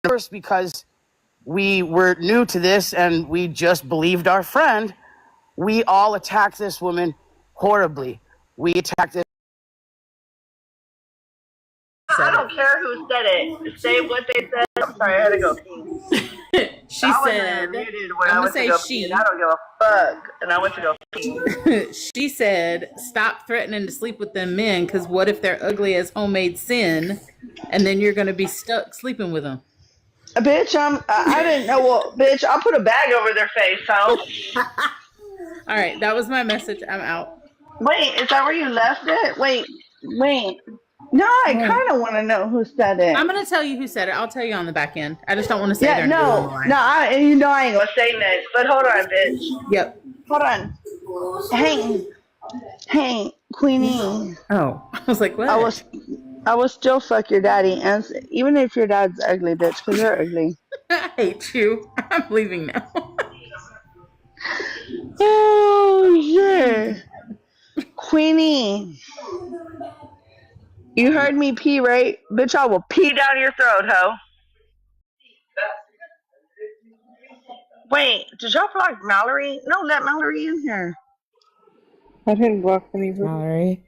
first because we were new to this and we just believed our friend. We all attacked this woman horribly. We attacked this. I don't care who said it. Say what they said. I'm sorry, I had to go pee. She said, I'm going to say she. Pee, I don't give a fuck. And I went to go pee. She said, stop threatening to sleep with them men, because what if they're ugly as homemade sin, and then you're going to be stuck sleeping with them? Bitch, I didn't know. Well, bitch, I'll put a bag over their face, so. All right, that was my message. I'm out. Wait, is that where you left it? Wait. No, I kind of want to know who said it. I'm going to tell you who said it. I'll tell you on the back end. I just don't want to say their name. No, I ain't going to say next. But hold on, bitch. Yep. Hold on. Hey, Queenie. Oh, I was like, what? I will still fuck your daddy, and even if your dad's ugly, bitch, because you're ugly. I hate you. I'm leaving now. Oh, yeah. Queenie. You heard me pee, right? Bitch, I will pee down your throat, ho. Wait, did y'all block Mallory? No, let Mallory in here. I didn't block anybody. Mallory.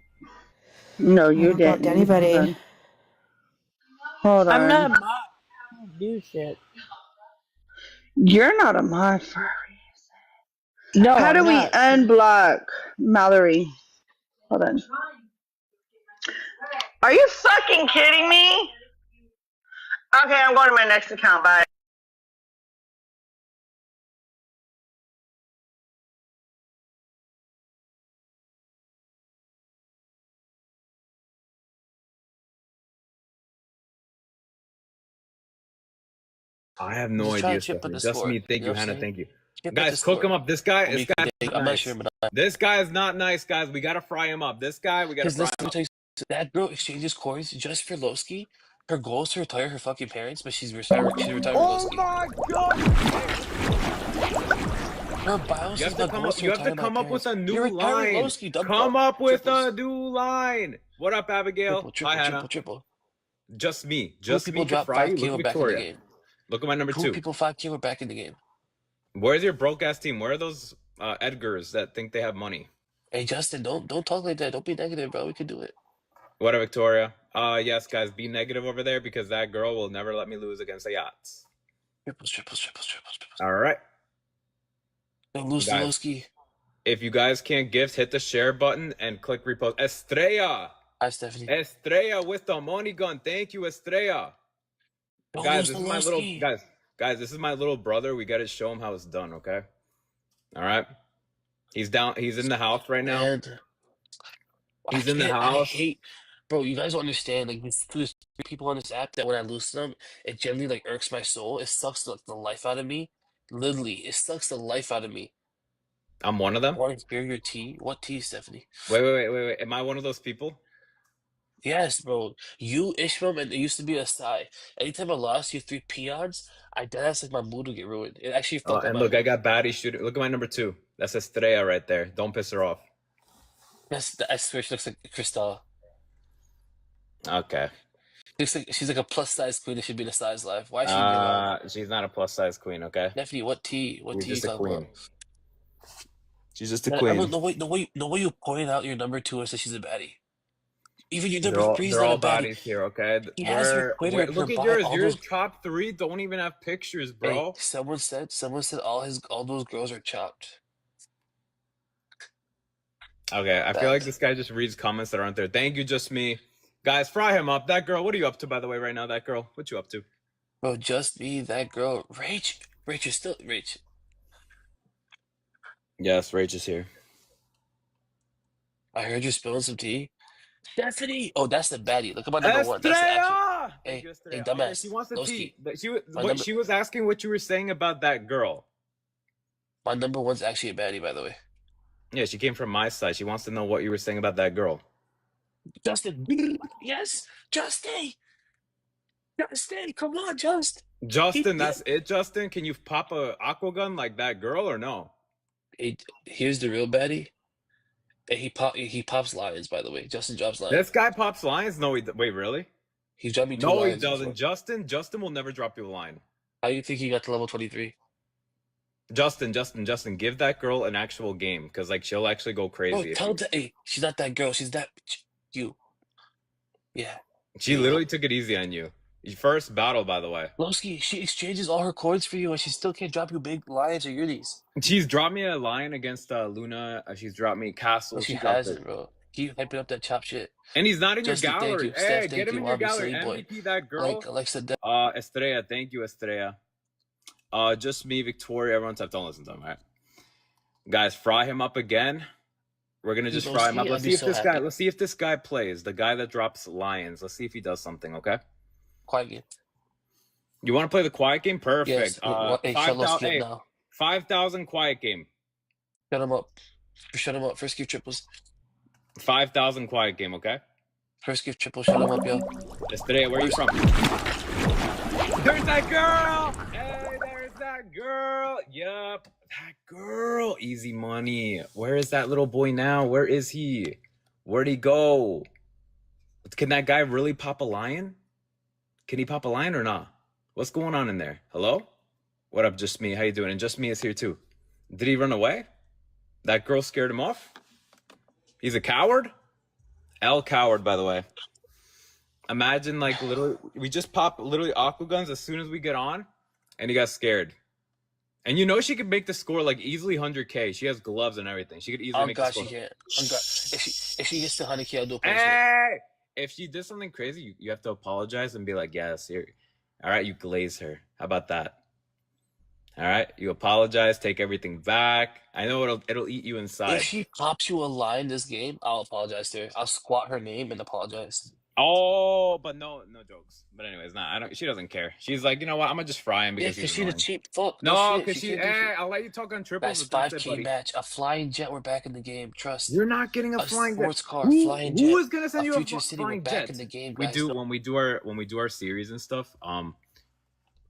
No, you didn't. Anybody. Hold on. I'm not a mod. I don't do shit. You're not a mod for a reason. No. How do we unblock Mallory? Hold on. Are you fucking kidding me? Okay, I'm going to my next account. Bye. I have no idea. Just me. Thank you, Hannah. Thank you. Guys, cook him up. This guy is I'm not sure, but this guy is not nice, guys. We gotta fry him up. This guy, we gotta fry him up. That girl exchanges coins just for Lowski. Her goal is to retire her fucking parents, but she's retiring Lowski. Oh my god! Her bios You have to come up with a new line. Lowski, come up with a new line. What up, Abigail? Triple, Hi, Hannah. triple. Just me. Just people drop 5K or back in the game. Look at my number 2. People 5K were back in the game. Where's your broke ass team? Where are those Edgars that think they have money? Hey Justin, don't talk like that. Don't be negative, bro. We can do it. What up, Victoria? Yes, guys, be negative over there because that girl will never let me lose against the yachts. Triples. All right. Don't lose to Lowski. If you guys can't gift, hit the share button and click repost. Estrella. Hi, Stephanie. Estrella with the money gun. Thank you, Estrella. Guys, this is my little guys, this is my little brother. We gotta show him how it's done, okay? All right. He's in the house right now. He's in the house. Bro, you guys don't understand. Like, there's people on this app that when I lose to them, it generally like irks my soul. It sucks the life out of me. Literally, it sucks the life out of me. I'm one of them. I want to hear your tea. What tea, Stephanie? Wait. Am I one of those people? Yes, bro. You, Ishmael, and it used to be a side. Anytime I lost you 3 peons, that's like my mood would get ruined. It actually fucked up. And look, I got baddie shooter. Look at my number 2. That's Estrella right there. Don't piss her off. I swear she looks like Cristal. Okay. She's like a plus size queen that should be in a size life. Why should she she's not a plus size queen, okay? Stephanie, what tea? What tea you talking about? She's just a queen. The way you pointed out your number 2 and said she's a baddie. Even your number 3 is they're not all a baddie. Baddies here, okay? Look at yours. Your top 3 don't even have pictures, bro. Hey, someone said all those girls are chopped. Okay, I feel like this guy just reads comments that aren't there. Thank you, just me. Guys, fry him up. That girl, what are you up to, by the way, right now, that girl? What you up to? Bro, just me, that girl. Rach, you're still... Rach. Yes, Rach is here. I heard you spilling some tea. Stephanie! Oh, that's the baddie. Look at my number 1. That's the action. Hey, dumbass. Okay, she wants the tea. She was asking what you were saying about that girl. My number 1's actually a baddie, by the way. Yeah, she came from my side. She wants to know what you were saying about that girl. Justin. Yes, Justin. Come on, Justin, that's it, Justin? Can you pop a aqua gun like that girl or no? Here's the real baddie. He pops lions, by the way. Justin drops lions. This guy pops lions? No, wait, really? He dropped me 2 No, he lions doesn't. before. Justin will never drop you a line. How do you think he got to level 23? Justin, give that girl an actual game, because like she'll actually go Bro, crazy. tell that. Hey, she's not that girl. She's that bitch. You. Yeah. She literally took it easy on you. Your first battle, by the way. Lowski, she exchanges all her coins for you, and she still can't drop you big lions or unis. She's dropped me a lion against Luna. She's dropped me castle. No, she dropped hasn't, bro. Keep hyping up that chop shit. And he's not in Justin, your thank gallery. you. Hey, Steph, get thank him you. in your Bobby, gallery. Slave Boy. MVP that girl. Like Alexa, Estrella, thank you, Estrella. Just me, Victoria. Everyone's up. Don't listen to him, all right? Guys, fry him up again. We're gonna just fry him up. Let's see if this guy. Let's see if this guy plays. The guy that drops lions. Let's see if he does something. Okay. Quiet game. You want to play the quiet game? Perfect. Yes. Hey, 5,000 quiet game. Shut him up. Shut him up. First give triples. 5,000 quiet game. Okay. First give triple. Shut him up, yo. Estrella, where are you from? There's that girl. Hey, there's that girl. Yup, that girl. Easy money. Where is that little boy now? Where is he? Where'd he go? Can that guy really pop a lion? Can he pop a lion or not? What's going on in there? Hello? What up, Just Me? How you doing? And Just Me is here too. Did he run away? That girl scared him off? He's a coward? L coward, by the way. Imagine, like, literally, we just pop literally aqua guns as soon as we get on, and he got scared. And you know she could make the score, like, easily 100K. She has gloves and everything. She could easily make the score. Oh, God, she can't. If she gets to 100K, I'll do a post. Hey! If she did something crazy, you have to apologize and be like, yes, here. All right, you glaze her. How about that? All right, you apologize, take everything back. I know it'll eat you inside. If she pops you a line this game, I'll apologize to her. I'll squat her name and apologize. Oh, but no jokes. But anyways, she doesn't care. She's like, you know what? I'm gonna just fry him because she's a cheap fuck. No, because I'll let you talk on triples. That's 5K match. A flying jet. We're back in the game. Trust. You're not getting a flying sports jet. car. Flying jet. Who is gonna send you a Future City? We're back in the game. We do when we do our series and stuff.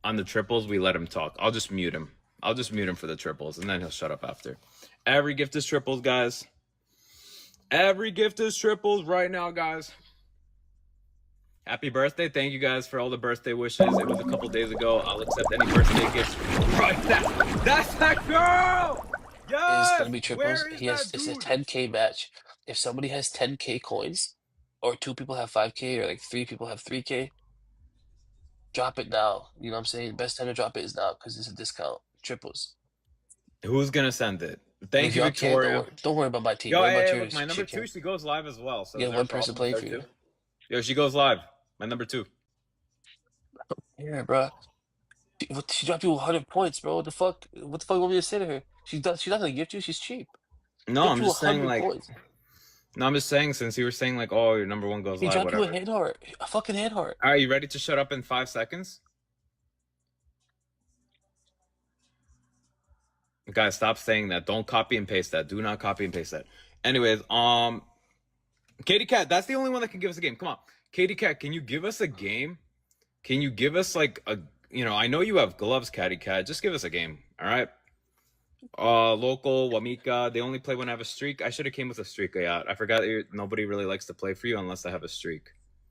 On the triples, we let him talk. I'll just mute him. For the triples, and then he'll shut up after. Every gift is triples, guys. Every gift is triples right now, guys. Happy birthday. Thank you guys for all the birthday wishes. It was a couple days ago. I'll accept any birthday gifts right now. That's that girl! Yes! It's going to be triples. It's a 10K match. If somebody has 10K coins, or 2 people have 5K, or like 3 people have 3K, drop it now. You know what I'm saying? Best time to drop it is now because it's a discount. Triples. Who's going to send it? Thank you, Victoria. Don't worry about my team. Yo, look, my number 2, she goes live as well. So yeah, one person playing for you. Yo, she goes live. My number 2. Yeah, bro. She dropped you 100 points, bro. What the fuck? What the fuck you want me to say to her? She's not gonna gift you. She's cheap. No, I'm just saying like. No, I'm just saying since you were saying like, oh, your number 1 goes live. He dropped you a head heart, a fucking head heart. Are you ready to shut up in 5 seconds? Guys, stop saying that. Don't copy and paste that. Do not copy and paste that. Anyways, Katie Cat, that's the only one that can give us a game. Come on. Katie Cat, can you give us a game? Can you give us like a, I know you have gloves, Katie Cat. Just give us a game. All right. Local, Wamika, they only play when I have a streak. I should have came with a streak. Yeah, I forgot nobody really likes to play for you unless I have a streak.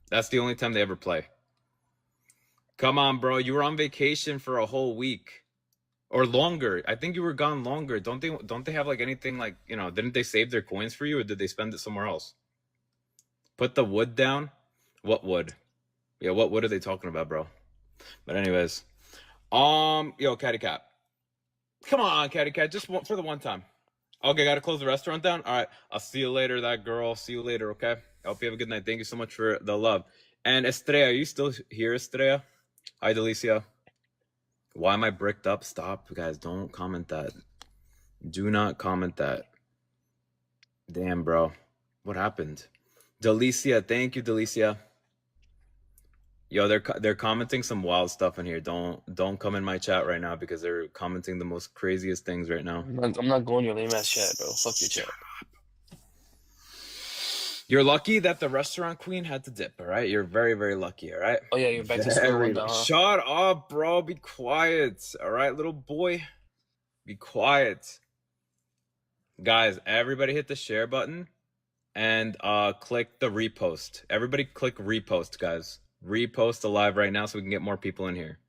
That's the only time they ever play. Come on, bro. You were on vacation for a whole week. Or longer. I think you were gone longer. Don't they have like anything like, didn't they save their coins for you or did they spend it somewhere else? Put the wood down. What wood? Yeah, what wood are they talking about, bro? But anyways. Yo, Catty Cat. Come on, Catty Cat. Just for the one time. Okay, gotta close the restaurant down. All right. I'll see you later, that girl. See you later, okay? I hope you have a good night. Thank you so much for the love. And Estrella, are you still here, Estrella? Hi, Delicia. Why am I bricked up? Stop, guys. Don't comment that. Do not comment that. Damn, bro. What happened? Delicia. Thank you, Delicia. Yo, they're commenting some wild stuff in here. Don't come in my chat right now because they're commenting the most craziest things right now. I'm not going your lame ass chat, bro. Fuck your chat. You're lucky that the restaurant queen had to dip, all right? You're very, very lucky, all right? Oh, yeah, you're back to square one now, huh? Shut up, bro. Be quiet, all right, little boy? Be quiet. Guys, everybody hit the share button and click the repost. Everybody click repost, guys. repost the live right now so we can get more people in here.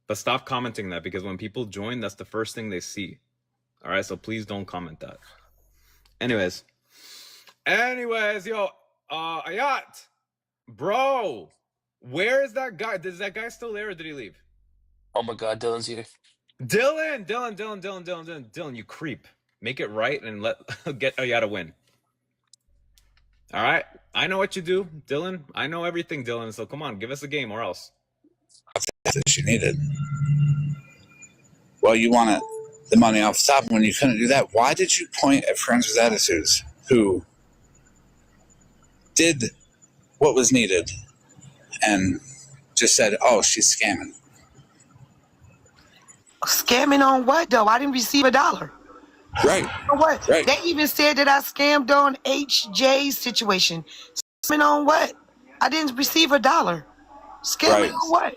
But stop commenting that, because when people join, that's the first thing they see. All right, so please don't comment that. Anyways, yo, Ayat, bro, where is that guy? Is that guy still there, or did he leave? Oh my God, Dylan's here. Dylan, you creep. Make it right and get Ayat a win. All right, I know what you do, Dylan. I know everything, Dylan. So come on, give us a game, or else. That you needed. Well, you wanted the money off the top, and when you couldn't do that, why did you point at Friends with Attitudes who did what was needed and just said, "Oh, she's scamming"? Scamming on what though? I didn't receive $1. Right. What? Right. They even said that I scammed on HJ's situation. Scamming on what? I didn't receive $1. Scamming on what?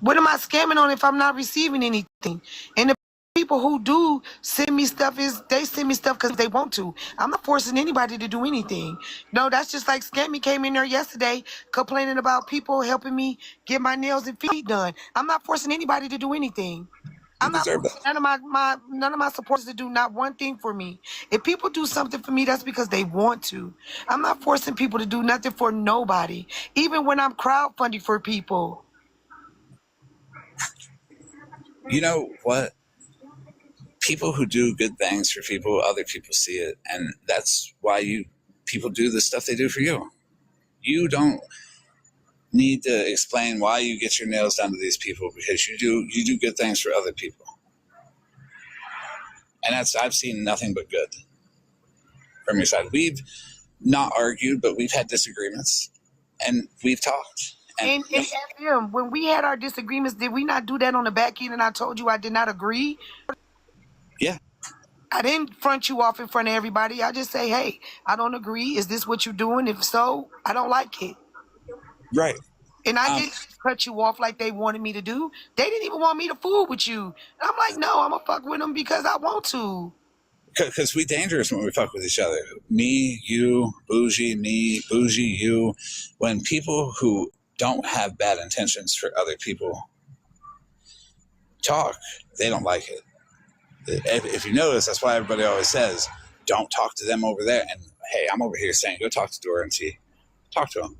What am I scamming on if I'm not receiving anything? And the people who do send me stuff they send me stuff because they want to. I'm not forcing anybody to do anything. No, that's just like Scammy came in there yesterday complaining about people helping me get my nails and feet done. I'm not forcing anybody to do anything. I'm not forcing none of my supporters to do not one thing for me. If people do something for me, that's because they want to. I'm not forcing people to do nothing for nobody, even when I'm crowdfunding for people. You know what? People who do good things for people, other people see it, and that's why people do the stuff they do for you. You don't need to explain why you get your nails done to these people, because you do good things for other people. And I've seen nothing but good from your side. We've not argued, but we've had disagreements, and we've talked. And FM, when we had our disagreements, did we not do that on the back end and I told you I did not agree? Yeah. I didn't front you off in front of everybody. I just say, hey, I don't agree. Is this what you're doing? If so, I don't like it. Right. And I didn't cut you off like they wanted me to do. They didn't even want me to fool with you. And I'm like, no, I'm going to fuck with them because I want to. Because we dangerous when we fuck with each other. Me, you, bougie, me, bougie, you. When people who don't have bad intentions for other people talk, they don't like it. If you notice, that's why everybody always says, don't talk to them over there. And hey, I'm over here saying, go talk to Dora and T. Talk to them.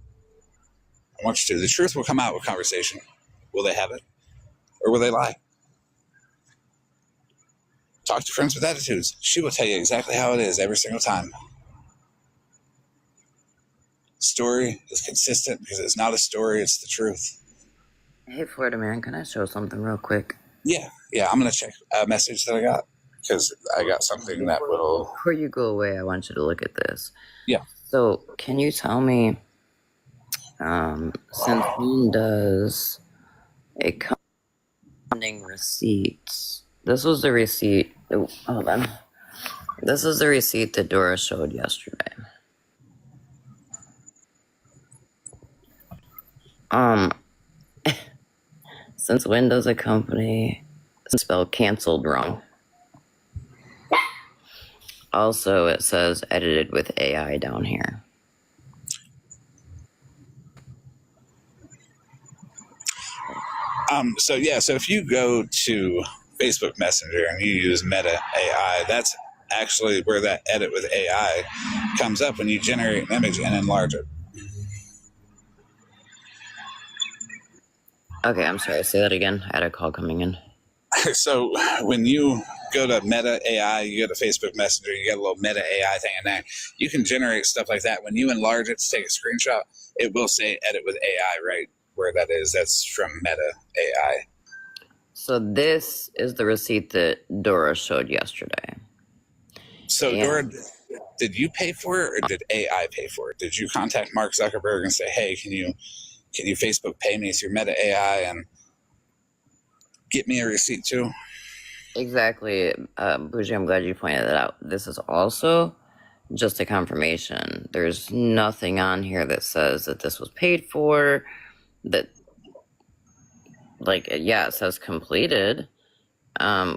I want you to. The truth will come out with conversation. Will they have it? Or will they lie? Talk to Friends with Attitudes. She will tell you exactly how it is every single time. Story is consistent because it's not a story, it's the truth. Hey, Florida man, can I show something real quick? Yeah, I'm going to check a message that I got because I got something that will... Before you go away, I want you to look at this. Yeah. So, can you tell me, since when does a funding receipts... This was the receipt... Oh, hold on. This is the receipt that Dora showed yesterday. Since when does a company spell canceled wrong? Also, it says edited with AI down here. So if you go to Facebook Messenger and you use Meta AI, that's actually where that edit with AI comes up when you generate an image and enlarge it. Okay, I'm sorry. Say that again. I had a call coming in. So when you go to Meta AI, you go to Facebook Messenger, you get a little Meta AI thing in there. You can generate stuff like that. When you enlarge it to take a screenshot, it will say edit with AI right where that is. That's from Meta AI. So this is the receipt that Dora showed yesterday. So Dora, did you pay for it or did AI pay for it? Did you contact Mark Zuckerberg and say, hey, can you Facebook pay me through Meta AI and get me a receipt too? Exactly. Bougie, I'm glad you pointed that out. This is also just a confirmation. There's nothing on here that says that this was paid for, that, like, yeah, it says completed,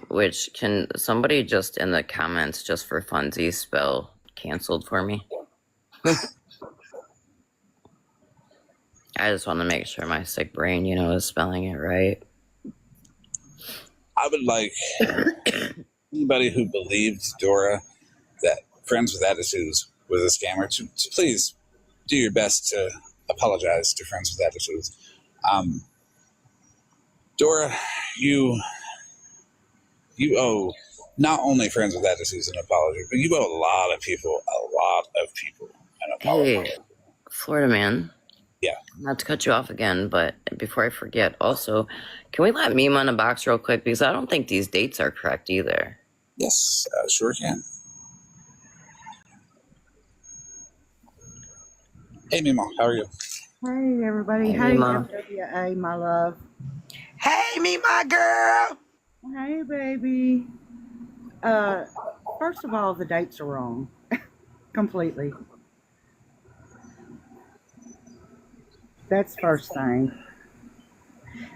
which can somebody just in the comments, just for funsies, spell canceled for me? I just want to make sure my sick brain, is spelling it right. I would like anybody who believed Dora that Friends with Attitudes was a scammer to please do your best to apologize to Friends with Attitudes. Dora, you owe not only Friends with Attitudes an apology, but you owe a lot of people an apology. Hey, Florida man. Yeah. Not to cut you off again, but before I forget, also, can we let Mima in a box real quick? Because I don't think these dates are correct either. Yes, sure can. Hey, Mima, how are you? Hey, everybody. Hey, Hey, Mima. FWA, my love. Hey, me, my girl. Hey, baby. First of all, the dates are wrong. Completely. That's first thing.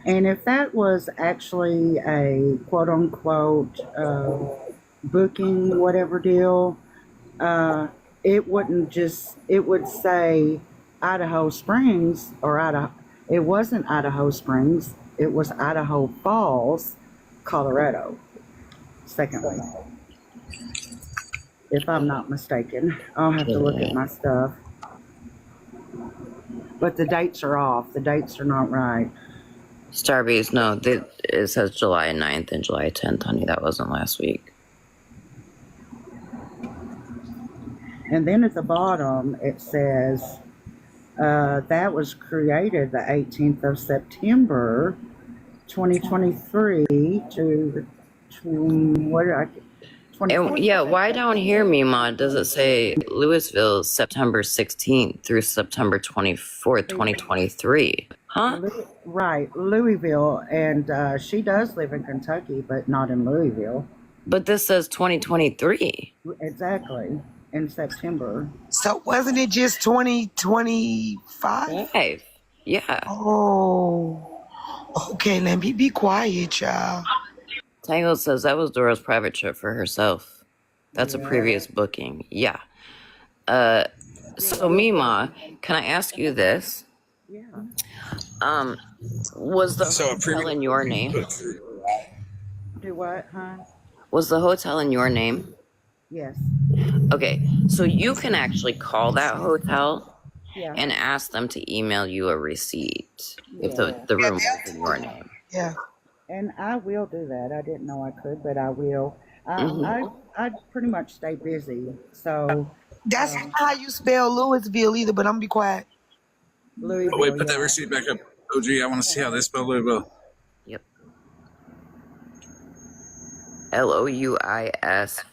And if that was actually a quote-unquote booking, whatever deal, it wouldn't just, it would say Idaho Springs, it wasn't Idaho Springs, it was Idaho Falls, Colorado, secondly. If I'm not mistaken. I'll have to look at my stuff. But the dates are off. The dates are not right. Starbase, no, it says July 9th and July 10th, honey. That wasn't last week. And then at the bottom, it says that was created the 18th of September, 2023 to yeah, why down here, Mima, does it say Louisville, September 16th through September 24th, 2023? Huh? Right, Louisville. And she does live in Kentucky, but not in Louisville. But this says 2023. Exactly, in September. So wasn't it just 2025? Yeah. Oh, okay. Let me be quiet, y'all. Tango says that was Dora's private trip for herself. That's a previous booking. Yeah. So Mima, can I ask you this? Yeah. Was the hotel in your name? Do what, huh? Was the hotel in your name? Yes. Okay, so you can actually call that hotel and ask them to email you a receipt if the room was in your name. Yeah. And I will do that. I didn't know I could, but I will. I pretty much stay busy, so. That's not how you spell Louisville either, but I'm gonna be quiet. Louisville, wait, put that receipt back up. OG, I want to see how they spell Louisville. Yep. Louisville. That's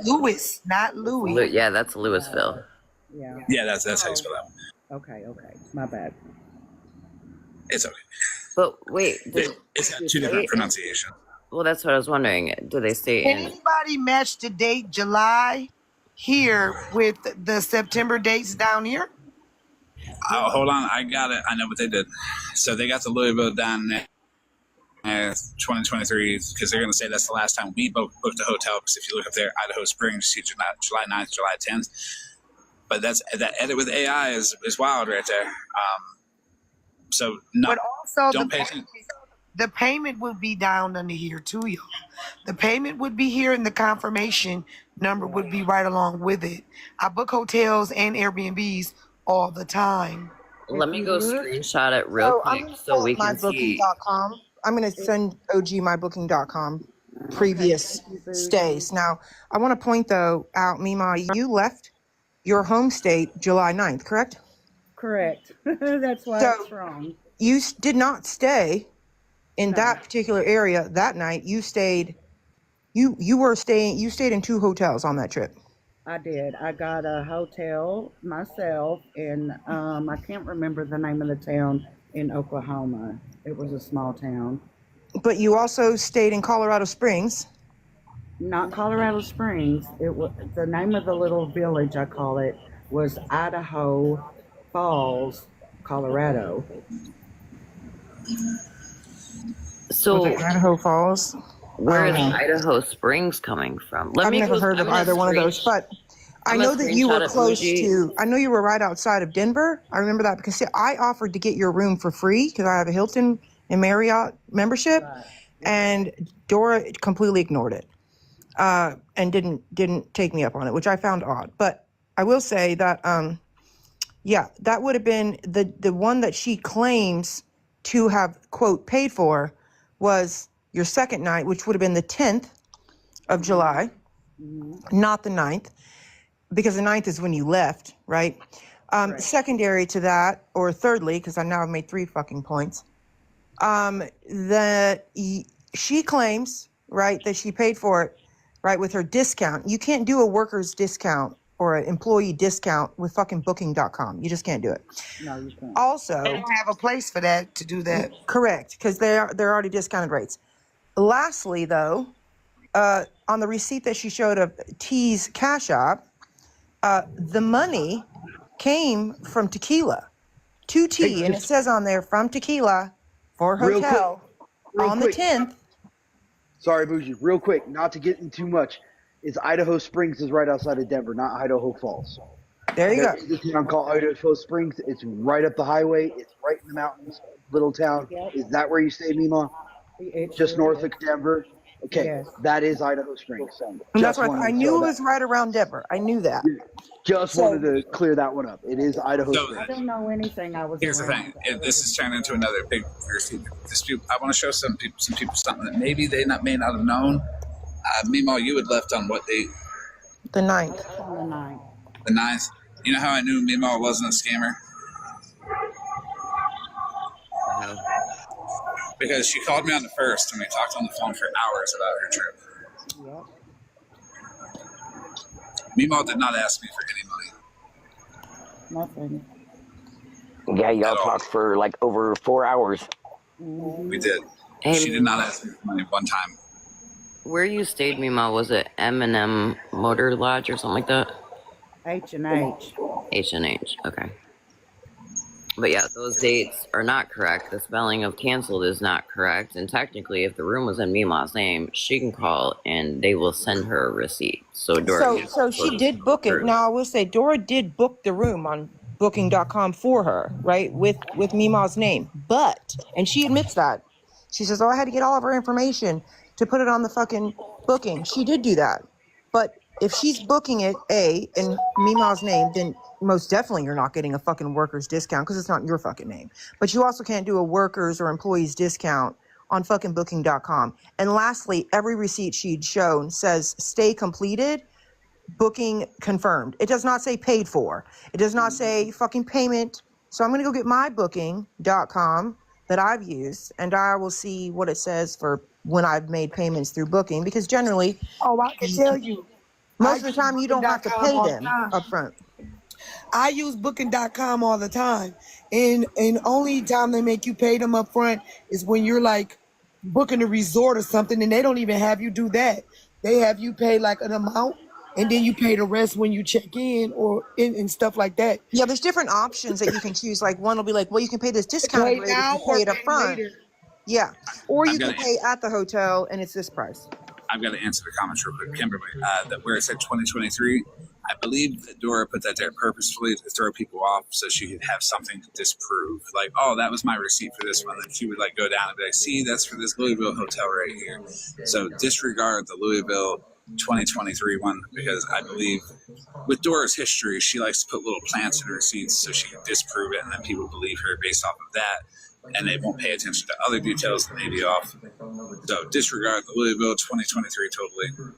Louis, not Louis. Yeah, that's Louisville. Yeah, that's how you spell that one. Okay, my bad. It's okay. But wait, it's got two different pronunciations. Well, that's what I was wondering. Do they say Can anybody match the date July here with the September dates down here? Hold on, I got it. I know what they did. So they got the Louisville down there. 2023, because they're going to say that's the last time we booked a hotel. Because if you look up there, Idaho Springs, see July 9th, July 10th. But that edit with AI is wild right there. So no, but also don't pay attention. The payment would be down under here too, y'all. The payment would be here, and the confirmation number would be right along with it. I book hotels and Airbnbs all the time. Let me go screenshot it real quick so we can see. MyBooking.com. I'm going to send OG MyBooking.com previous stays. Now, I want to point, though, out, Mima, you left your home state July 9th, correct? Correct. That's why it's wrong. You did not stay in that particular area that night. You stayed, you stayed in two hotels on that trip. I did. I got a hotel myself in, I can't remember the name of the town in Oklahoma. It was a small town. But you also stayed in Colorado Springs. Not Colorado Springs. It was the name of the little village, I call it, was Idaho Falls, Colorado. So Idaho Falls. Where is Idaho Springs coming from? I've never heard of either one of those, but I know that you were close to, I know you were right outside of Denver. I remember that because see, I offered to get your room for free because I have a Hilton and Marriott membership, and Dora completely ignored it and didn't take me up on it, which I found odd. But I will say that, yeah, that would have been the one that she claims to have, quote, paid for was your second night, which would have been the 10th of July, not the 9th. Because the 9th is when you left, right? Secondary to that, or thirdly, because I now have made 3 fucking points, she claims, right, that she paid for it, right, with her discount. You can't do a worker's discount or an employee discount with fucking booking.com. You just can't do it. No, you can't. Also, They don't have a place for that to do that. correct, because they're already discounted rates. Lastly, though, on the receipt that she showed of T's Cash App, the money came from Tequila to T, and it says on there from Tequila for hotel on the 10th. Sorry, Bougie. Real quick, not to get in too much. It's Idaho Springs is right outside of Denver, not Idaho Falls. There you go. There's a town called Idaho Springs. It's right up the highway. It's right in the mountains. Little town. Is that where you stay, Mima? Just north of Denver. Okay, Yes. That is Idaho Springs. And that's right. I knew it was right around Denver. I knew that. Just wanted to clear that one up. It is Idaho Springs. I don't know anything. Here's the thing. This has turned into another big dispute. I want to show some people something that maybe they may not have known. Meemaw, you had left on what date? The 9th. On the 9th. The 9th. You know how I knew Meemaw wasn't a scammer? Because she called me on the 1st and we talked on the phone for hours about her trip. Yep. Meemaw did not ask me for any money. Nothing. Yeah, y'all talked for like over 4 hours. We did. Hey, She did not ask me for money one time. Where you stayed, Mima, was it M&M Motor Lodge or something like that? H&H. H&H, okay. But yeah, those dates are not correct. The spelling of canceled is not correct. And technically, if the room was in Mima's name, she can call and they will send her a receipt. So Dora. So she did book it. Now I will say Dora did book the room on booking.com for her, right? With Mima's name. But, and she admits that. She says, oh, I had to get all of her information to put it on the fucking booking. She did do that. But if she's booking it, in Mima's name, then most definitely you're not getting a fucking worker's discount because it's not your fucking name. But you also can't do a worker's or employee's discount on fucking booking.com. And lastly, every receipt she'd shown says stay completed, booking confirmed. It does not say paid for. It does not say fucking payment. So I'm going to go get my booking.com that I've used and I will see what it says for when I've made payments through booking because generally, I can tell you. most of the time you don't have to pay them up front. I use booking.com all the time. And only time they make you pay them up front is when you're like booking a resort or something and they don't even have you do that. They have you pay like an amount and then you pay the rest when you check in or and stuff like that. Yeah, there's different options that you can choose. Like one will be like, well, you can pay this discounted rate if you pay it up front. Yeah. Or you can pay at the hotel and it's this price. I've got to answer the comments real quick. Kimberly, that where it said 2023, I believe that Dora put that there purposefully to throw people off so she could have something to disprove. Like, oh, that was my receipt for this one. Then she would like go down and be like, see, that's for this Louisville hotel right here. So disregard the Louisville 2023 one because I believe with Dora's history, she likes to put little plants in her receipts so she can disprove it and then people believe her based off of that. And they won't pay attention to other details that may be off. So disregard the Louisville 2023 totally.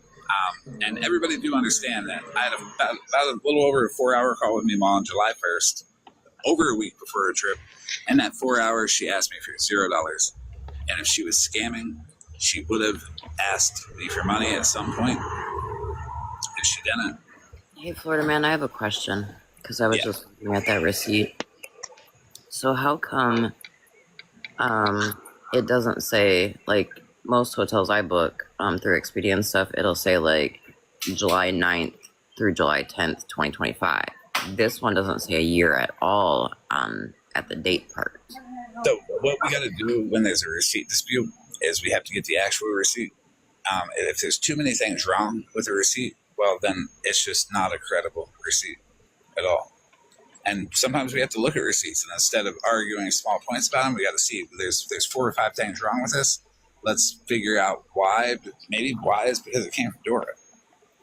And everybody do understand that I had about a little over a 4-hour call with Mima on July 1st, over a week before her trip. And that 4 hours, she asked me for $0. And if she was scamming, she would have asked me for money at some point. And she didn't. Hey, Florida man, I have a question because I was just looking at that receipt. So how come it doesn't say, like, most hotels I book through Expedia and stuff, it'll say, like, July 9th through July 10th, 2025. This one doesn't say a year at all at the date part. So what we got to do when there's a receipt dispute is we have to get the actual receipt. And if there's too many things wrong with the receipt, well, then it's just not a credible receipt at all. And sometimes we have to look at receipts, and instead of arguing small points about them, we got to see there's 4 or 5 things wrong with this. Let's figure out why. Maybe why is because it came from Dora.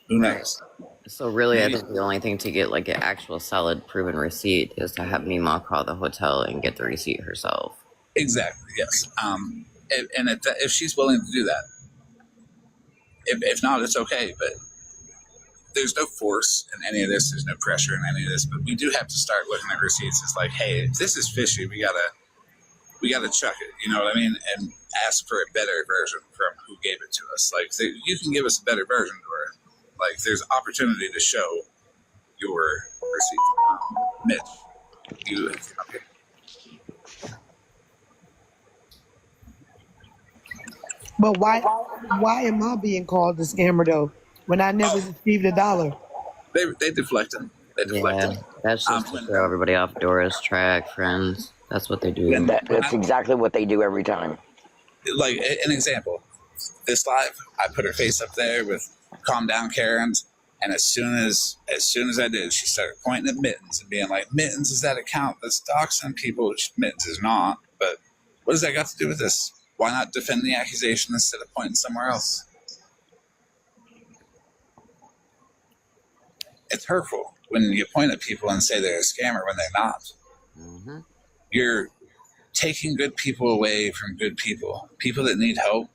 Who knows? So really, I think the only thing to get like an actual solid proven receipt is to have Mima call the hotel and get the receipt herself. Exactly. Yes. And if she's willing to do that, if not, it's okay. But there's no force in any of this. There's no pressure in any of this. But we do have to start looking at receipts. It's like, hey, if this is fishy, we gotta chuck it. You know what I mean? And ask for a better version from who gave it to us. Like, you can give us a better version, or like, there's opportunity to show your receipt. Mitch, you. Okay. But why am I being called a scammer though when I never received $1? They deflected. Yeah, that's just to throw everybody off Dora's track, friends. That's what they do. That's exactly what they do every time. Like an example, this live, I put her face up there with "Calm down, Karens," and as soon as I did, she started pointing at Mittens and being like, "Mittens is that account that's doxing people," which Mittens is not. But what does that got to do with this? Why not defend the accusation instead of pointing somewhere else? It's hurtful when you point at people and say they're a scammer when they're not. Mm-hmm. You're taking good people away from good people. People that need help,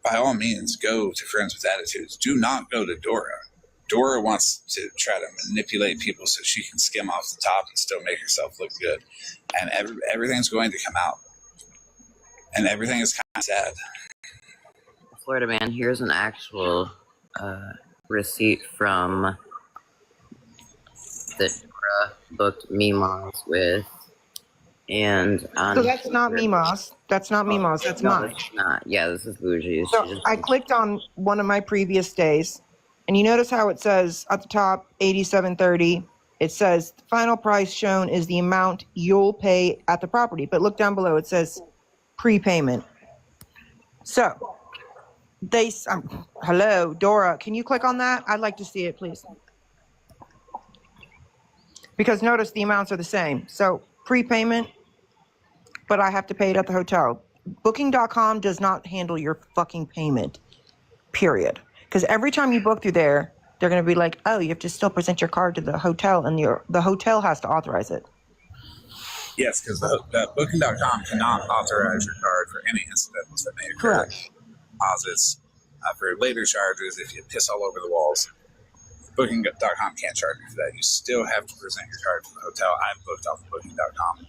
by all means, go to Friends with Attitudes. Do not go to Dora. Dora wants to try to manipulate people so she can skim off the top and still make herself look good. And everything's going to come out. And everything is kind of sad. Florida man, here's an actual receipt from that Dora booked Mimas with. And so that's not Mimas. That's not Mimas. That's mine. It's not. Yeah, this is Bougie. So I clicked on one of my previous days, and you notice how it says at the top, $87.30. It says the final price shown is the amount you'll pay at the property. But look down below. It says prepayment. So they, hello, Dora, can you click on that? I'd like to see it, please. Because notice the amounts are the same. So prepayment, but I have to pay it at the hotel. Booking.com does not handle your fucking payment, period. Because every time you book through there, they're going to be like, oh, you have to still present your card to the hotel, and the hotel has to authorize it. Yes, because Booking.com cannot authorize your card for any incidents that may occur. Correct. Deposits, for later charges, if you piss all over the walls. Booking.com can't charge you for that. You still have to present your card to the hotel. I've booked off of Booking.com.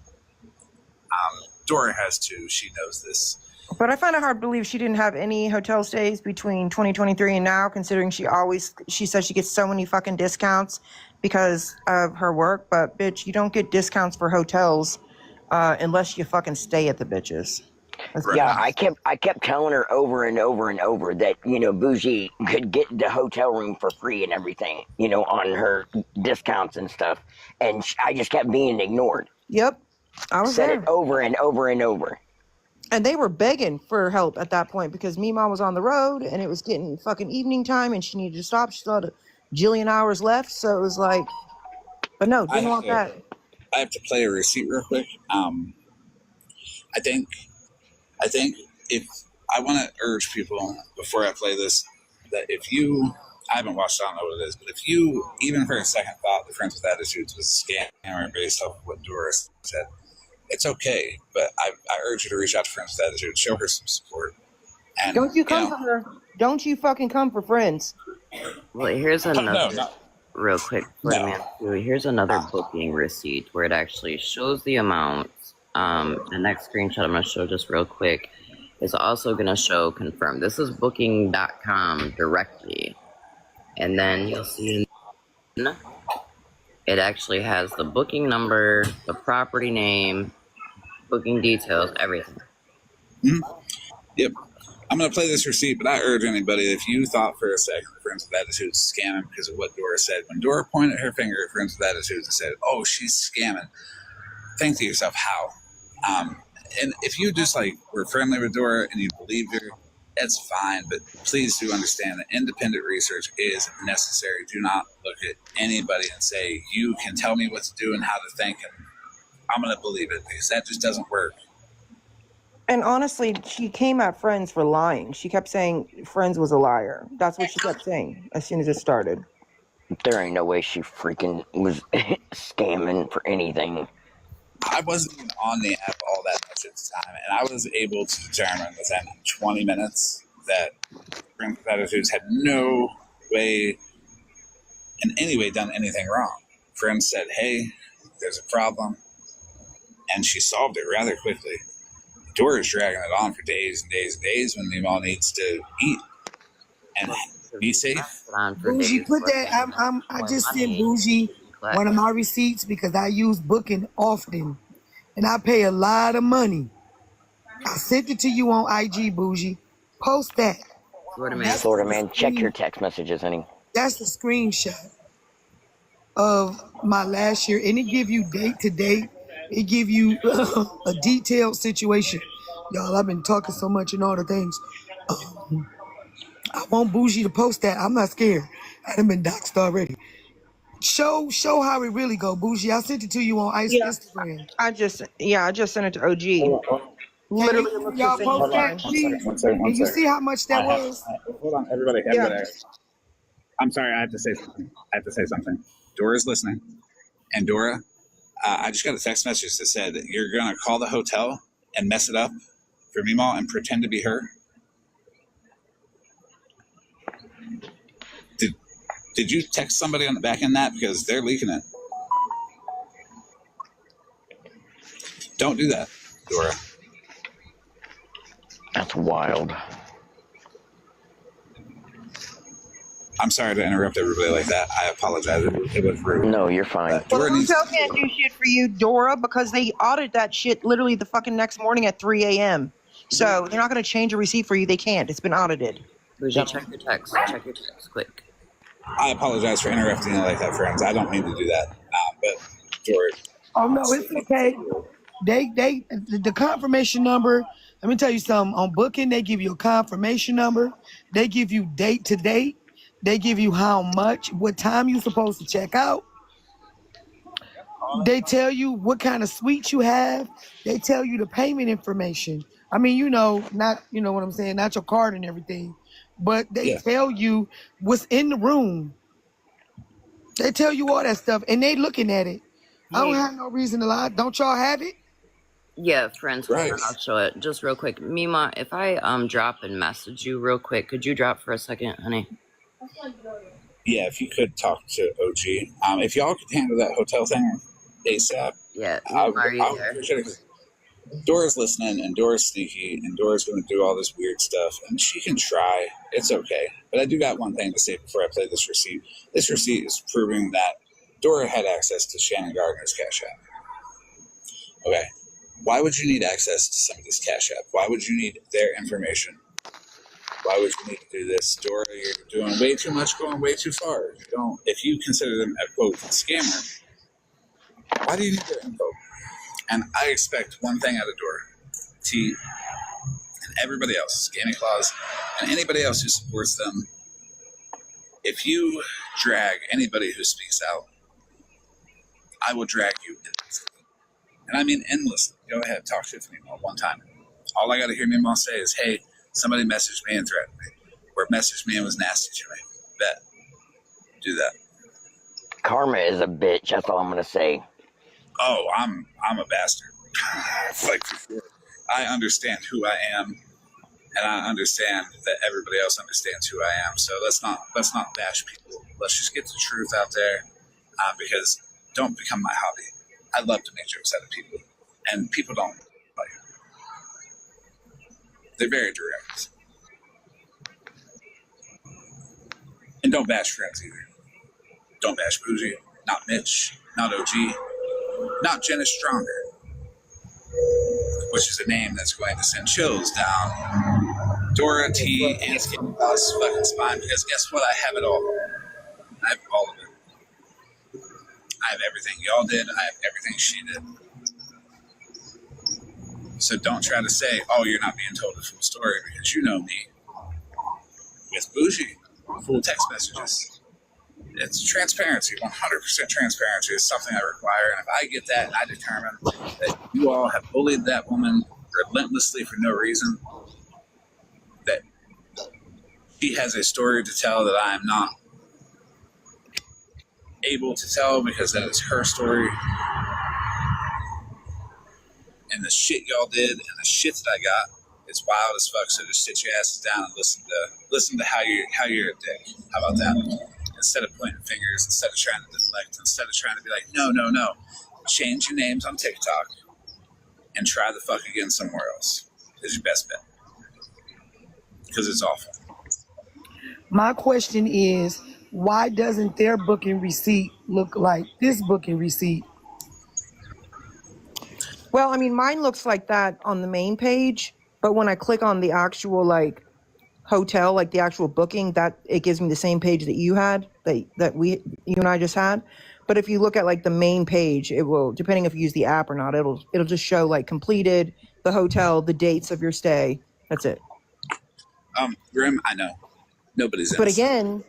Dora has too. She knows this. But I find it hard to believe she didn't have any hotel stays between 2023 and now, considering she says she gets so many fucking discounts because of her work. But bitch, you don't get discounts for hotels unless you fucking stay at the bitches. Yeah, I kept telling her over and over and over that, Bougie could get the hotel room for free and everything, on her discounts and stuff. And I just kept being ignored. Yep. I was said there. It over and over and over. And they were begging for help at that point because Mima was on the road and it was getting fucking evening time and she needed to stop. She still had a jillion hours left. So it was like, but no, didn't want that. I have to play a receipt real quick. I think if I want to urge people before I play this, that if you, I haven't watched, I don't know what it is, but if you, even for a second, thought the Friends with Attitudes was a scammer based off of what Doris said, it's okay. But I urge you to reach out to Friends with Attitudes, show her some support. And, don't you come for her. Don't you fucking come for friends. Well, here's another, real quick, here's another booking receipt where it actually shows the amount. The next screenshot I'm going to show just real quick is also going to show confirm. This is booking.com directly. And then you'll see it actually has the booking number, the property name, booking details, everything. Mm-hmm. Yep. I'm going to play this receipt, but I urge anybody, if you thought for a second that Friends with Attitudes is scamming because of what Dora said, when Dora pointed her finger at Friends with Attitudes and said, oh, she's scamming, think to yourself, how? And if you just were friendly with Dora and you believed her, It's fine, but please do understand that independent research is necessary. Do not look at anybody and say, you can tell me what to do and how to think, and I'm going to believe it, because that just doesn't work. And honestly, she came at Friends for lying. She kept saying Friends was a liar. That's what she kept saying as soon as it started. There ain't no way she freaking was scamming for anything. I wasn't even on the app all that much at the time, and I was able to determine within 20 minutes that Spring Competitors had no way, in any way, done anything wrong. Friends said, hey, there's a problem, and she solved it rather quickly. Dora's dragging it on for days and days and days when Meemaw needs to eat and be safe. Bougie, put that. I just sent Bougie one of my receipts because I use Booking often, and I pay a lot of money. I sent it to you on IG, Bougie. Post that. Florida man, check your text messages, honey. That's the screenshot of my last year, and it give you date to date. It give you a detailed situation. Y'all, I've been talking so much and all the things. I want Bougie to post that. I'm not scared. I done been doxxed already. Show how it really go, Bougie. I sent it to you on Instagram. I just sent it to OG. Literally, it looks y'all the post same. that, please. And you see how much that was? Hold on, everybody. I'm sorry, I have to say something. Dora's listening. And Dora, I just got a text message that said that you're going to call the hotel and mess it up for Meemaw and pretend to be her. Did you text somebody on the back end that? Because they're leaking it. Don't do that, Dora. That's wild. I'm sorry to interrupt everybody like that. I apologize. It was rude. No, you're fine. Well, the hotel can't do shit for you, Dora, because they audited that shit literally the fucking next morning at 3 a.m. So they're not going to change a receipt for you. They can't. It's been audited. Bougie, check your text. Check your text, quick. I apologize for interrupting you like that, friends. I don't mean to do that. But George. Oh no, it's okay. The confirmation number. Let me tell you something. On Booking, they give you a confirmation number. They give you date to date. They give you how much, what time you're supposed to check out. They tell you what kind of suite you have. They tell you the payment information. I mean, not, what I'm saying, not your card and everything, but they tell you what's in the room. They tell you all that stuff, and they looking at it. I don't have no reason to lie. Don't y'all have it? Yeah, friends, I'll show it. Just real quick. Mima, if I drop and message you real quick, could you drop for a second, honey? Yeah, if you could talk to OG. If y'all could handle that hotel thing ASAP. Yeah, are you there? Dora's listening, and Dora's sneaky, and Dora's going to do all this weird stuff, and she can try. It's okay. But I do got one thing to say before I play this receipt. This receipt is proving that Dora had access to Shannon Gardner's Cash App. Okay. Why would you need access to somebody's Cash App? Why would you need their information? Why would you need to do this? Dora, you're doing way too much, going way too far. If you consider them a, quote, scammer, why do you need their info? And I expect one thing out of Dora. T and everybody else, Scamming Claus, and anybody else who supports them, if you drag anybody who speaks out, I will drag you endlessly. And I mean endlessly. Go ahead, talk shit to Meemaw one time. All I got to hear Meemaw say is, hey, somebody messaged me and threatened me. Or messaged me and was nasty to me. Bet. Do that. Karma is a bitch. That's all I'm going to say. Oh, I'm a bastard. Like, for sure. I understand who I am, and I understand that everybody else understands who I am. So let's not bash people. Let's just get the truth out there, because don't become my hobby. I love to make jokes out of people, and people don't like it. They're very direct. And don't bash friends either. Don't bash Bougie, not Mitch, not OG, not Jenn is Stronger, which is a name that's going to send chills down Dora, T, and Skin Claus' fucking spine, because guess what? I have it all. I have all of it. I have everything y'all did. I have everything she did. So don't try to say, oh, you're not being told the full story, because you know me. With Bougie, full text messages. It's transparency, 100% transparency is something I require. And if I get that and I determine that you all have bullied that woman relentlessly for no reason, that she has a story to tell that I am not able to tell because that is her story, and the shit y'all did and the shit that I got is wild as fuck. So just sit your asses down and listen to how you're a dick. How about that? Instead of pointing fingers, instead of trying to deflect, instead of trying to be like, no, change your names on TikTok and try the fuck again somewhere else is your best bet, because it's awful. My question is, why doesn't their booking receipt look like this booking receipt? Well, I mean, mine looks like that on the main page, but when I click on the actual like hotel, like the actual booking, that it gives me the same page that you had, you and I just had. But if you look at like the main page, it will, depending if you use the app or not, it'll just show like completed, the hotel, the dates of your stay. That's it. Grim, I know nobody's. But again,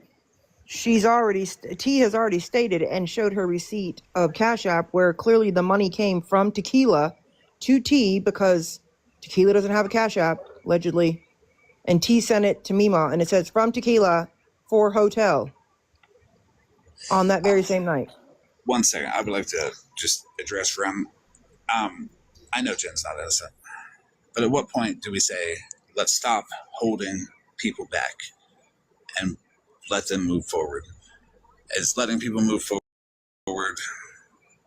T has already stated and showed her receipt of Cash App where clearly the money came from Tequila to T, because Tequila doesn't have a Cash App, allegedly. And T sent it to Mima, and it says from Tequila for hotel on that very same night. 1 second. I would like to just address Rem. I know Jen's not innocent, but at what point do we say, let's stop holding people back and let them move forward? Is letting people move forward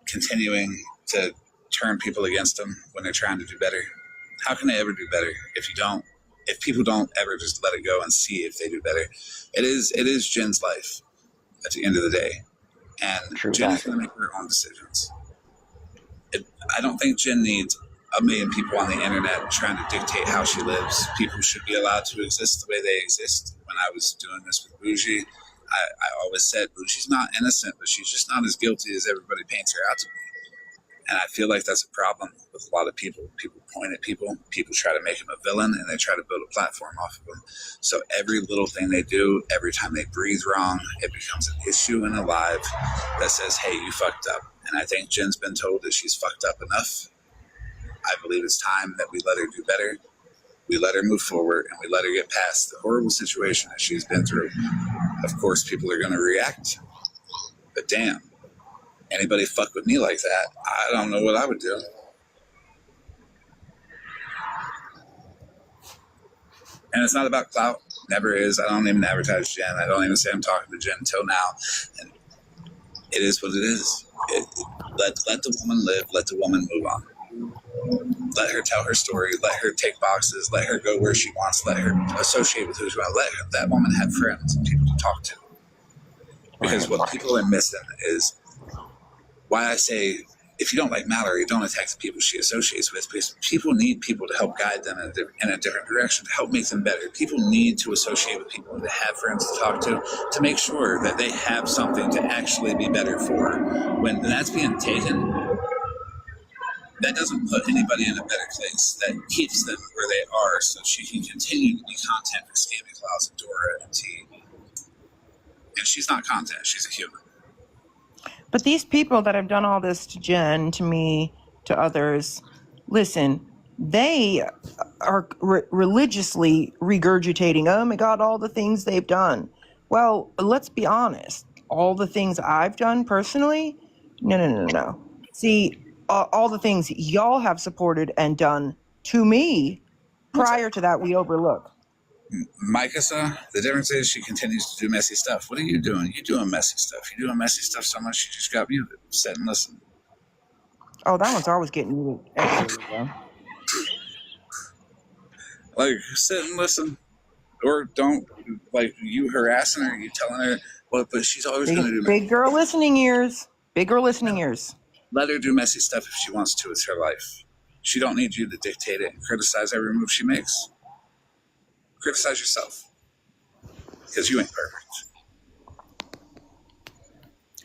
continuing to turn people against them when they're trying to do better? How can they ever do better if people don't ever just let it go and see if they do better? It is Jen's life at the end of the day, and Jen is going to make her own decisions. I don't think Jen needs a million people on the internet trying to dictate how she lives. People should be allowed to exist the way they exist. When I was doing this with Bougie, I always said Bougie's not innocent, but she's just not as guilty as everybody paints her out to be. And I feel like that's a problem with a lot of people. People point at people try to make them a villain, and they try to build a platform off of them. So every little thing they do, every time they breathe wrong, it becomes an issue in a live that says, hey, you fucked up. And I think Jen's been told that she's fucked up enough. I believe it's time that we let her do better. We let her move forward, and we let her get past the horrible situation that she's been through. Of course, people are going to react. But damn, anybody fuck with me like that, I don't know what I would do. And it's not about clout. Never is. I don't even advertise Jen. I don't even say I'm talking to Jen until now. And it is what it is. Let the woman live. Let the woman move on. Let her tell her story. Let her take boxes. Let her go where she wants. Let her associate with who she wants. Let that woman have friends and people to talk to. Because what people are missing is why I say, if you don't like Mallory, don't attack the people she associates with, because people need people to help guide them in a different direction, to help make them better. People need to associate with people, to have friends to talk to make sure that they have something to actually be better for. When that's being taken, that doesn't put anybody in a better place. That keeps them where they are, so she can continue to be content for Scammy Clouds and Dora and T. And she's not content, she's a human. But these people that have done all this to Jen, to me, to others, listen, they are religiously regurgitating, oh my God, all the things they've done. Well, let's be honest. All the things I've done personally? No. See, all the things y'all have supported and done to me, prior to that, we overlook. Micah, the difference is she continues to do messy stuff. What are you doing? You're doing messy stuff. You're doing messy stuff so much you just got muted. Sit and listen. Oh, that one's always getting muted. Actually, like, sit and listen. Or don't, like, you harassing her, you telling her, but she's always going to do big girl listening ears. Big girl listening ears. Let her do messy stuff if she wants to. It's her life. She don't need you to dictate it and criticize every move she makes. Criticize yourself, because you ain't perfect.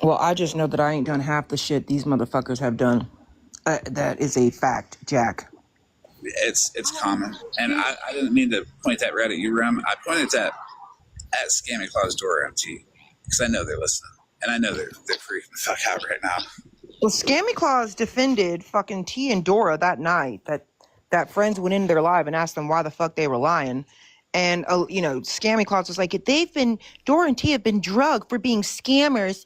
Well, I just know that I ain't done half the shit these motherfuckers have done. That is a fact, Jack. It's common, and I didn't mean to point that right at you, Rem. I pointed that at Scammy Claus Dora MT, because I know they're listening, and I know they're freaking the fuck out right now. Well, Scammy Claus defended fucking T and Dora that night. That friends went into their live and asked them why the fuck they were lying. And, Scammy Claus was like, Dora and T have been drugged for being scammers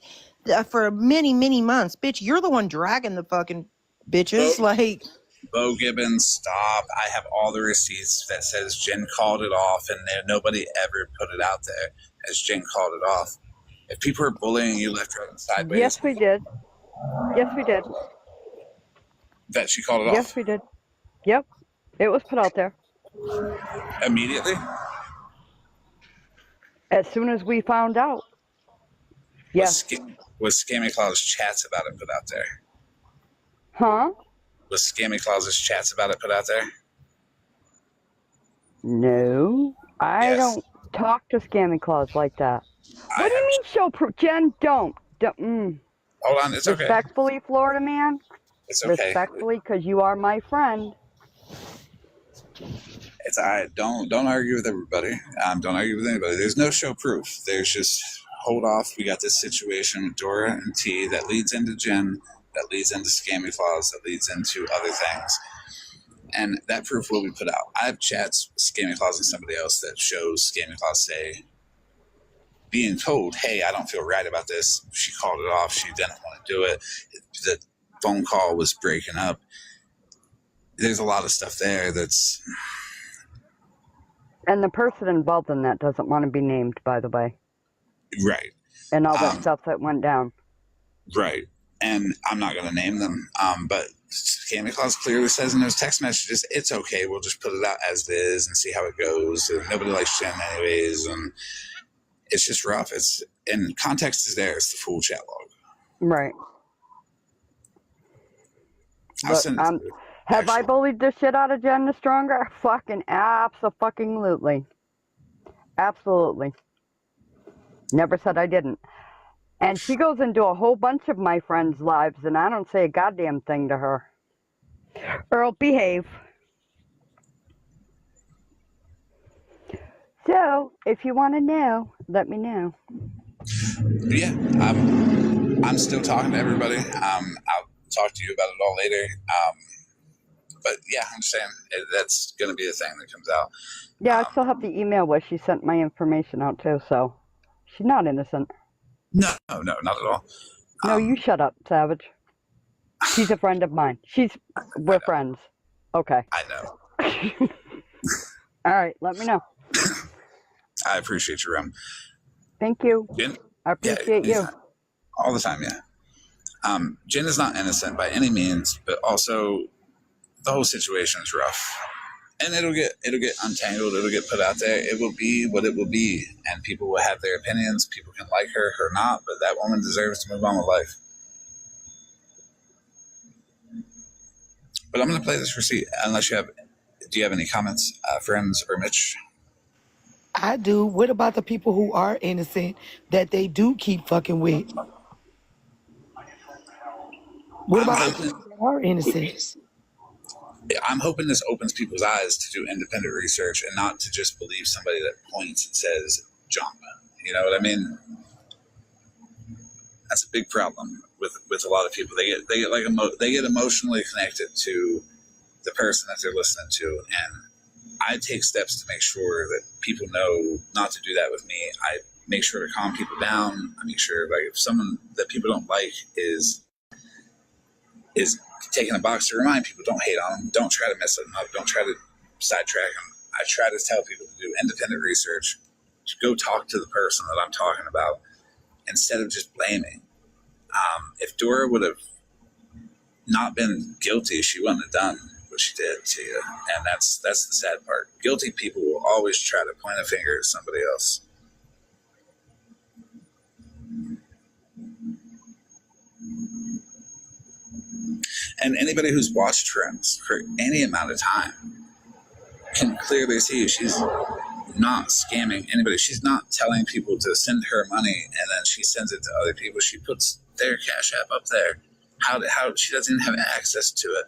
for many, many months. Bitch, you're the one dragging the fucking bitches. Bo Gibbons, stop. I have all the receipts that says Jenn called it off, and nobody ever put it out there as Jenn called it off. If people are bullying you left, right, and sideways. Yes, we did. Yes, we did. That she called it off? Yes, we did. Yep. It was put out there. Immediately? As soon as we found out. Yes. Was Scammy Claus chats about it put out there? Huh? Was Scammy Claus's chats about it put out there? No. I don't talk to Scammy Claus like that. What do you mean show proof? Jen, don't. Hold on, it's okay. Respectfully, Florida man. It's okay. Respectfully, because you are my friend. It's all right. Don't argue with everybody. Don't argue with anybody. There's no show proof. There's just hold off. We got this situation with Dora and T that leads into Jenn, that leads into Scammy Claus, that leads into other things. And that proof will be put out. I have chats with Scammy Claus and somebody else that shows Scammy Claus say, being told, hey, I don't feel right about this. She called it off. She didn't want to do it. The phone call was breaking up. There's a lot of stuff there that's... And the person involved in that doesn't want to be named, by the way. Right. And all that stuff that went down. Right. And I'm not going to name them. But Scammy Claus clearly says in those text messages, it's okay. We'll just put it out as it is and see how it goes. And nobody likes Jenn anyways. And it's just rough. And context is there. It's the full chat log. Right. Look, have I bullied the shit out of Jenn the Stronger? Fucking abso-fucking-lutely. Absolutely. Never said I didn't. And she goes into a whole bunch of my friends' lives, and I don't say a goddamn thing to her. Earl, behave. So, if you want to know, let me know. Yeah, I'm still talking to everybody. I'll talk to you about it all later. But yeah, I'm just saying that's going to be a thing that comes out. Yeah, I still have the email where she sent my information out too, so she's not innocent. No, not at all. No, you shut up, Savage. She's a friend of mine. We're friends. Okay. I know. All right, let me know. I appreciate you, Ram. Thank you. Jenn? I appreciate you. All the time, yeah. Jenn is not innocent by any means, but also the whole situation is rough. And it'll get untangled, it'll get put out there. It will be what it will be. And people will have their opinions. People can like her or not, but that woman deserves to move on with life. But I'm going to play this receipt unless do you have any comments, friends or Mitch? I do. What about the people who are innocent that they do keep fucking with? What about the people that are innocent? I'm hoping this opens people's eyes to do independent research and not to just believe somebody that points and says jump. You know what I mean? That's a big problem with a lot of people. They get emotionally connected to the person that they're listening to, and I take steps to make sure that people know not to do that with me. I make sure to calm people down. I make sure if someone that people don't like is taking a box to remind people, don't hate on them, don't try to mess them up, don't try to sidetrack them. I try to tell people to do independent research, to go talk to the person that I'm talking about instead of just blaming. If Dora would have not been guilty, she wouldn't have done what she did to you. And that's the sad part. Guilty people will always try to point a finger at somebody else. And anybody who's watched Friends for any amount of time can clearly see she's not scamming anybody. She's not telling people to send her money and then she sends it to other people. She puts their Cash App up there. How she doesn't have access to it.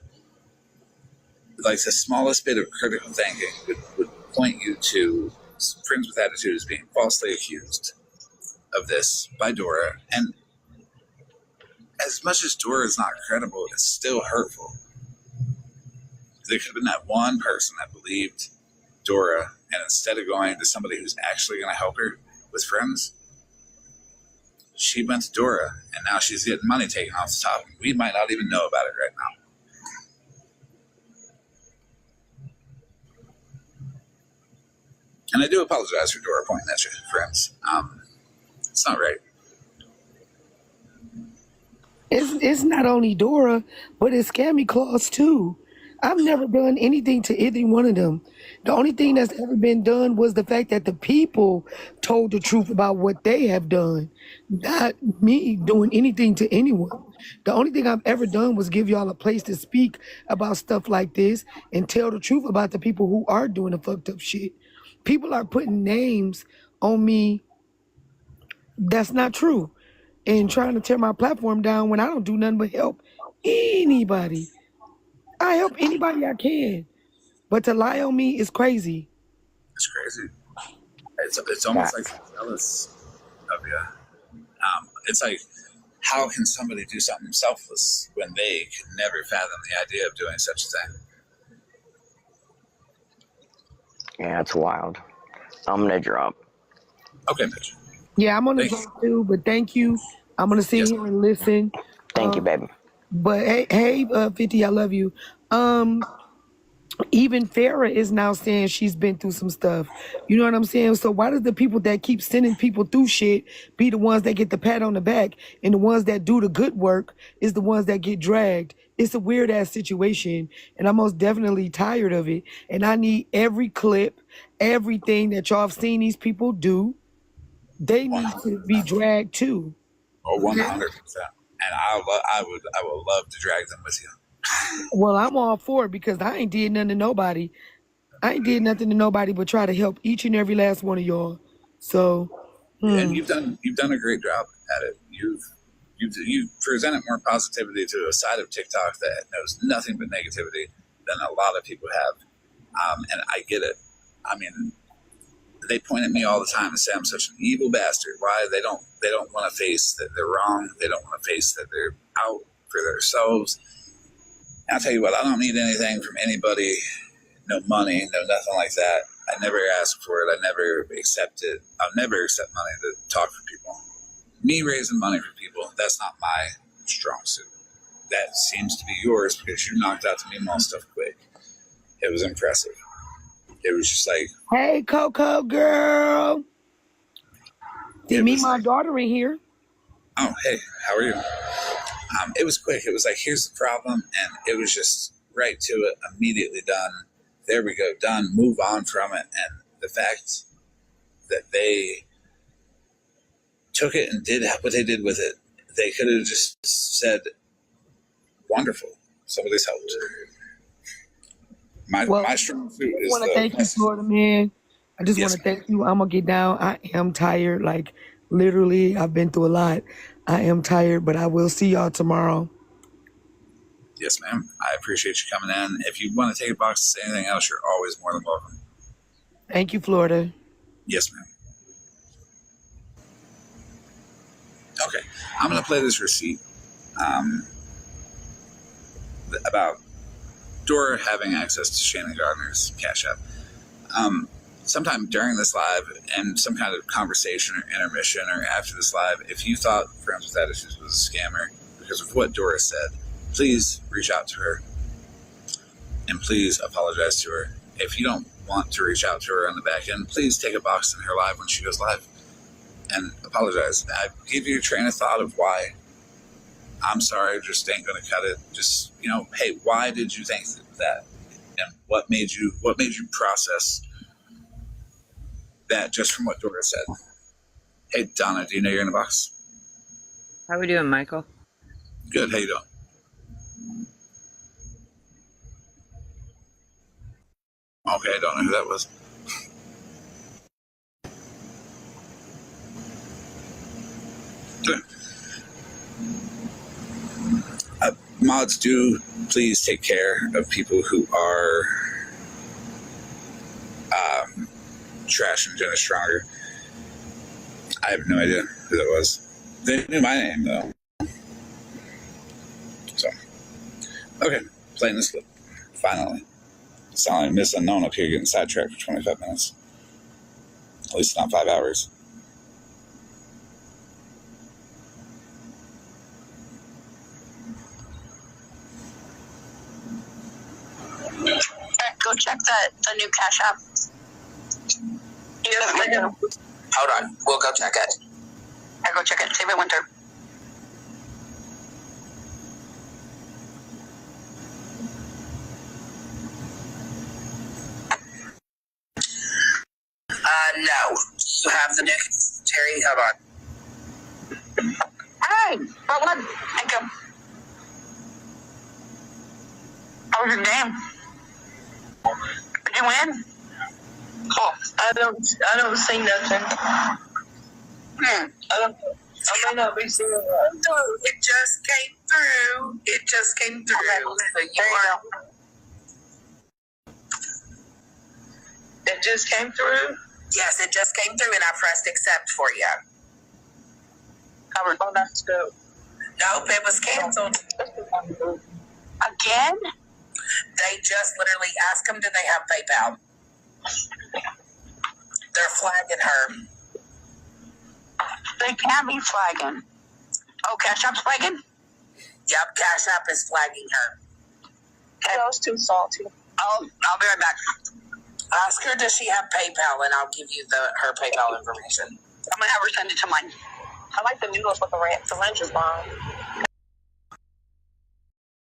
Like the smallest bit of critical thinking would point you to Friends with Attitude is being falsely accused of this by Dora. And as much as Dora is not credible, it's still hurtful. There could have been that one person that believed Dora, and instead of going to somebody who's actually going to help her with friends, she went to Dora, and now she's getting money taken off the top. We might not even know about it right now. And I do apologize for Dora pointing at you, friends. It's not right. It's not only Dora, but it's Scammy Claus too. I've never done anything to either one of them. The only thing that's ever been done was the fact that the people told the truth about what they have done, not me doing anything to anyone. The only thing I've ever done was give y'all a place to speak about stuff like this and tell the truth about the people who are doing the fucked up shit. People are putting names on me that's not true and trying to tear my platform down when I don't do nothing but help anybody. I help anybody I can, but to lie on me is crazy. It's crazy. It's almost like jealous of you. It's like, how can somebody do something selfless when they could never fathom the idea of doing such a thing? Yeah, it's wild. I'm gonna drop. Okay, Mitch. Yeah, I'm gonna drop too, but thank you. I'm gonna sit here and listen. Thank you, baby. But hey, 50, I love you. Even Farrah is now saying she's been through some stuff. You know what I'm saying? So why does the people that keep sending people through shit be the ones that get the pat on the back, and the ones that do the good work is the ones that get dragged? It's a weird ass situation, and I'm most definitely tired of it. And I need every clip, everything that y'all have seen these people do. They need to be dragged too. Oh, 100%. And I would love to drag them with you. Well, I'm all for it because I ain't did nothing to nobody. I ain't did nothing to nobody but try to help each and every last one of y'all. So, and you've done a great job at it. You've presented more positivity to a side of TikTok that knows nothing but negativity than a lot of people have. And I get it. I mean, they point at me all the time and say I'm such an evil bastard. Why they don't want to face that they're wrong. They don't want to face that they're out for themselves. And I'll tell you what, I don't need anything from anybody. No money, no nothing like that. I never ask for it. I never accept it. I'll never accept money to talk for people. Me raising money for people, that's not my strong suit. That seems to be yours because you knocked out the Meemaw stuff quick. It was impressive. It was just like, hey, Coco girl. Did meet my daughter in here. Oh, hey, how are you? It was quick. It was like, here's the problem. And it was just right to it, immediately done. There we go, done. Move on from it. And the fact that they took it and did what they did with it, they could have just said, wonderful. Somebody's helped. My strong suit is I want to thank you, Florida man. I just want to thank you. I'm going to get down. I am tired. Like, literally, I've been through a lot. I am tired, but I will see y'all tomorrow. Yes, ma'am. I appreciate you coming in. If you want to take a box to say anything else, you're always more than welcome. Thank you, Florida. Yes, ma'am. Okay. I'm going to play this receipt about Dora having access to Shannon Gardner's Cash App. Sometime during this live and some kind of conversation or intermission or after this live, if you thought Friends with Attitudes was a scammer because of what Dora said, please reach out to her and please apologize to her. If you don't want to reach out to her on the back end, please take a box in her live when she goes live and apologize. I give you a train of thought of why. I'm sorry, just ain't going to cut it. Just, hey, why did you think that? And what made you process that just from what Dora said? Hey, Donna, do you know you're in the box? How we doing, Michael? Good. How you doing? Okay, I don't know who that was. Mods, do please take care of people who are trashing Jenna Stronger. I have no idea who that was. They knew my name, though. So, okay, playing this clip. Finally. Sound like Miss Unknown up here getting sidetracked for 25 minutes. At least not 5 hours. Go check the new Cash App. Hold on, we'll go check it. I go check it. Save it, Winter. No. You have the Nick? Terry, hold on. Hey, what one? Thank you. How was your game? Did you win? Cool. I don't see nothing. I may not be seeing it. It just came through. It just came through. Okay. So you are. It just came through? Yes, it just came through and I pressed accept for you. Covered. Oh, that's dope. Nope, it was canceled. Again? They just literally asked them, do they have PayPal? They're flagging her. They can't be flagging. Oh, Cash App's flagging? Yep, Cash App is flagging her. Okay. That was too salty. I'll be right back. Ask her, does she have PayPal, and I'll give you her PayPal information. I'm gonna have her send it to mine. I like the noodles with the ranch. The ranch is bomb.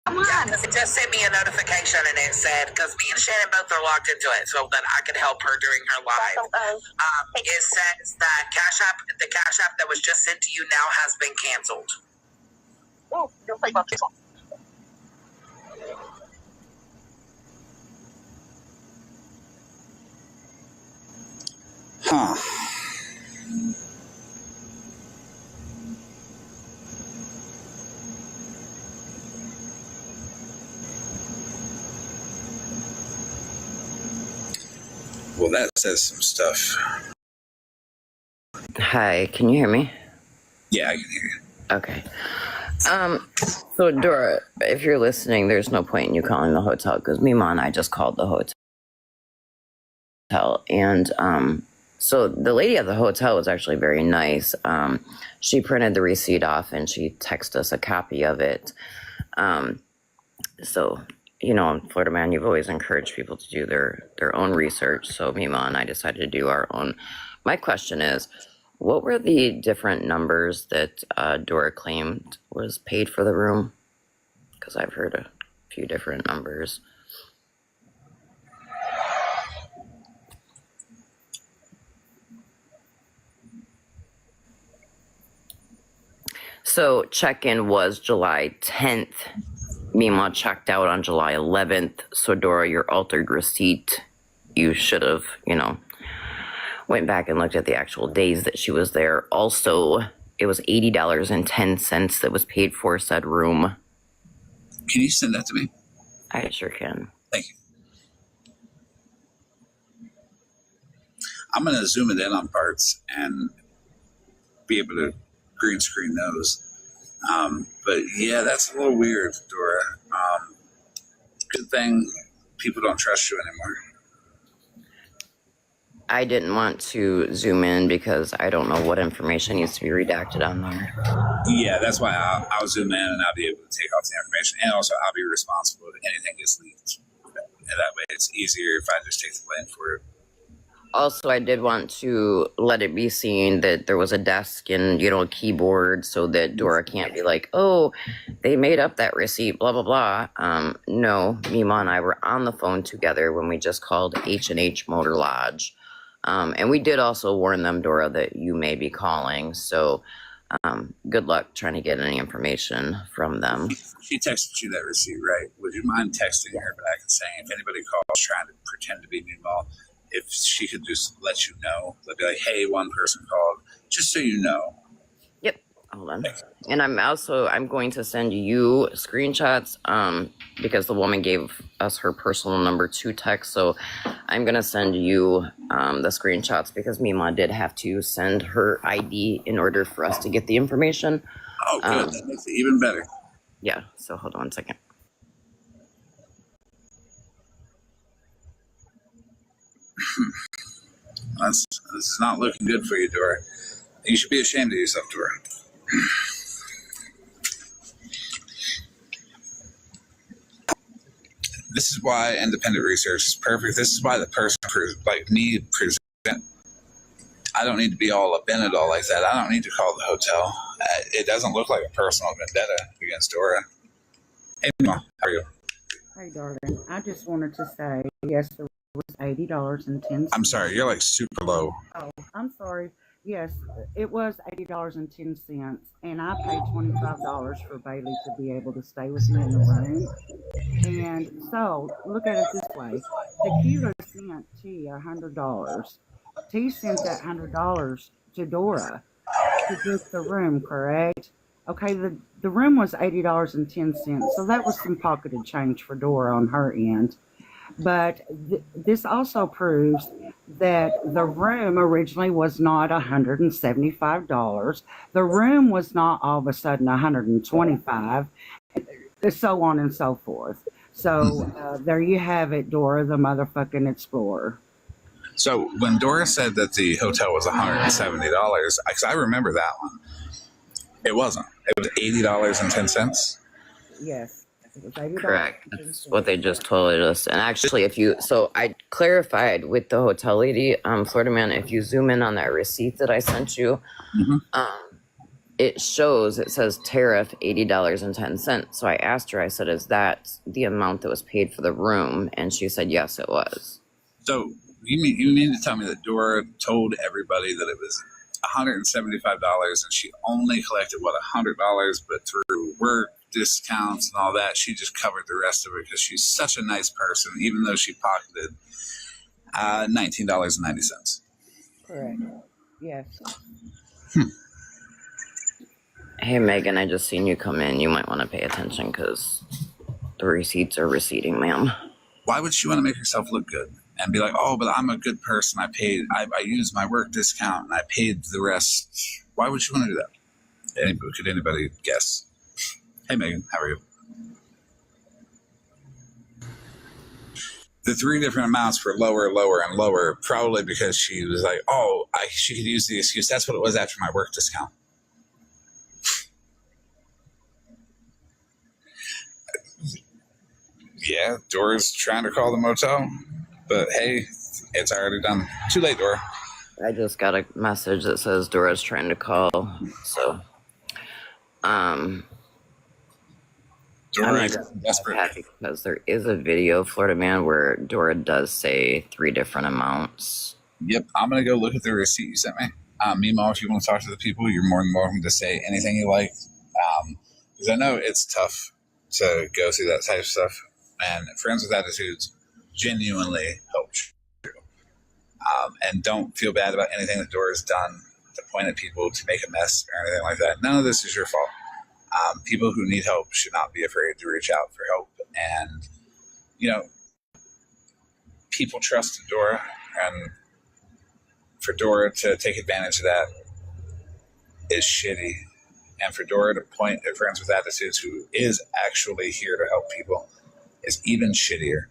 Come on. Yeah, because it just sent me a notification, and it said, because me and Shannon both are logged into it, so that I could help her during her live. It says that the Cash App that was just sent to you now has been canceled. Oh, you'll play about this one. Huh. Well, that says some stuff. Hi, can you hear me? Yeah, I can hear you. Okay. So Dora, if you're listening, there's no point in you calling the hotel because Mima and I just called the hotel. And so the lady at the hotel was actually very nice. She printed the receipt off and she texted us a copy of it. So, you know, in Florida Man, you've always encouraged people to do their own research. So Mima and I decided to do our own. My question is, what were the different numbers that Dora claimed was paid for the room? Because I've heard a few different numbers. So check-in was July 10th. Mima checked out on July 11th. So Dora, your altered receipt, you should have, you know, went back and looked at the actual days that she was there. Also, it was $80.10 that was paid for said room. Can you send that to me? I sure can. Thank you. I'm going to zoom it in on parts and be able to green screen those. But yeah, that's a little weird, Dora. Good thing people don't trust you anymore. I didn't want to zoom in because I don't know what information needs to be redacted on there. Yeah, that's why I'll zoom in and I'll be able to take off the information. And also, I'll be responsible if anything gets leaked. And that way, it's easier if I just take the blame for it. Also, I did want to let it be seen that there was a desk and, you know, a keyboard so that Dora can't be like, oh, they made up that receipt, blah, blah, blah. No, Mima and I were on the phone together when we just called H&H Motor Lodge. And we did also warn them, Dora, that you may be calling. So good luck trying to get any information from them. She texted you that receipt, right? Would you mind texting her back and saying if anybody calls trying to pretend to be Mima, if she could just let you know, they'd be like, hey, one person called, just so you know. Yep. Hold on. And I'm going to send you screenshots because the woman gave us her personal number to text. So I'm going to send you the screenshots because Mima did have to send her ID in order for us to get the information. Oh, good. That makes it even better. Yeah. So hold on a second. This is not looking good for you, Dora. You should be ashamed of yourself, Dora. This is why independent research is perfect. This is why the person like me present. I don't need to be all up in it all like that. I don't need to call the hotel. It doesn't look like a personal vendetta against Dora. Hey, Mom, how are you? Hey, darling. I just wanted to say, yes, there was $80.10. I'm sorry, you're like super low. Oh, I'm sorry. Yes, it was $80.10, and I paid $25 for Bailey to be able to stay with me in the room. And so, look at it this way: Tequila sent T $100. T sent that $100 to Dora to book the room, correct? Okay, the room was $80.10, so that was some pocketed change for Dora on her end. But this also proves that the room originally was not $175. The room was not all of a sudden $125, so on and so forth. So there you have it, Dora the motherfucking Explorer. So when Dora said that the hotel was $170, because I remember that one, it wasn't. It was $80.10. Yes. Correct. That's what they just told us. And actually, so I clarified with the hotel lady, Florida man, if you zoom in on that receipt that I sent you, it says tariff $80.10. So I asked her, I said, is that the amount that was paid for the room? And she said, yes, it was. So you mean to tell me that Dora told everybody that it was $175 and she only collected, $100, but through work discounts and all that, she just covered the rest of it because she's such a nice person, even though she pocketed $19.90. Correct. Yes. Hey, Megan, I just seen you come in. You might want to pay attention because the receipts are receding, ma'am. Why would she want to make herself look good and be like, oh, but I'm a good person. I used my work discount and I paid the rest. Why would she want to do that? Could anybody guess? Hey, Megan, how are you? The three different amounts were lower, lower, and lower, probably because she was like, oh, she could use the excuse. That's what it was after my work discount. Yeah, Dora's trying to call the motel, but hey, it's already done. Too late, Dora. I just got a message that says Dora's trying to call, so Dora I'm desperate happy because there is a video, Florida man, where Dora does say three different amounts. Yep, I'm gonna go look at the receipt you sent me. Meanwhile, if you want to talk to the people, you're more than welcome to say anything you like, because I know it's tough to go through that type of stuff. And Friends with Attitudes genuinely helps you. And don't feel bad about anything that Dora's done to point at people to make a mess or anything like that. None of this is your fault. People who need help should not be afraid to reach out for help. And, people trusted Dora. And for Dora to take advantage of that is shitty. And for Dora to point at Friends with Attitudes, who is actually here to help people, is even shittier.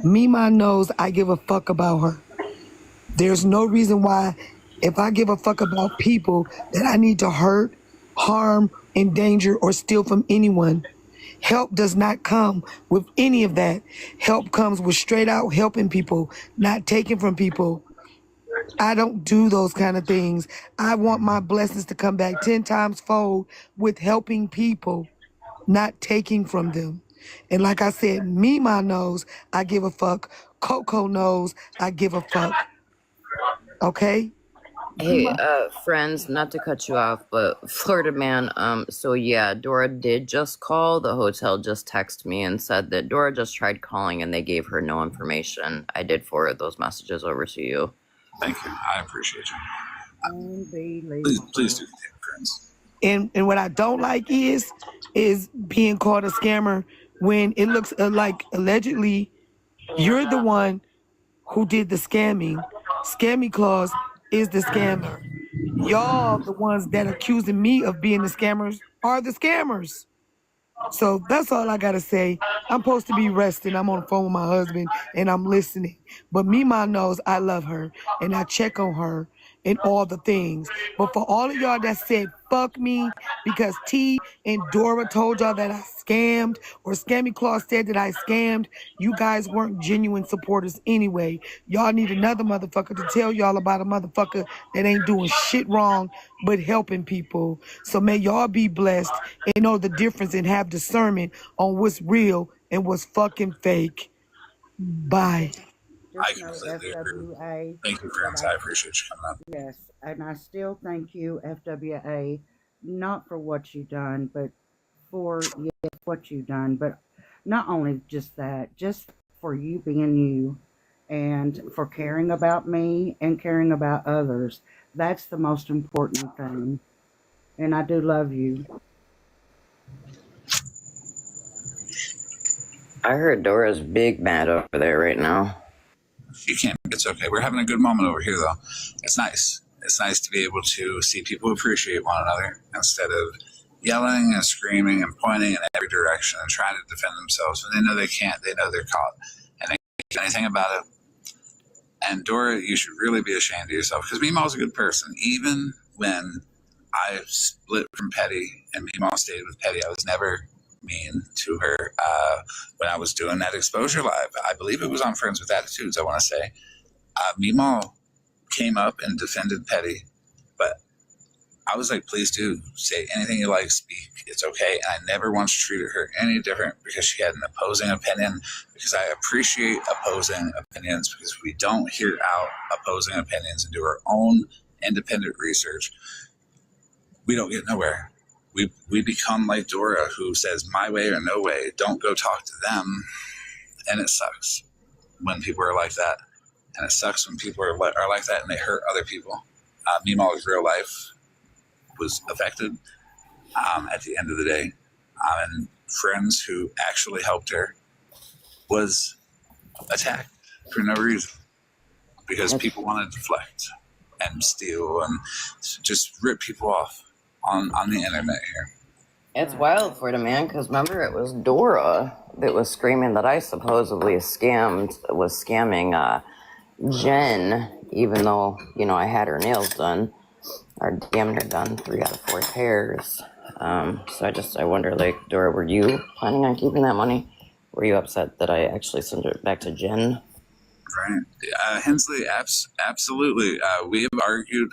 Mima knows I give a fuck about her. There's no reason why, if I give a fuck about people, that I need to hurt, harm, endanger, or steal from anyone. Help does not come with any of that. Help comes with straight out helping people, not taking from people. I don't do those kind of things. I want my blessings to come back 10 times fold with helping people, not taking from them. And like I said, Mima knows I give a fuck. Coco knows I give a fuck. Okay? Hey, friends, not to cut you off, but Florida man, so yeah, Dora did just call. The hotel just texted me and said that Dora just tried calling and they gave her no information. I did forward those messages over to you. Thank you. I appreciate you. Unbelievable. Please do continue, friends. And what I don't like is being called a scammer when it looks like allegedly you're the one who did the scamming. Scammy Claus is the scammer. Y'all, the ones that accusing me of being the scammers, are the scammers. So that's all I gotta say. I'm supposed to be resting. I'm on the phone with my husband and I'm listening. But Mima knows I love her and I check on her and all the things. But for all of y'all that said fuck me because T and Dora told y'all that I scammed or Scammy Claus said that I scammed, you guys weren't genuine supporters anyway. Y'all need another motherfucker to tell y'all about a motherfucker that ain't doing shit wrong but helping people. So may y'all be blessed and know the difference and have discernment on what's real and what's fucking fake. Bye. I completely agree. Thank you, friends. I appreciate you coming up. Yes, and I still thank you, FWA, not for what you've done, but for what you've done. But not only just that, just for you being you and for caring about me and caring about others. That's the most important thing. And I do love you. I heard Dora's big mad over there right now. She can't. It's okay. We're having a good moment over here, though. It's nice. It's nice to be able to see people appreciate one another instead of yelling and screaming and pointing in every direction and trying to defend themselves. When they know they can't, they know they're caught. And they can't do anything about it. And Dora, you should really be ashamed of yourself because Meemaw's a good person. Even when I split from Petty and Meemaw stayed with Petty, I was never mean to her when I was doing that exposure live. I believe it was on Friends with Attitudes, I want to say. Meemaw came up and defended Petty, but I was like, please do say anything you like, speak. It's okay. And I never once treated her any different because she had an opposing opinion, because I appreciate opposing opinions, because if we don't hear out opposing opinions and do our own independent research, we don't get nowhere. We become like Dora, who says my way or no way. Don't go talk to them. And it sucks when people are like that. And it sucks when people are like that and they hurt other people. Meemaw's real life was affected at the end of the day. And friends who actually helped her was attacked for no reason because people want to deflect and steal and just rip people off on the internet here. It's wild for the man, because remember it was Dora that was screaming that I supposedly was scamming Jenn, even though, I had her nails done, or damn near done, 3 out of 4 pairs. So I wonder, Dora, were you planning on keeping that money? Were you upset that I actually sent it back to Jenn? Right. Hensley, absolutely. We have argued,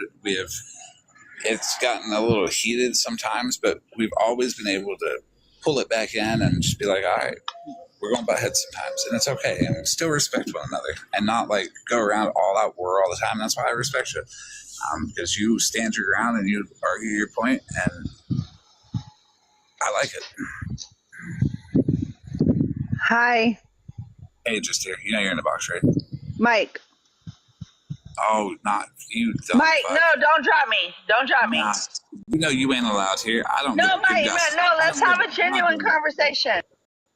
it's gotten a little heated sometimes, but we've always been able to pull it back in and just be like, all right, we're going to butt heads sometimes, and it's okay, and still respect one another, and not go around all out war all the time. That's why I respect you, because you stand your ground and you argue your point, and I like it. Hi. Hey, just here. You're in the box, right? Mike. Oh, not you. Mike, no, don't drop me. Don't drop me. You ain't allowed here. I don't. No, Mike, no, let's have a genuine conversation.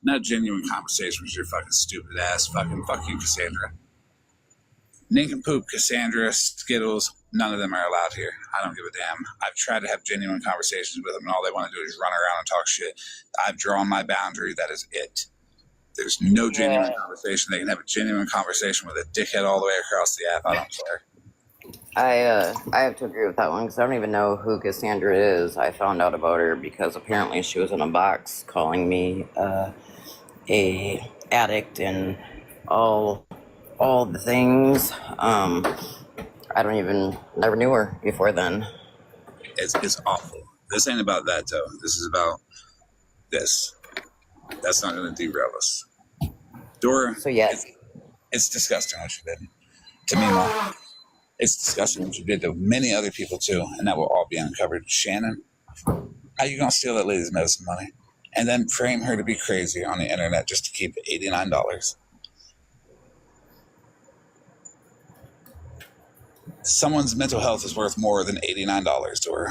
Not genuine conversation with your fucking stupid ass. Fuck you, Cassandra. Nincompoop, Cassandra, Skittles, none of them are allowed here. I don't give a damn. I've tried to have genuine conversations with them, and all they want to do is run around and talk shit. I've drawn my boundary. That is it. There's no genuine conversation. They can have a genuine conversation with a dickhead all the way across the app. I don't care. I have to agree with that one, because I don't even know who Cassandra is. I found out about her because apparently she was in a box calling me a addict and all the things. I never knew her before then. It's awful. This ain't about that, though. This is about this. That's not going to derail us. Dora, so yes, it's disgusting what you did to me, Mom. It's disgusting what you did to many other people too, and that will all be uncovered. Shannon, how you gonna steal that lady's medicine money and then frame her to be crazy on the internet just to keep $89? Someone's mental health is worth more than $89 to her.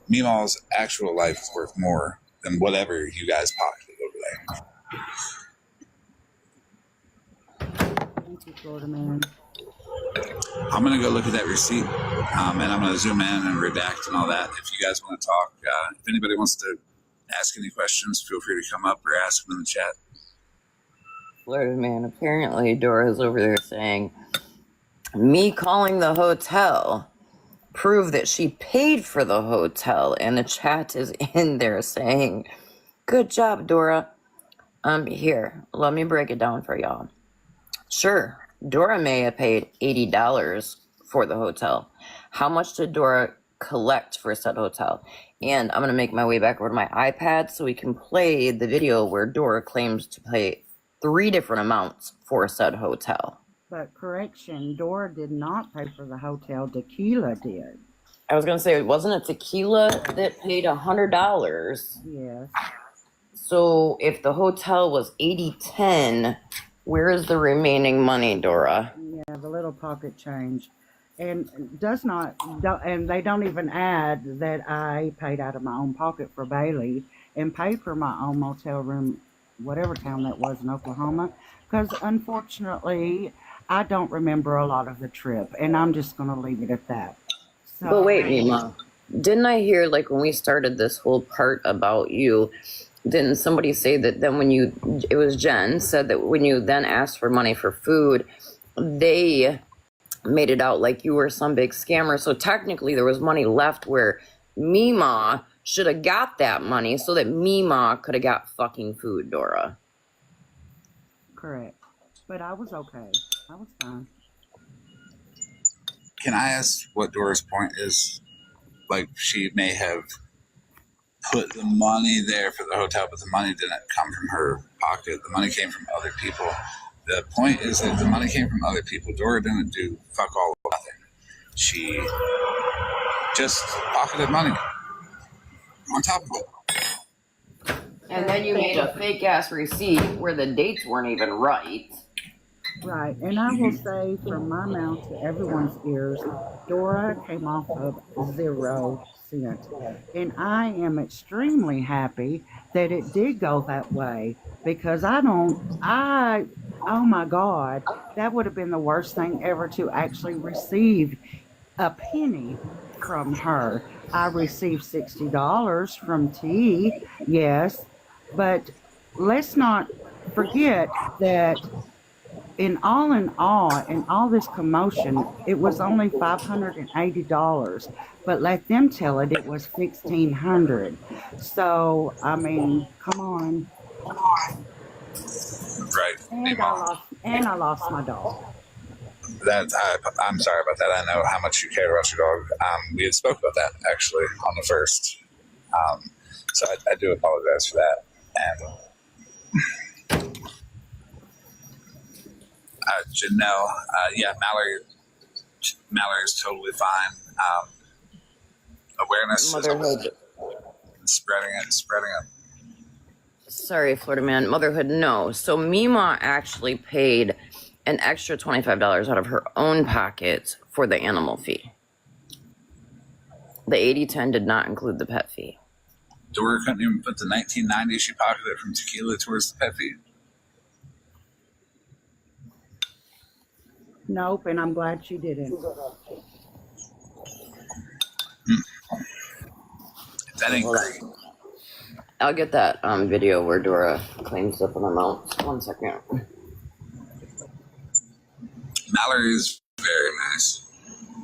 Meemaw's actual life is worth more than whatever you guys pocketed over there. Thank you, Florida man. I'm going to go look at that receipt, and I'm going to zoom in and redact and all that. If you guys want to talk, if anybody wants to ask any questions, feel free to come up or ask them in the chat. Florida man, apparently Dora's over there saying, me calling the hotel prove that she paid for the hotel, and the chat is in there saying, good job, Dora. Here, let me break it down for y'all. Sure, Dora may have paid $80 for the hotel. How much did Dora collect for said hotel? And I'm going to make my way back over to my iPad so we can play the video where Dora claims to pay 3 different amounts for said hotel. But correction, Dora did not pay for the hotel. Tequila did. I was going to say, it wasn't a Tequila that paid $100. Yes. So if the hotel was $80.10, where is the remaining money, Dora? Yeah, the little pocket change. And and they don't even add that I paid out of my own pocket for Bailey and paid for my own motel room, whatever town that was in Oklahoma, because unfortunately, I don't remember a lot of the trip, and I'm just going to leave it at that. So, but wait, Mima, didn't I hear, like, when we started this whole part about you, didn't somebody say that then it was Jenn, said that when you then asked for money for food, they made it out like you were some big scammer. So technically there was money left where Mima should have got that money so that Mima could have got fucking food, Dora. Correct. But I was okay. I was fine. Can I ask what Dora's point is? Like, she may have put the money there for the hotel, but the money didn't come from her pocket. The money came from other people. The point is that the money came from other people. Dora didn't do fuck all or nothing. She just pocketed money on top of it. And then you made a fake ass receipt where the dates weren't even right. Right, and I will say from my mouth to everyone's ears, Dora came off of 0 cents. And I am extremely happy that it did go that way, because oh my God, that would have been the worst thing ever to actually receive a penny from her. I received $60 from T, yes, but let's not forget that in all this commotion, it was only $580, but let them tell it was $1,600. So, I mean, come on. Right. And I lost my dog. I'm sorry about that. I know how much you care about your dog. We had spoke about that actually on the first. So I do apologize for that. And Janelle, yeah, Mallory's totally fine. Awareness Motherhood. Is spreading it. Sorry, Florida man. Motherhood, no. So Mima actually paid an extra $25 out of her own pocket for the animal fee. The 80-10 did not include the pet fee. Dora couldn't even put the $19.90 she pocketed from tequila towards the pet fee. Nope, and I'm glad she didn't. That ain't great. I'll get that video where Dora claims different amounts. 1 second. Mallory's very nice.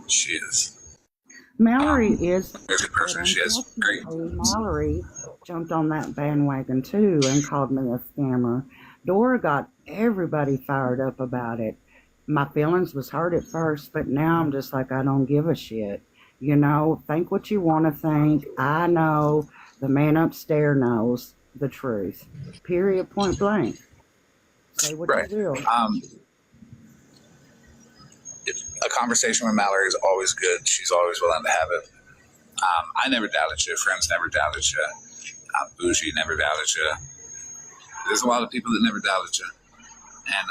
She is. Mallory is a good person. She is great. Mallory jumped on that bandwagon too and called me a scammer. Dora got everybody fired up about it. My feelings was hurt at first, but now I'm just like, I don't give a shit. You know, think what you want to think. I know the man upstairs knows the truth. Period, point blank. Say what you will. a conversation with Mallory is always good. She's always willing to have it. I never doubted you. Friends never doubted you. Bougie never doubted you. There's a lot of people that never doubted you. And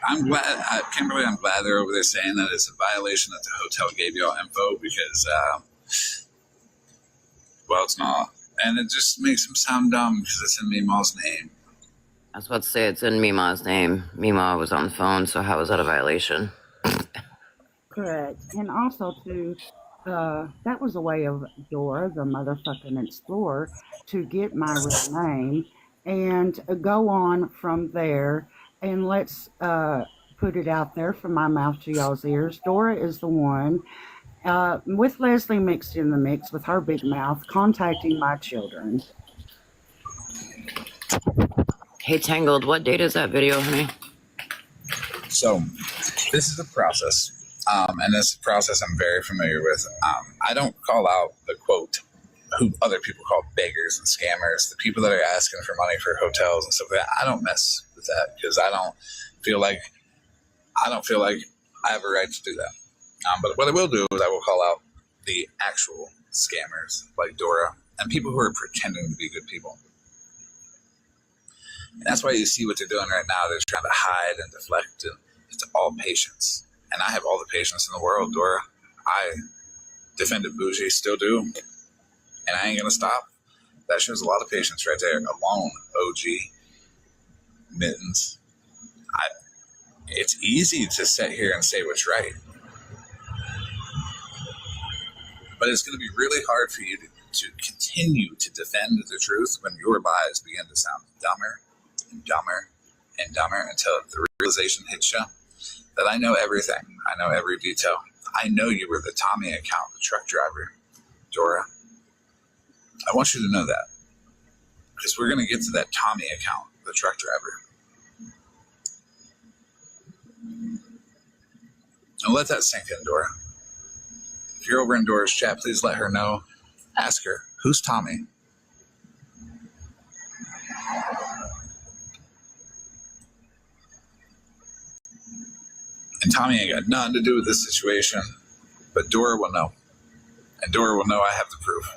I'm glad, Kimberly, I'm glad they're over there saying that it's a violation that the hotel gave y'all info because, well, it's not. And it just makes them sound dumb because it's in Mima's name. I was about to say it's in Mima's name. Mima was on the phone, so how is that a violation? Correct. And also, too, that was a way of Dora, the motherfucking explorer, to get my real name and go on from there. And let's put it out there from my mouth to y'all's ears. Dora is the one, with Leslie mixed in the mix with her big mouth, contacting my children. Hey, Tangled, what date is that video, honey? So, this is a process. And this process I'm very familiar with. I don't call out the quote, who other people call beggars and scammers, the people that are asking for money for hotels and stuff like that. I don't mess with that because I don't feel like I have a right to do that. But what I will do is I will call out the actual scammers like Dora and people who are pretending to be good people. And that's why you see what they're doing right now. They're trying to hide and deflect, and it's all patience. And I have all the patience in the world, Dora. I defended Bougie, still do. And I ain't going to stop. That shows a lot of patience right there. Alone, OG, Mittens. It's easy to sit here and say what's right. But it's going to be really hard for you to continue to defend the truth when your lies begin to sound dumber and dumber and dumber until the realization hits you that I know everything. I know every detail. I know you were the Tommy account, the truck driver, Dora. I want you to know that because we're going to get to that Tommy account, the truck driver. And let that sink in, Dora. If you're over in Dora's chat, please let her know. Ask her, who's Tommy? And Tommy ain't got nothing to do with this situation, but Dora will know. And Dora will know I have the proof.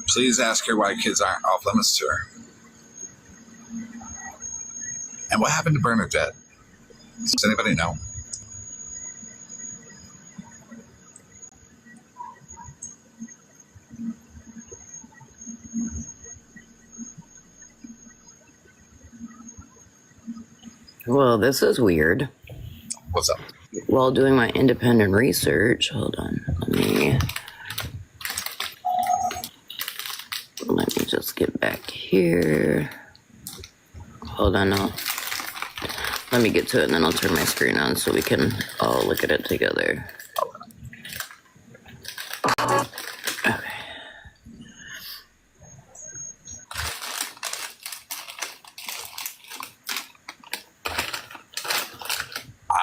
Please ask her why kids aren't off limits to her. And what happened to Bernadette? Does anybody know? Well, this is weird. What's up? While doing my independent research, hold on, let me just get back here. Hold on, let me get to it and then I'll turn my screen on so we can all look at it together. Okay.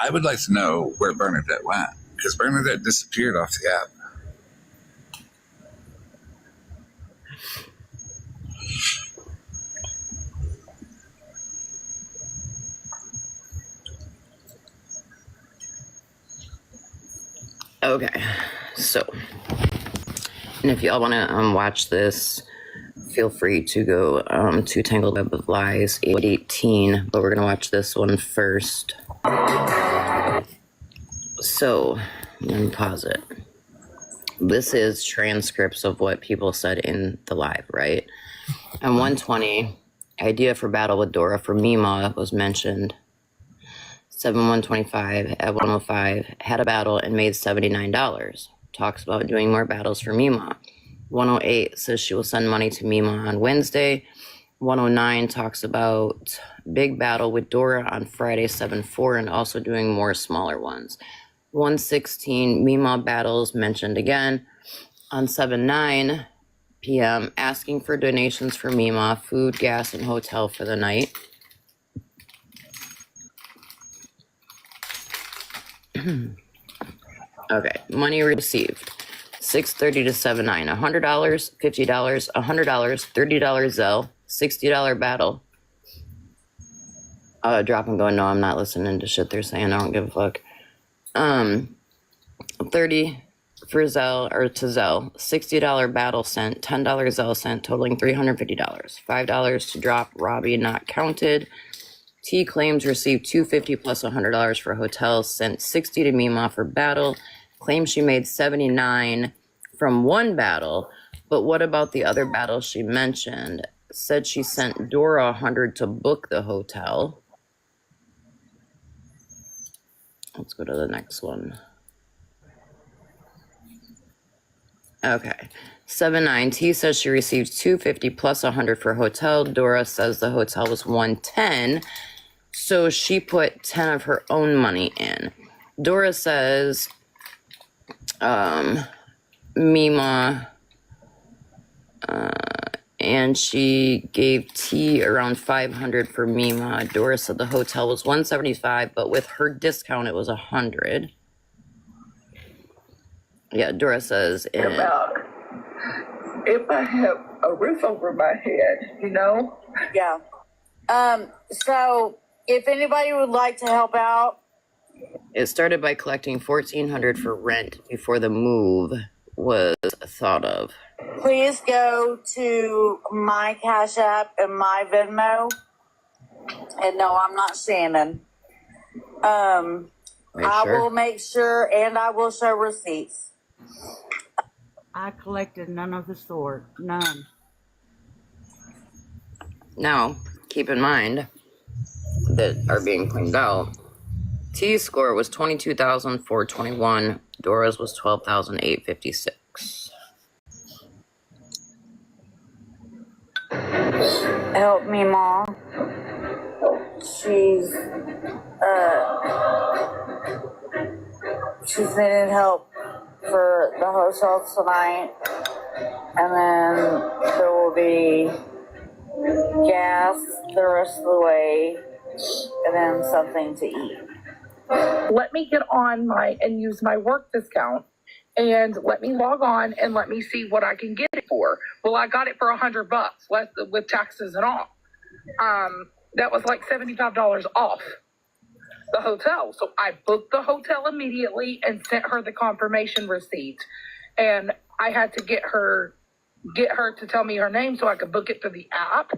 I would like to know where Bernadette went because Bernadette disappeared off the app. Okay, so, and if y'all want to watch this, feel free to go to Tangled Web of Lies 818, but we're going to watch this one first. So, let me pause it. This is transcripts of what people said in the live, right? And 120, idea for battle with Dora for Mima was mentioned. 7125 at 105 had a battle and made $79. Talks about doing more battles for Mima. 108 says she will send money to Mima on Wednesday. 109 talks about big battle with Dora on Friday 7-4 and also doing more smaller ones. 116 Mima battles mentioned again. On 7-9 p.m. asking for donations for Mima, food, gas, and hotel for the night. Okay, money received. 6:30 to 7:09. $100, $50, $100, $30 Zelle, $60 battle. Drop and go. No, I'm not listening to shit they're saying. I don't give a fuck. 30 for Zelle or to Zelle. $60 battle sent. $10 Zelle sent, totaling $350. $5 to drop. Robbie not counted. T claims received $250 plus $100 for hotels. Sent 60 to Mima for battle. Claims she made 79 from one battle. But what about the other battle she mentioned? Said she sent Dora 100 to book the hotel. Let's go to the next one. Okay. 79. T says she received $250 plus $100 for hotel. Dora says the hotel was $110. So she put 10 of her own money in. Dora says Mima and she gave T around $500 for Mima. Dora said the hotel was $175, but with her discount it was $100. Yeah, Dora says about if I have a roof over my head, you know? Yeah. So if anybody would like to help out, it started by collecting $1,400 for rent before the move was thought of. Please go to my Cash App and my Venmo. And no, I'm not Shannon. I will make sure, and I will show receipts. I collected none of the sort. None. Now, keep in mind that are being cleaned out. T's score was 22,421. Dora's was 12,856. Help me, Mom. She's needing help for the hotel tonight, and then there will be gas the rest of the way, and then something to eat. Let me get on and use my work discount, and let me log on and let me see what I can get it for. Well, I got it for $100 less with taxes and all. That was like $75 off the hotel. So I booked the hotel immediately and sent her the confirmation receipt. And I had to get her to tell me her name so I could book it through the app.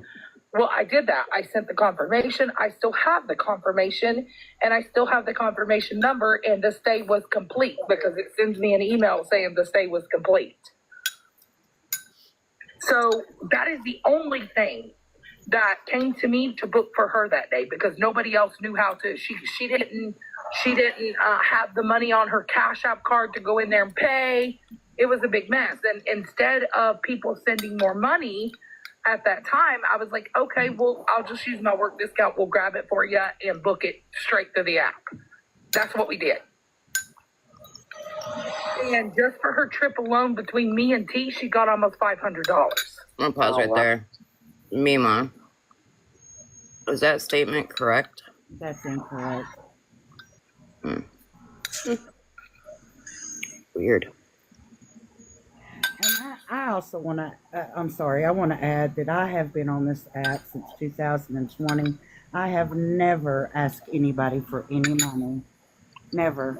Well, I did that. I sent the confirmation. I still have the confirmation, and I still have the confirmation number, and the stay was complete because it sends me an email saying the stay was complete. So that is the only thing that came to me to book for her that day because nobody else knew how to. She didn't have the money on her Cash App card to go in there and pay. It was a big mess. And instead of people sending more money at that time, I was like, okay, well, I'll just use my work discount. We'll grab it for you and book it straight through the app. That's what we did. And just for her trip alone between me and T, she got almost $500. I'm gonna pause right there. Mima, is that statement correct? That's incorrect. Weird. And I also want to, I want to add that I have been on this app since 2020. I have never asked anybody for any money. Never.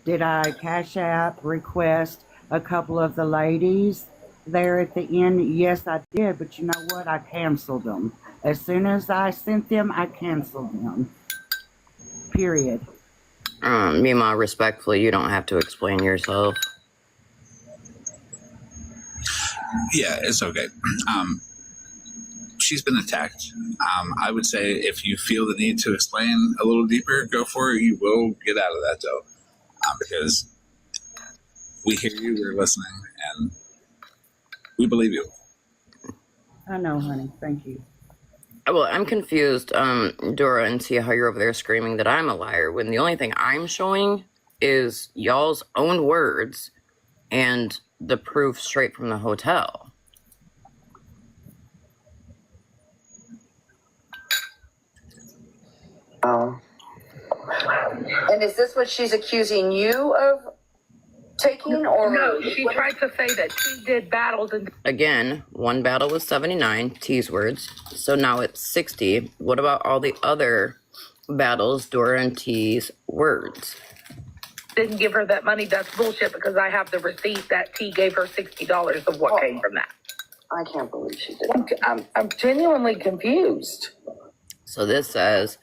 Did I Cash App request a couple of the ladies there at the end? Yes, I did. But you know what? I canceled them. As soon as I sent them, I canceled them. Period. Mima, respectfully, you don't have to explain yourself. Yeah, it's okay. She's been attacked. I would say if you feel the need to explain a little deeper, go for it. You will get out of that, though, because we hear you, we're listening, and we believe you. I know, honey. Thank you. Well, I'm confused, Dora and Tia, how you're over there screaming that I'm a liar when the only thing I'm showing is y'all's own words and the proof straight from the hotel. And is this what she's accusing you of taking, or no? She tried to say that she did battles and Again, one battle was 79, T's words. So now it's 60. What about all the other battles, Dora and T's words? didn't give her that money. That's bullshit because I have the receipt that T gave her $60 of what came from that. I can't believe she did. I'm genuinely confused. So this says,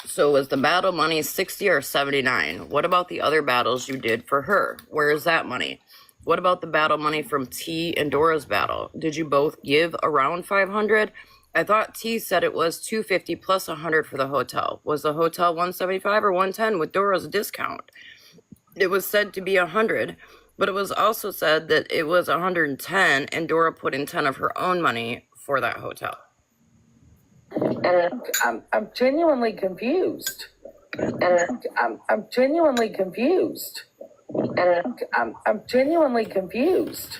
so was the battle money 60 or 79? What about the other battles you did for her? Where is that money? What about the battle money from T and Dora's battle? Did you both give around 500? I thought T said it was 250 plus 100 for the hotel. Was the hotel 175 or 110 with Dora's discount? It was said to be 100, but it was also said that it was 110 and Dora put in 10 of her own money for that hotel. And I'm genuinely confused. And I'm genuinely confused. And I'm genuinely confused.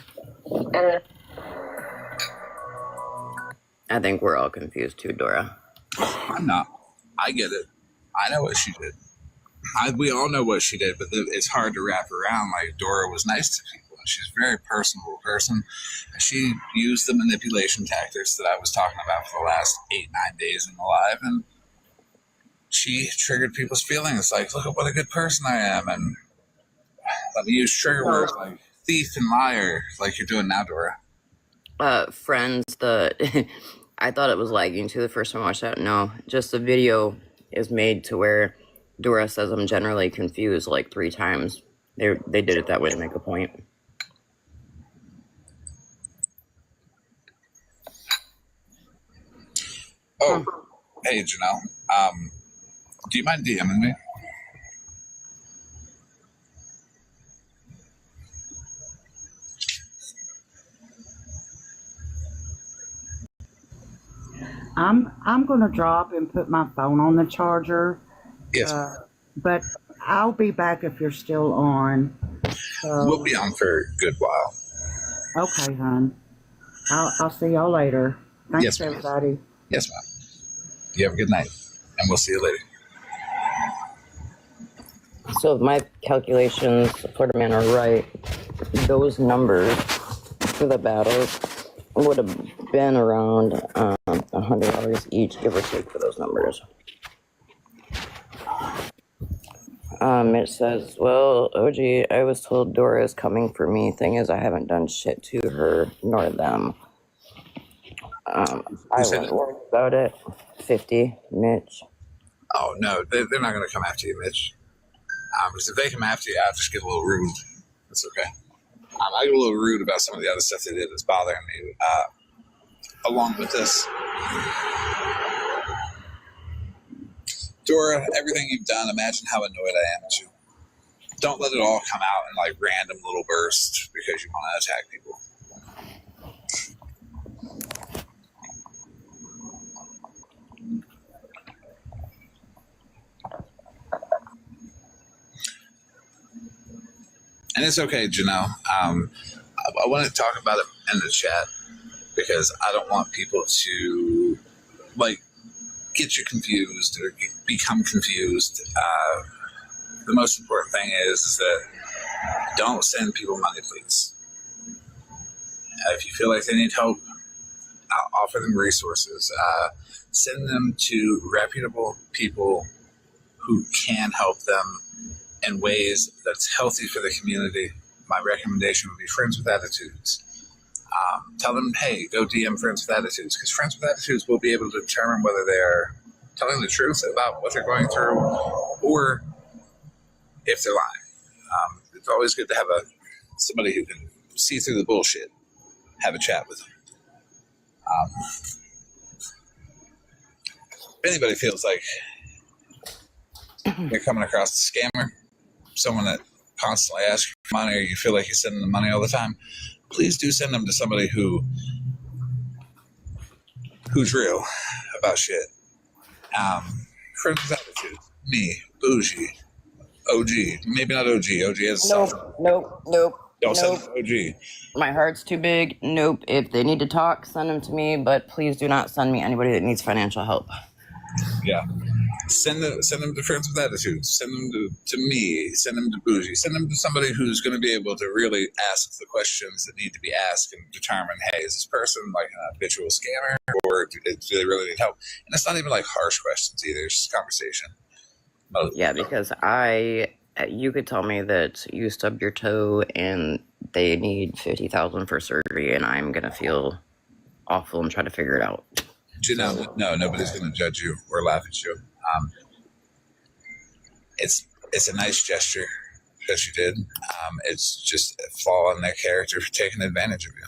And I think we're all confused too, Dora. I'm not. I get it. I know what she did. We all know what she did, but it's hard to wrap around. Like, Dora was nice to people, and she's a very personable person. And she used the manipulation tactics that I was talking about for the last 8-9 days in the live, and she triggered people's feelings. Like, look at what a good person I am, and let me use trigger words like thief and liar, like you're doing now, Dora. Friends, I thought it was lagging too the first time I watched that. No, just the video is made to where Dora says I'm generally confused like 3 times. They did it that way to make a point. Oh, hey, Janelle. Do you mind DMing me? I'm gonna drop and put my phone on the charger. Yes. But I'll be back if you're still on. So. We'll be on for a good while. Okay, hon. I'll see y'all later. Thanks, yes, everybody. Yes, ma'am. You have a good night, and we'll see you later. So if my calculations for the man are right, those numbers for the battles would have been around $100 each, give or take, for those numbers. It says, well, OG, I was told Dora is coming for me. Thing is, I haven't done shit to her nor them. I wasn't worried about it. 50, Mitch. Oh, no, they're not going to come after you, Mitch. Because if they come after you, I'll just get a little rude. That's okay. I get a little rude about some of the other stuff they did that's bothering me. Along with this, Dora, everything you've done, imagine how annoyed I am at you. Don't let it all come out in like random little bursts because you want to attack people. And it's okay, Janelle. I want to talk about it in the chat because I don't want people to like get you confused or become confused. The most important thing is that don't send people money, please. If you feel like they need help, offer them resources. Send them to reputable people who can help them in ways that's healthy for the community. My recommendation would be Friends with Attitudes. Tell them, hey, go DM Friends with Attitudes, because Friends with Attitudes will be able to determine whether they're telling the truth about what they're going through or if they're lying. It's always good to have somebody who can see through the bullshit, have a chat with them. If anybody feels like you're coming across a scammer, someone that constantly asks for money, or you feel like you're sending them money all the time, please do send them to somebody who's real about shit. Friends with Attitude, me, Bougie, OG, maybe not OG. OG has Nope. Don't send them to OG. My heart's too big. Nope. If they need to talk, send them to me, but please do not send me anybody that needs financial help. Yeah. Send them to Friends with Attitude. Send them to me. Send them to Bougie. Send them to somebody who's going to be able to really ask the questions that need to be asked and determine, hey, is this person like an habitual scammer or do they really need help? And it's not even like harsh questions either. It's just conversation. Yeah, because you could tell me that you stubbed your toe and they need $50,000 for surgery, and I'm gonna feel awful and try to figure it out. No, nobody's gonna judge you or laugh at you. It's a nice gesture that you did. It's just a flaw in their character for taking advantage of you.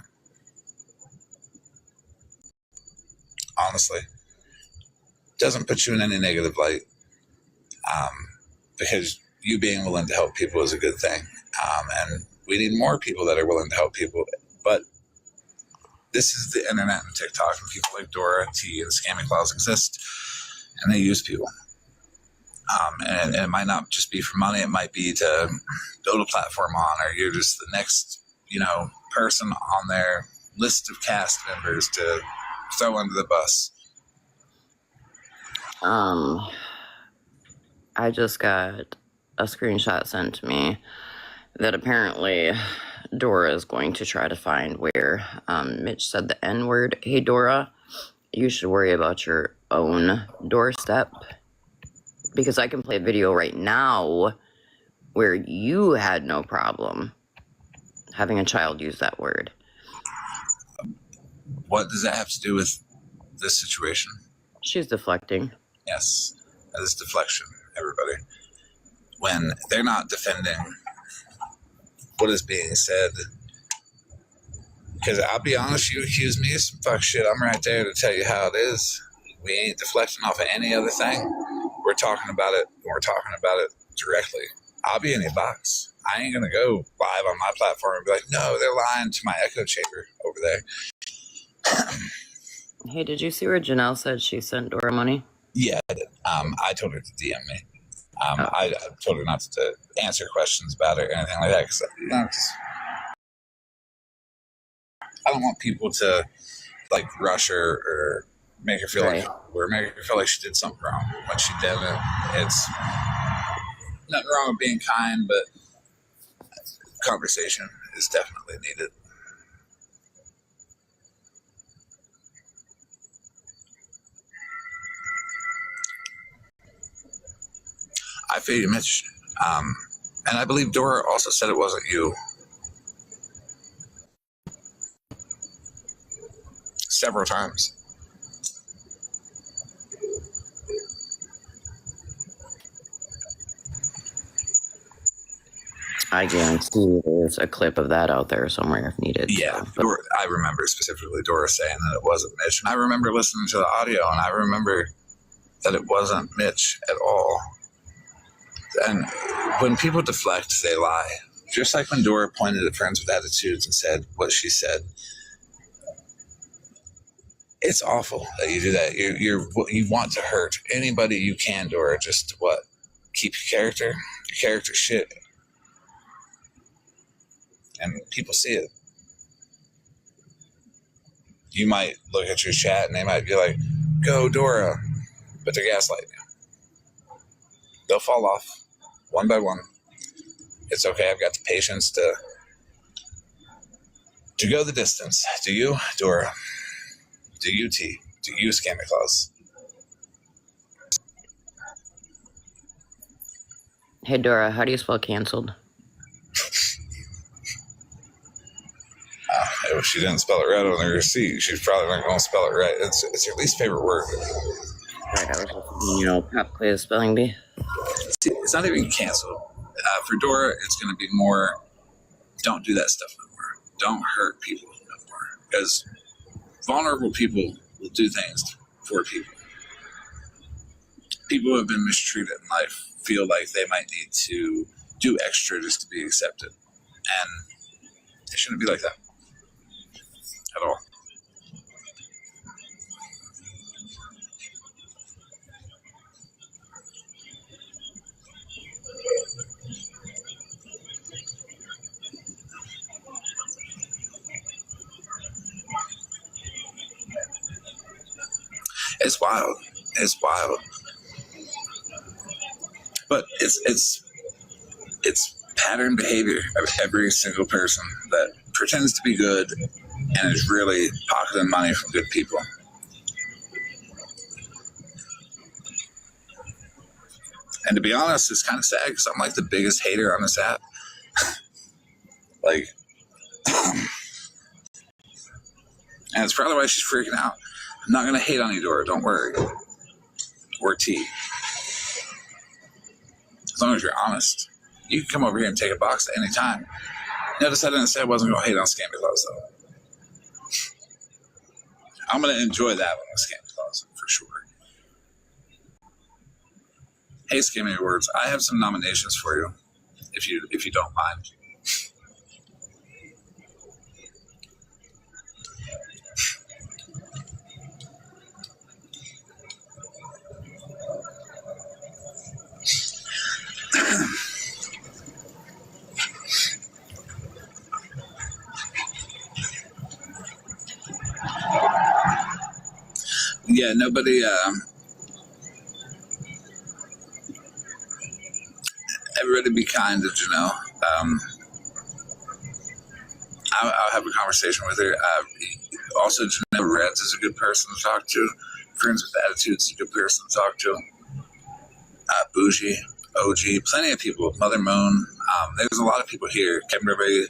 Honestly, doesn't put you in any negative light. Because you being willing to help people is a good thing. And we need more people that are willing to help people. But this is the internet and TikTok, and people like Dora, T, and Scammy Claus exist, and they use people. And it might not just be for money. It might be to build a platform on, or you're just the next, person on their list of cast members to throw under the bus. I just got a screenshot sent to me that apparently Dora is going to try to find where Mitch said the N-word. Hey, Dora, you should worry about your own doorstep, because I can play a video right now where you had no problem having a child use that word. What does that have to do with this situation? She's deflecting. Yes, that is deflection, everybody. When they're not defending what is being said. Because I'll be honest, you accuse me of some fuck shit, I'm right there to tell you how it is. We ain't deflecting off of any other thing. We're talking about it directly. I'll be in your box. I ain't gonna go live on my platform and be like, no, they're lying to my echo chamber over there. Hey, did you see where Janelle said she sent Dora money? Yeah, I did. I told her to DM me. I told her not to answer questions about it or anything like that, because I don't want people to rush her or make her feel like she did something wrong when she didn't. It's nothing wrong with being kind, but conversation is definitely needed. I feel you, Mitch. And I believe Dora also said it wasn't you. Several times. I guarantee there's a clip of that out there somewhere if needed. Yeah, Dora, I remember specifically Dora saying that it wasn't Mitch. And I remember listening to the audio, and I remember that it wasn't Mitch at all. And when people deflect, they lie. Just like when Dora pointed at Friends with Attitudes and said what she said. It's awful that you do that. You want to hurt anybody you can, Dora, just to keep your character shit. And people see it. You might look at your chat and they might be like, go Dora, but they're gaslighting you. They'll fall off one by one. It's okay. I've got the patience to go the distance. Do you, Dora? Do you, T? Do you, Scammy Claus? Hey, Dora, how do you spell canceled? If she didn't spell it right on the receipt, she's probably not going to spell it right. It's your least favorite word. Right, I was pop quiz spelling bee. It's not even canceled. For Dora, it's going to be more, don't do that stuff no more. Don't hurt people no more. Because vulnerable people will do things for people. People who have been mistreated in life feel like they might need to do extra just to be accepted. And it shouldn't be like that at all. It's wild. It's wild. But it's pattern behavior of every single person that pretends to be good and is really pocketing money from good people. And to be honest, it's kind of sad because I'm like the biggest hater on this app. Like, and it's probably why she's freaking out. I'm not going to hate on you, Dora. Don't worry. Or T. As long as you're honest. You can come over here and take a box at any time. Notice I didn't say I wasn't going to hate on Scammy Claus, though. I'm going to enjoy that one with Scammy Claus, for sure. Hey, Scammy Awards, I have some nominations for you, if you don't mind. Yeah, nobody, everybody be kind to Janelle. I'll have a conversation with her. Also, Janelle Reds is a good person to talk to. Friends with Attitudes is a good person to talk to. Bougie, OG, plenty of people. Mother Moon. There's a lot of people here. Kevin River,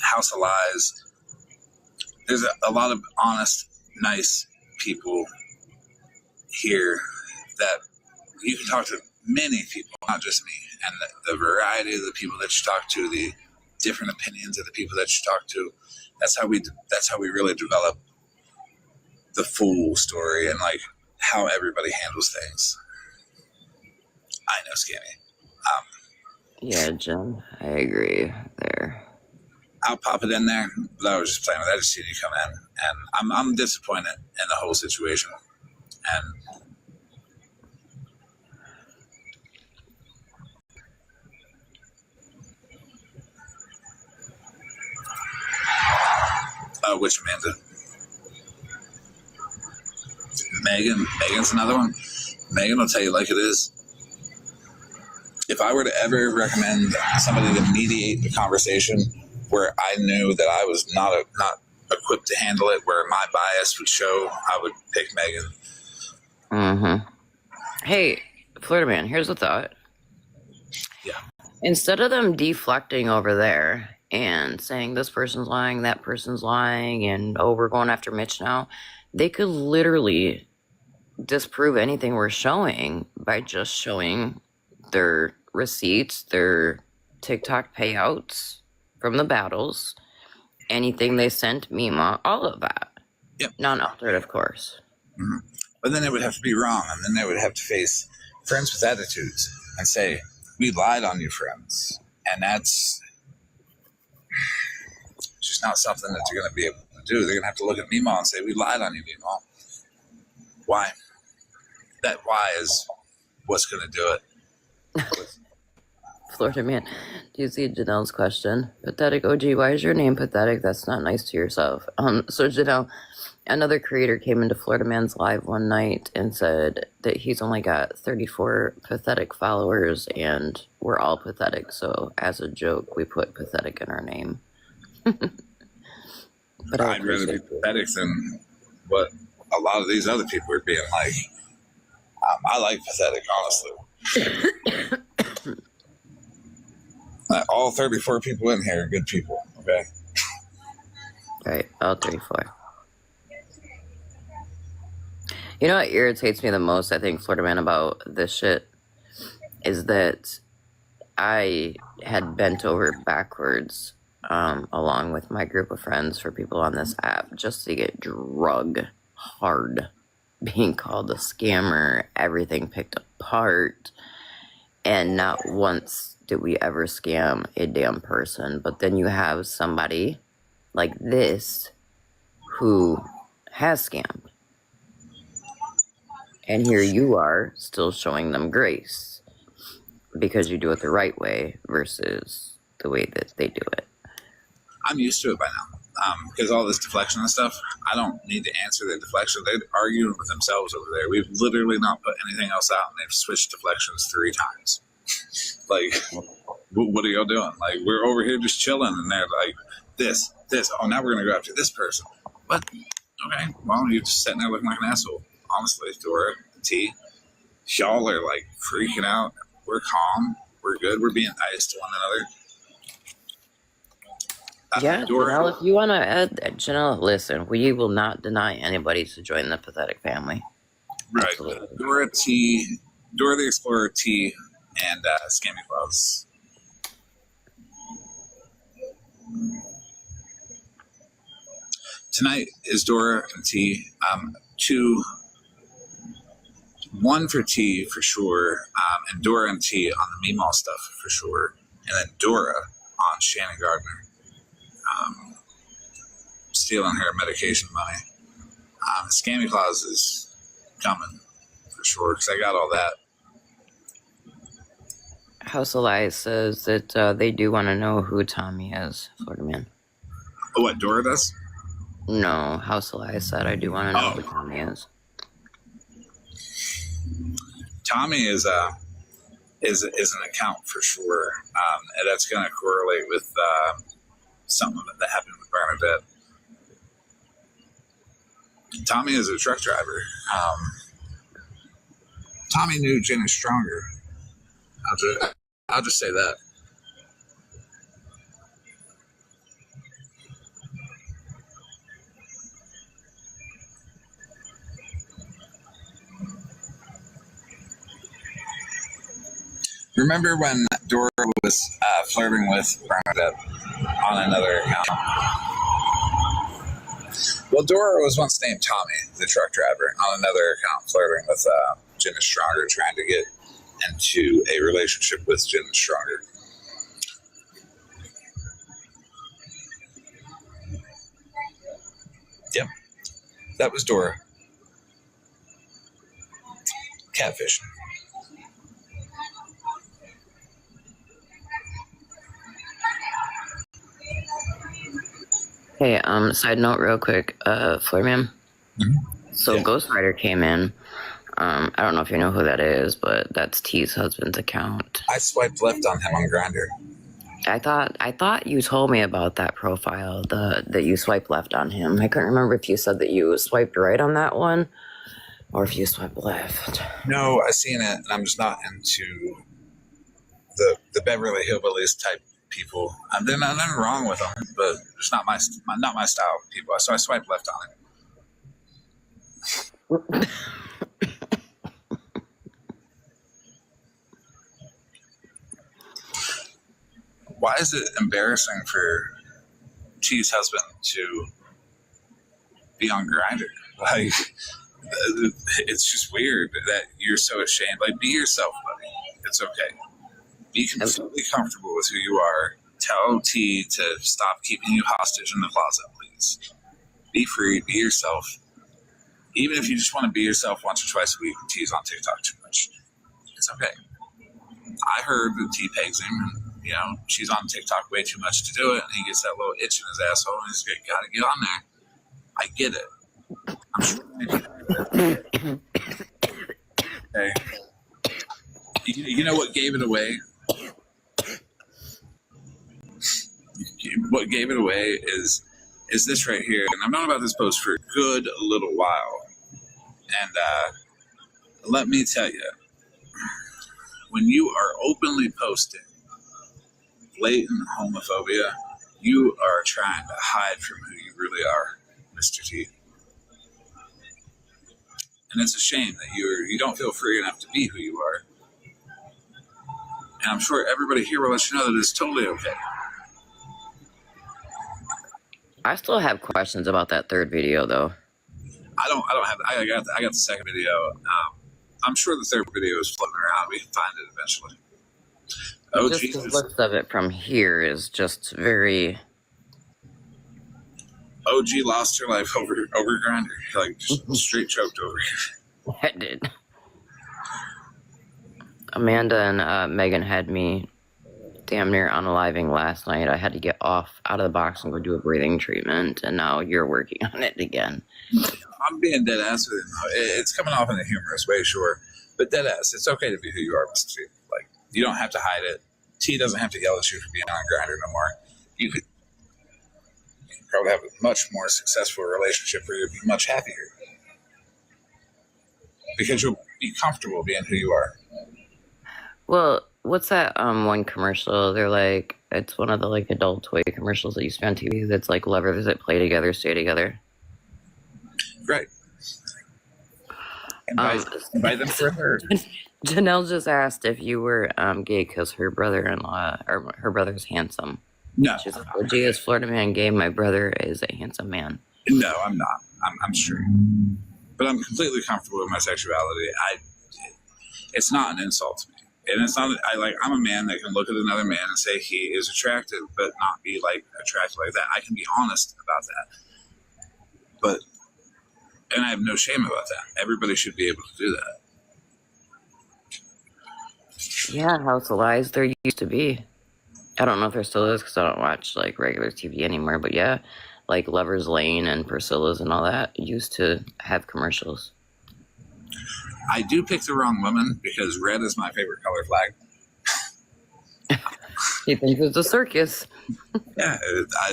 House of Lies. There's a lot of honest, nice people here that you can talk to many people, not just me. And the variety of the people that you talk to, the different opinions of the people that you talk to, that's how we really develop the full story and like how everybody handles things. I know, Scammy. Yeah, Jen, I agree there. I'll pop it in there, but I was just playing with it. I just seen you come in, and I'm disappointed in the whole situation. And which Amanda? Megan's another one. Megan will tell you like it is. If I were to ever recommend somebody to mediate a conversation where I knew that I was not equipped to handle it, where my bias would show, I would pick Megan. Mm-hmm. Hey, Florida Man, here's a thought. Yeah. Instead of them deflecting over there and saying this person's lying, that person's lying, and oh, we're going after Mitch now, they could literally disprove anything we're showing by just showing their receipts, their TikTok payouts from the battles, anything they sent Mima, all of that. Yep. Non-altered, of course. Mm-hmm. But then it would have to be wrong, and then they would have to face Friends with Attitudes and say, we lied on you, friends. And that's just not something that you're going to be able to do. They're going to have to look at Mima and say, we lied on you, Mima. Why? That why is what's going to do it. Florida Man, do you see Janelle's question? Pathetic OG, why is your name pathetic? That's not nice to yourself. So Janelle, another creator came into Florida Man's live one night and said that he's only got 34 pathetic followers and we're all pathetic. So as a joke, we put pathetic in our name. But I'd rather be pathetic than what a lot of these other people are being like. I like pathetic, honestly. All 34 people in here are good people, okay? Right, all 34. You know what irritates me the most, I think, Florida Man, about this shit is that I had bent over backwards along with my group of friends for people on this app just to get drug hard, being called a scammer, everything picked apart, and not once did we ever scam a damn person. But then you have somebody like this who has scammed. And here you are still showing them grace because you do it the right way versus the way that they do it. I'm used to it by now. Because all this deflection and stuff, I don't need to answer their deflection. They're arguing with themselves over there. We've literally not put anything else out, and they've switched deflections 3 times. Like, what are y'all doing? Like, we're over here just chilling, and they're like, this. Oh, now we're going to go after this person. What? Okay, well, you're just sitting there looking like an asshole. Honestly, Dora, T, y'all are, like, freaking out. We're calm. We're good. We're being nice to one another. Yeah, Janelle, if you want to add, Janelle, listen, we will not deny anybody to join the pathetic family. Right. Absolutely. Dora T, Dora the Explorer T, and Scammy Claus. Tonight is Dora and T. 1 for T for sure, and Dora and T on the Meemaw stuff for sure, and then Dora on Shannon Gardner. Stealing her medication money. Scammy Claus is coming for sure because I got all that. House Elias says that they do want to know who Tommy is, Florida Man. Oh, what, Dora does? No, House Elias said I do want to know who Tommy is. Tommy is an account for sure, and that's going to correlate with something that happened with Bernadette. Tommy is a truck driver. Tommy knew Jenn is stronger. I'll just say that. Remember when Dora was flirting with Bernadette on another account? Well, Dora was once named Tommy, the truck driver, on another account, flirting with Jenn is Stronger, trying to get into a relationship with Jenn is Stronger. Yep, that was Dora. Catfish. Hey, side note real quick, Florman. So Ghost Rider came in. I don't know if you know who that is, but that's T's husband's account. I swiped left on him on Grindr. I thought you told me about that profile, that you swiped left on him. I couldn't remember if you said that you swiped right on that one, or if you swiped left. No, I seen it, and I'm just not into the Beverly Hillbillies type people. There's nothing wrong with them, but it's not my style of people. So I swiped left on it. Why is it embarrassing for T's husband to be on Grindr? Like, it's just weird that you're so ashamed. Like, be yourself, buddy. It's okay. Be completely comfortable with who you are. Tell T to stop keeping you hostage in the closet, please. Be free. Be yourself. Even if you just want to be yourself once or twice a week when T's on TikTok too much, it's okay. I heard that T pegs him, and she's on TikTok way too much to do it, and he gets that little itch in his asshole, and he's got to get on there. I get it. I'm sure. Okay. You know what gave it away? What gave it away is this right here, and I've known about this post for a good little while. And let me tell you, when you are openly posting blatant homophobia, you are trying to hide from who you really are, Mr. T. And it's a shame that you don't feel free enough to be who you are. And I'm sure everybody here will let you know that it's totally okay. I still have questions about that third video, though. I got the second video. I'm sure the third video is floating around. We can find it eventually. Oh, just Jesus. the looks of it from here is just very... OG lost her life over Grindr. Like, just straight choked over here. I did. Amanda and Megan had me damn near unaliving last night. I had to get off out of the box and go do a breathing treatment, and now you're working on it again. I'm being dead ass with him, though. It's coming off in a humorous way, sure. But dead ass, it's okay to be who you are, Mr. T. Like, you don't have to hide it. T doesn't have to yell at you for being on Grindr no more. You could probably have a much more successful relationship where you'd be much happier. Because you'll be comfortable being who you are. Well, what's that one commercial? They're like, it's one of the like adult toy commercials that you see on TV that's like lovers that play together, stay together. Right. Invite them for her. Janelle just asked if you were gay because her brother-in-law, or her brother's handsome. No. She's like, OG is Florida man gay. My brother is a handsome man. No, I'm not. I'm straight. But I'm completely comfortable with my sexuality. It's not an insult to me. And it's not, I'm a man that can look at another man and say he is attractive, but not be like attracted like that. I can be honest about that. And I have no shame about that. Everybody should be able to do that. Yeah, House of Lies, there used to be. I don't know if there still is because I don't watch like regular TV anymore, but yeah, like Lover's Lane and Priscilla's and all that used to have commercials. I do pick the wrong woman because red is my favorite color flag. You think it's a circus? Yeah,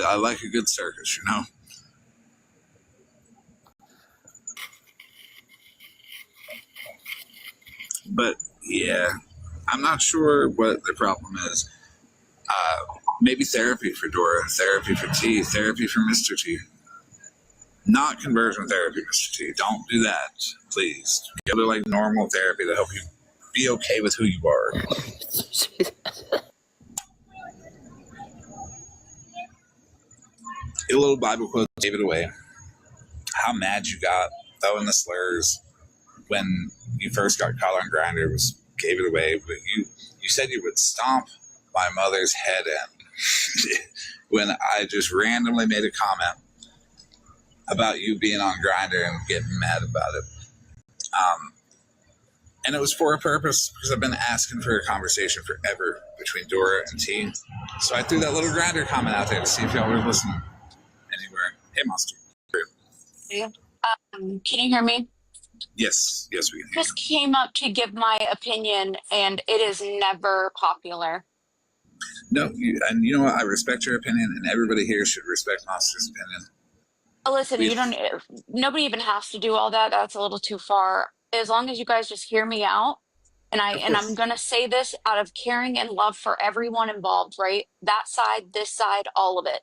I like a good circus, you know? But yeah, I'm not sure what the problem is. Maybe therapy for Dora, therapy for T, therapy for Mr. T. Not conversion therapy, Mr. T. Don't do that, please. Go to like normal therapy to help you be okay with who you are. A little Bible quote gave it away. How mad you got throwing the slurs when you first got caught on Grindr gave it away. But you said you would stomp my mother's head in when I just randomly made a comment about you being on Grindr and getting mad about it. And it was for a purpose because I've been asking for a conversation forever between Dora and T. So I threw that little Grindr comment out there to see if y'all were listening anywhere. Hey, Monster. Can you hear me? Yes, we can hear you. Just came up to give my opinion, and it is never popular. No, and you know what? I respect your opinion, and everybody here should respect Monster's opinion. Listen, nobody even has to do all that. That's a little too far. As long as you guys just hear me out, and I'm gonna say this out of caring and love for everyone involved, right? That side, this side, all of it.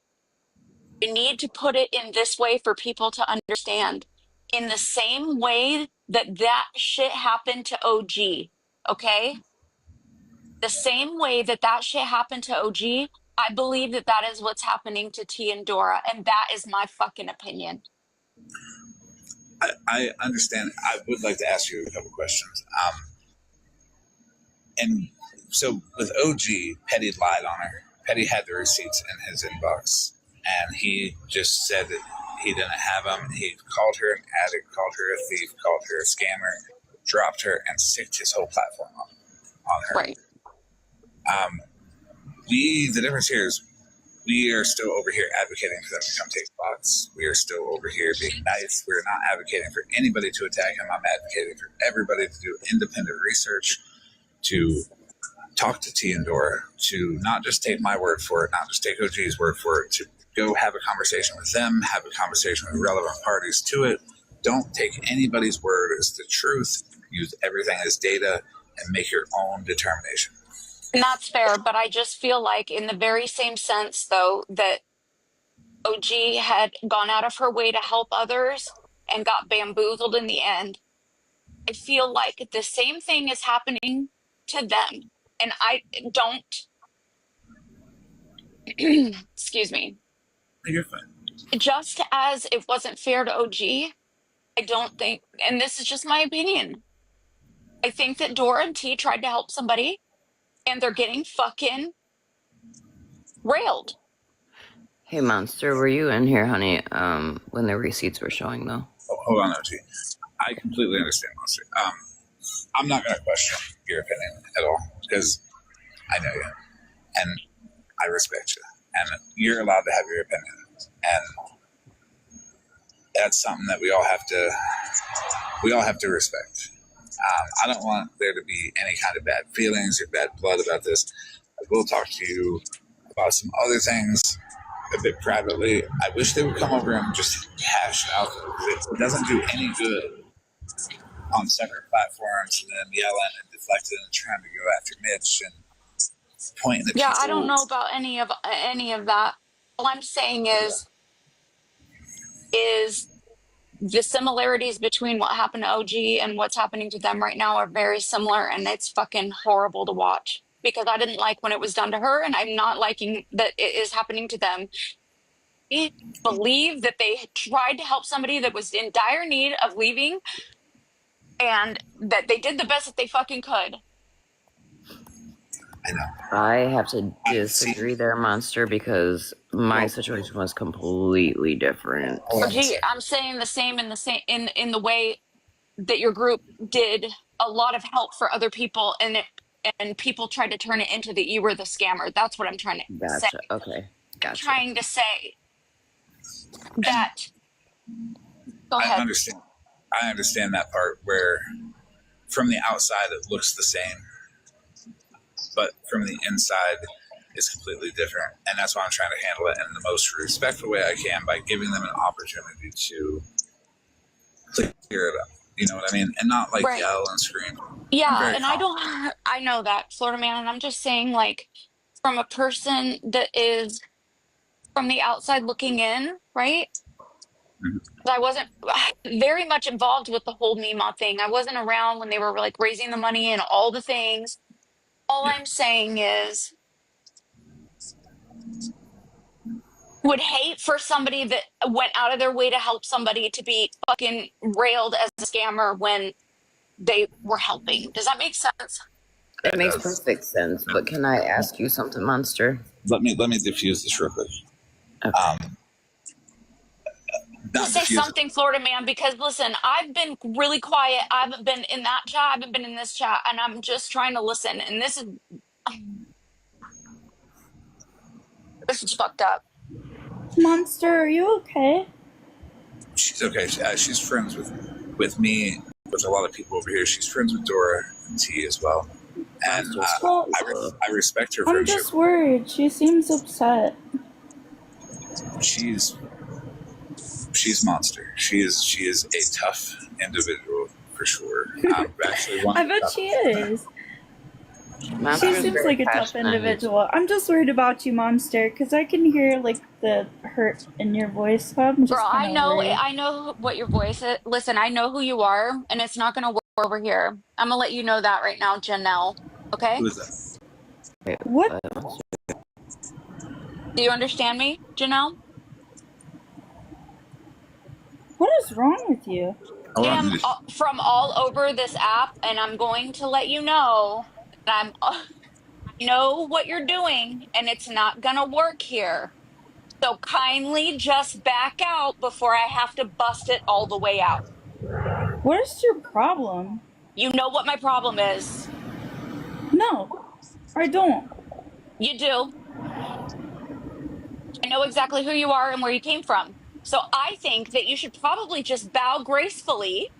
You need to put it in this way for people to understand. In the same way that shit happened to OG, okay? The same way that shit happened to OG, I believe that is what's happening to T and Dora, and that is my fucking opinion. I understand. I would like to ask you a couple questions. And so with OG, Petty lied on her. Petty had the receipts in his inbox, and he just said that he didn't have them. He called her an addict, called her a thief, called her a scammer, dropped her, and sicked his whole platform on her. Right. The difference here is we are still over here advocating for them to come take spots. We are still over here being nice. We're not advocating for anybody to attack him. I'm advocating for everybody to do independent research, to talk to T and Dora, to not just take my word for it, not just take OG's word for it, to go have a conversation with them, have a conversation with relevant parties to it. Don't take anybody's word as the truth. Use everything as data and make your own determination. And that's fair, but I just feel like in the very same sense, though, that OG had gone out of her way to help others and got bamboozled in the end. I feel like the same thing is happening to them. And I don't... Excuse me. You're fine. Just as it wasn't fair to OG, I don't think, and this is just my opinion, I think that Dora and T tried to help somebody, and they're getting fucking railed. Hey, Monster, were you in here, honey, when the receipts were showing, though? Oh, hold on, OG. I completely understand, Monster. I'm not going to question your opinion at all, because I know you. and I respect you, and you're allowed to have your opinion, and that's something that we all have to respect. I don't want there to be any kind of bad feelings or bad blood about this. I will talk to you about some other things a bit privately. I wish they would come over and just hash it out. It doesn't do any good on separate platforms and then yelling and deflecting and trying to go after Mitch and pointing at Yeah, people. I don't know about any of that. All I'm saying is the similarities between what happened to OG and what's happening to them right now are very similar, and it's fucking horrible to watch because I didn't like when it was done to her, and I'm not liking that it is happening to them. I believe that they tried to help somebody that was in dire need of leaving, and that they did the best that they fucking could. I know. I have to disagree there, Monster, because my situation was completely different. OG, I'm saying the same in the way that your group did a lot of help for other people, and people tried to turn it into that you were the scammer. That's what I'm trying to say. Gotcha. Okay. Gotcha. I'm trying to say that. Go ahead. I understand that part where from the outside it looks the same, but from the inside it's completely different. And that's why I'm trying to handle it in the most respectful way I can by giving them an opportunity to clear it up. You know what I mean? And not like yell and scream. Yeah, and I know that, Florida Man, and I'm just saying, like, from a person that is from the outside looking in, right? I wasn't very much involved with the whole Mima thing. I wasn't around when they were like raising the money and all the things. All I'm saying is, would hate for somebody that went out of their way to help somebody to be fucking railed as a scammer when they were helping. Does that make sense? It makes perfect sense, but can I ask you something, Monster? Let me diffuse this real quick. Okay. Just say something, Florida Man, because listen, I've been really quiet. I haven't been in that chat. I haven't been in this chat, and I'm just trying to listen. And this is fucked up. Monster, are you okay? She's okay. She's friends with me, with a lot of people over here. She's friends with Dora and T as well. And I respect her friendship. I'm just worried. She seems upset. She's Monster. She is a tough individual for sure. I bet she is. She seems like a tough individual. I'm just worried about you, Monster, because I can hear like the hurt in your voice. So I'm just Girl, I know worried. what your voice is. Listen, I know who you are, and it's not gonna work over here. I'm gonna let you know that right now, Janelle. Okay? Who is that? What? Do you understand me, Janelle? What is wrong with you? I am from all over this app, and I'm going to let you know that I know what you're doing, and it's not gonna work here. So kindly just back out before I have to bust it all the way out. What is your problem? You know what my problem is. No, I don't. You do. I know exactly who you are and where you came from. So I think that you should probably just bow gracefully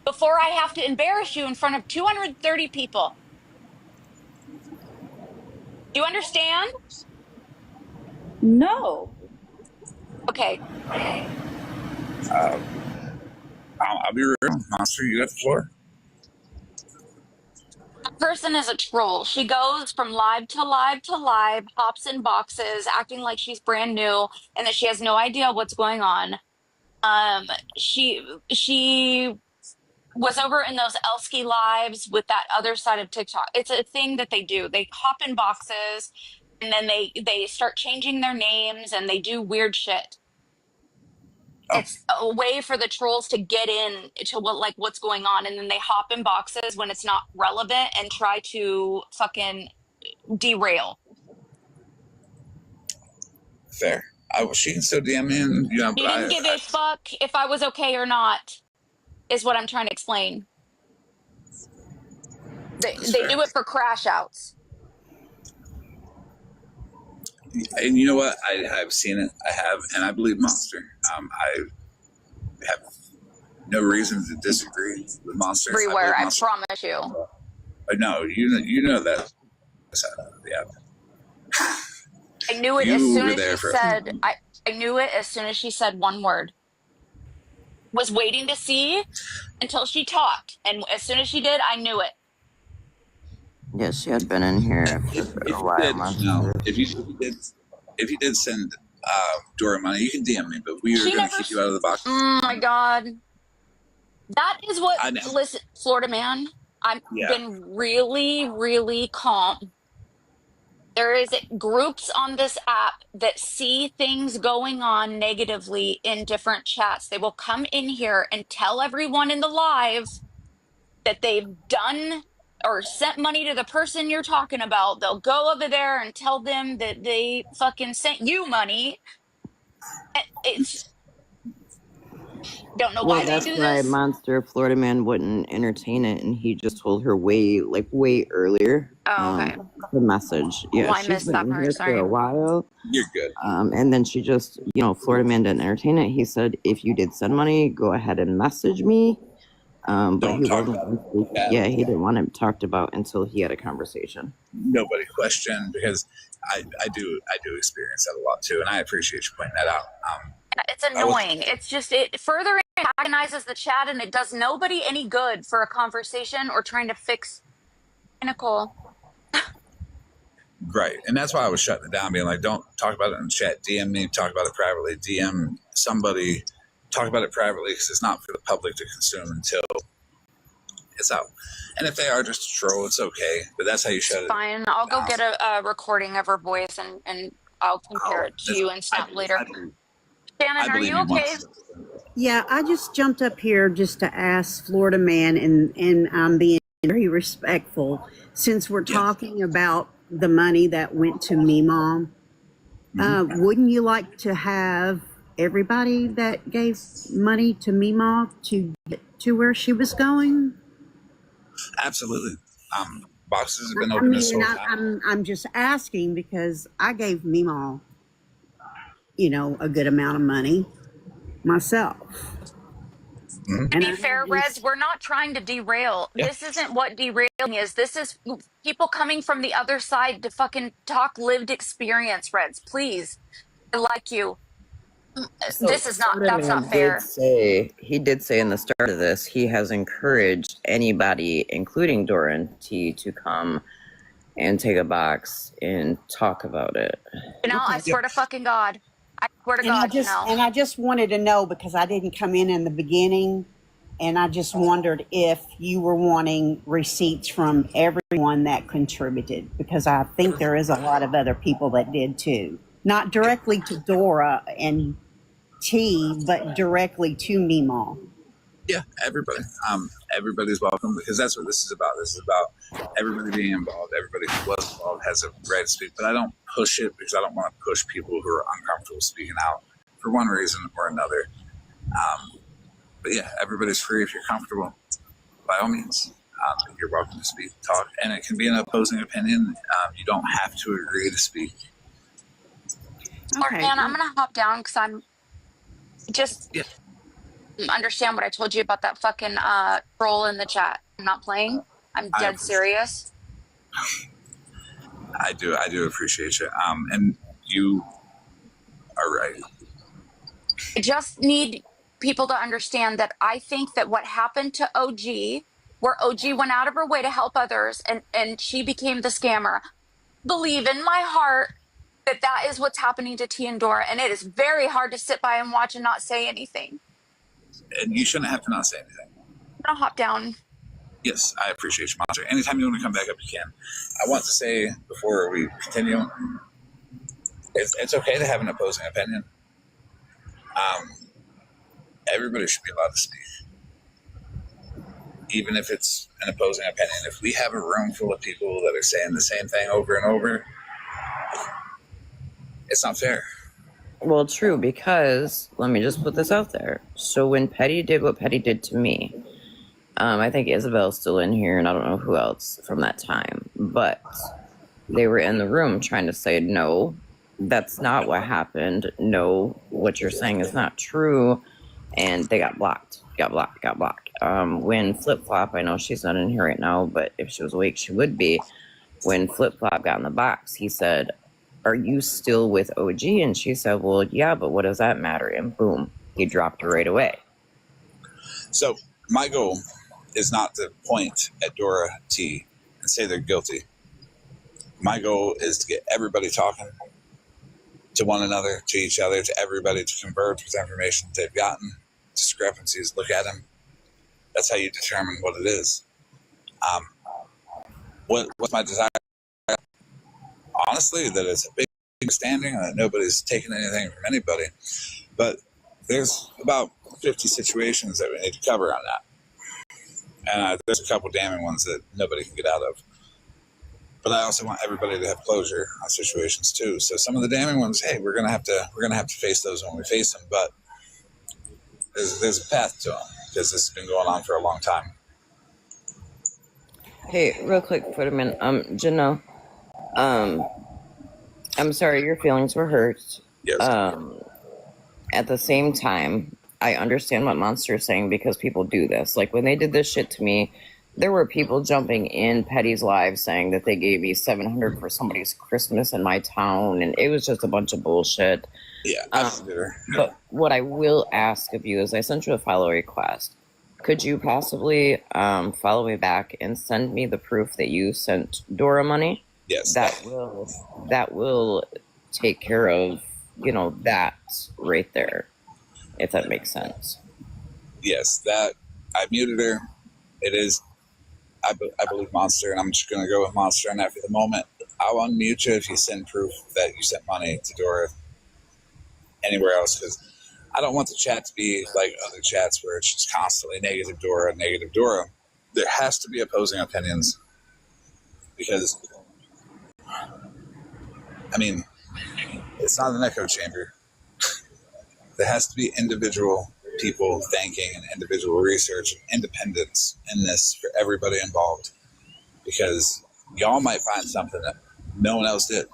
before I have to embarrass you in front of 230 people. Do you understand? No. Okay. Okay. I'll be real, Monster. You got the floor. That person is a troll. She goes from live to live to live, hops in boxes, acting like she's brand new and that she has no idea what's going on. She was over in those Elsky lives with that other side of TikTok. It's a thing that they do. They hop in boxes and then they start changing their names and they do weird shit. It's a way for the trolls to get in to what's going on, and then they hop in boxes when it's not relevant and try to fucking derail. Fair. She can still DM me, and You didn't give a fuck if I was okay or not, is what I'm trying to explain. They do it for crash outs. And you know what? I have seen it. I have, and I believe Monster. I have no reason to disagree with Monster. Everywhere, I promise you. No, you know that. Yeah. I knew it as soon as she said. I knew it as soon as she said one word. Was waiting to see until she talked, and as soon as she did, I knew it. Yes, she had been in here for a while. If you did send Dora money, you can DM me, but we are going to keep you out of the box. Oh my god, that is what. Listen, Florida man, I've been really, really calm. There is groups on this app that see things going on negatively in different chats. They will come in here and tell everyone in the live that they've done or sent money to the person you're talking about. They'll go over there and tell them that they fucking sent you money. It's don't know why they do Why this. Monster Florida Man wouldn't entertain it, and he just told her way earlier. Oh, okay. The message. Yeah, Well, I she's missed been that in part, here sorry. for a while. You're good. And then she just, Florida Man didn't entertain it. He said, if you did send money, go ahead and message me. But he wasn't. He didn't want it talked about until he had a conversation. Nobody questioned, because I do experience that a lot too, and I appreciate you pointing that out. It's annoying. It's just it further antagonizes the chat, and it does nobody any good for a conversation or trying to fix Nicole. Right, and that's why I was shutting it down, being like, don't talk about it in the chat. DM me, talk about it privately. DM somebody, talk about it privately, because it's not for the public to consume until it's out. And if they are just a troll, it's okay, but that's how you shut it. Fine, I'll go get a recording of her voice and I'll compare it to you and Snap later. Shannon, are you okay? Yeah, I just jumped up here just to ask Florida Man, and I'm being very respectful since we're talking about the money that went to me, Mom. Wouldn't you like to have everybody that gave money to me, Mom, to get to where she was going? Absolutely. Boxes have been open this whole time. I'm just asking because I gave Meemaw, a good amount of money myself. To be fair, Reds, we're not trying to derail. Yeah. This isn't what derailing is. This is people coming from the other side to fucking talk lived experience, Reds. Please. I like you. This is not, that's not fair. He did say in the start of this, he has encouraged anybody, including Doran T, to come and take a box and talk about it. I swear to fucking God. I swear to God, And I just wanted to know, because I didn't come in the beginning, and I just wondered if you were wanting receipts from everyone that contributed, because I think there is a lot of other people that did too. Not directly to Dora and T, but directly to Meemaw. Yeah, everybody. Everybody's welcome, because that's what this is about. This is about everybody being involved. Everybody who was involved has a right to speak, but I don't push it because I don't want to push people who are uncomfortable speaking out for one reason or another. But yeah, everybody's free. If you're comfortable, by all means, you're welcome to speak, talk, and it can be an opposing opinion. You don't have to agree to speak. Okay. Man, I'm gonna hop down because I'm just understand what I told you about that fucking troll in the chat. I'm not playing. I'm dead serious. I do appreciate you. And you are right. I just need people to understand that I think that what happened to OG, where OG went out of her way to help others and she became the scammer, believe in my heart that is what's happening to T and Dora, and it is very hard to sit by and watch and not say anything. And you shouldn't have to not say anything. I'll hop down. Yes, I appreciate you, Monster. Anytime you want to come back up, you can. I want to say, before we continue, it's okay to have an opposing opinion. Everybody should be allowed to speak. Even if it's an opposing opinion. If we have a room full of people that are saying the same thing over and over, it's not fair. Well, true, because let me just put this out there. So when Petty did what Petty did to me, I think Isabel's still in here, and I don't know who else from that time, but they were in the room trying to say, no, that's not what happened. No, what you're saying is not true. And they got blocked. When Flip Flop, I know she's not in here right now, but if she was awake, she would be. When Flip Flop got in the box, he said, "Are you still with OG?" And she said, "Well, yeah, but what does that matter?" And boom, he dropped her right away. So my goal is not to point at Dora T and say they're guilty. My goal is to get everybody talking to one another, to each other, to everybody, to converge with information they've gotten, discrepancies, look at them. That's how you determine what it is. What's my desire? Honestly, that it's a big standing and that nobody's taking anything from anybody. But there's about 50 situations that we need to cover on that. And there's a couple damning ones that nobody can get out of. But I also want everybody to have closure on situations too. So some of the damning ones, hey, we're gonna have to face those when we face them. But there's a path to them because this has been going on for a long time. Hey, real quick, put a minute. Janelle, I'm sorry your feelings were hurt. Yes. At the same time, I understand what Monster is saying because people do this. Like when they did this shit to me, there were people jumping in Petty's live saying that they gave me $700 for somebody's Christmas in my town, and it was just a bunch of bullshit. Yeah. But what I will ask of you is, I sent you a follow request. Could you possibly follow me back and send me the proof that you sent Dora money? Yes. That will take care of, that right there, if that makes sense. Yes, that I muted her. It is. I believe Monster, and I'm just going to go with Monster on that for the moment. I'll unmute you if you send proof that you sent money to Dora anywhere else, because I don't want the chat to be like other chats where it's just constantly negative Dora. There has to be opposing opinions because, I mean, it's not an echo chamber. There has to be individual people thinking and individual research and independence in this for everybody involved, because y'all might find something that no one else did.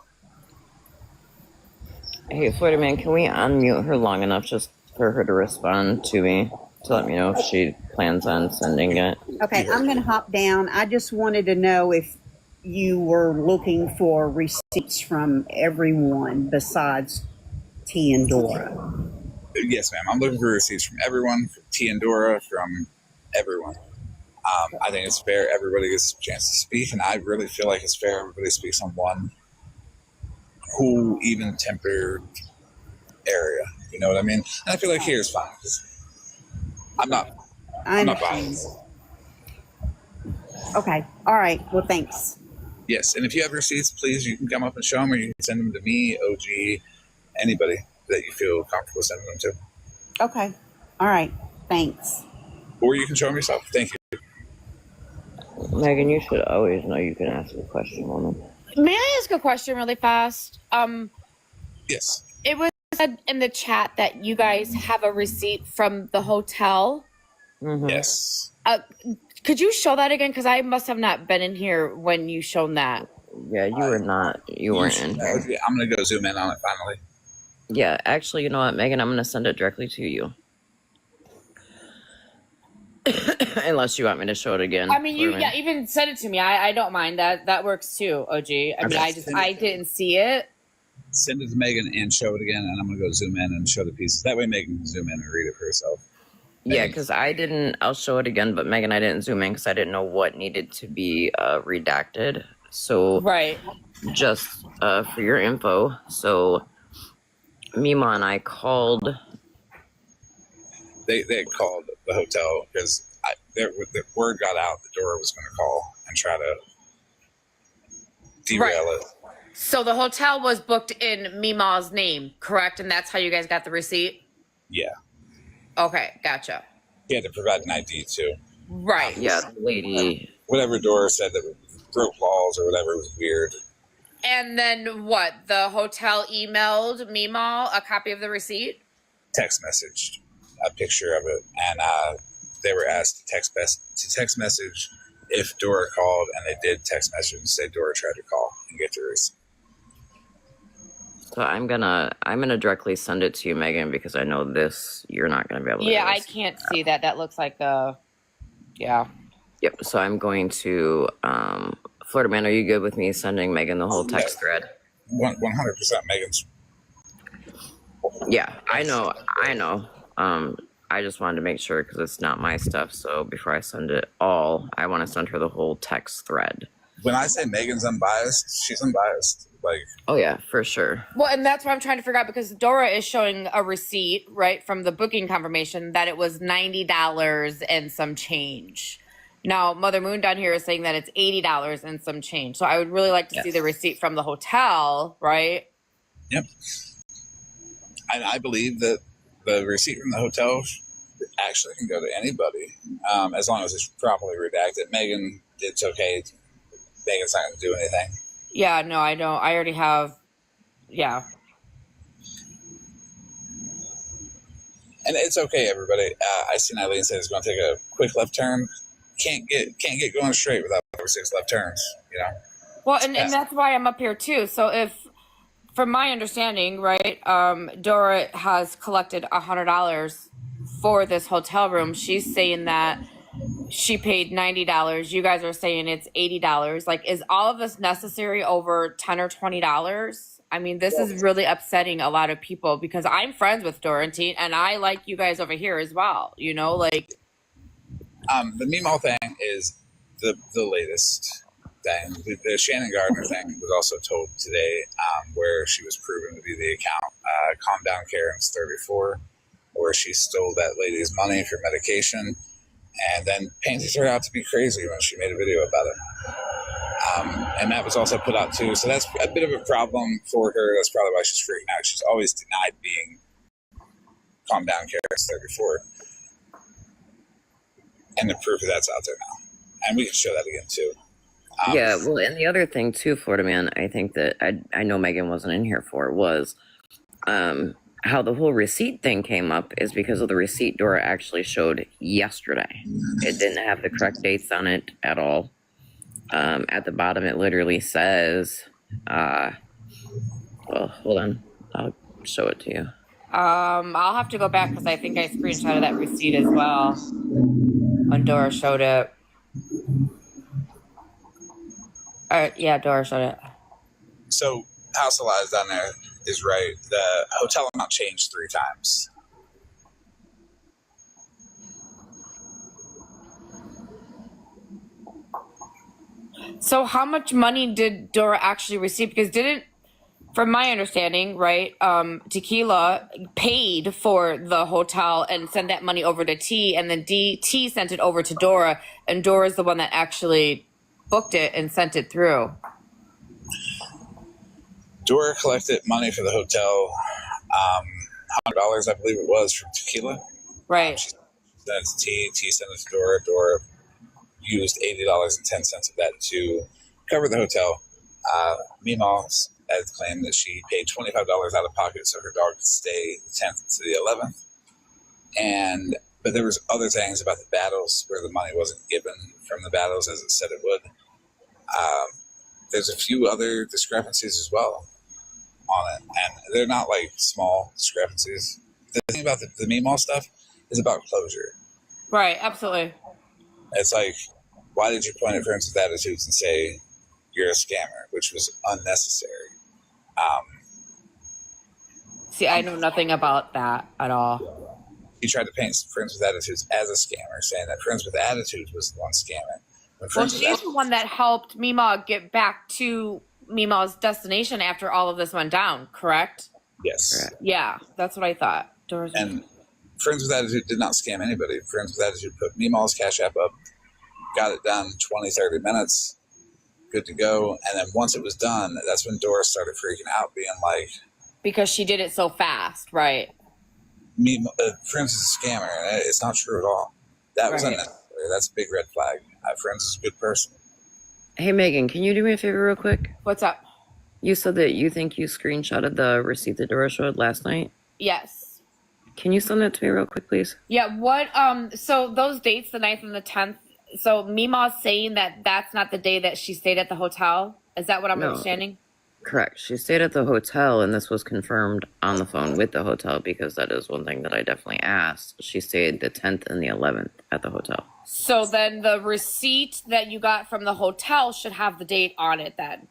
Hey, Florida Man, can we unmute her long enough just for her to respond to me to let me know if she plans on sending it? Okay, I'm going to hop down. I just wanted to know if you were looking for receipts from everyone besides T and Dora. Yes, ma'am. I'm looking for receipts from everyone, from T and Dora, from everyone. I think it's fair everybody gets a chance to speak, and I really feel like it's fair everybody speaks on one cool, even tempered area. You know what I mean? And I feel like here is fine. I'm not biased. Okay. All right. Well, thanks. Yes, and if you have receipts, please, you can come up and show them, or you can send them to me, OG, anybody that you feel comfortable sending them to. Okay. All right. Thanks. Or you can show them yourself. Thank you. Megan, you should always know you can ask a question, woman. May I ask a question really fast? Yes. It was said in the chat that you guys have a receipt from the hotel. Mm-hmm. Yes. Could you show that again? Because I must have not been in here when you shown that. Yeah, you were not. You weren't in here. I'm going to go zoom in on it finally. Yeah, actually, you know what, Megan? I'm going to send it directly to you. Unless you want me to show it again. I mean, even send it to me. I don't mind that. That works too, OG. I mean, I didn't see it. Send it to Megan and show it again, and I'm going to go zoom in and show the pieces. That way Megan can zoom in and read it for herself. Yeah, because I'll show it again, but Megan, I didn't zoom in because I didn't know what needed to be redacted. So, right. Just for your info, so Mima and I called. They had called the hotel because the word got out the Dora was going to call and try to derail it. So the hotel was booked in Mima's name, correct? And that's how you guys got the receipt? Yeah. Okay, gotcha. He had to provide an ID too. Right. Yeah, lady. Whatever Dora said that broke laws or whatever was weird. And then what? The hotel emailed Mima a copy of the receipt? Text messaged a picture of it, and they were asked to text message if Dora called, and they did text message and say Dora tried to call and get the receipt. So I'm gonna directly send it to you, Megan, because I know this you're not gonna be able to. Yeah, really I can't see that. That looks like yeah. Yep. So I'm going to Florida Man. Are you good with me sending Megan the whole text thread? 100% Megan's. Yeah, I know. I just wanted to make sure because it's not my stuff. So before I send it all, I want to send her the whole text thread. When I say Megan's unbiased, she's unbiased. Like, oh yeah, for sure. Well, and that's what I'm trying to figure out because Dora is showing a receipt, right, from the booking confirmation that it was $90 and some change. Now, Mother Moon down here is saying that it's $80 and some change. So I would really like to see the receipt from the hotel, right? Yep. And I believe that the receipt from the hotel actually can go to anybody, as long as it's properly redacted. Megan, it's okay. Megan's not going to do anything. Yeah, no, I don't. I already have, yeah. And it's okay, everybody. I seen Eileen say it's going to take a quick left turn. Can't get going straight without 6 left turns, you know? Well, and that's why I'm up here too. So if, from my understanding, right, Dora has collected $100 for this hotel room. She's saying that she paid $90. You guys are saying it's $80. Like, is all of this necessary over $10 or $20? I mean, this is really upsetting a lot of people because I'm friends with Dorothy and I like you guys over here as well. You know, like. The Meemaw thing is the latest thing. The Shannon Gardner thing was also told today, where she was proven to be the account. Calm Down Karen's 34, where she stole that lady's money for medication and then painted her out to be crazy when she made a video about it. And that was also put out too. So that's a bit of a problem for her. That's probably why she's freaking out. She's always denied being Calm Down Karen's 34. And the proof of that's out there now. And we can show that again too. Yeah, well, and the other thing too, Florida Man, I think that I know Megan wasn't in here for was how the whole receipt thing came up is because of the receipt Dora actually showed yesterday. It didn't have the correct dates on it at all. At the bottom, it literally says, well, hold on. I'll show it to you. I'll have to go back because I think I screenshotted that receipt as well when Dora showed it. Yeah, Dora showed it. So House of Lies down there is right. The hotel amount changed 3 times. So how much money did Dora actually receive? Because from my understanding, right, Tequila paid for the hotel and sent that money over to T, and then T sent it over to Dora, and Dora's the one that actually booked it and sent it through. Dora collected money for the hotel, $100, I believe it was, from Tequila. Right. She sent it to T sent it to Dora. Dora used $80.10 of that to cover the hotel. Meemaw had claimed that she paid $25 out of pocket so her dog could stay the 10th to the 11th. But there was other things about the battles where the money wasn't given from the battles as it said it would. There's a few other discrepancies as well on it, and they're not like small discrepancies. The thing about the Meemaw stuff is about closure. Right, absolutely. It's like, why did you point at friends with attitudes and say you're a scammer, which was unnecessary? See, I know nothing about that at all. He tried to paint Friends with Attitudes as a scammer, saying that Friends with Attitudes was the one scamming. Well, she's the one that helped Meemaw get back to Meemaw's destination after all of this went down, correct? Yes. Yeah, that's what I thought. And Friends with Attitude did not scam anybody. Friends with Attitude put Meemaw's Cash App up, got it done 20, 30 minutes, good to go. And then once it was done, that's when Doris started freaking out, being like... Because she did it so fast, right? Friends is a scammer, and it's not true at all. That was unnecessary. That's a big red flag. Friends is a good person. Hey, Megan, can you do me a favor real quick? What's up? You said that you think you screenshotted the receipt that Dora showed last night? Yes. Can you send that to me real quick, please? Yeah, what, so those dates, the 9th and the 10th, so Meemaw's saying that that's not the day that she stayed at the hotel? Is that what I'm understanding? Correct. She stayed at the hotel, and this was confirmed on the phone with the hotel because that is one thing that I definitely asked. She stayed the 10th and the 11th at the hotel. So then the receipt that you got from the hotel should have the date on it then.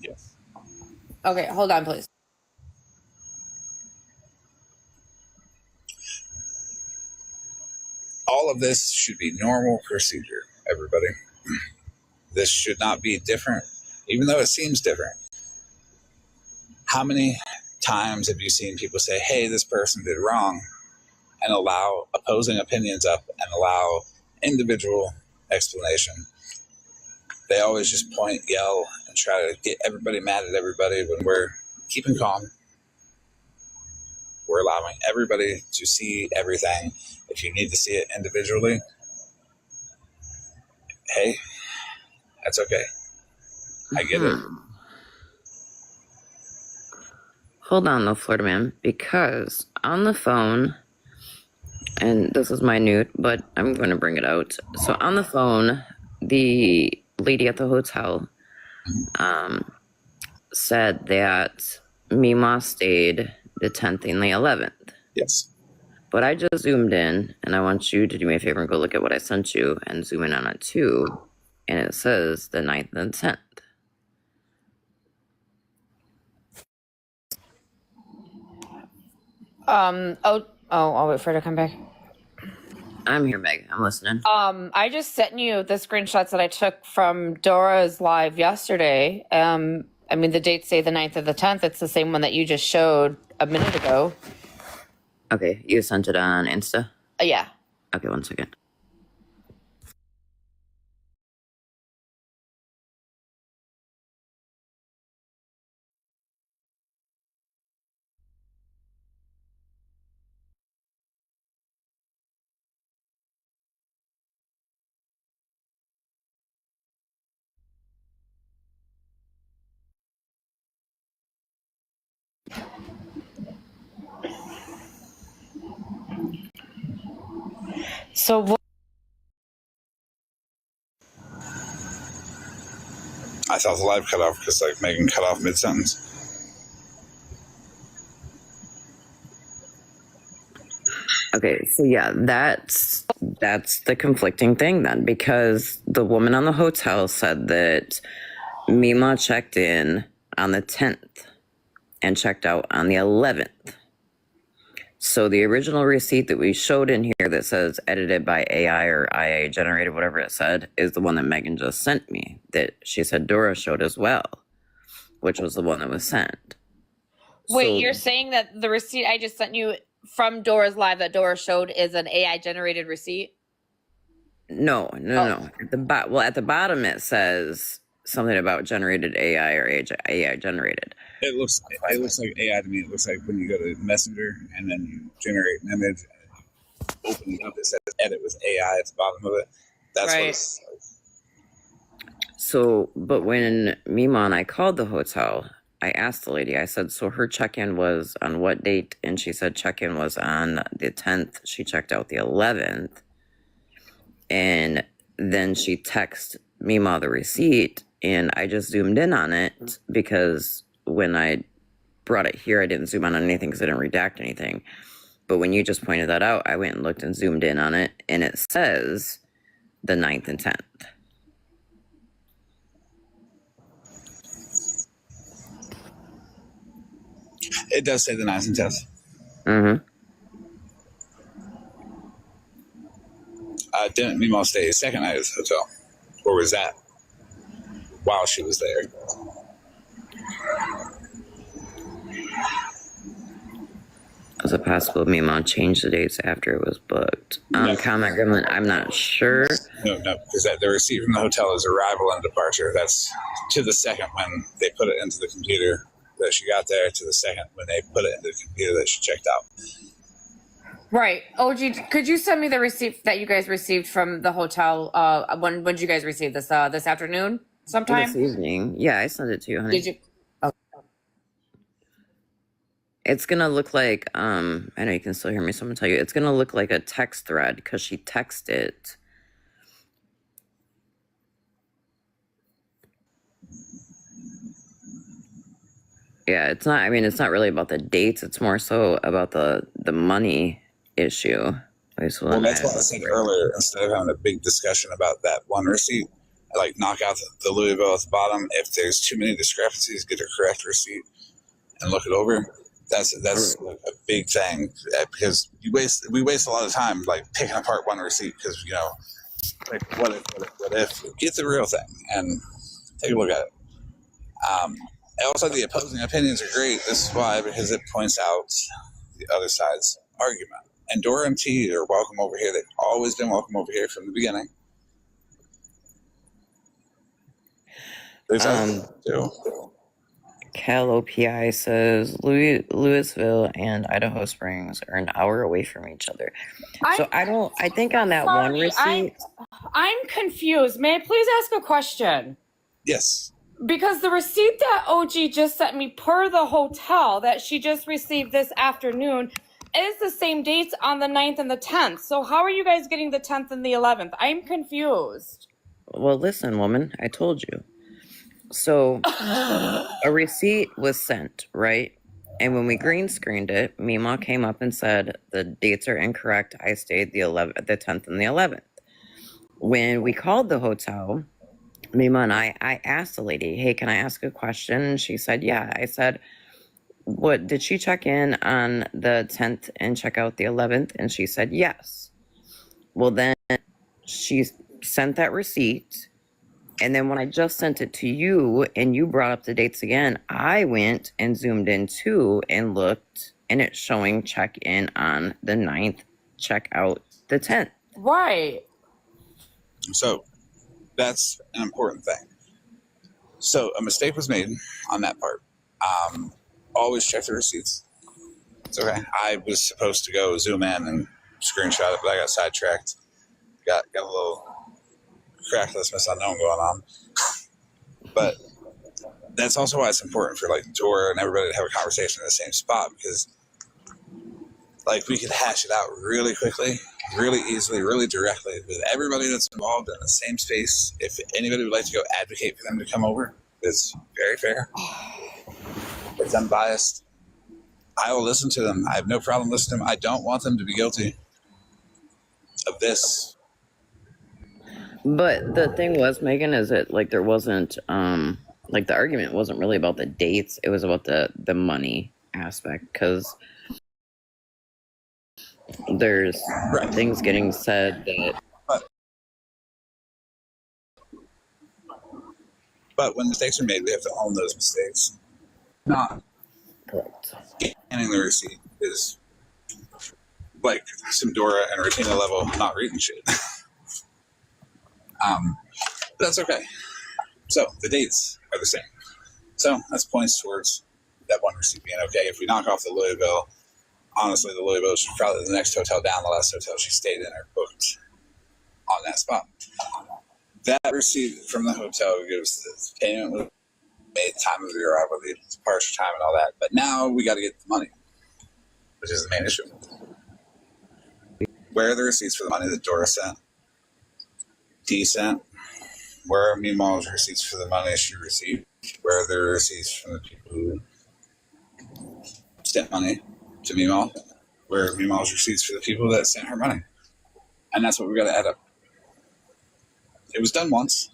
Yes. Okay, hold on, please. All of this should be normal procedure, everybody. This should not be different, even though it seems different. How many times have you seen people say, hey, this person did wrong, and allow opposing opinions up and allow individual explanation? They always just point, yell, and try to get everybody mad at everybody when we're keeping calm. We're allowing everybody to see everything. If you need to see it individually, hey, that's okay. I get it. Hold on, though, Florida man, because on the phone, and this is minute, but I'm going to bring it out. So on the phone, the lady at the hotel said that Mima stayed the 10th and the 11th. Yes. But I just zoomed in, and I want you to do me a favor and go look at what I sent you and zoom in on it too. And it says the 9th and 10th. I'll wait for her to come back. I'm here, Meg. I'm listening. I just sent you the screenshots that I took from Dora's live yesterday. I mean, the dates say the 9th or the 10th. It's the same one that you just showed a minute ago. Okay, you sent it on Insta? Yeah. Okay, 1 second. So what? I thought the live cut off because like Megan cut off mid-sentence. Okay, so yeah, that's the conflicting thing then, because the woman on the hotel said that Mima checked in on the 10th and checked out on the 11th. So the original receipt that we showed in here that says edited by AI or IA generated, whatever it said, is the one that Megan just sent me, that she said Dora showed as well, which was the one that was sent. Wait, So, you're saying that the receipt I just sent you from Dora's live that Dora showed is an AI generated receipt? No. At the bottom it says something about generated AI or AI generated. It looks like AI to me. It looks like when you go to Messenger and then you generate an image and you open it up, it says edit with AI at the bottom of it. That's right. what it's like. So, but when Mima and I called the hotel, I asked the lady, I said, so her check-in was on what date? And she said check-in was on the 10th. She checked out the 11th. And then she texted Mima the receipt, and I just zoomed in on it because when I brought it here, I didn't zoom in on anything because I didn't redact anything. But when you just pointed that out, I went and looked and zoomed in on it, and it says the 9th and 10th. It does say the 9th and 10th. Mm-hmm. Didn't Mimo stay a second night at the hotel? Or was that while she was there? Is it possible Mima changed the dates after it was booked? Comment Gremlin, I'm not sure. No, because the receipt from the hotel is arrival and departure. That's to the second when they put it into the computer that she got there, to the second when they put it into the computer that she checked out. Right. OG, could you send me the receipt that you guys received from the hotel? When did you guys receive this? This afternoon sometime? This evening. Yeah, I sent it to you, honey. Did you? Oh. It's going to look like, I know you can still hear me, so I'm going to tell you, it's going to look like a text thread because she texted. Yeah, it's not. I mean, it's not really about the dates. It's more so about the money issue. Well, that's what I said earlier. Instead of having a big discussion about that one receipt, like knock out the Louisville at the bottom. If there's too many discrepancies, get a correct receipt and look it over. That's a big thing because we waste a lot of time like picking apart one receipt because like what if get the real thing and take a look at it. Also, the opposing opinions are great. This is why, because it points out the other side's argument. And Dora and T are welcome over here. They've always been welcome over here from the beginning. There's others too. Cal OPI says Louisville and Idaho Springs are an hour away from each other. So I think on that one receipt. I'm confused. May I please ask a question? Yes. Because the receipt that OG just sent me per the hotel that she just received this afternoon is the same dates on the 9th and the 10th. So how are you guys getting the 10th and the 11th? I'm confused. Well, listen, woman, I told you. So a receipt was sent, right? And when we green screened it, Mima came up and said the dates are incorrect. I stayed the 10th and the 11th. When we called the hotel, Mima and I asked the lady, hey, can I ask a question? And she said, yeah. I said, what, did she check in on the 10th and check out the 11th? And she said, yes. Well, then she sent that receipt. And then when I just sent it to you and you brought up the dates again, I went and zoomed in too and looked, and it's showing check in on the 9th, check out the 10th. Right. So that's an important thing. So a mistake was made on that part. Always check the receipts. It's okay. I was supposed to go zoom in and screenshot it, but I got sidetracked. Got a little crackless miss unknown going on. But that's also why it's important for like Dora and everybody to have a conversation in the same spot, because like we could hash it out really quickly, really easily, really directly with everybody that's involved in the same space. If anybody would like to go advocate for them to come over, it's very fair. It's unbiased. I will listen to them. I have no problem listening to them. I don't want them to be guilty of this. But the thing was, Megan, is that like there wasn't like the argument wasn't really about the dates. It was about the money aspect, because there's things getting said that. But when mistakes are made, we have to own those mistakes. Not correct. Scanning the receipt is like some Dora and Regina level not reading shit. But that's okay. So the dates are the same. So that's points towards that one receipt being okay. If we knock off the Louisville, honestly, the Louisville is probably the next hotel down, the last hotel she stayed in or booked on that spot. That receipt from the hotel gives the payment was made, time of your arrival, the departure time, and all that. But now we got to get the money, which is the main issue. Where are the receipts for the money that Dora sent? D sent? Where are Mima's receipts for the money she received? Where are the receipts from the people who sent money to Mima? Where are Mima's receipts for the people that sent her money? And that's what we got to add up. It was done once,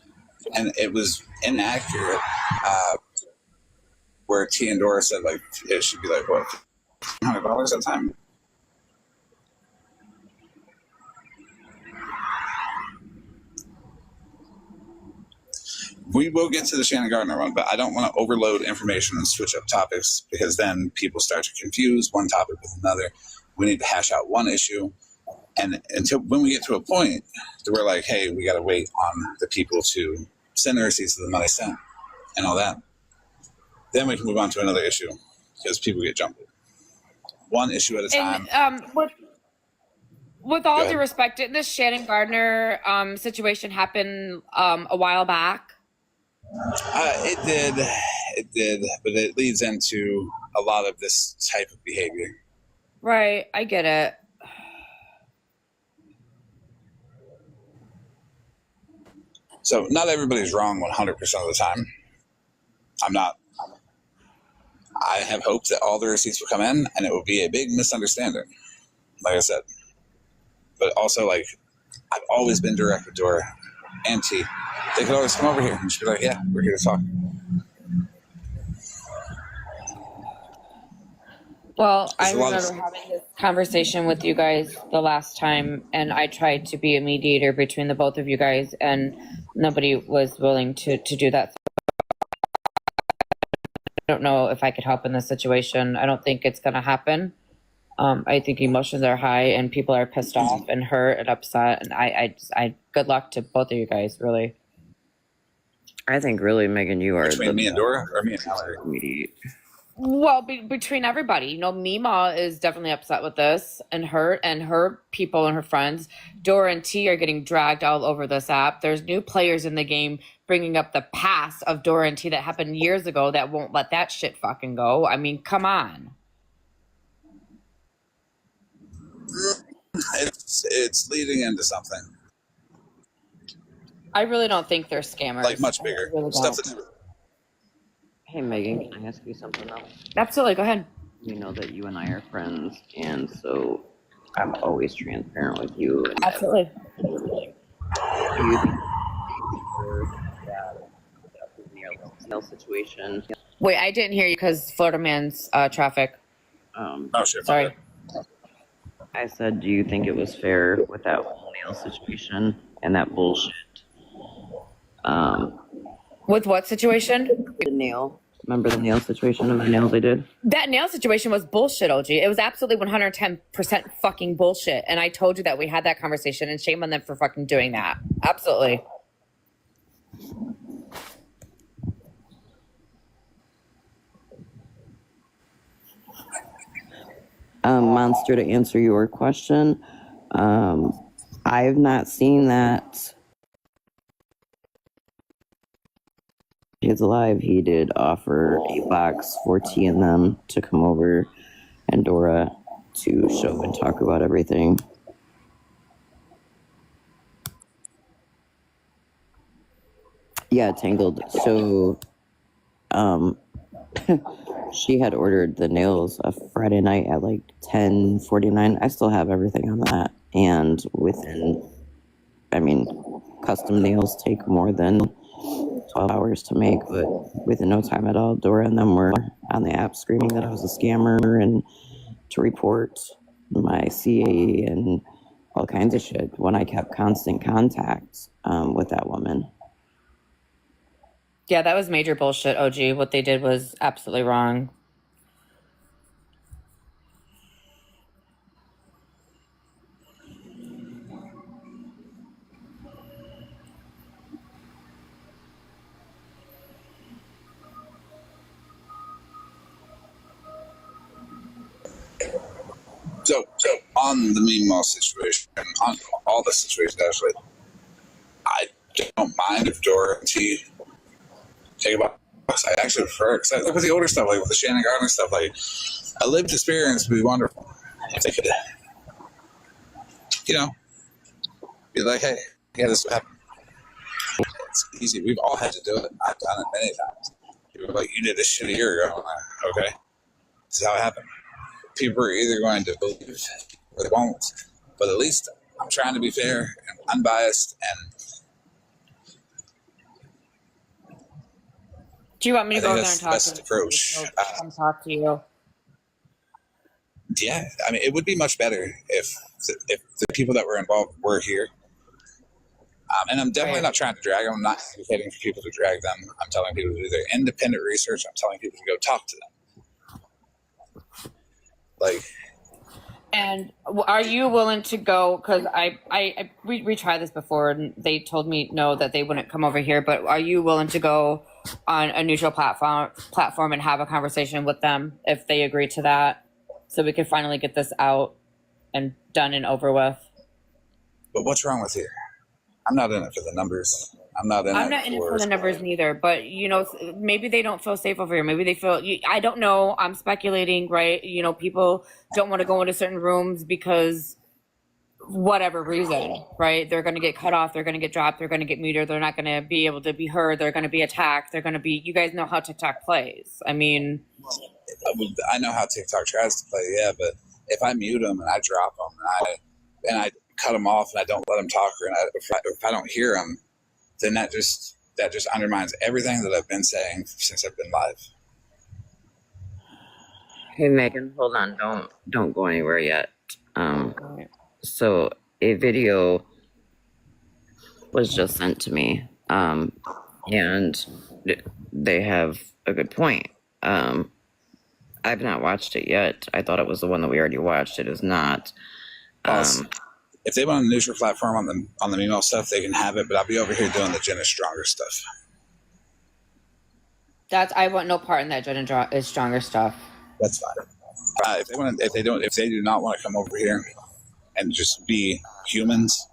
and it was inaccurate. Where T and Dora said like it should be like what, $100 at a time. We will get to the Shannon Gardner one, but I don't want to overload information and switch up topics, because then people start to confuse one topic with another. We need to hash out one issue. And until when we get to a point that we're like, hey, we got to wait on the people to send the receipts of the money sent and all that, then we can move on to another issue, because people get jumped. One issue at a time. And with all due respect, didn't this Shannon Gardner situation happen a while back? It did, but it leads into a lot of this type of behavior. Right, I get it. So not everybody's wrong 100% of the time. I have hoped that all the receipts will come in and it will be a big misunderstanding, like I said. But also, like, I've always been direct with Dora and T. They could always come over here and she'd be like, yeah, we're here to talk. Well, I remember having this conversation with you guys the last time, and I tried to be a mediator between the both of you guys, and nobody was willing to do that. I don't know if I could help in this situation. I don't think it's going to happen. I think emotions are high, and people are pissed off and hurt and upset, and I good luck to both of you guys, really. I think really, Megan, you are between me and Dora, or me and Mallory. Mediate. Well, between everybody, you know, Mima is definitely upset with this and her people and her friends. Dora and T are getting dragged all over this app. There's new players in the game bringing up the past of Dora and T that happened years ago that won't let that shit fucking go. I mean, come on. It's leading into something. I really don't think they're scammers. Like much bigger really stuff. That Hey, Megan, can I ask you something else? Absolutely, go ahead. You know that you and I are friends, and so I'm always transparent with you. And absolutely. Do you think that situation? Wait, I didn't hear you because Florida man's traffic. Oh, shit. Sorry. I said, do you think it was fair with that whole nail situation and that bullshit? With what situation? The nail. Remember the nail situation of the nails I did? That nail situation was bullshit, OG. It was absolutely 110% fucking bullshit. And I told you that we had that conversation, and shame on them for fucking doing that. Absolutely. Monster, to answer your question, I've not seen that. He's alive. He did offer a box for T and them to come over and Dora to show and talk about everything. Yeah, Tangled. So, she had ordered the nails a Friday night at like 10:49. I still have everything on that. And custom nails take more than 12 hours to make, but within no time at all, Dora and them were on the app screaming that I was a scammer and to report my CAE and all kinds of shit when I kept constant contact with that woman. Yeah, that was major bullshit, OG. What they did was absolutely wrong. So on the meanwhile situation, on all the situations actually, I don't mind if Dora and T take a box. I actually prefer, because I look at the older stuff, like with the Shannon Gardner stuff, like a lived experience would be wonderful if they could, be like, hey, yeah, this happened. It's easy. We've all had to do it. I've done it many times. People are like, you did this shit a year ago. I'm like, okay, this is how it happened. People are either going to believe or they won't, but at least I'm trying to be fair and unbiased. And do you want me to go over there and talk best approach. Come talk to you. Yeah, I mean, it would be much better if the people that were involved were here. And I'm definitely not trying to drag them. I'm not advocating for people to drag them. I'm telling people to do their independent research. I'm telling people to go talk to them. And are you willing to go? Because we tried this before, and they told me no, that they wouldn't come over here. But are you willing to go on a neutral platform and have a conversation with them if they agree to that, so we can finally get this out and done and over with? But what's wrong with here? I'm not in it for the numbers. I'm not in it for the numbers neither, but maybe they don't feel safe over here. Maybe they feel, I don't know. I'm speculating, right? People don't want to go into certain rooms because whatever reason, right? They're going to get cut off. They're going to get dropped. They're going to get muted. They're not going to be able to be heard. They're going to be attacked. They're going to be, you guys know how TikTok plays. I mean, I know how TikTok tries to play, yeah, but if I mute them and I drop them and I cut them off and I don't let them talk, or if I don't hear them, then that just undermines everything that I've been saying since I've been live. Hey Megan, hold on, don't go anywhere yet. So a video was just sent to me, and they have a good point. I've not watched it yet. I thought it was the one that we already watched. It is not. If they want a neutral platform on the email stuff, they can have it, but I'll be over here doing the Jenn is Stronger stuff. I want no part in that Jenn is Stronger stuff. That's fine. If they do not want to come over here and just be humans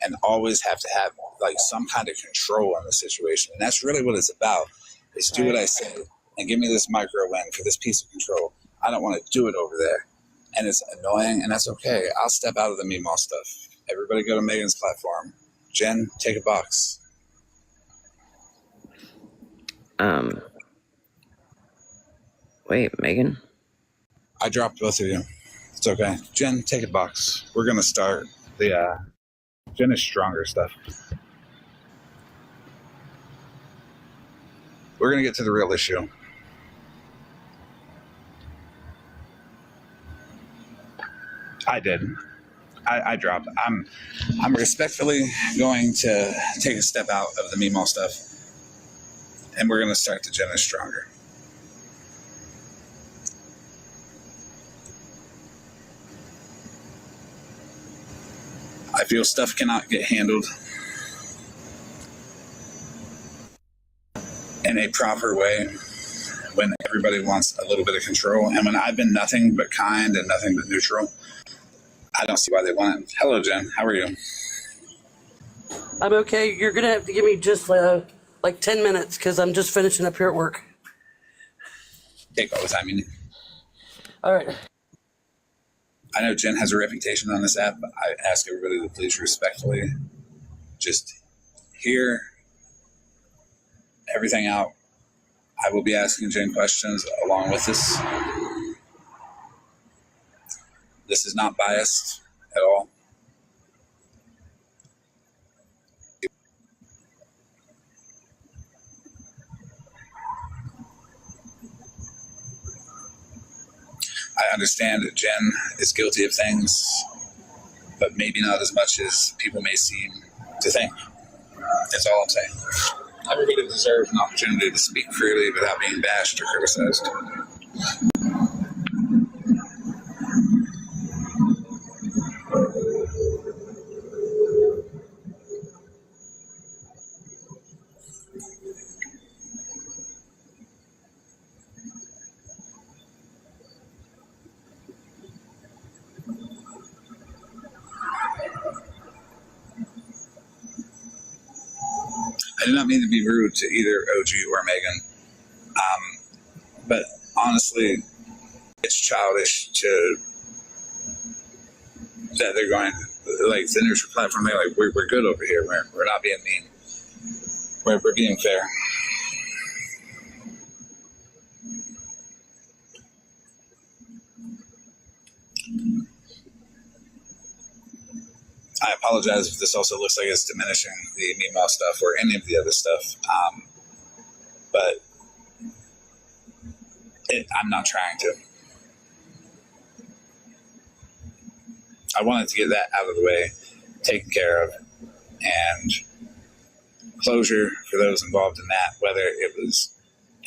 and always have to have like some kind of control in the situation, and that's really what it's about, is do what I say and give me this micro win for this piece of control. I don't want to do it over there, and it's annoying, and that's okay. I'll step out of the Meemaw stuff. Everybody go to Megan's platform. Jenn, take a box. Wait, Megan? I dropped both of you. It's okay. Jenn, take a box. We're going to start the Jenn is Stronger stuff. We're going to get to the real issue. I did. I dropped. I'm respectfully going to take a step out of the Meemaw stuff, and we're going to start the Jenn is Stronger. I feel stuff cannot get handled in a proper way when everybody wants a little bit of control. And when I've been nothing but kind and nothing but neutral, I don't see why they want it. Hello, Jenn. How are you? I'm okay. You're going to have to give me just like 10 minutes because I'm just finishing up here at work. Take all the time you need. All right. I know Jenn has a reputation on this app, but I ask everybody to please respectfully just hear everything out. I will be asking Jenn questions along with this. This is not biased at all. I understand that Jenn is guilty of things, but maybe not as much as people may seem to think. That's all I'm saying. Everybody deserves an opportunity to speak freely without being bashed or criticized. I do not mean to be rude to either OG or Megan, but honestly, it's childish that they're going like the neutral platform. They're like, we're good over here. We're not being mean. We're being fair. I apologize if this also looks like it's diminishing the Meemaw stuff or any of the other stuff, but I'm not trying to. I wanted to get that out of the way, taken care of, and closure for those involved in that, whether it was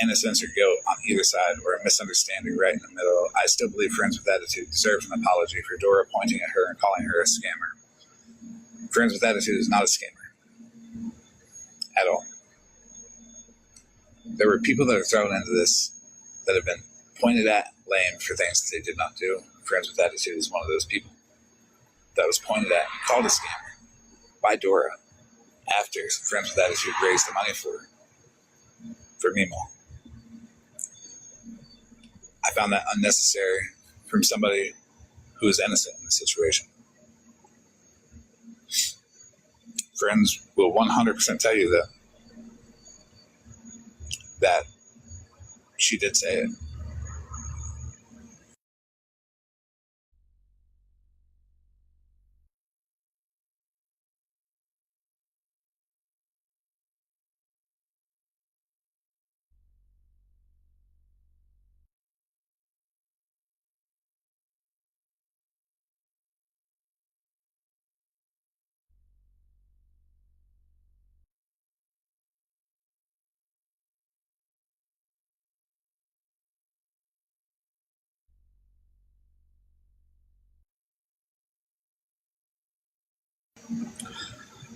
innocence or guilt on either side or a misunderstanding right in the middle. I still believe Friends with Attitude deserves an apology for Dora pointing at her and calling her a scammer. Friends with Attitude is not a scammer at all. There were people that are thrown into this that have been pointed at, blamed for things that they did not do. Friends with Attitude is one of those people that was pointed at and called a scammer by Dora after Friends with Attitude raised the money for Meemaw. I found that unnecessary from somebody who is innocent in the situation. friends will 100% tell you that she did say it.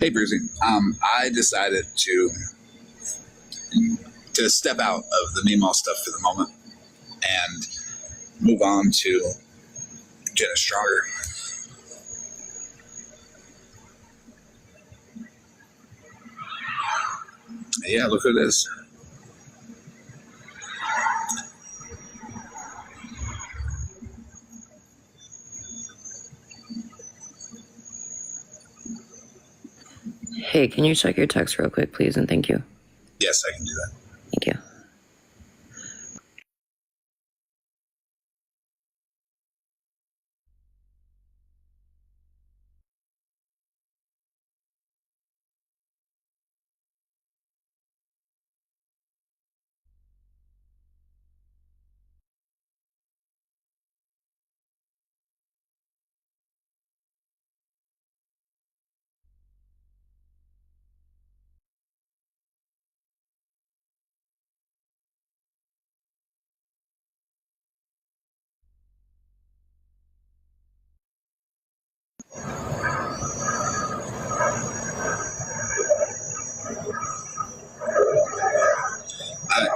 Hey, Brucey. I decided to step out of the Meemaw stuff for the moment and move on to Jenn is Stronger. Yeah, look who it is. Hey, can you check your text real quick, please? And thank you. Yes, I can do that. Thank you.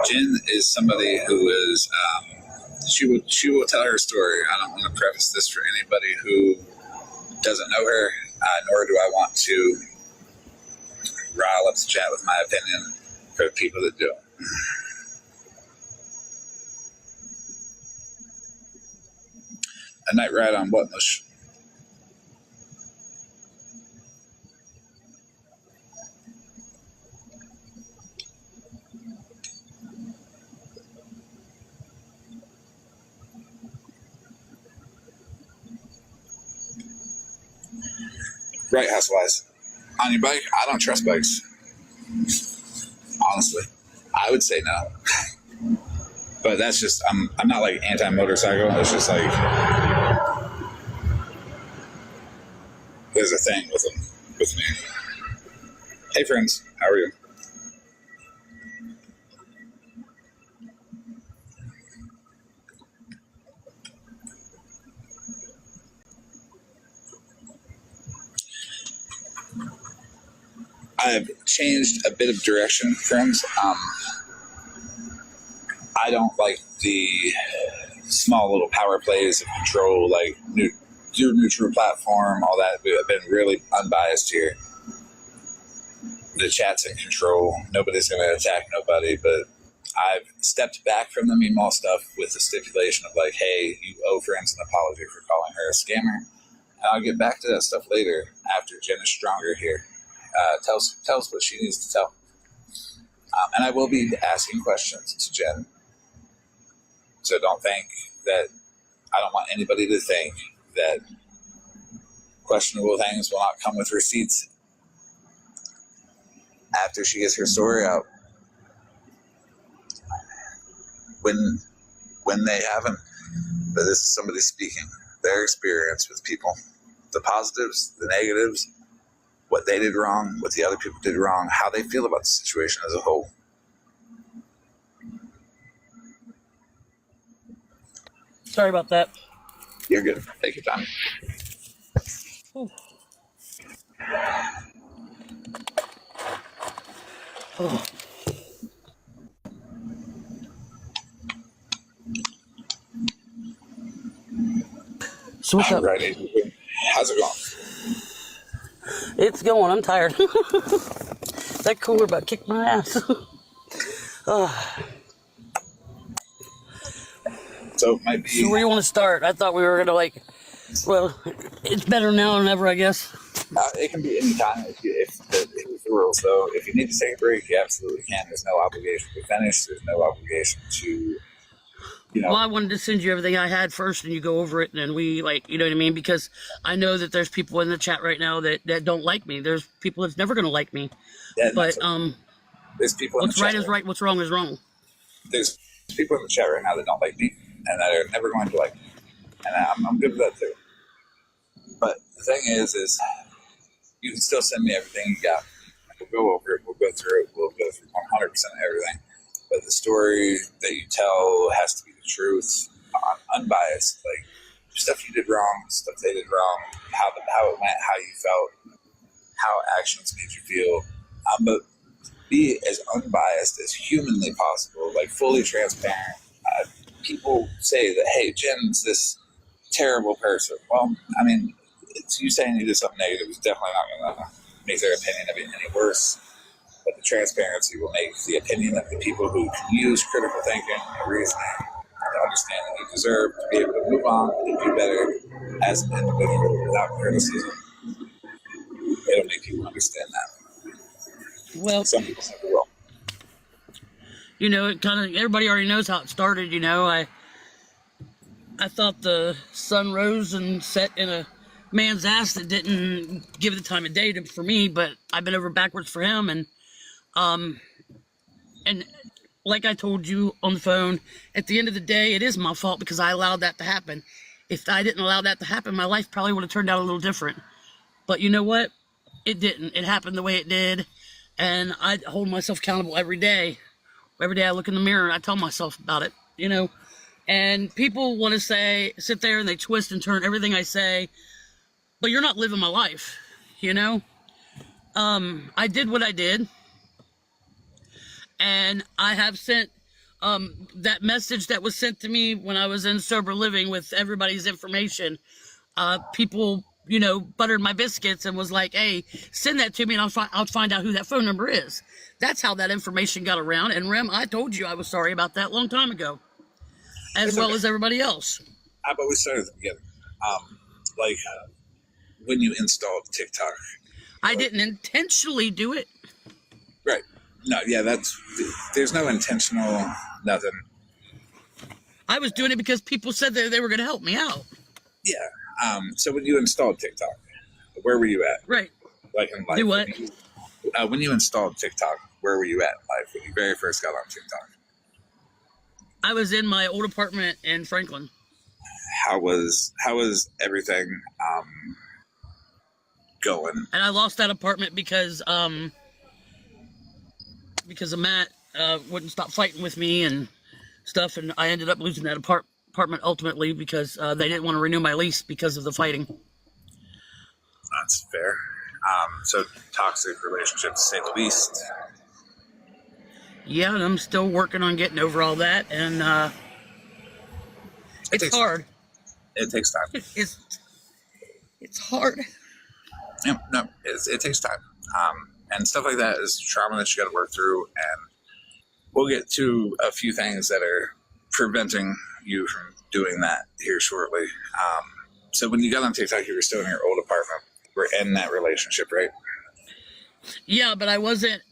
Jenn is somebody who is, she will tell her story. I don't want to preface this for anybody who doesn't know her, nor do I want to rile up the chat with my opinion for people that do. A night ride on what, Mush? Right, Housewise. On your bike, I don't trust bikes. Honestly, I would say no. But that's just, I'm not like anti-motorcycle. It's just like, there's a thing with them, with me. Hey friends, how are you? I've changed a bit of direction, friends. I don't like the small little power plays of control, like do neutral platform, all that. I've been really unbiased here. The chat's in control. Nobody's going to attack nobody, but I've stepped back from the Meemaw stuff with the stipulation of like, hey, you owe friends an apology for calling her a scammer. And I'll get back to that stuff later after Jenn is Stronger here. Tell us what she needs to tell. And I will be asking questions to Jenn. So don't think that, I don't want anybody to think that questionable things will not come with receipts after she gets her story out. When they haven't, but this is somebody speaking their experience with people, the positives, the negatives, what they did wrong, what the other people did wrong, how they feel about the situation as a whole. Sorry about that. You're good. Take your time. Oh. Oh. So what's up? Alrighty. How's it going? It's going. I'm tired. That cooler about kicked my ass. So it might be. So where do you want to start? I thought we were gonna well, it's better now than ever, I guess. It can be any time if the rules though. If you need to take a break, you absolutely can. There's no obligation to finish. There's no obligation to, Well, I wanted to send you everything I had first, and you go over it, and then we you know what I mean? Because I know that there's people in the chat right now that don't like me. There's people that's never going to like me. Yeah, but there's people. What's right is right. What's wrong is wrong. There's people in the chat right now that don't like me, and that are never going to like me, and I'm good with that too. But the thing is you can still send me everything you got. We'll go over it. We'll go through it. We'll go through 100% of everything. But the story that you tell has to be the truth, unbiased. Like stuff you did wrong, stuff they did wrong, how it went, how you felt, how actions made you feel. But be as unbiased as humanly possible, like fully transparent. People say that, hey, Jenn's this terrible person. Well, I mean, it's you saying you did something negative is definitely not going to make their opinion of it any worse. But the transparency will make the opinion of the people who can use critical thinking and reasoning to understand that you deserve to be able to move on and do better as an individual without criticism. It'll make people understand that. Well, some people never will. You know, it kind of everybody already knows how it started. You know, I thought the sun rose and set in a man's ass that didn't give the time of day for me, but I bent over backwards for him, and like I told you on the phone, at the end of the day, it is my fault because I allowed that to happen. If I didn't allow that to happen, my life probably would have turned out a little different. But you know what? It didn't. It happened the way it did, and I hold myself accountable every day. Every day I look in the mirror and I tell myself about it, you know. And people want to sit there and they twist and turn everything I say, but you're not living my life, you know. I did what I did, and I have sent that message that was sent to me when I was in sober living with everybody's information. People, you know, buttered my biscuits and was like, hey, send that to me and I'll find out who that phone number is. That's how that information got around. And Rem, I told you I was sorry about that a long time ago, as well as everybody else. But we started at the beginning. When you installed TikTok. I didn't intentionally do it. Right. No, yeah, there's no intentional nothing. I was doing it because people said that they were going to help me out. Yeah. So when you installed TikTok, where were you at? Right. Like in life. Do what? When you installed TikTok, where were you at in life when you very first got on TikTok? I was in my old apartment in Franklin. How was everything going? And I lost that apartment because of Matt wouldn't stop fighting with me and stuff, and I ended up losing that apartment ultimately because they didn't want to renew my lease because of the fighting. That's fair. So toxic relationship, to say the least. Yeah, and I'm still working on getting over all that, and it's hard. It takes time. It's hard. Yeah, no, it takes time. And stuff like that is trauma that you got to work through, and we'll get to a few things that are preventing you from doing that here shortly. So when you got on TikTok, you were still in your old apartment. We're in that relationship, right? Yeah, but I wasn't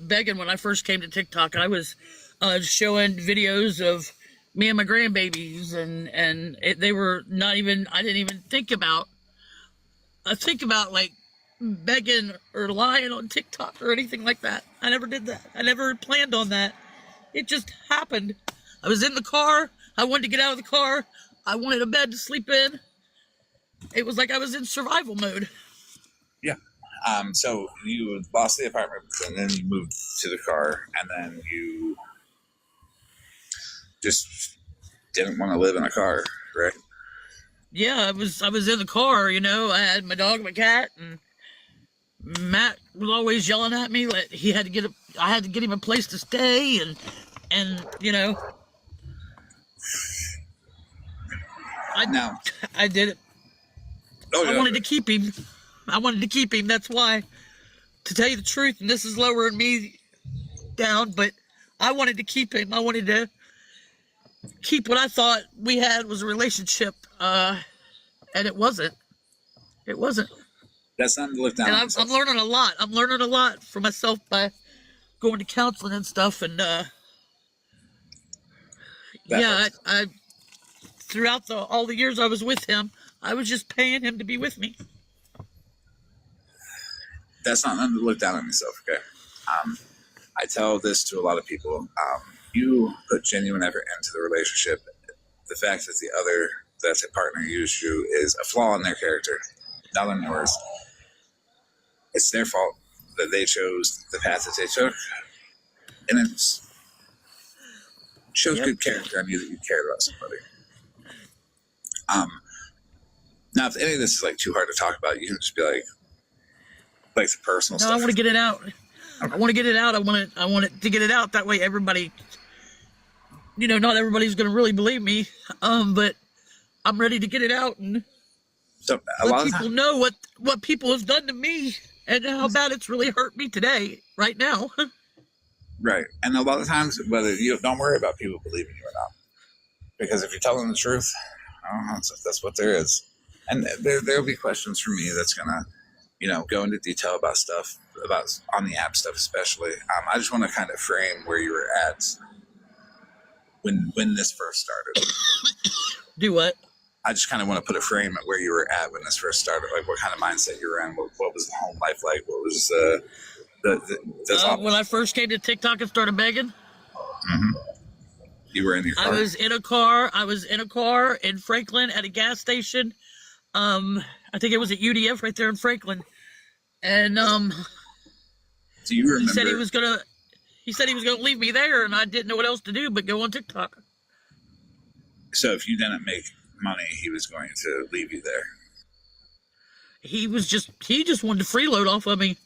begging when I first came to TikTok. I was showing videos of me and my grandbabies, and they were not even, I didn't even think about like begging or lying on TikTok or anything like that. I never did that. I never planned on that. It just happened. I was in the car. I wanted to get out of the car. I wanted a bed to sleep in. It was like I was in survival mode. Yeah. So you lost the apartment, and then you moved to the car, and then you just didn't want to live in a car, right? Yeah, I was in the car, you know. I had my dog, my cat, and Matt was always yelling at me like I had to get him a place to stay, and you know, I did it. Oh, yeah. I wanted to keep him. That's why, to tell you the truth, and this is lowering me down, but I wanted to keep him. I wanted to keep what I thought we had was a relationship, and it wasn't. It wasn't. That's not to look down. And I'm learning a lot. I'm learning a lot for myself by going to counseling and stuff. And I throughout all the years I was with him, I was just paying him to be with me. That's not nothing to look down on yourself, okay? I tell this to a lot of people. You put genuine effort into the relationship. The fact that the partner used you is a flaw in their character, not on yours. It's their fault that they chose the path that they took. And it shows good character on you that you cared about somebody. Now, if any of this is like too hard to talk about, you can just be like the personal stuff. I want to get it out. Okay. I want to get it out. I want it to get it out. That way everybody, not everybody's going to really believe me. But I'm ready to get it out and let people know what people have done to me and how bad it's really hurt me today, right now. Right. And a lot of times, whether you don't worry about people believing you or not, because if you're telling the truth, that's what there is. And there'll be questions from me that's gonna, go into detail about stuff, about on the app stuff especially. I just want to kind of frame where you were at when this first started. Do what? I just kind of want to put a frame at where you were at when this first started, like what kind of mindset you were in, what was the home life like, what was when I first came to TikTok and started begging. Mm-hmm. You were in your car. I was in a car in Franklin at a gas station. I think it was at UDF right there in Franklin. And do you remember? He said he was gonna leave me there, and I didn't know what else to do but go on TikTok. So if you didn't make money, he was going to leave you there. He just wanted to freeload off of me.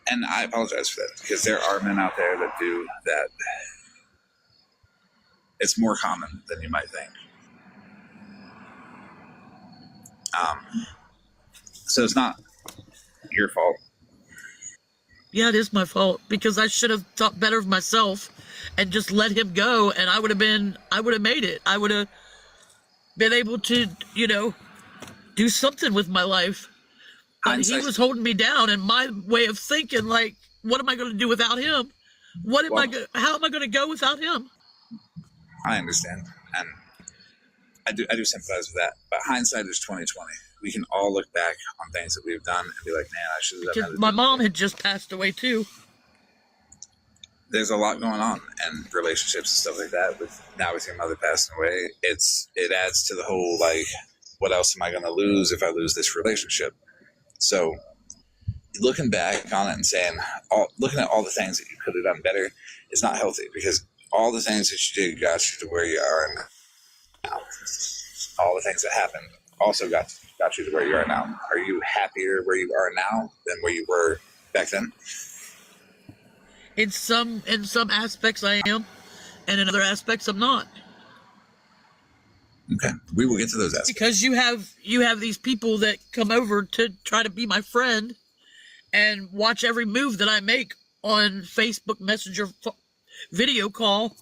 And I apologize for that, because there are men out there that do that. It's more common than you might think. So it's not your fault. Yeah, it is my fault, because I should have thought better of myself and just let him go, and I would have made it. I would have been able to, do something with my life. But he was holding me down, and my way of thinking, like, what am I going to do without him? How am I going to go without him? I understand, and I do sympathize with that. But hindsight is 20/20. We can all look back on things that we've done and be like, man, I should have done that. My mom had just passed away too. There's a lot going on in relationships and stuff like that. With your mother passing away, it adds to the whole, like, what else am I going to lose if I lose this relationship? So looking back on it and saying, looking at all the things that you could have done better is not healthy, because all the things that you did got you to where you are now. All the things that happened also got you to where you are now. Are you happier where you are now than where you were back then? In some aspects I am, and in other aspects I'm not. Okay, we will get to those aspects. Because you have these people that come over to try to be my friend and watch every move that I make on Facebook Messenger video call,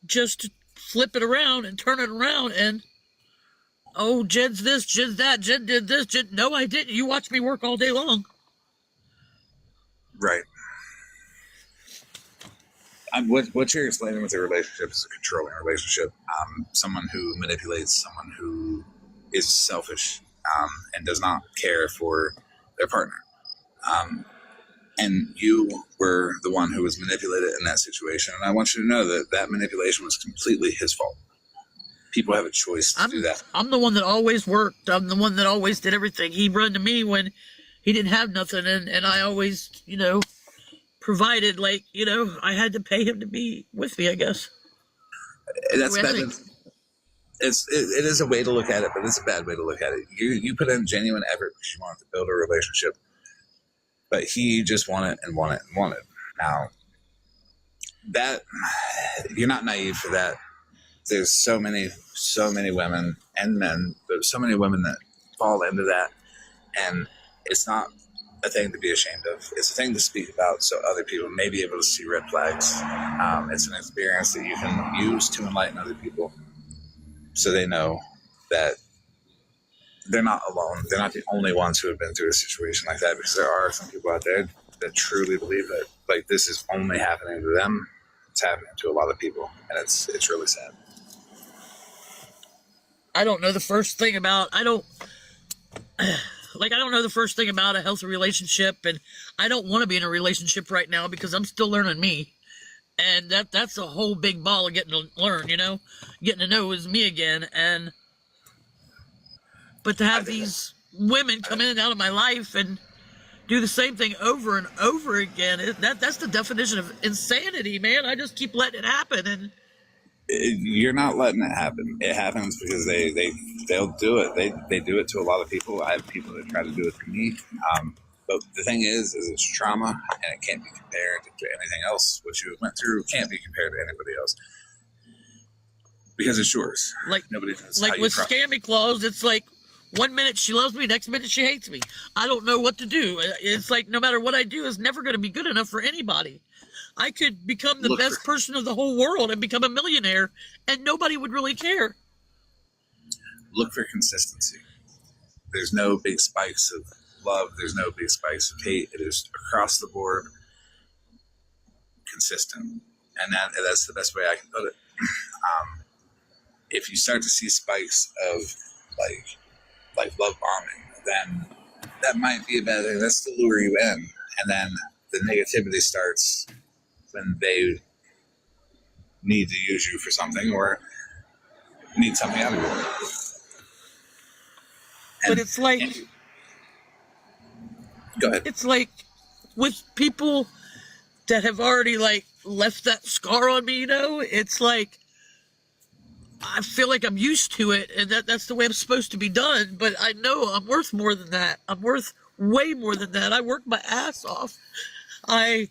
just to flip it around and turn it around and, oh, Jen's this, Jen's that, Jen did this, no, I didn't. You watched me work all day long. Right. What you're explaining with a relationship is a controlling relationship. Someone who manipulates, someone who is selfish, and does not care for their partner. And you were the one who was manipulated in that situation. And I want you to know that manipulation was completely his fault. People have a choice to do that. I'm the one that always worked. I'm the one that always did everything. He run to me when he didn't have nothing. And I always, provided, like, I had to pay him to be with me, I guess. That's bad. It is a way to look at it, but it's a bad way to look at it. You put in genuine effort because you wanted to build a relationship, but he just wanted and wanted and wanted. Now, that you're not naive for that. There's so many women and men, but so many women that fall into that, and it's not a thing to be ashamed of. It's a thing to speak about so other people may be able to see red flags. It's an experience that you can use to enlighten other people so they know that they're not alone. They're not the only ones who have been through a situation like that, because there are some people out there that truly believe that like this is only happening to them. It's happening to a lot of people, and it's really sad. I don't know the first thing about I don't know the first thing about a healthy relationship, and I don't want to be in a relationship right now because I'm still learning me. And that's a whole big ball of getting to learn, getting to know is me again. But to have these women come in and out of my life and do the same thing over and over again, that's the definition of insanity, man. I just keep letting it happen, and you're not letting it happen. It happens because they'll do it. They do it to a lot of people. I have people that try to do it to me. But the thing is it's trauma, and it can't be compared to anything else. What you went through can't be compared to anybody else because it's yours. Nobody knows. Like with Scammy Claus, it's like 1 minute she loves me, next minute she hates me. I don't know what to do. It's like no matter what I do, it's never going to be good enough for anybody. I could become the best person of the whole world and become a millionaire, and nobody would really care. Look for consistency. There's no big spikes of love. There's no big spikes of hate. It is across the board consistent, and that's the best way I can put it. If you start to see spikes of like love bombing, then that might be a bad thing. That's to lure you in, and then the negativity starts when they need to use you for something or need something out of you. But it's like, go ahead. It's like with people that have already left that scar on me, it's like I feel like I'm used to it, and that's the way I'm supposed to be done. But I know I'm worth more than that. I'm worth way more than that. I work my ass off. I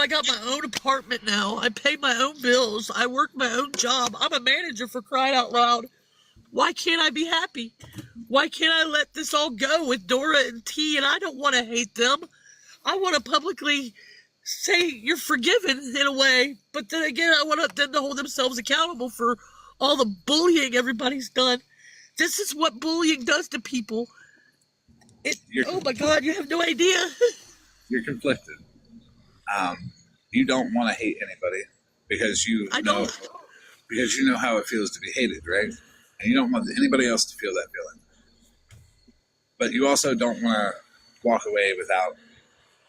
got my own apartment now. I pay my own bills. I work my own job. I'm a manager, for crying out loud. Why can't I be happy? Why can't I let this all go with Dora and T? And I don't want to hate them. I want to publicly say you're forgiven in a way, but then again, I want them to hold themselves accountable for all the bullying everybody's done. This is what bullying does to people. Oh my God, you have no idea. You're conflicted. You don't want to hate anybody because you know how it feels to be hated, right? And you don't want anybody else to feel that feeling. But you also don't want to walk away without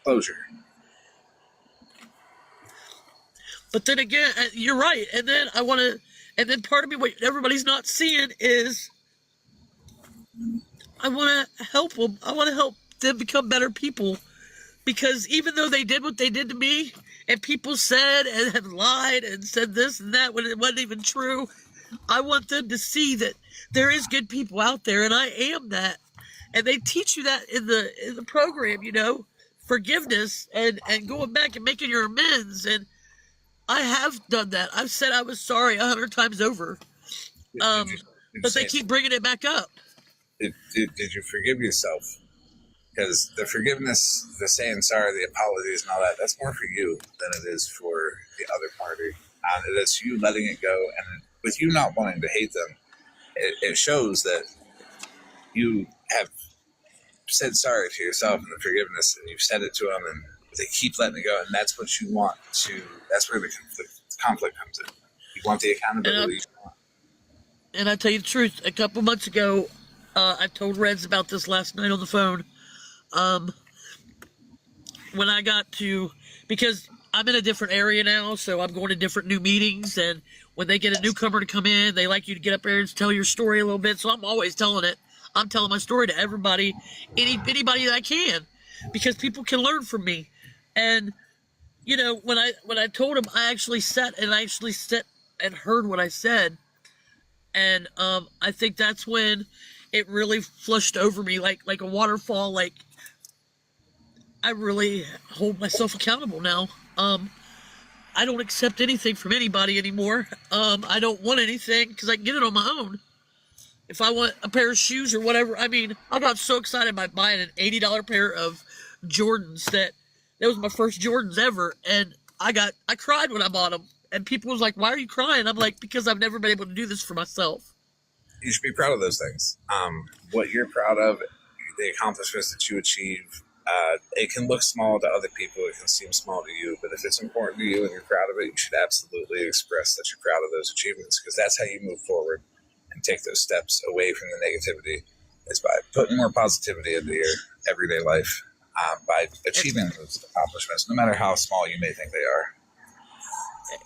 closure. But then again, you're right. And then part of me, what everybody's not seeing is I want to help them. I want to help them become better people. Because even though they did what they did to me, and people said and have lied and said this and that when it wasn't even true, I want them to see that there is good people out there, and I am that. And they teach you that in the program, forgiveness and going back and making your amends. And I have done that. I've said I was sorry 100 times over. But they keep bringing it back up. Did you forgive yourself? Because the forgiveness, the saying sorry, the apologies and all that, that's more for you than it is for the other party. It's you letting it go. And with you not wanting to hate them, it shows that you have said sorry to yourself in the forgiveness, and you've said it to them, and they keep letting it go. And that's what you want to, that's where the conflict comes in. You want the accountability. And I tell you the truth, a couple months ago, I told Reds about this last night on the phone. When I got to, because I'm in a different area now, so I'm going to different new meetings, and when they get a newcomer to come in, they like you to get up there and tell your story a little bit, so I'm always telling it. I'm telling my story to everybody, anybody that I can, because people can learn from me. And, when I told him, I actually sat and heard what I said, and I think that's when it really flushed over me like a waterfall. I really hold myself accountable now. I don't accept anything from anybody anymore. I don't want anything because I can get it on my own. If I want a pair of shoes or whatever, I got so excited by buying an $80 pair of Jordans that was my first Jordans ever, and I cried when I bought them. And people was like, "Why are you crying?" I'm like, "Because I've never been able to do this for myself." you should be proud of those things. What you're proud of, the accomplishments that you achieve, it can look small to other people. It can seem small to you, but if it's important to you and you're proud of it, you should absolutely express that you're proud of those achievements, because that's how you move forward and take those steps away from the negativity, is by putting more positivity into your everyday life, by achieving those accomplishments, no matter how small you may think they are.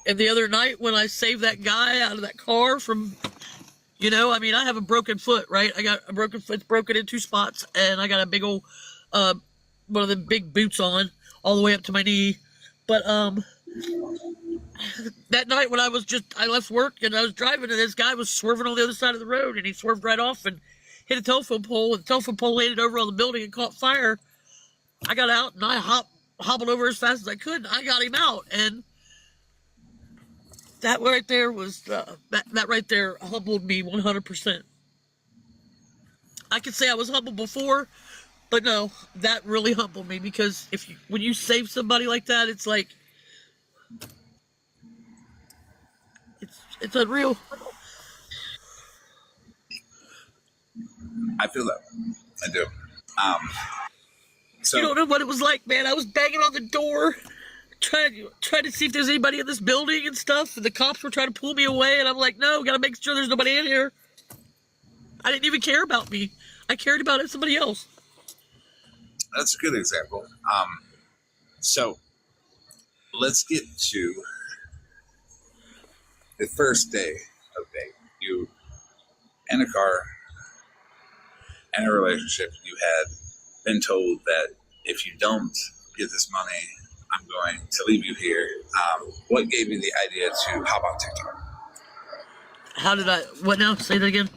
And the other night when I saved that guy out of that car from, I have a broken foot, right? I got a broken foot, broken in 2 spots, and I got a big old, one of the big boots on all the way up to my knee. But that night when I left work and I was driving, and this guy was swerving on the other side of the road, and he swerved right off and hit a telephone pole, and the telephone pole landed over on the building and caught fire. I got out and I hobbled over as fast as I could, and I got him out. And that right there was that right there humbled me 100%. I could say I was humble before, but no, that really humbled me, because when you save somebody like that, it's like it's unreal. I feel that. I do. You don't know what it was like, man. I was banging on the door, trying to see if there's anybody in this building and stuff, and the cops were trying to pull me away, and I'm like, no, gotta make sure there's nobody in here. I didn't even care about me. I cared about somebody else. That's a good example. So let's get to the first day of dating. You in a car, in a relationship, you had been told that if you don't get this money, I'm going to leave you here. What gave you the idea to hop on TikTok? What now? Say that again.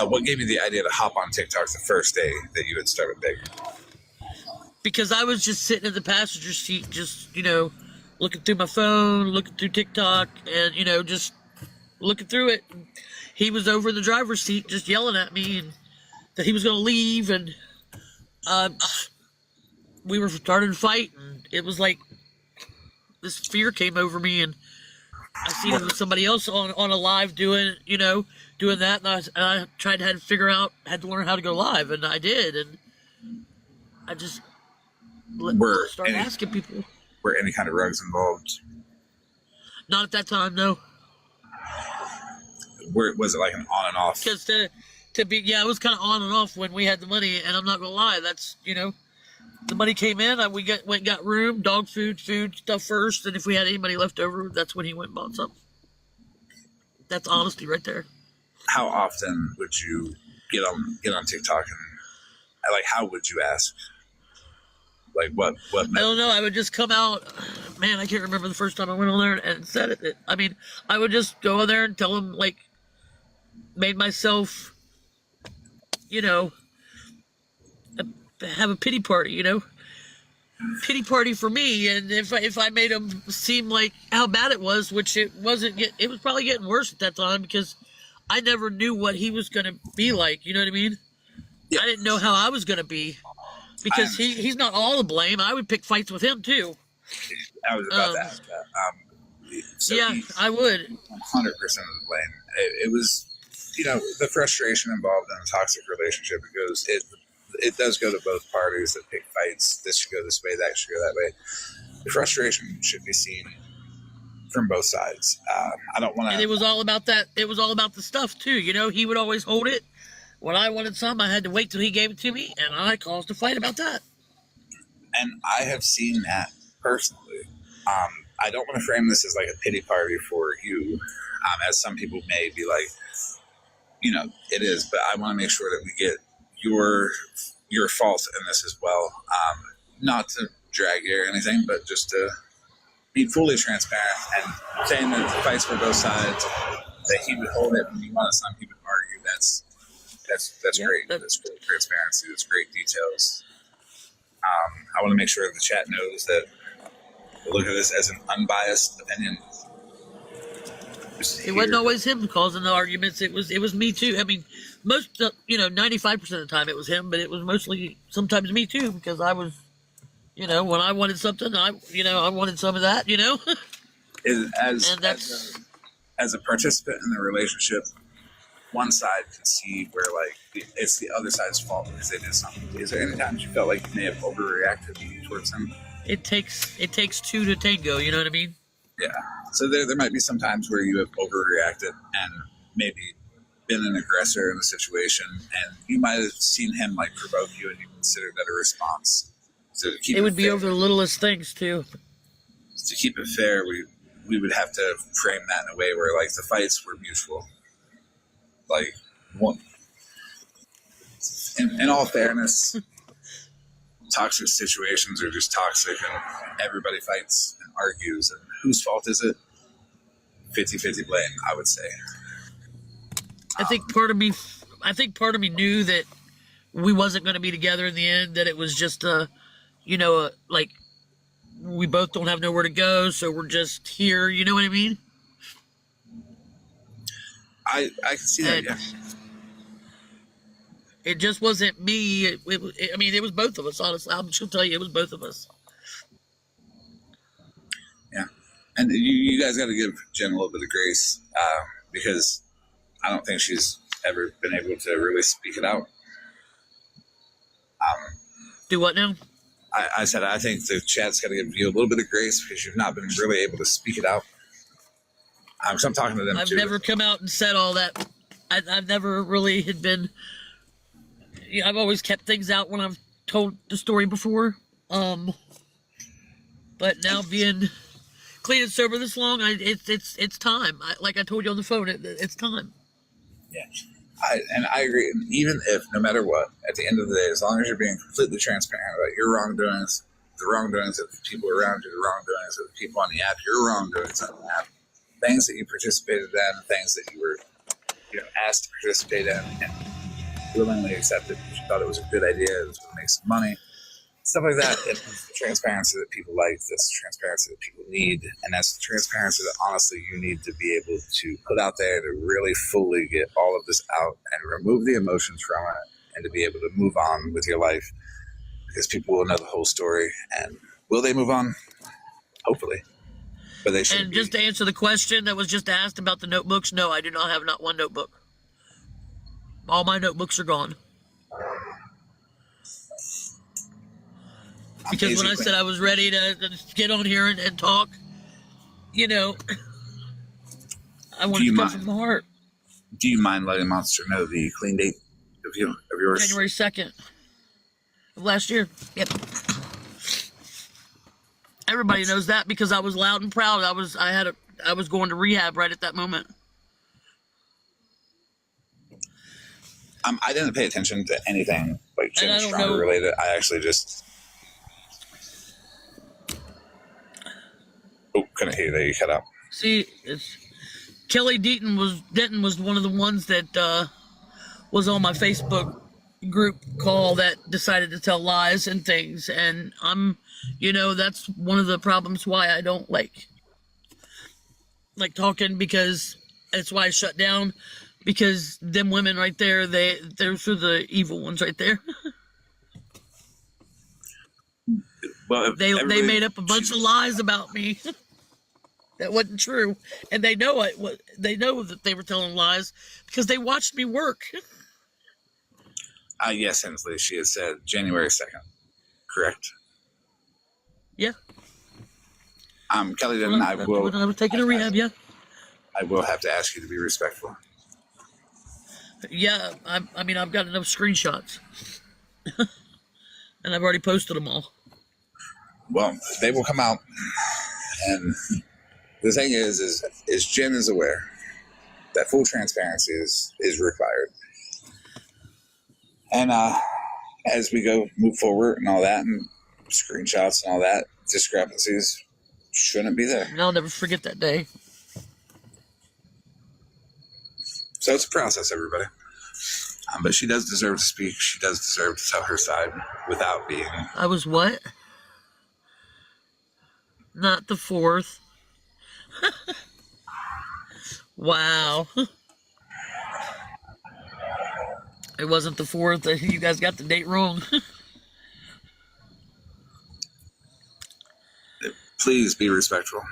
What gave you the idea to hop on TikTok the first day that you had started dating? Because I was just sitting in the passenger seat, just, looking through my phone, looking through TikTok, and, just looking through it. And he was over in the driver's seat just yelling at me and that he was going to leave, and we were starting to fight, and it was like this fear came over me, and I seen it with somebody else on a live doing that, and I tried to had to learn how to go live, and I did, and I just started asking people. Were any kind of rugs involved? Not at that time, no. Was it like an on and off? Because it was kind of on and off when we had the money, and I'm not gonna lie, that's the money came in, we went and got room, dog food stuff first, and if we had anybody left over, that's when he went and bought something. That's honesty right there. How often would you get on TikTok, and how would you ask? Like what? I don't know. I would just come out. Man, I can't remember the first time I went on there and said it. I would just go in there and tell him, made myself, have a pity party, pity party for me. And if I made him seem like how bad it was, which it wasn't, it was probably getting worse at that time, because I never knew what he was going to be like. You know what I mean? Yeah. I didn't know how I was going to be, because he's not all to blame. I would pick fights with him too. I was about to ask that. I would. 100% of the blame. It was, the frustration involved in a toxic relationship. It does go to both parties that pick fights. This should go this way, that should go that way. The frustration should be seen from both sides. I don't want to. And it was all about that. It was all about the stuff too. He would always hold it. When I wanted some, I had to wait till he gave it to me, and I caused a fight about that. And I have seen that personally. I don't want to frame this as like a pity party for you, as some people may be like, it is. But I want to make sure that we get your fault in this as well. Not to drag you or anything, but just to be fully transparent and saying that the fights for both sides, that he would hold it when he wanted some, he would argue. That's great. That's great transparency. That's great details. I want to make sure the chat knows that we look at this as an unbiased opinion. It wasn't always him causing the arguments. It was me too. 95% of the time it was him, but it was mostly sometimes me too, because I was, when I wanted something, I wanted some of that, As a participant in the relationship, one side can see where like it's the other side's fault because they did something. Is there any times you felt like you may have overreacted towards him? It takes two to tango. You know what I mean? Yeah. So there might be some times where you have overreacted and maybe been an aggressor in a situation, and you might have seen him like provoke you, and you considered that a response. So to keep it would be fair, over the littlest things too. to keep it fair, we would have to frame that in a way where like the fights were mutual. Like, one, in all fairness, toxic situations are just toxic, and everybody fights and argues. And whose fault is it? 50-50 blame, I would say. I think part of me knew that we wasn't going to be together in the end. That it was just like we both don't have nowhere to go, so we're just here. You know what I mean? I can see that. Yeah. It just wasn't me. I mean, it was both of us. Honestly, I'm just gonna tell you, it was both of us. Yeah, and you guys got to give Jen a little bit of grace because I don't think she's ever been able to really speak it out. Do what now? I said I think the chat's got to give you a little bit of grace because you've not been really able to speak it out. So I'm talking to them I've too. never come out and said all that. I've never really had been. I've always kept things out when I've told the story before. But now being clean and sober this long, it's time. Like I told you on the phone, it's time. Yeah, I agree. Even if, no matter what, at the end of the day, as long as you're being completely transparent about your wrongdoings, the wrongdoings of the people around you, the wrongdoings of the people on the app, your wrongdoings on the app, things that you participated in, things that you were asked to participate in, and willingly accepted because you thought it was a good idea, it was going to make some money, stuff like that. It's the transparency that people like, that's the transparency that people need, and that's the transparency that honestly you need to be able to put out there to really fully get all of this out and remove the emotions from it and to be able to move on with your life, because people will know the whole story. And will they move on? Hopefully. But they should. And just to answer the question that was just asked about the notebooks, no, I do not have not one notebook. All my notebooks are gone. Because when I said I was ready to get on here and talk, I wanted to come from the heart. Do you mind letting Monster know the clean date of yours? January 2nd of last year. Yep. Everybody knows that because I was loud and proud. I was going to rehab right at that moment. I didn't pay attention to anything like Jim Stronger related. I actually just couldn't hear that. You cut out. See, Kelly Denton was one of the ones that was on my Facebook group call that decided to tell lies and things, and that's one of the problems why I don't like talking, because that's why I shut down, because them women right there, they're the evil ones right there. Well, they made up a bunch of lies about me that wasn't true, and they know it. They know that they were telling lies because they watched me work. Yes, Hensley. She has said January 2nd. Correct. Yeah. Kelly Denton, I was taking a rehab. Yeah. I will have to ask you to be respectful. Yeah, I mean, I've got enough screenshots, and I've already posted them all. Well, they will come out, and the thing is Jen is aware that full transparency is required, and as we move forward and all that, and screenshots and all that, discrepancies shouldn't be there. And I'll never forget that day. So it's a process, everybody. But she does deserve to speak. She does deserve to tell her side without being... I was what? Not the 4th. Wow. It wasn't the 4th. You guys got the date wrong. Please be respectful.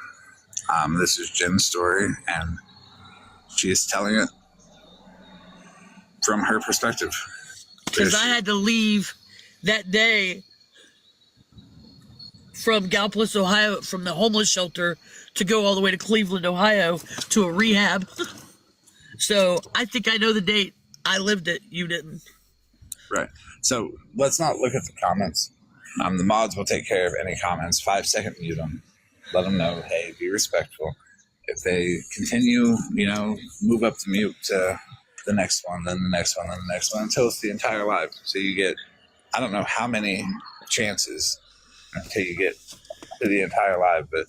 This is Jen's story, and she is telling it from her perspective. Because I had to leave that day from Gallipolis, Ohio, from the homeless shelter to go all the way to Cleveland, Ohio to a rehab. So I think I know the date. I lived it. You didn't. Right. So let's not look at the comments. The mods will take care of any comments. 5-second mute them. Let them know, hey, be respectful. If they continue, move up to mute to the next one, then the next one, then the next one, until it's the entire live. So you get, I don't know how many chances until you get to the entire live, but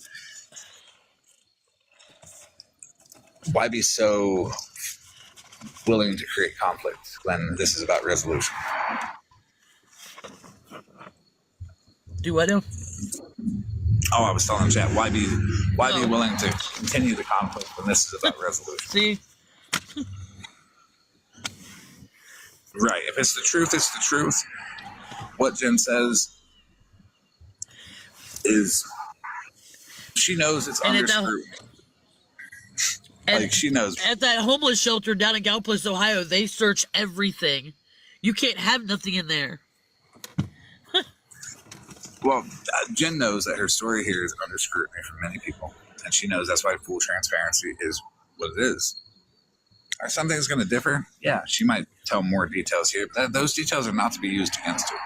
why be so willing to create conflict when this is about resolution? Do I know? Oh, I was telling chat, why be willing to continue the conflict when this is about resolution? See? Right. If it's the truth, it's the truth. What Jen says is she knows it's under scrutiny. Like, she knows. At that homeless shelter down in Gallipolis, Ohio, they search everything. You can't have nothing in there. Well, Jen knows that her story here is under scrutiny from many people, and she knows that's why full transparency is what it is. Are some things going to differ? Yeah, she might tell more details here, but those details are not to be used against her.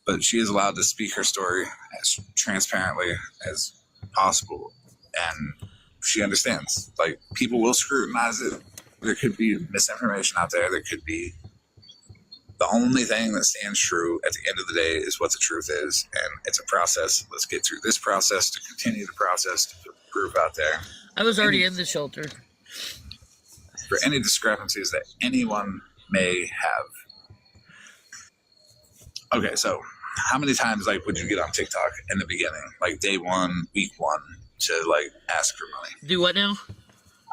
But she is allowed to speak her story as transparently as possible, and she understands. Like, people will scrutinize it. There could be misinformation out there. There could be. The only thing that stands true at the end of the day is what the truth is, and it's a process. Let's get through this process to continue the process to put proof out there. I was already in the shelter. For any discrepancies that anyone may have. Okay, so how many times would you get on TikTok in the beginning, like day one, week one, to ask for money? Do what now?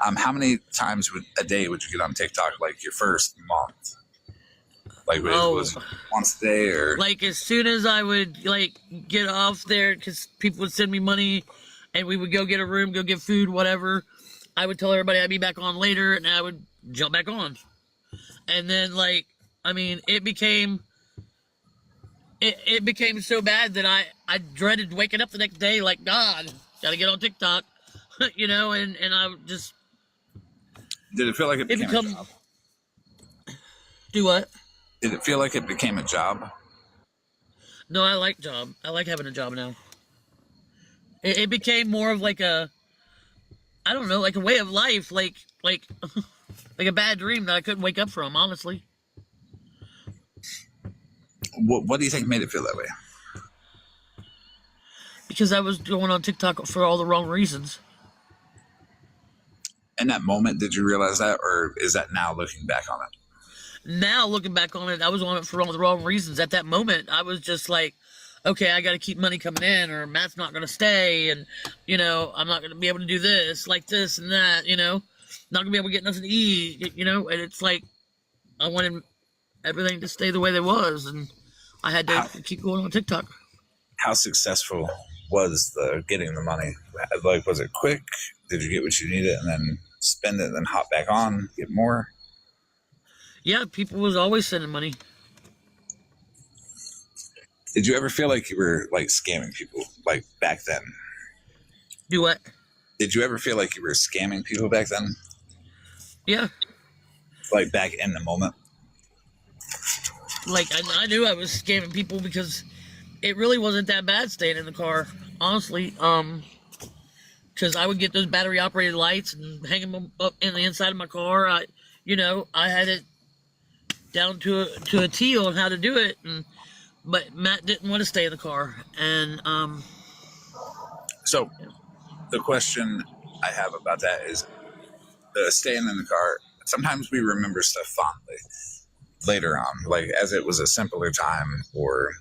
How many times a day would you get on TikTok, your first month? Was it once a day, or as soon as I would get off there, because people would send me money, and we would go get a room, go get food, whatever. I would tell everybody I'd be back on later, and I would jump back on. And then it became so bad that I dreaded waking up the next day. God, gotta get on TikTok, and I would just. Did it feel like it became a job? Do what? Did it feel like it became a job? No, I like job. I like having a job now. It became more of a, I don't know, a way of life, like a bad dream that I couldn't wake up from, honestly. What do you think made it feel that way? Because I was going on TikTok for all the wrong reasons. In that moment, did you realize that, or is that now looking back on it? Now, looking back on it, I was on it for all the wrong reasons. At that moment, I was just okay, I got to keep money coming in, or Matt's not going to stay, and, I'm not going to be able to do this and that, not going to be able to get nothing to eat, and it's I wanted everything to stay the way it was, and I had to keep going on TikTok. How successful was the getting the money? Was it quick? Did you get what you needed and then spend it and then hop back on, get more? Yeah, people was always sending money. Did you ever feel like you were scamming people back then? Do what? Did you ever feel like you were scamming people back then? Yeah. Back in the moment? I knew I was scamming people because it really wasn't that bad staying in the car, honestly. Because I would get those battery operated lights and hang them up in the inside of my car. I had it down to a T on how to do it, but Matt didn't want to stay in the car, and So, the question I have about that is the staying in the car. Sometimes we remember stuff fondly later on, as it was a simpler time or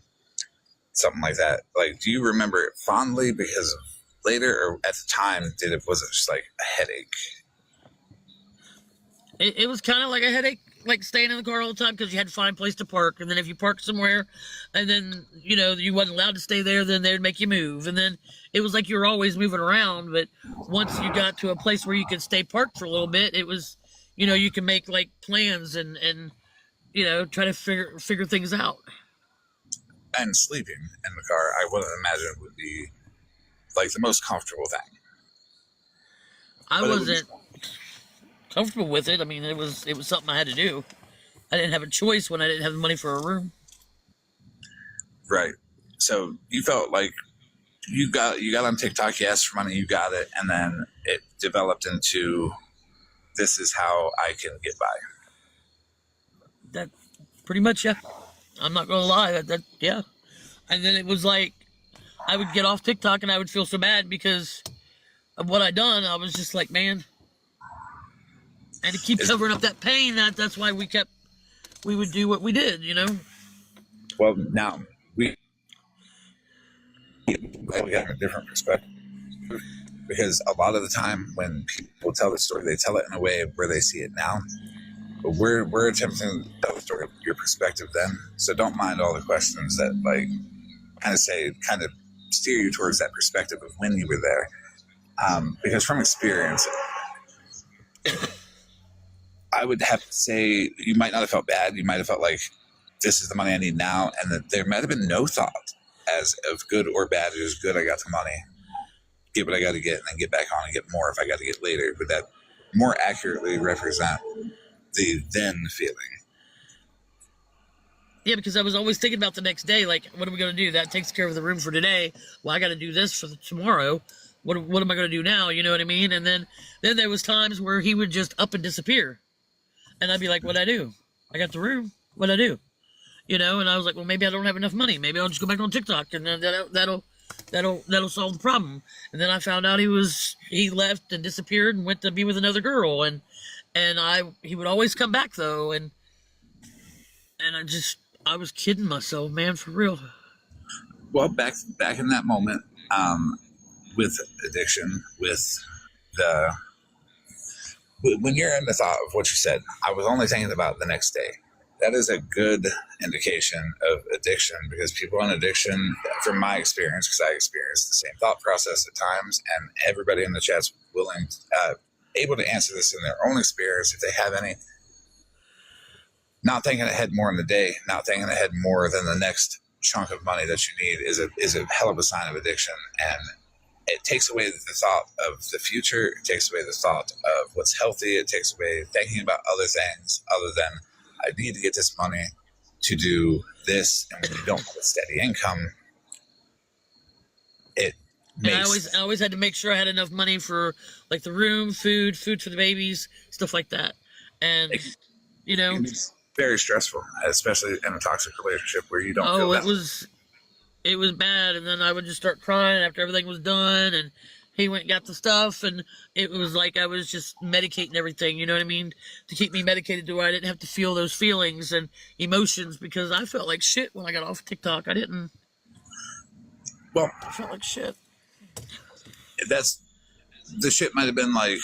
something like that. Do you remember it fondly because of later, or at the time was it just a headache? It was kind of like a headache, staying in the car all the time, because you had to find a place to park, and then if you parked somewhere and then you wasn't allowed to stay there, then they'd make you move, and then it was like you were always moving around. But once you got to a place where you could stay parked for a little bit, it was you can make like plans and try to figure things out. And sleeping in the car, I wouldn't imagine would be like the most comfortable thing. I wasn't comfortable with it. I mean, it was something I had to do. I didn't have a choice when I didn't have the money for a room. Right. So you felt like you got on TikTok, you asked for money, you got it, and then it developed into, this is how I can get by. That pretty much, yeah. I'm not gonna lie. That yeah. And then it was like I would get off TikTok and I would feel so bad because of what I'd done. I was just like, man, and to keep covering up that pain, that's why we would do what we did, Well, now we have a different perspective, because a lot of the time when people tell the story, they tell it in a way where they see it now. But we're attempting to tell the story from your perspective then. So don't mind all the questions that kind of steer you towards that perspective of when you were there. Because from experience, I would have to say you might not have felt bad. You might have felt like, this is the money I need now. And that there might have been no thought as of good or bad. It was good, I got the money, get what I got to get, and then get back on and get more if I got to get later. Would that more accurately represent the then feeling? Yeah, because I was always thinking about the next day, like, what are we going to do? That takes care of the room for today. Well, I got to do this for tomorrow. What am I going to do now? You know what I mean? And then there was times where he would just up and disappear. And I'd be like, what'd I do? I got the room. What'd I do? And I was like, well, maybe I don't have enough money. Maybe I'll just go back on TikTok, and then that'll solve the problem. And then I found out he left and disappeared and went to be with another girl. And he would always come back though. And I was kidding myself, man, for real. Well, back in that moment, with addiction, when you're in the thought of what you said, I was only thinking about the next day. That is a good indication of addiction, because people in addiction, from my experience, because I experienced the same thought process at times, and everybody in the chat's able to answer this in their own experience if they have any. Not thinking ahead more in the day, not thinking ahead more than the next chunk of money that you need is a hell of a sign of addiction. And it takes away the thought of the future. It takes away the thought of what's healthy. It takes away thinking about other things other than, I need to get this money to do this. And when you don't have a steady income, it makes... And I always had to make sure I had enough money for like the room, food for the babies, stuff like that. And, It's very stressful, especially in a toxic relationship where you don't feel that. It was bad. And then I would just start crying after everything was done, and he went and got the stuff, and it was like I was just medicating everything, you know what I mean? To keep me medicated to where I didn't have to feel those feelings and emotions, because I felt like shit when I got off TikTok. I felt like shit. The shit might have been like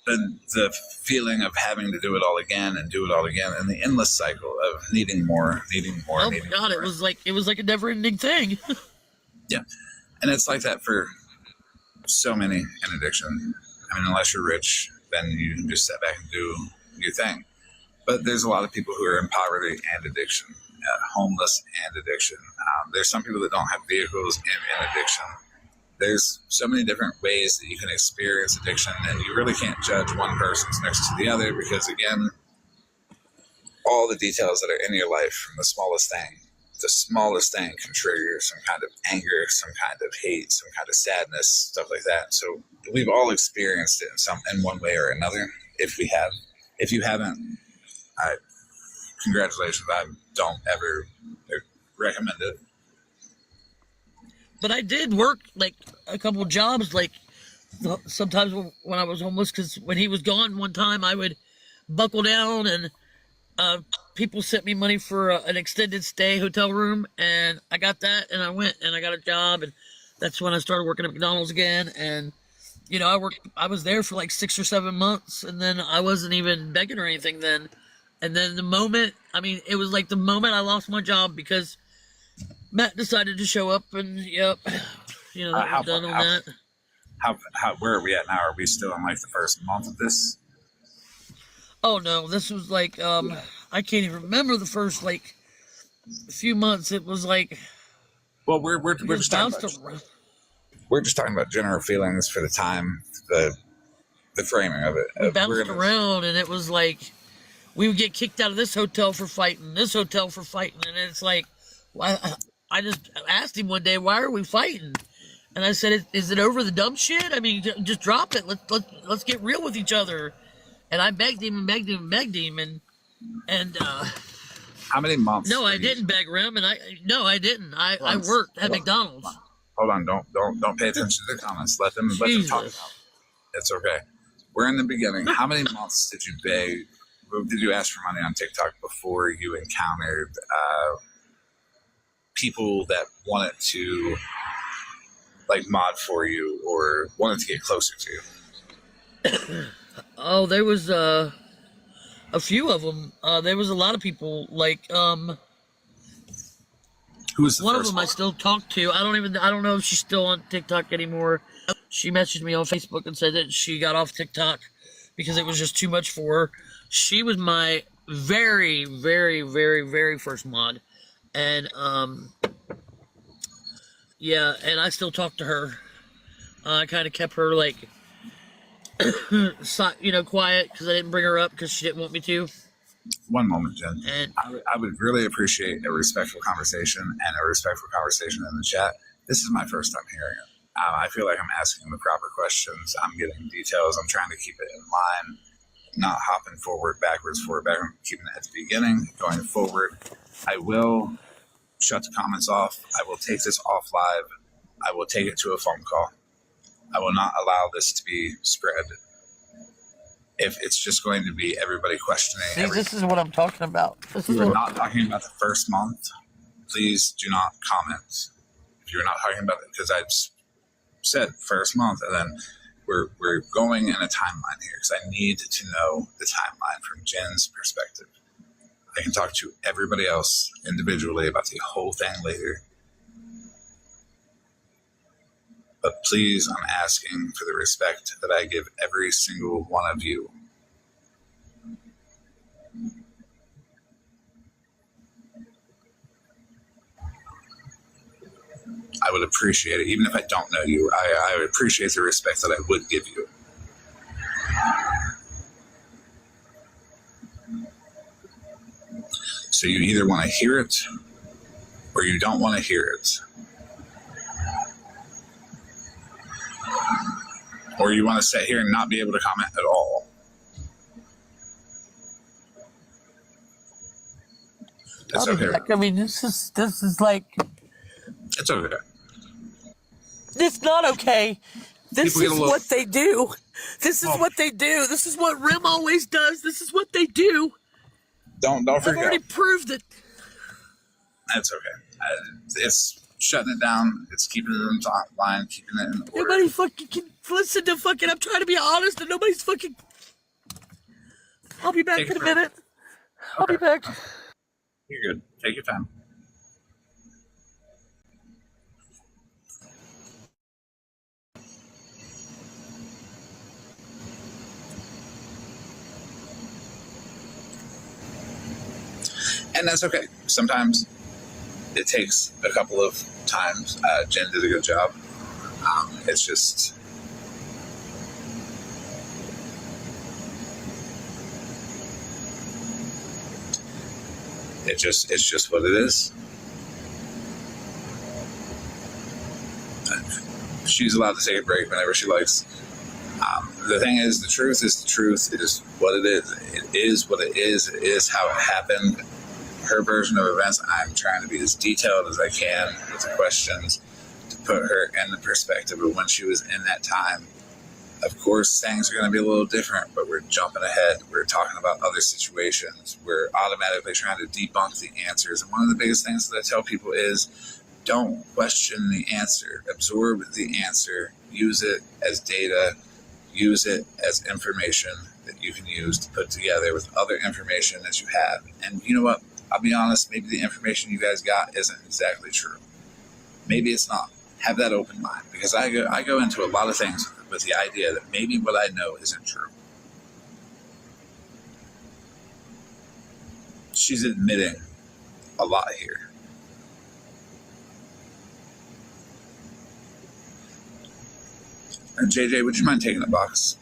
the feeling of having to do it all again, and the endless cycle of needing more. Oh my God, it was like a never-ending thing. Yeah, and it's like that for so many in addiction. I mean, unless you're rich, then you can just sit back and do your thing. But there's a lot of people who are in poverty and addiction, homeless and addiction. There's some people that don't have vehicles in addiction. There's so many different ways that you can experience addiction, and you really can't judge one person's next to the other, because, again, all the details that are in your life, from the smallest thing can trigger some kind of anger, some kind of hate, some kind of sadness, stuff like that. So we've all experienced it in one way or another. If you haven't, congratulations. I don't ever recommend it. But I did work like a couple of jobs, like sometimes when I was homeless, because when he was gone one time, I would buckle down, and people sent me money for an extended stay hotel room, and I got that, and I went and I got a job, and that's when I started working at McDonald's again. And I was there for like 6 or 7 months, and then I wasn't even begging or anything then. And then it was like the moment I lost my job, because Matt decided to show up, and that was done on that. Where are we at now? Are we still in like the first month of this? Oh no, this was like I can't even remember the first like few months. It was like Well, we're just talking about around. We're just talking about general feelings for the time, the framing of it. We bounced around, and it was like we would get kicked out of this hotel for fighting, and it's like, why? I just asked him one day, why are we fighting? And I said, is it over the dumb shit? I mean, just drop it. Let's get real with each other. And I begged him, and how many months? No, I didn't beg him, and I didn't. I worked at McDonald's. Hold on, don't pay attention to the comments. Let them talk about it. It's okay. We're in the beginning. How many months did you beg? Did you ask for money on TikTok before you encountered people that wanted to like mod for you or wanted to get closer to you? Oh, there was a few of them. There was a lot of people. Like who was the one first of them? I still talk to. I don't know if she's still on TikTok anymore. She messaged me on Facebook and said that she got off TikTok because it was just too much for her. She was my very, very, very, very first mod, and yeah, and I still talk to her. I kind of kept her like, quiet because I didn't bring her up because she didn't want me to. One moment, Jen. And I would really appreciate a respectful conversation and a respectful conversation in the chat. This is my first time hearing it. I feel like I'm asking the proper questions. I'm getting details. I'm trying to keep it in line, not hopping forward, backwards, I'm keeping it at the beginning, going forward. I will shut the comments off. I will take this off live. I will take it to a phone call. I will not allow this to be spread. If it's just going to be everybody questioning. See, this is what I'm talking about. We're not talking about the first month. Please do not comment. If you're not talking about it, because I've said first month, and then we're going in a timeline here, because I need to know the timeline from Jen's perspective. I can talk to everybody else individually about the whole thing later. But please, I'm asking for the respect that I give every single one of you. I would appreciate it, even if I don't know you. I would appreciate the respect that I would give you. So you either want to hear it or you don't want to hear it. Or you want to sit here and not be able to comment at all. That's okay. I mean, this is like... It's okay. It's not okay. This is what they do. This is what they do. This is what Rim always does. This is what they do. Don't freak out. I've already proved it. That's okay. It's shutting it down. It's keeping it in top line, keeping it in order. Nobody fucking can listen to fucking... I'm trying to be honest and nobody's fucking... I'll be back in a minute. I'll be back. You're good. Take your time. And that's okay. Sometimes it takes a couple of times. Jen did a good job. It's just... It's just what it is. She's allowed to take a break whenever she likes. The thing is, the truth is the truth. It is what it is. It is what it is. It is how it happened. Her version of events, I'm trying to be as detailed as I can with the questions to put her in the perspective of when she was in that time. Of course, things are going to be a little different, but we're jumping ahead. We're talking about other situations. We're automatically trying to debunk the answers. And one of the biggest things that I tell people is don't question the answer. Absorb the answer. Use it as data. Use it as information that you can use to put together with other information that you have. And you know what? I'll be honest, maybe the information you guys got isn't exactly true. Maybe it's not. Have that open mind, because I go into a lot of things with the idea that maybe what I know isn't true. she's admitting a lot here. And JJ, would you mind taking the box?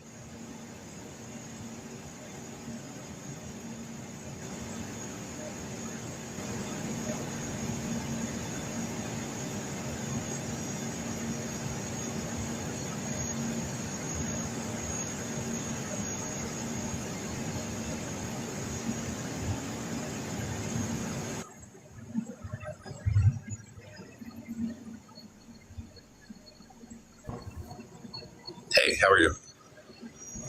Hey, how are you?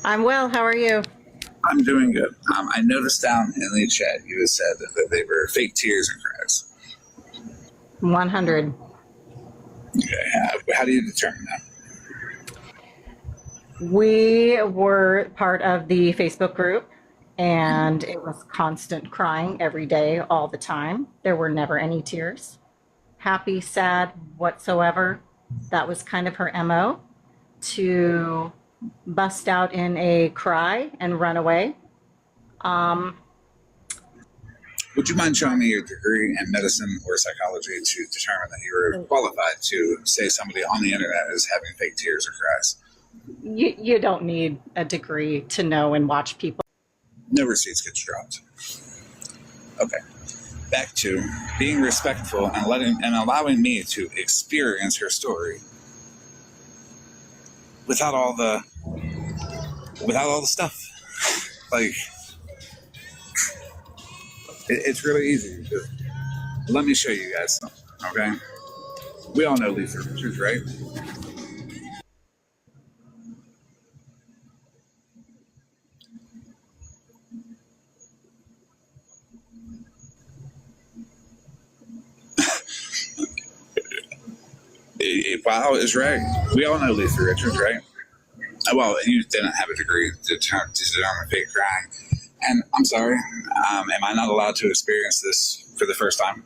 I'm well. How are you? I'm doing good. I noticed down in the chat you had said that they were fake tears and cries. 100. Okay. How do you determine that? We were part of the Facebook group, and it was constant crying every day, all the time. There were never any tears, happy, sad, whatsoever. That was kind of her MO, to bust out in a cry and run away. Would you mind showing me your degree in medicine or psychology to determine that you were qualified to say somebody on the internet is having fake tears or cries? You don't need a degree to know and watch people. No receipts gets dropped. Okay. Back to being respectful and allowing me to experience her story without all the stuff. Like, it's really easy. Just let me show you guys something, okay? We all know Lisa Richards, right? Wow is right. We all know Lisa Richards, right? Well, you didn't have a degree to determine fake crying. And I'm sorry, am I not allowed to experience this for the first time?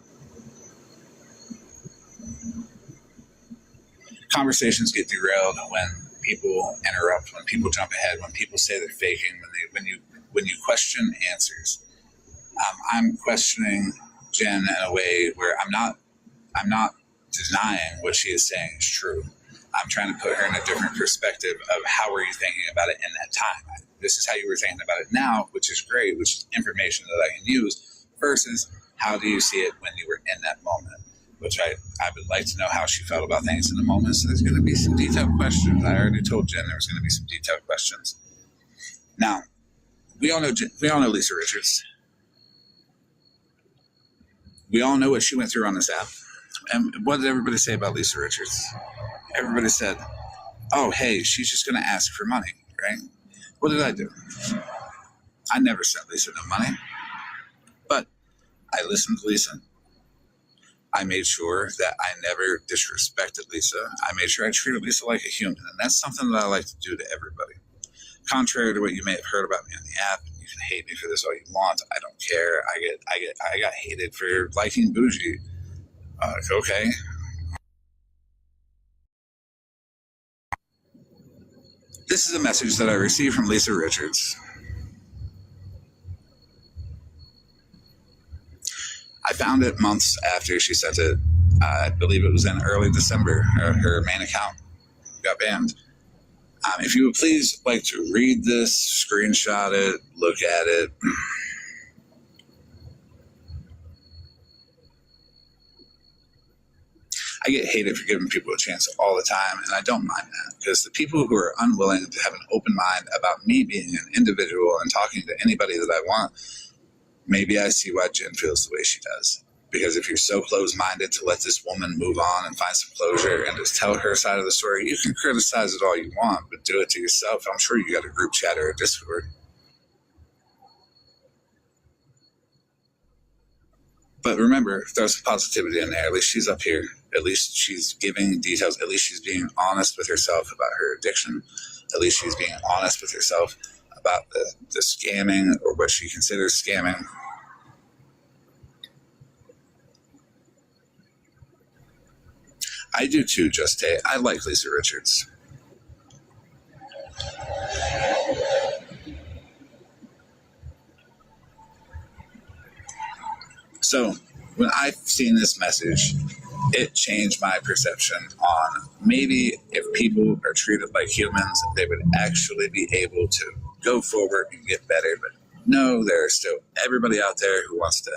Conversations get derailed when people interrupt, when people jump ahead, when people say they're faking, when you question answers. I'm questioning Jenn in a way where I'm not denying what she is saying is true. I'm trying to put her in a different perspective of how were you thinking about it in that time. This is how you were thinking about it now, which is great, which is information that I can use, versus how do you see it when you were in that moment, which I would like to know how she felt about things in the moment. So there's going to be some detailed questions. I already told Jenn there was going to be some detailed questions. Now, we all know Lisa Richards. We all know what she went through on this app. And what did everybody say about Lisa Richards? Everybody said, oh, hey, she's just going to ask for money, right? What did I do? I never sent Lisa no money. But I listened to Lisa. I made sure that I never disrespected Lisa. I made sure I treated Lisa like a human. And that's something that I like to do to everybody. Contrary to what you may have heard about me on the app, you can hate me for this all you want. I don't care. I got hated for liking Bougie. Okay. This is a message that I received from Lisa Richards. I found it months after she sent it. I believe it was in early December. Her main account got banned. If you would please like to read this, screenshot it, look at it. I get hated for giving people a chance all the time, and I don't mind that, because the people who are unwilling to have an open mind about me being an individual and talking to anybody that I want, maybe I see why Jenn feels the way she does. Because if you're so closed-minded to let this woman move on and find some closure and just tell her side of the story, you can criticize it all you want, but do it to yourself. I'm sure you got a group chat or a Discord. But remember, there's some positivity in there. At least she's up here. At least she's giving details. At least she's being honest with herself about her addiction. At least she's being honest with herself about the scamming, or what she considers scamming. I do too, Just A. I like Lisa Richards. So when I've seen this message, it changed my perception on maybe if people are treated like humans, they would actually be able to go forward and get better. But no, there's still everybody out there who wants to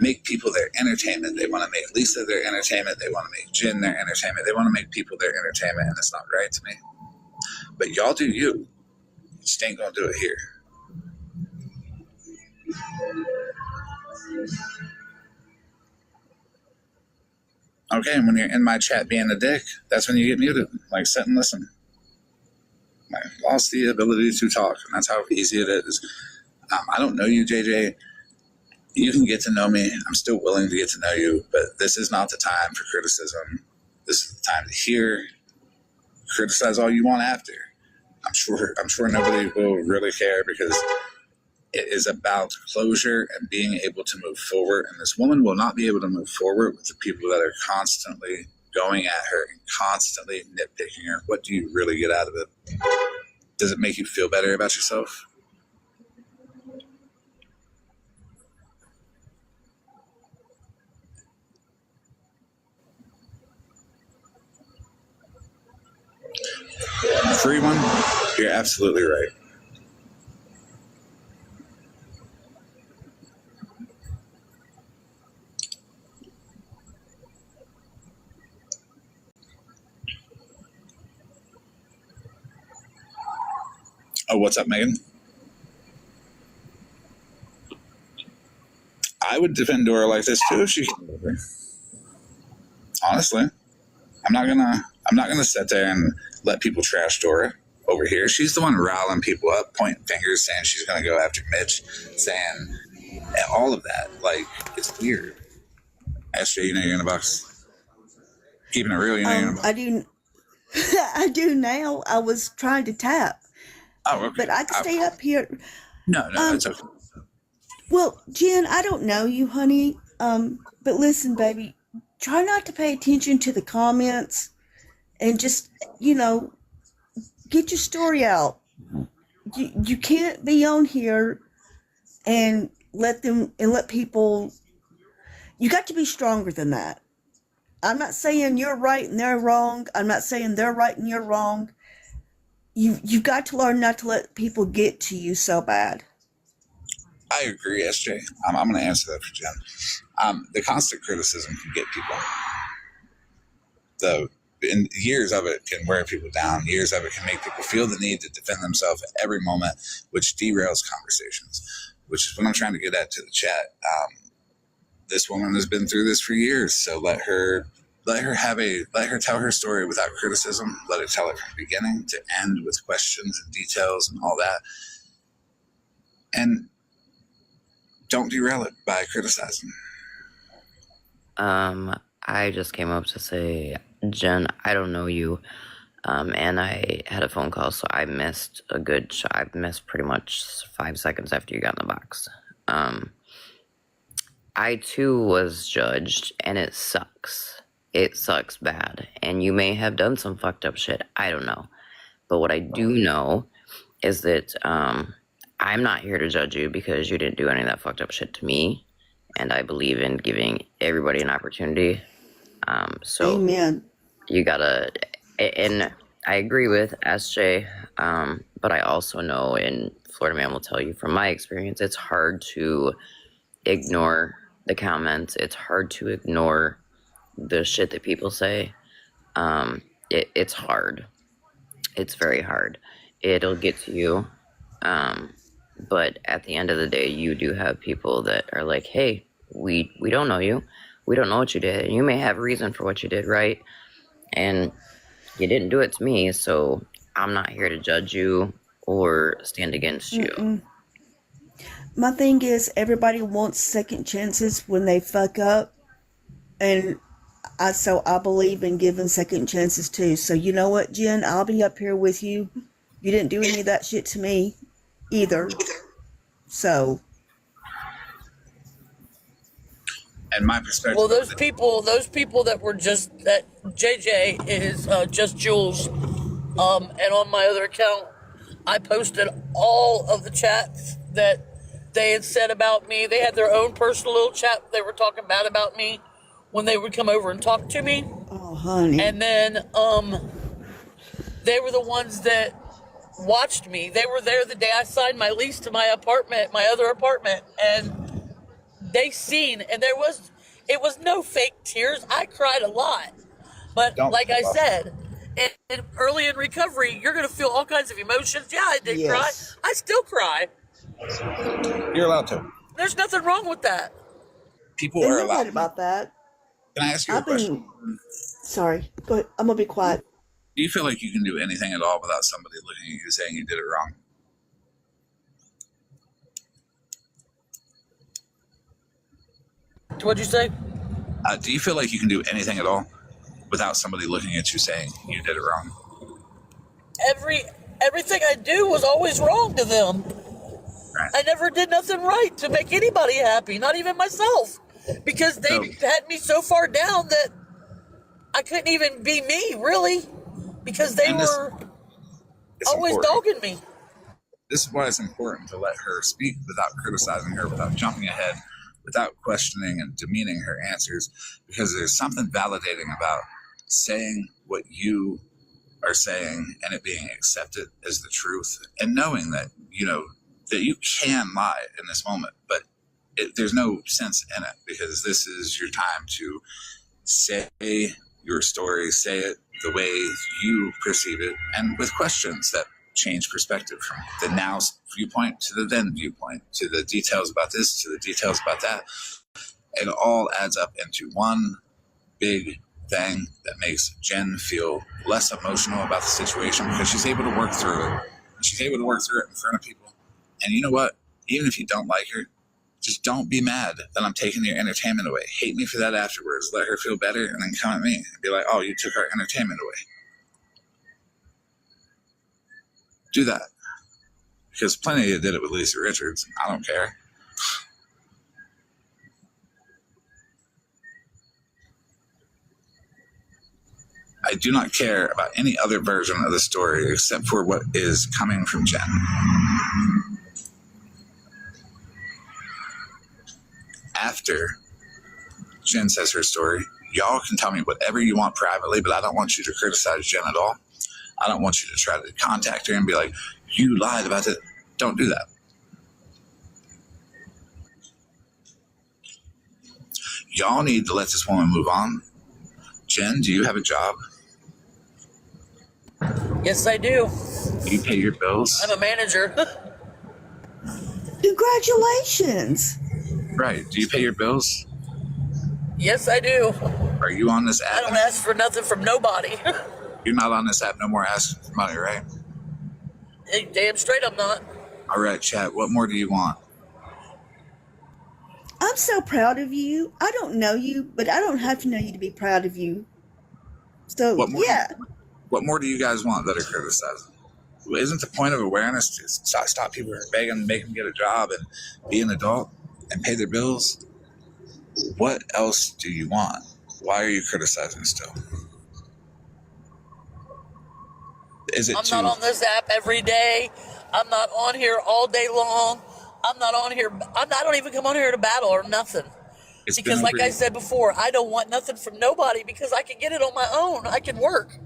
make people their entertainment. They want to make Lisa their entertainment. They want to make Jenn their entertainment. They want to make people their entertainment, and it's not right to me. But y'all do you. You just ain't gonna do it here. Okay, and when you're in my chat being a dick, that's when you get muted. Like, sit and listen. I lost the ability to talk, and that's how easy it is. I don't know you, JJ. You can get to know me. I'm still willing to get to know you, but this is not the time for criticism. This is the time to hear, criticize all you want after. I'm sure nobody will really care because it is about closure and being able to move forward. And this woman will not be able to move forward with the people that are constantly going at her and constantly nitpicking her. What do you really get out of it? Does it make you feel better about yourself? Free one? You're absolutely right. Oh, what's up, Megan? I would defend Dora like this too if she came over. Honestly, I'm not gonna sit there and let people trash Dora over here. She's the one riling people up, pointing fingers, saying she's gonna go after Mitch, saying all of that. Like, it's weird. SJ, you know you're in the box. Keeping it real, you know you're in the box. I do. I do now. I was trying to tap. Oh, okay. But I can stay up here. No, it's okay. Well, Jenn, I don't know you, honey. But listen, baby, try not to pay attention to the comments and just, get your story out. You can't be on here and let people. You got to be stronger than that. I'm not saying you're right and they're wrong. I'm not saying they're right and you're wrong. You've got to learn not to let people get to you so bad. I agree, SJ. I'm going to answer that for Jenn. The constant criticism can get people. And years of it can wear people down. Years of it can make people feel the need to defend themselves at every moment, which derails conversations, which is what I'm trying to get at to the chat. This woman has been through this for years, so let her tell her story without criticism. Let her tell it from beginning to end with questions and details and all that. And don't derail it by criticizing. I just came up to say, Jenn, I don't know you. And I had a phone call, so I missed I missed pretty much 5 seconds after you got in the box. I too was judged, and it sucks. It sucks bad. And you may have done some fucked up shit. I don't know. But what I do know is that I'm not here to judge you because you didn't do any of that fucked up shit to me. And I believe in giving everybody an opportunity. So Amen. You gotta, and I agree with SJ, but I also know, and Florida Man will tell you from my experience, it's hard to ignore the comments. It's hard to ignore the shit that people say. It's hard. It's very hard. It'll get to you. But at the end of the day, you do have people that are like, hey, we don't know you. We don't know what you did. And you may have reason for what you did, right? And you didn't do it to me, so I'm not here to judge you or stand against you. Mm-mm. My thing is, everybody wants second chances when they fuck up. And I believe in giving second chances too. So you know what, Jenn? I'll be up here with you. You didn't do any of that shit to me either. So. And my perspective. Well, those people that were that JJ is just Jules. And on my other account, I posted all of the chats that they had said about me. They had their own personal little chat. They were talking bad about me when they would come over and talk to me. Oh, honey. And then they were the ones that watched me. They were there the day I signed my lease to my apartment, my other apartment, and they seen, and it was no fake tears. I cried a lot. But like I said, early in recovery, you're going to feel all kinds of emotions. Yeah, I did cry. I still cry. You're allowed to. There's nothing wrong with that. People And are you're allowed. right about that. Can I ask you a question? Sorry. Go ahead. I'm going to be quiet. Do you feel like you can do anything at all without somebody looking at you saying you did it wrong? What'd you say? Do you feel like you can do anything at all without somebody looking at you saying you did it wrong? Everything I do was always wrong to them. Right. I never did nothing right to make anybody happy, not even myself, because they had me so far down that I couldn't even be me, really, because they were always dogging me. This is why it's important to let her speak without criticizing her, without jumping ahead, without questioning and demeaning her answers, because there's something validating about saying what you are saying and it being accepted as the truth, and knowing that, you know, that you can lie in this moment, but there's no sense in it, because this is your time to say your story, say it the way you perceive it, and with questions that change perspective from the now viewpoint to the then viewpoint, to the details about this, to the details about that. It all adds up into one big thing that makes Jenn feel less emotional about the situation, because she's able to work through it. She's able to work through it in front of people. And you know what? Even if you don't like her, just don't be mad that I'm taking your entertainment away. Hate me for that afterwards. Let her feel better, and then come at me and be like, oh, you took our entertainment away. Do that. Because plenty of you did it with Lisa Richards. I don't care. I do not care about any other version of the story except for what is coming from Jenn. After Jenn says her story, y'all can tell me whatever you want privately, but I don't want you to criticize Jenn at all. I don't want you to try to contact her and be like, you lied about it. Don't do that. Y'all need to let this woman move on. Jenn, do you have a job? Yes, I do. Do you pay your bills? I'm a manager. Congratulations. Right. Do you pay your bills? Yes, I do. Are you on this app? I don't ask for nothing from nobody. You're not on this app no more asking for money, right? Damn straight I'm not. All right, chat. What more do you want? I'm so proud of you. I don't know you, but I don't have to know you to be proud of you. So, yeah. What more do you guys want that are criticizing? Isn't the point of awareness to stop people from begging, make them get a job and be an adult and pay their bills? What else do you want? Why are you criticizing still? Is it I'm not on this app every day. I'm not on here all day long. I'm not on here. I don't even come on here to battle or nothing. Because like I said before, I don't want nothing from nobody, because I can get it on my own. I can work.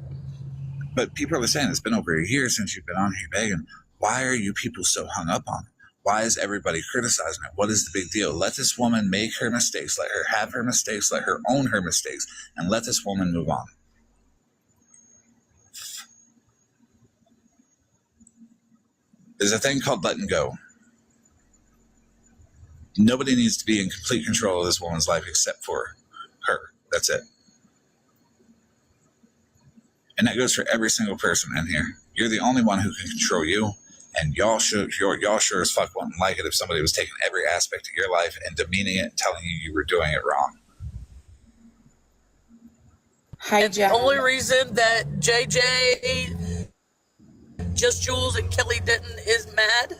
But people are saying it's been over a year since you've been on here begging. Why are you people so hung up on it? Why is everybody criticizing it? What is the big deal? Let this woman make her mistakes. Let her have her mistakes. Let her own her mistakes. And let this woman move on. There's a thing called letting go. Nobody needs to be in complete control of this woman's life except for her. That's it. And that goes for every single person in here. You're the only one who can control you. And y'all sure as fuck wouldn't like it if somebody was taking every aspect of your life and demeaning it and telling you were doing it wrong. Hi, Jenn. The only reason that JJ, Just Jules, and Kelly Denton is mad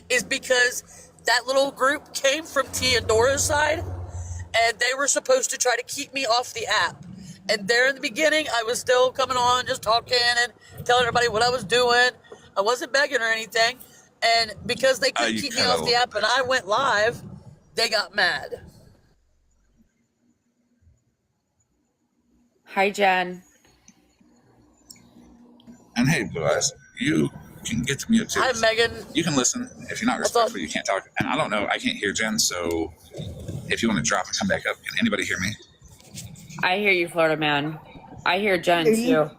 is because that little group came from T and Dora's side, and they were supposed to try to keep me off the app. And there in the beginning, I was still coming on, just talking and telling everybody what I was doing. I wasn't begging or anything. And because they couldn't keep me off the app and I went live, they got mad. Hi, Jen. And hey, Blue Eyes, you can get to mute too. Hi, Megan. You can listen. If you're not respectful, you can't talk. And I don't know, I can't hear Jen, so if you want to drop and come back up, can anybody hear me? I hear you, Florida man. I hear Jen too.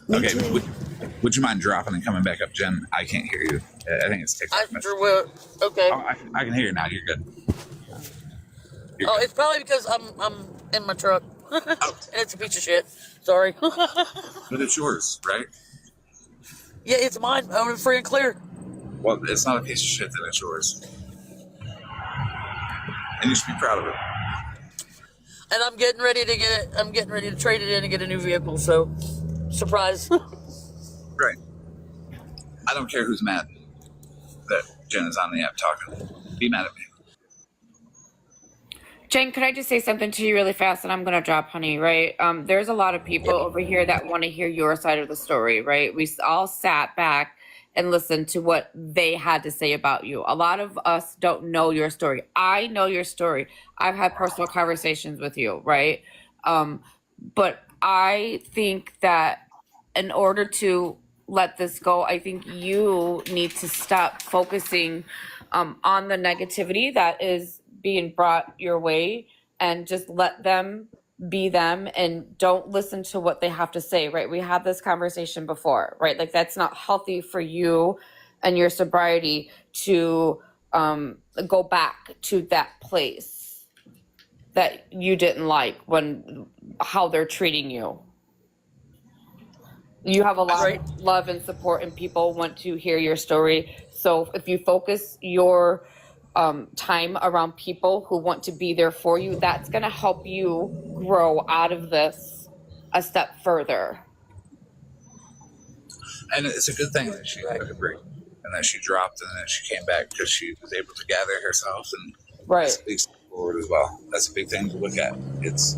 Okay, would you mind dropping and coming back up, Jen? I can't hear you. I think it's TikTok. I sure will. Okay. Oh, I can hear you now. You're good. It's probably because I'm in my truck. And it's a piece of shit. Sorry. But it's yours, right? Yeah, it's mine. I want it free and clear. Well, it's not a piece of shit that it's yours. And you should be proud of it. And I'm getting ready to trade it in and get a new vehicle, so surprise. Right. I don't care who's mad that Jen is on the app talking. Be mad at me. Jen, could I just say something to you really fast, and I'm going to drop, honey, right? There's a lot of people over here that want to hear your side of the story, right? We all sat back and listened to what they had to say about you. A lot of us don't know your story. I know your story. I've had personal conversations with you, right? But I think that in order to let this go, I think you need to stop focusing on the negativity that is being brought your way and just let them be them and don't listen to what they have to say, right? We had this conversation before, right? Like that's not healthy for you and your sobriety to go back to that place that you didn't like when how they're treating you. You have a lot of love and support and people want to hear your story. So if you focus your time around people who want to be there for you, that's going to help you grow out of this a step further. And it's a good thing that she took a break and that she dropped and then she came back because she was able to gather herself and that's a big step forward as well. That's a big thing to look at. It's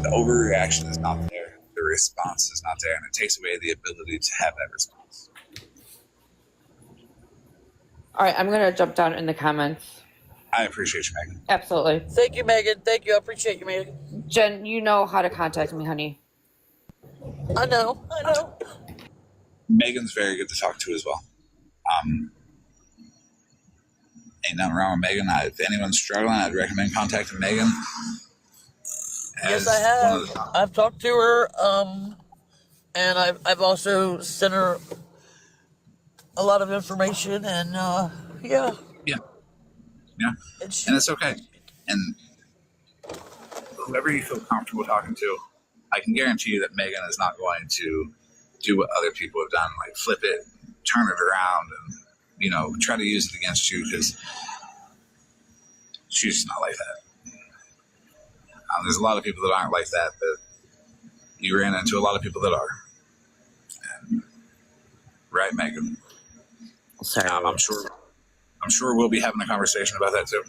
the overreaction is not there. The response is not there, and it takes away the ability to have that response. All right, I'm going to jump down in the comments. I appreciate you, Megan. Absolutely. Thank you, Megan. Thank you. I appreciate you, Megan. Jen, you know how to contact me, honey. I know. Megan's very good to talk to as well. Ain't nothing wrong with Megan. If anyone's struggling, I'd recommend contacting Megan. Yes, I have. I've talked to her, and I've also sent her a lot of information, and yeah. And it's okay. And whoever you feel comfortable talking to, I can guarantee you that Megan is not going to do what other people have done, like flip it, turn it around, and try to use it against you, because she's not like that. There's a lot of people that aren't like that, but you ran into a lot of people that are. And, right, Megan? Sorry. I'm sure we'll be having a conversation about that too.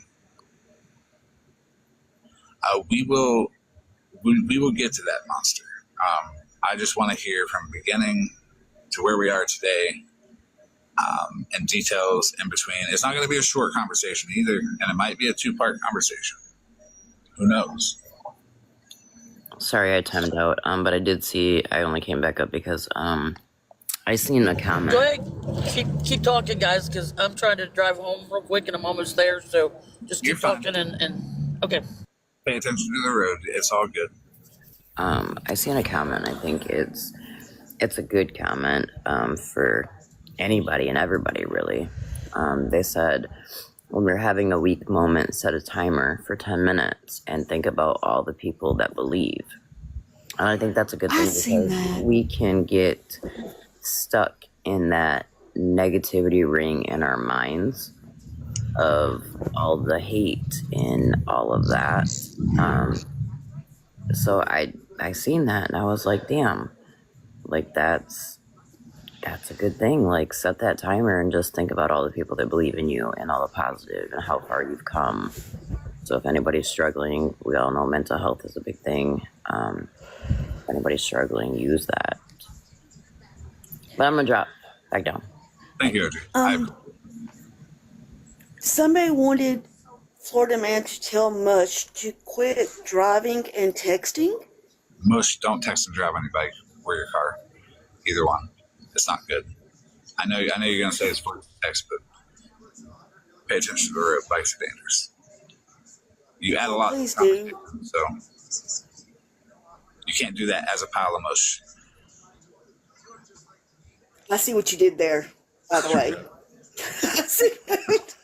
We will get to that, Monster. I just want to hear from beginning to where we are today, and details in between. It's not going to be a short conversation either, and it might be a 2-part conversation. Who knows? Sorry I timed out, but I did see, I only came back up because I seen a comment. Go ahead. Keep talking, guys, because I'm trying to drive home real quick and I'm almost there, so just keep talking and okay. Pay attention to the road. It's all good. I seen a comment. I think it's a good comment for anybody and everybody, really. They said, when we're having a weak moment, set a timer for 10 minutes and think about all the people that believe. And I think that's a good thing because we can get stuck in that negativity ring in our minds of all the hate and all of that. So I seen that and I was like, damn, like that's a good thing. Like, set that timer and just think about all the people that believe in you and all the positive and how far you've come. So if anybody's struggling, we all know mental health is a big thing. If anybody's struggling, use that. But I'm gonna drop back down. Thank you, OJ. Somebody wanted Florida man to tell Mush to quit driving and texting. Mush, don't text and drive on your bike or your car. Either one. It's not good. I know you're going to say it's for text, but pay attention to the road. Bikes are dangerous. You add a lot. Please do. So you can't do that as a pile of mush. I see what you did there, by the way. I see that.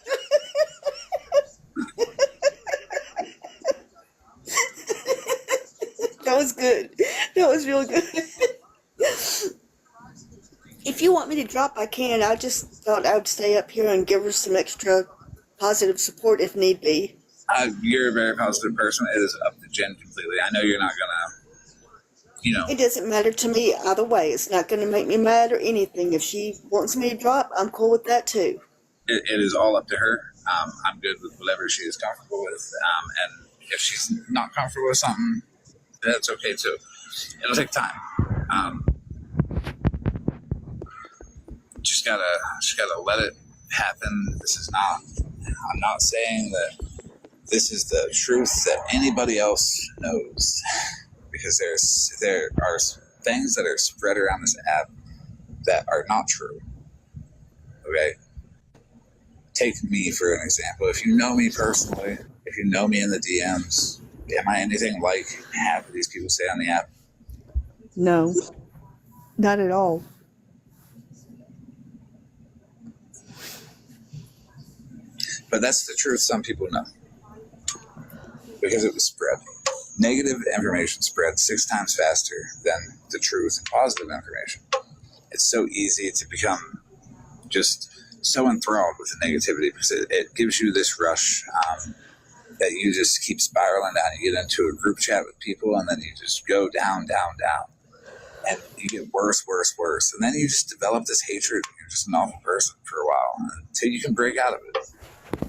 That was good. That was real good. If you want me to drop, I can. I just thought I would stay up here and give her some extra positive support if need be. You're a very positive person. It is up to Jen completely. I know you're not going to, It doesn't matter to me either way. It's not going to make me mad or anything. If she wants me to drop, I'm cool with that too. It is all up to her. I'm good with whatever she is comfortable with. And if she's not comfortable with something, that's okay too. It'll take time. Just gotta let it happen. I'm not saying that this is the truth that anybody else knows, because there are things that are spread around this app that are not true. Okay? Take me for an example. If you know me personally, if you know me in the DMs, am I anything like half of these people say on the app? No, not at all. But that's the truth some people know. Because it was spread. Negative information spreads 6 times faster than the truth and positive information. It's so easy to become just so enthralled with the negativity because it gives you this rush that you just keep spiraling down. You get into a group chat with people and then you just go down, down, down. And you get worse, worse, worse. And then you just develop this hatred. You're just an awful person for a while until you can break out of it.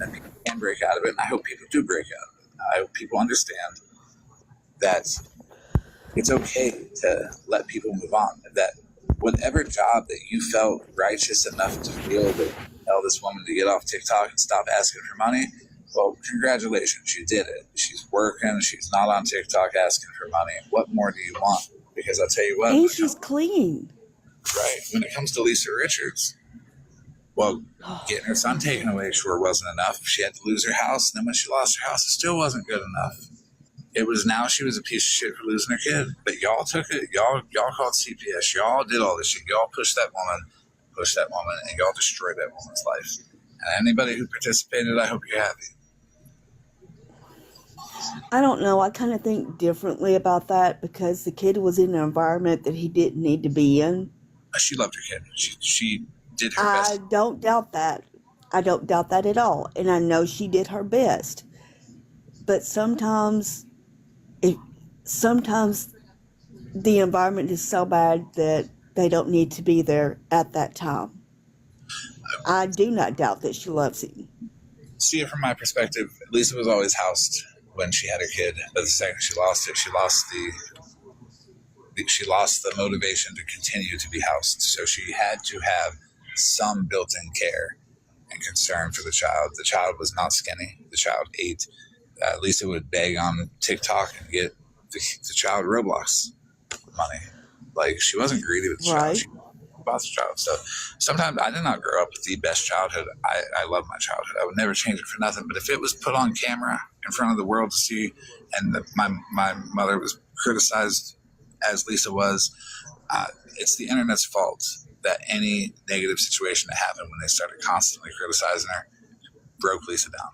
And people can break out of it, and I hope people do break out of it. I hope people understand that it's okay to let people move on. That whatever job that you felt righteous enough to feel to tell this woman to get off TikTok and stop asking for money, well, congratulations, you did it. She's working, she's not on TikTok asking for money. What more do you want? Because I'll tell you what. And she's clean. Right. When it comes to Lisa Richards, well, getting her son taken away sure wasn't enough. She had to lose her house, and then when she lost her house, it still wasn't good enough. It was now she was a piece of shit for losing her kid. But y'all took it. Y'all called CPS. Y'all did all this shit. Y'all pushed that woman, and y'all destroyed that woman's life. And anybody who participated, I hope you're happy. I don't know. I kind of think differently about that because the kid was in an environment that he didn't need to be in. She loved her kid. She did her best. I don't doubt that. I don't doubt that at all. And I know she did her best. But sometimes the environment is so bad that they don't need to be there at that time. I do not doubt that she loves him. See it from my perspective. Lisa was always housed when she had her kid. But the second she lost it, she lost the motivation to continue to be housed. So she had to have some built-in care and concern for the child. The child was not skinny. The child ate. Lisa would beg on TikTok and get the child Roblox money. Like, she wasn't greedy with the child. She bought the child. So sometimes I did not grow up with the best childhood. I love my childhood. I would never change it for nothing. But if it was put on camera in front of the world to see, and my mother was criticized as Lisa was, it's the internet's fault that any negative situation that happened when they started constantly criticizing her broke Lisa down.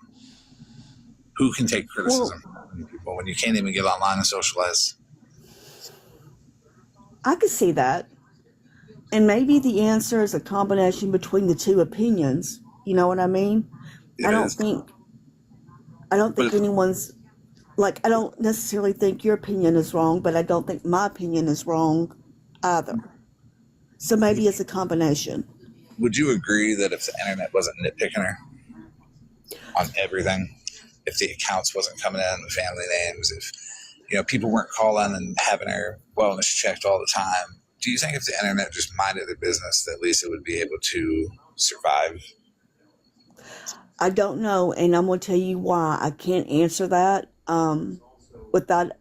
Who can take criticism from people when you can't even get online and socialize? I could see that. And maybe the answer is a combination between the two opinions. You know what I mean? I don't think anyone's like, I don't necessarily think your opinion is wrong, but I don't think my opinion is wrong either. So maybe it's a combination. Would you agree that if the internet wasn't nitpicking her on everything, if the accounts wasn't coming in, the family names, if people weren't calling and having her wellness checked all the time, do you think if the internet just minded their business that Lisa would be able to survive? I don't know, and I'm going to tell you why I can't answer that without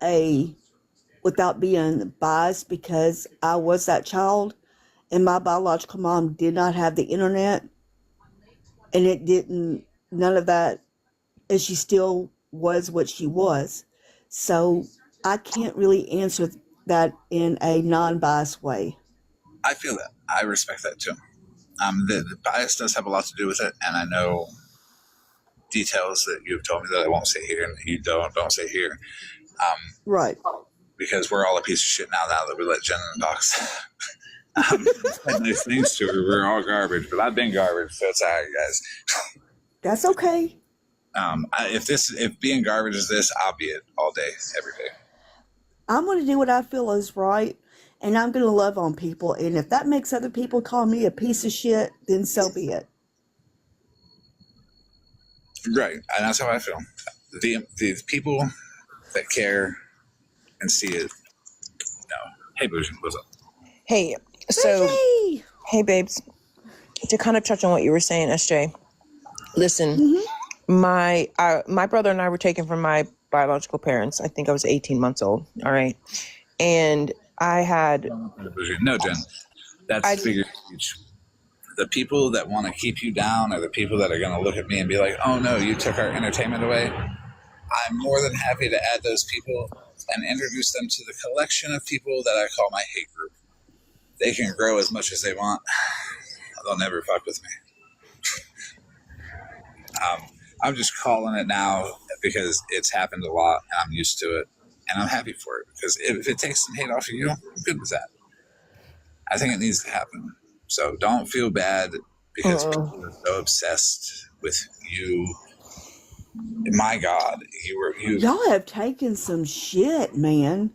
without being biased, because I was that child, and my biological mom did not have the internet, and it didn't, none of that, and she still was what she was. So I can't really answer that in a non-biased way. I feel that. I respect that too. The bias does have a lot to do with it, and I know details that you've told me that I won't say here, and you don't say here. Right. Because we're all a piece of shit now that we let Jenn in the box. Said nice things to her. We're all garbage, but I've been garbage, so it's all right, guys. That's okay. If being garbage is this, I'll be it all day, every day. I'm going to do what I feel is right, and I'm going to love on people. And if that makes other people call me a piece of shit, then so be it. Right, and that's how I feel. The people that care and see it. No. Hey, Bougie, what's up? Hey, so, Bougie! Hey, babes. To kind of touch on what you were saying, SJ. Listen, my brother and I were taken from my biological parents. I think I was 18 months old. All right, and I had no, Jenn. That's figure speech. The people that want to keep you down are the people that are going to look at me and be like, "Oh no, you took our entertainment away." I'm more than happy to add those people and introduce them to the collection of people that I call my hate group. They can grow as much as they want. They'll never fuck with me. I'm just calling it now because it's happened a lot and I'm used to it. And I'm happy for it because if it takes some hate off of you, I'm good with that. I think it needs to happen. So don't feel bad because people are so obsessed with you. My God, Y'all have taken some shit, man.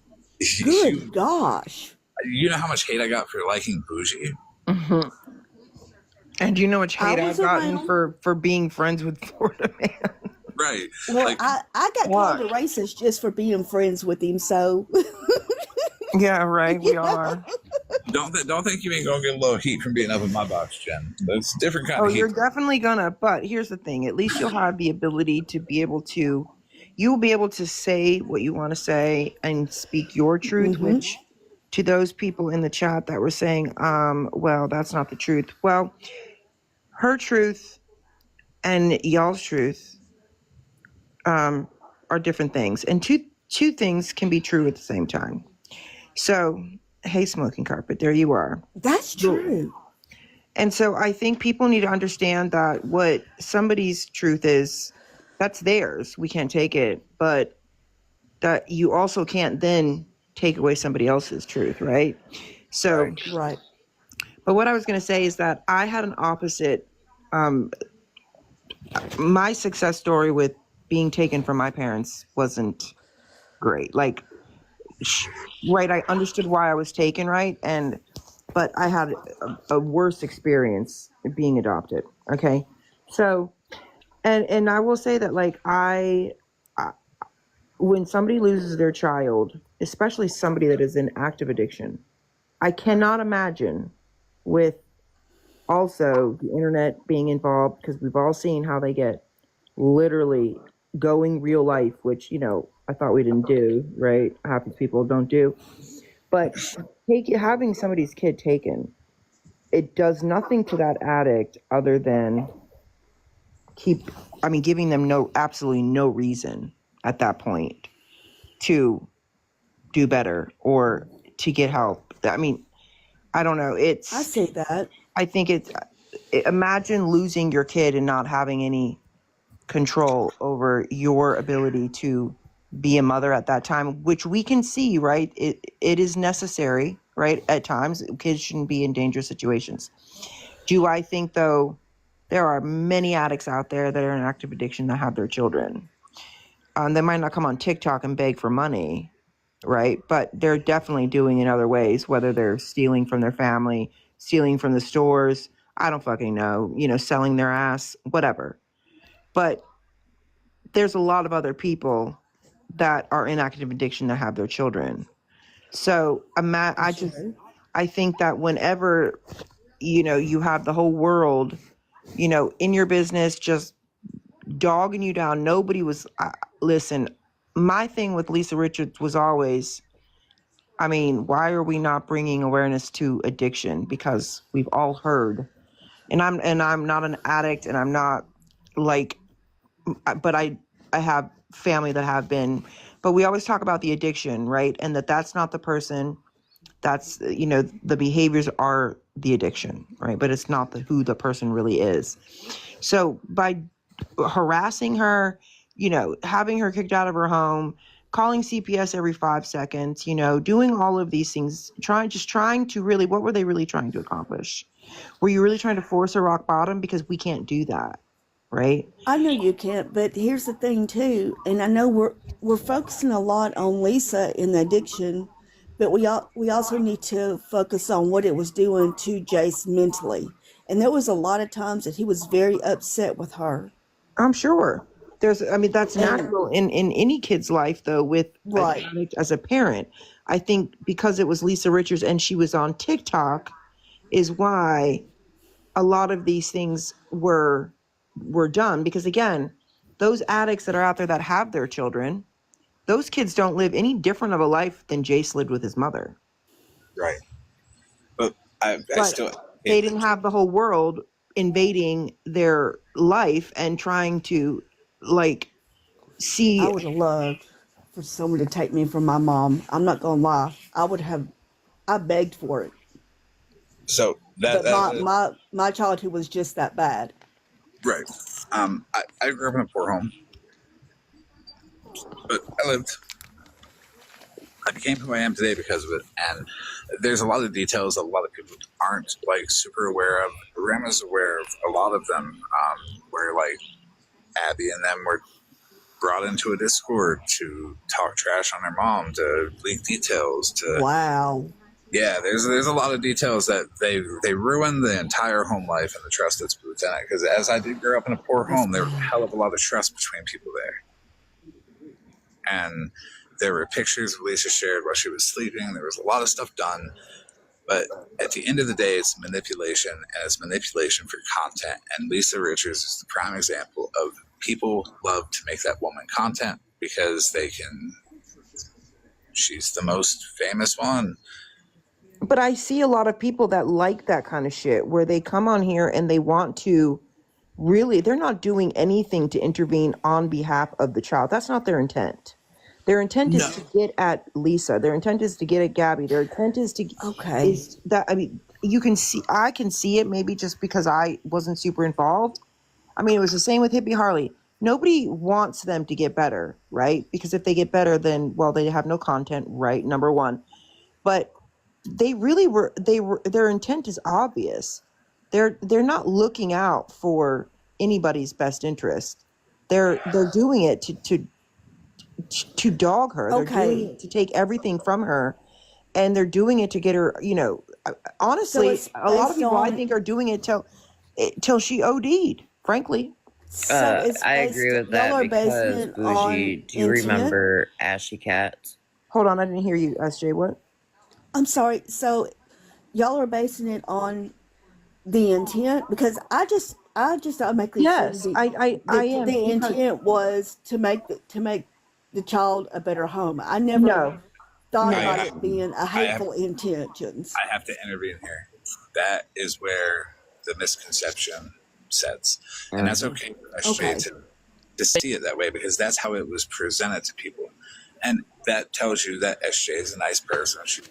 Good gosh. You know how much hate I got for liking Bougie? Mm-hmm. And do you know how much hate I've gotten around. for being friends with Florida Man? Right. Well, I got called a racist just for being friends with him, so. Yeah, right. We are. Don't think you ain't gonna get a little heat from being up in my box, Jenn. That's different kind of heat. You're definitely gonna. But here's the thing: at least you'll have the ability to be able to. You'll be able to say what you want to say and speak your truth, which to those people in the chat that were saying, well, that's not the truth. Well, her truth and y'all's truth are different things, and two things can be true at the same time. So, hey, smoking carpet, there you are. That's true. And so I think people need to understand that what somebody's truth is, that's theirs. We can't take it, but that you also can't then take away somebody else's truth, right? So, right. But what I was going to say is that I had an opposite. My success story with being taken from my parents wasn't great. Like, right, I understood why I was taken, right? But I had a worse experience being adopted. Okay. So, and I will say that, like, when somebody loses their child, especially somebody that is in active addiction, I cannot imagine with also the internet being involved, because we've all seen how they get literally going real life, which, you know, I thought we didn't do, right? Half these people don't do. But having somebody's kid taken, it does nothing to that addict other than giving them absolutely no reason at that point to do better or to get help. I mean, I don't know. I say that. I think imagine losing your kid and not having any control over your ability to be a mother at that time, which we can see, right? It is necessary, right? At times, kids shouldn't be in dangerous situations. Do I think, though, there are many addicts out there that are in active addiction that have their children. They might not come on TikTok and beg for money, right? But they're definitely doing it in other ways, whether they're stealing from their family, stealing from the stores, I don't fucking know, selling their ass, whatever. But there's a lot of other people that are in active addiction that have their children. So I think that whenever, you have the whole world, in your business, just dogging you down. Nobody was, listen, my thing with Lisa Richards was always, I mean, why are we not bringing awareness to addiction? Because we've all heard, and I'm not an addict, and I'm not like, but I have family that have been, but we always talk about the addiction, right? And that's not the person. That's, the behaviors are the addiction, right? But it's not who the person really is. So by harassing her, having her kicked out of her home, calling CPS every 5 seconds, doing all of these things, trying to really, what were they really trying to accomplish? Were you really trying to force a rock bottom? Because we can't do that, right? I know you can't, but here's the thing too, and I know we're focusing a lot on Lisa in the addiction, but we also need to focus on what it was doing to Jace mentally. And there was a lot of times that he was very upset with her. I'm sure. That's natural in any kid's life, though, with right. As a parent. I think because it was Lisa Richards and she was on TikTok is why a lot of these things were done. Because again, those addicts that are out there that have their children, those kids don't live any different of a life than Jace lived with his mother. Right. But they didn't have the whole world invading their life and trying to see. I would have loved for someone to take me from my mom. I'm not gonna lie. I begged for it. So my childhood was just that bad. Right. I grew up in a poor home, but I became who I am today because of it. And there's a lot of details that a lot of people aren't super aware of. Grandma's aware of a lot of them, where Abby and them were brought into a Discord to talk trash on their mom, to leak details, to wow. Yeah, there's a lot of details that they ruined the entire home life and the trust that's built in it. Because as I did grow up in a poor home, there was a hell of a lot of trust between people there. And there were pictures Lisa shared while she was sleeping. There was a lot of stuff done. But at the end of the day, it's manipulation, and it's manipulation for content. And Lisa Richards is the prime example of people love to make that woman content because she's the most famous one. But I see a lot of people that like that kind of shit where they come on here and they want to they're not doing anything to intervene on behalf of the child. That's not their intent. Their intent is to get at Lisa. Their intent is to get at Gabby. Their intent is to I can see it maybe just because I wasn't super involved. It was the same with Hippie Harley. Nobody wants them to get better, right? Because if they get better, then they have no content, right? Number one. But they really were their intent is obvious. They're not looking out for anybody's best interest. They're doing it to dog her. They're doing it to take everything from her, and they're doing it to get her, honestly, a lot of people I think are doing it till she OD'd, frankly. I agree with that because Bougie, do you remember Ashy Cat? Hold on, I didn't hear you, SJ. What? I'm sorry. So y'all are basing it on the intent because I just automatically I am. The intent was to make the child a better home. I never thought about it being a hateful intentions. I have to intervene here. That is where the misconception sets, and that's okay for SJ to see it that way because that's how it was presented to people, and that tells you that SJ is a nice person. She's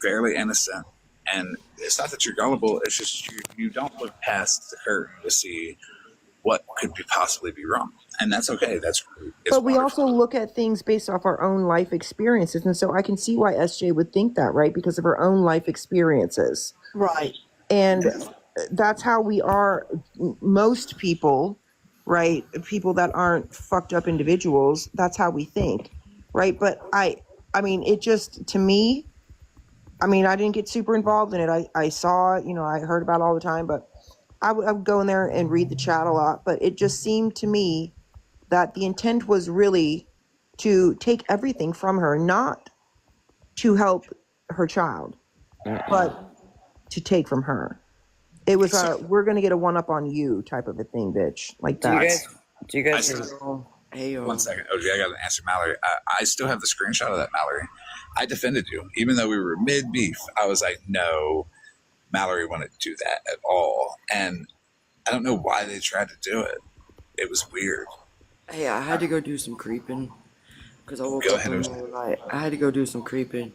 fairly innocent, and it's not that you're gullible, it's just you don't look past the curtain to see what could possibly be wrong, and that's okay. That's great. But we also look at things based off our own life experiences, and so I can see why SJ would think that, right? Because of her own life experiences, right? And that's how we are. Most people, right? People that aren't fucked up individuals, that's how we think, right? But I mean, it just, to me, I didn't get super involved in it. I saw it, I heard about it all the time, but I would go in there and read the chat a lot. But it just seemed to me that the intent was really to take everything from her, not to help her child, but to take from her. It was we're going to get a one-up on you type of a thing, bitch. Like that. Do you guys Hey, one second. OG, I got to answer Mallory. I still have the screenshot of that, Mallory. I defended you. Even though we were mid-beef, I was like, no, Mallory wouldn't do that at all. And I don't know why they tried to do it. It was weird. Hey, I had to go do some creeping because I woke up in the middle of the night. I had to go do some creeping.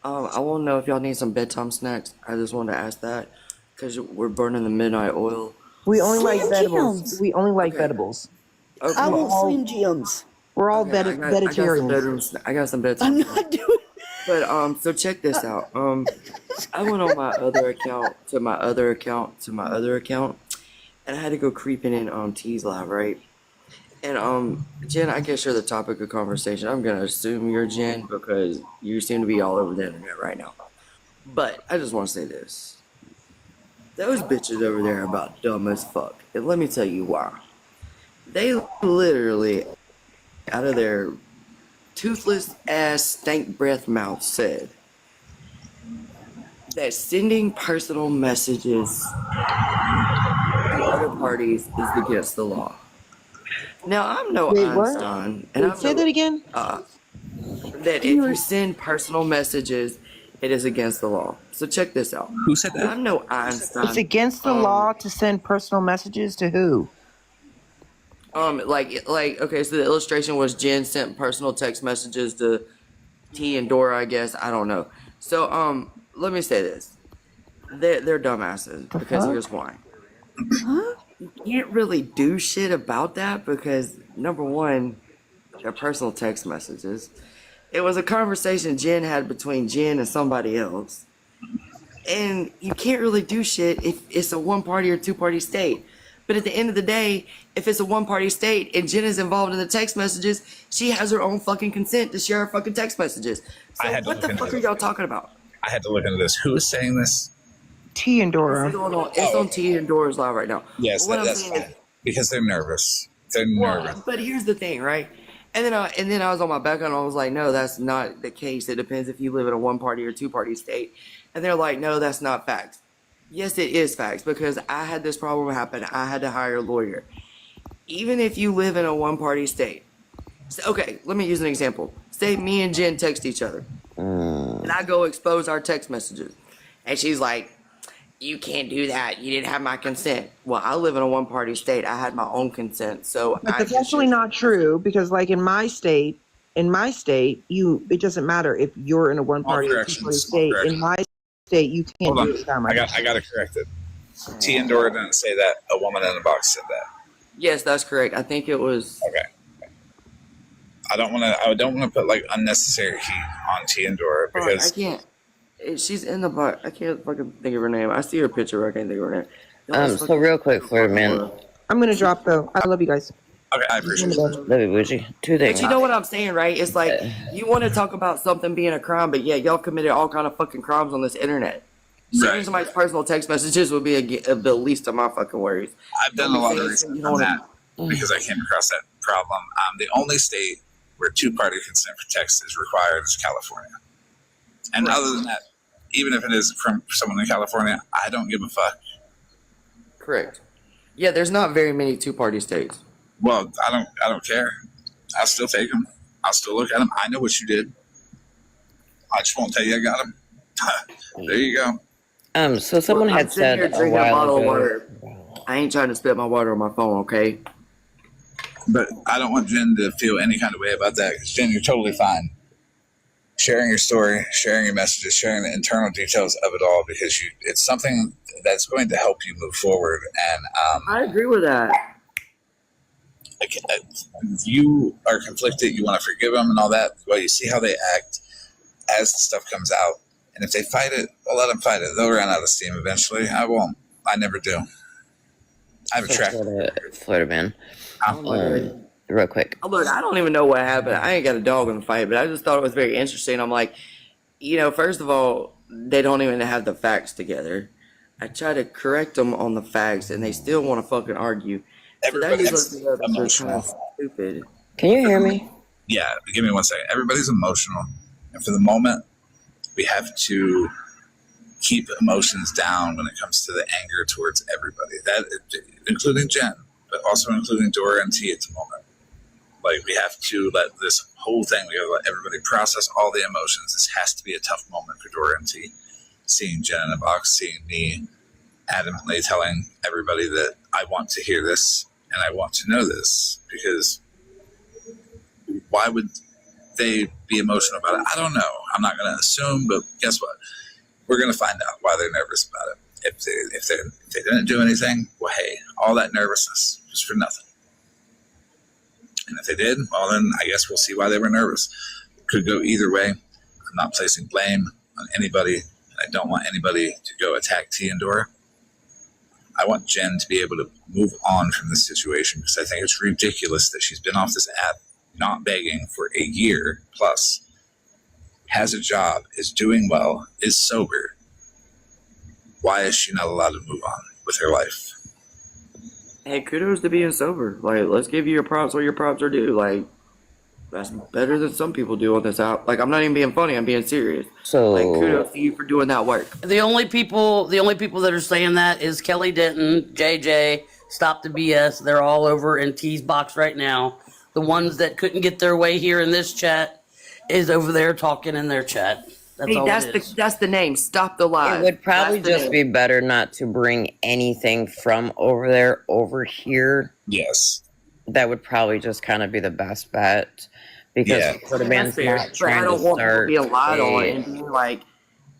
I want to know if y'all need some bedtime snacks. I just wanted to ask that because we're burning the midnight oil. We only Slim like vegetables. Jims. We only like vegetables. Okay. I want Slim Jims. We're all Okay, vegetarians. I got some bedtime. I'm not doing. But so check this out. I went on my other account to my other account, and I had to go creeping in T's live, right? And Jen, I guess you're the topic of conversation. I'm gonna assume you're Jen because you seem to be all over the internet right now. But I just want to say this: those bitches over there are about dumb as fuck, and let me tell you why. They literally, out of their toothless ass stank breath mouth, said that sending personal messages to other parties is against the law. Now, I'm no Einstein. And I'm say that again? That if you send personal messages, it is against the law. So check this out. Who said that? I'm no Einstein. It's against the law to send personal messages to who? Okay, so the illustration was Jen sent personal text messages to T and Dora, I guess. I don't know. So, let me say this. They're dumbasses because here's why. Huh? You can't really do shit about that because, number one, they're personal text messages. It was a conversation Jen had between Jen and somebody else. And you can't really do shit if it's a one-party or two-party state. But at the end of the day, if it's a one-party state and Jen is involved in the text messages, she has her own fucking consent to share her fucking text messages. So what the fuck are y'all talking about? I had to look into this. Who is saying this? T and Dora. It's on T and Dora's live right now. Yes, that's fine. Because they're nervous. They're nervous. But here's the thing, right? And then I was on my back and I was like, no, that's not the case. It depends if you live in a one-party or two-party state. And they're like, no, that's not facts. Yes, it is facts because I had this problem happen. I had to hire a lawyer. Even if you live in a one-party state. So, okay, let me use an example. Say me and Jen text each other. And I go expose our text messages. And she's like, you can't do that. You didn't have my consent. Well, I live in a one-party state. I had my own consent. So that's actually not true because, like in my state, it doesn't matter if you're in a one-party or two-party state. In my state, you can't do it. I got to correct it. T and Dora didn't say that. A woman in the box said that. Yes, that's correct. I think it was. Okay. I don't want to put like unnecessary heat on T and Dora because I can't. She's in the box. I can't fucking think of her name. I see her picture, but I can't think of her name. So real quick, Florida man. I'm gonna drop though. I love you guys. Okay, I appreciate it. Love you, Bougie. Two things. But you know what I'm saying, right? It's like you want to talk about something being a crime, but yeah, y'all committed all kind of fucking crimes on this internet. Sending somebody's personal text messages would be the least of my fucking worries. I've done a lot of research on that because I came across that problem. The only state where two-party consent for text is required is California. And other than that, even if it is from someone in California, I don't give a fuck. Correct. Yeah, there's not very many two-party states. Well, I don't care. I'll still take them. I'll still look at them. I know what you did. I just won't tell you I got them. There you go. So someone had said a while ago. I ain't trying to spit my water on my phone, okay? But I don't want Jen to feel any kind of way about that. Because Jen, you're totally fine. Sharing your story, sharing your messages, sharing the internal details of it all, because it's something that's going to help you move forward. And I agree with that. You are conflicted. You want to forgive them and all that. Well, you see how they act as the stuff comes out. And if they fight it, I'll let them fight it. They'll run out of steam eventually. I won't. I never do. I have a track. Florida man. Real quick. Look, I don't even know what happened. I ain't got a dog in the fight, but I just thought it was very interesting. I'm like, first of all, they don't even have the facts together. I try to correct them on the facts, and they still want to fucking argue. Everybody's emotional. Stupid. Can you hear me? Yeah, give me 1 second. Everybody's emotional. And for the moment, we have to keep emotions down when it comes to the anger towards everybody, that including Jen. but also including Dora and T at the moment. Like, we have to let this whole thing, we gotta let everybody process all the emotions. This has to be a tough moment for Dora and T. Seeing Jenn in a box, seeing me adamantly telling everybody that I want to hear this and I want to know this, because why would they be emotional about it? I don't know. I'm not going to assume, but guess what? We're going to find out why they're nervous about it. If they didn't do anything, well, hey, all that nervousness was for nothing. And if they did, well, then I guess we'll see why they were nervous. Could go either way. I'm not placing blame on anybody. I don't want anybody to go attack T and Dora. I want Jenn to be able to move on from this situation, because I think it's ridiculous that she's been off this app, not begging, for a year plus, has a job, is doing well, is sober. Why is she not allowed to move on with her life? Hey, kudos to being sober. Like, let's give you your props where your props are due. Like, that's better than some people do on this app. Like, I'm not even being funny. I'm being serious. So, like, kudos to you for doing that work. The only people that are saying that is Kelly Denton, JJ, Stop the BS. They're all over in T's box right now. The ones that couldn't get their way here in this chat is over there talking in their chat. That's the name. Stop the lie. It would probably just be better not to bring anything from over there over here. Yes. That would probably just kind of be the best bet, because the man's not trying I don't to want people start being lied on and being like,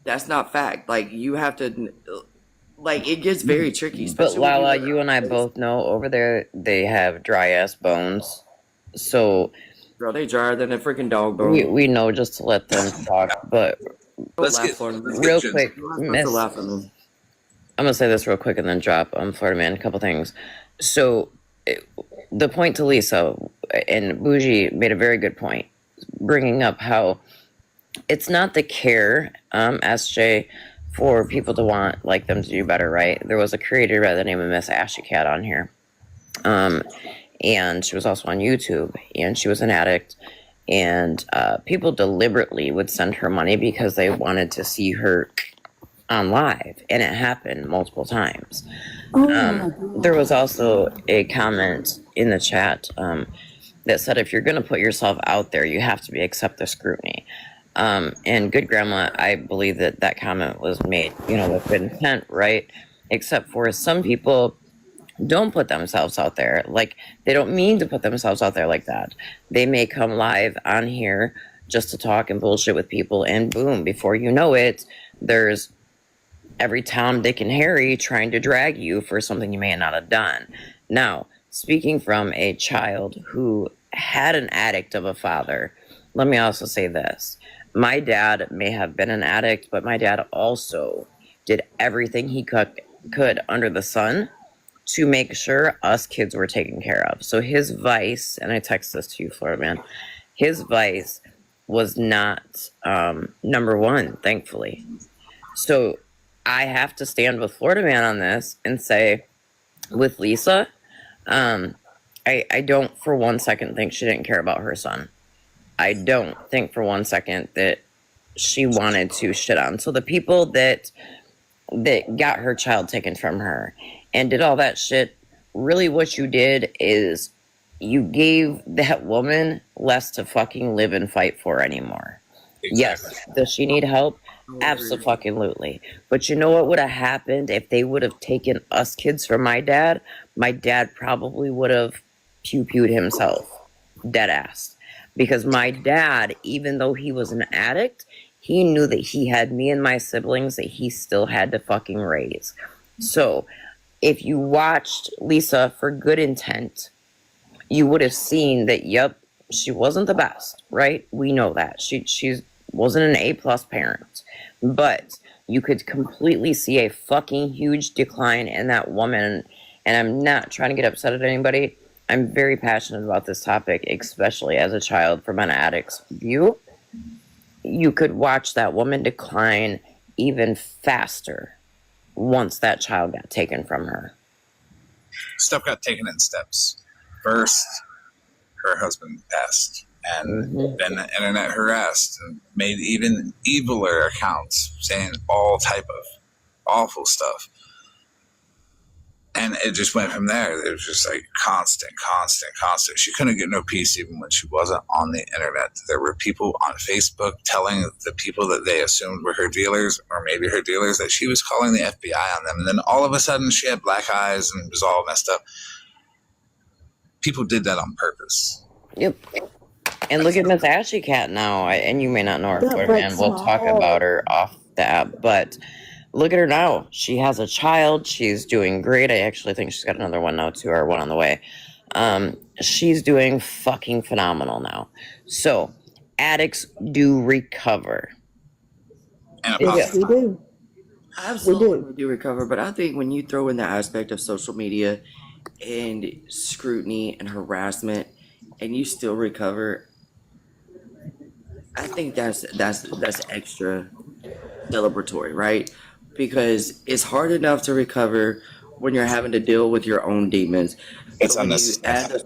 that's not fact. Like, you have to, like, it gets very tricky. But Lala, you and I both know over there they have dry ass bones, so. Bro, they drier than a freaking dog bone. We know just to let them talk, but let's get real quick, Miss. I'm gonna say this real quick and then drop Florida Man a couple things. So the point to Lisa and Bougie made a very good point, bringing up how it's not the care, SJ, for people to want like them to do better, right? There was a creator by the name of Miss Ashy Cat on here. And she was also on YouTube, and she was an addict, and people deliberately would send her money because they wanted to see her on live, and it happened multiple times. There was also a comment in the chat that said, if you're going to put yourself out there, you have to accept the scrutiny. And good grandma, I believe that comment was made, with good intent, right? Except for some people don't put themselves out there. Like, they don't mean to put themselves out there like that. They may come live on here just to talk and bullshit with people, and boom, before you know it, there's every Tom, Dick, and Harry trying to drag you for something you may not have done. Now, speaking from a child who had an addict of a father, let me also say this. My dad may have been an addict, but my dad also did everything he could under the sun to make sure us kids were taken care of. So his vice, and I text this to you, Florida Man, his vice was not number one, thankfully. So I have to stand with Florida Man on this and say, with Lisa, I don't for 1 second think she didn't care about her son. I don't think for 1 second that she wanted to shit on. So the people that got her child taken from her and did all that shit, really what you did is you gave that woman less to fucking live and fight for anymore. Exactly. Yes, does she need help? Absolutely. But you know what would have happened if they would have taken us kids from my dad? My dad probably would have pew-pewed himself. Dead ass. Because my dad, even though he was an addict, he knew that he had me and my siblings that he still had to fucking raise. So if you watched Lisa for good intent, you would have seen that, yep, she wasn't the best, right? We know that. She wasn't an A-plus parent. But you could completely see a fucking huge decline in that woman. And I'm not trying to get upset at anybody. I'm very passionate about this topic, especially as a child from an addict's view. You could watch that woman decline even faster once that child got taken from her. Stuff got taken in steps. First, her husband passed, and then the internet harassed and made even eviler accounts saying all type of awful stuff. And it just went from there. It was just like constant. She couldn't get no peace even when she wasn't on the internet. There were people on Facebook telling the people that they assumed were her dealers, or maybe her dealers, that she was calling the FBI on them. And then all of a sudden she had black eyes and was all messed up. People did that on purpose. Yep. And look at Miss Ashy Cat now. And you may not know her, That Florida Man. breaks We'll my talk heart. about her off the app. But look at her now. She has a child. She's doing great. I actually think she's got another one now, too, or one on the way. She's doing fucking phenomenal now. So, addicts do recover. Yes, we do. Absolutely, we do recover. But I think when you throw in the aspect of social media and scrutiny and harassment, and you still recover, I think that's extra celebratory, right? Because it's hard enough to recover when you're having to deal with your own demons. It's So when you unnecessary. add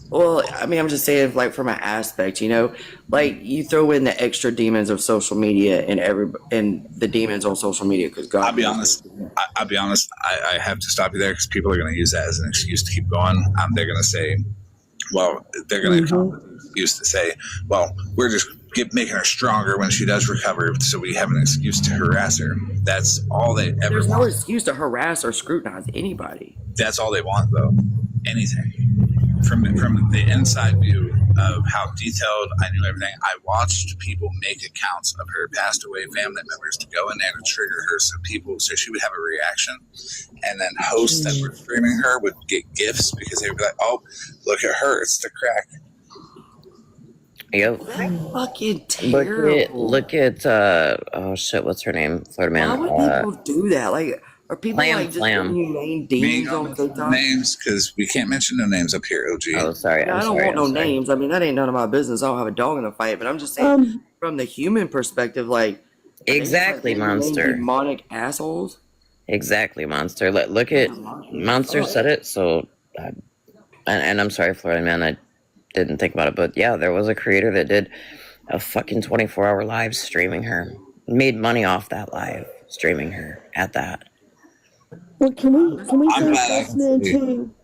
well, I mean, I'm just saying, like, from an aspect, you know, like you throw in the extra demons of social media and the demons on social media. Because God, I'll be honest. I have to stop you there because people are going to use that as an excuse to keep going. They're going to say, well, they're going to come with an excuse to say, well, we're just making her stronger when she does recover, so we have an excuse to harass her. That's all they ever there's no want. excuse to harass or scrutinize anybody. That's all they want, though. Anything. From the inside view of how detailed I knew everything, I watched people make accounts of her passed away family members to go in there to trigger her so she would have a reaction. And then hosts that were streaming her would get gifts because they would be like, oh, look at her, it's the crack. Yep. Fucking terrible. Look at oh shit, what's her name? Florida Man. Why would people do that? Like, are people like just giving you name demons on TikTok? Names, because we can't mention no names up here, OG. Oh, sorry. I don't want no names. I mean, that ain't none of my business. I don't have a dog in the fight. But I'm just saying, from the human perspective, like, Exactly, Monster. Demonic assholes. Exactly, Monster. Look at Monster said it. So, and I'm sorry, Florida Man. I didn't think about it, but yeah, there was a creator that did a fucking 24-hour live streaming her. Made money off that live streaming her at that. Well, can we finish listening to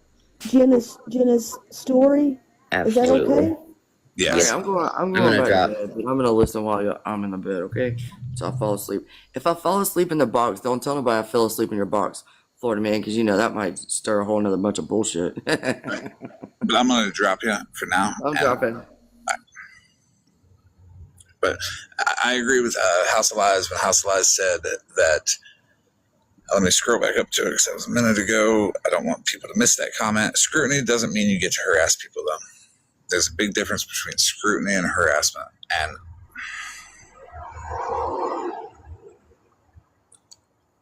Jenna's story? Absolutely. Is that okay? Yes. Yeah, I'm going gonna back drop. to bed, but I'm gonna listen while I'm in the bed, okay? So I fall asleep. If I fall asleep in the box, don't tell nobody I fell asleep in your box, Florida Man, because you know that might stir a whole nother bunch of bullshit. But I'm going to drop you for now. I'm dropping. But I agree with House of Lies when House of Lies said that let me scroll back up to it because that was a minute ago. I don't want people to miss that comment. Scrutiny doesn't mean you get to harass people, though. There's a big difference between scrutiny and harassment. And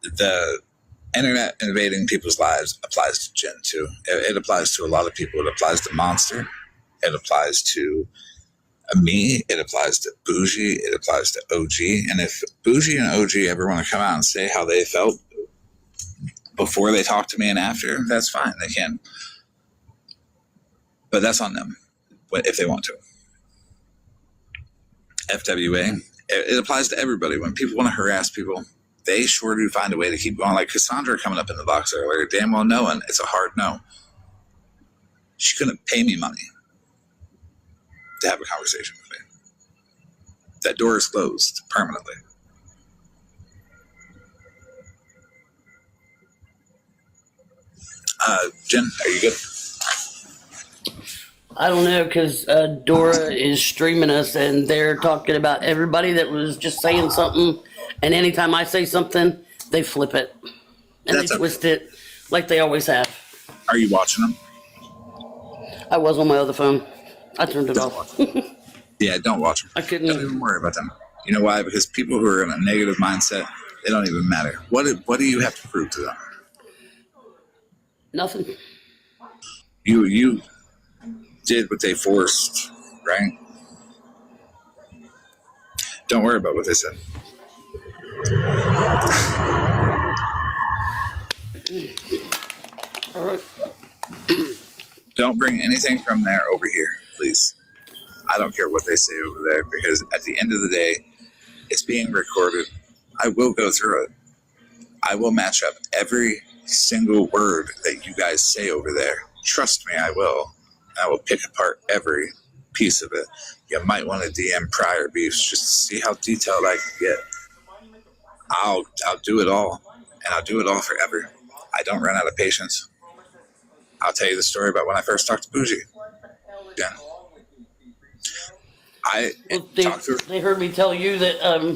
the internet invading people's lives applies to Jenn, too. It applies to a lot of people. It applies to Monster. It applies to me. It applies to Bougie. It applies to OG. And if Bougie and OG ever want to come out and say how they felt before they talk to me and after, that's fine. They can. But that's on them if they want to. FWA, it applies to everybody. When people want to harass people, they sure do find a way to keep going. Like Cassandra coming up in the box earlier, damn well knowing it's a hard no. She couldn't pay me money to have a conversation with me. That door is closed permanently. Jenn, are you good? I don't know, because Dora is streaming us, and they're talking about everybody that was just saying something, and anytime I say something, they flip it. And they twist it like they always have. Are you watching them? I was on my other phone. I turned it off. Yeah, don't watch them. I couldn't. Don't even worry about them. You know why? Because people who are in a negative mindset, they don't even matter. What do you have to prove to them? Nothing. You did what they forced, right? Don't worry about what they said. All right. Don't bring anything from there over here, please. I don't care what they say over there, because at the end of the day, it's being recorded. I will go through it. I will match up every single word that you guys say over there. Trust me, I will. I will pick apart every piece of it. You might want to DM prior beefs just to see how detailed I can get. I'll do it all, and I'll do it all forever. I don't run out of patience. I'll tell you the story about when I first talked to Bougie. Jen. They heard me tell you that, a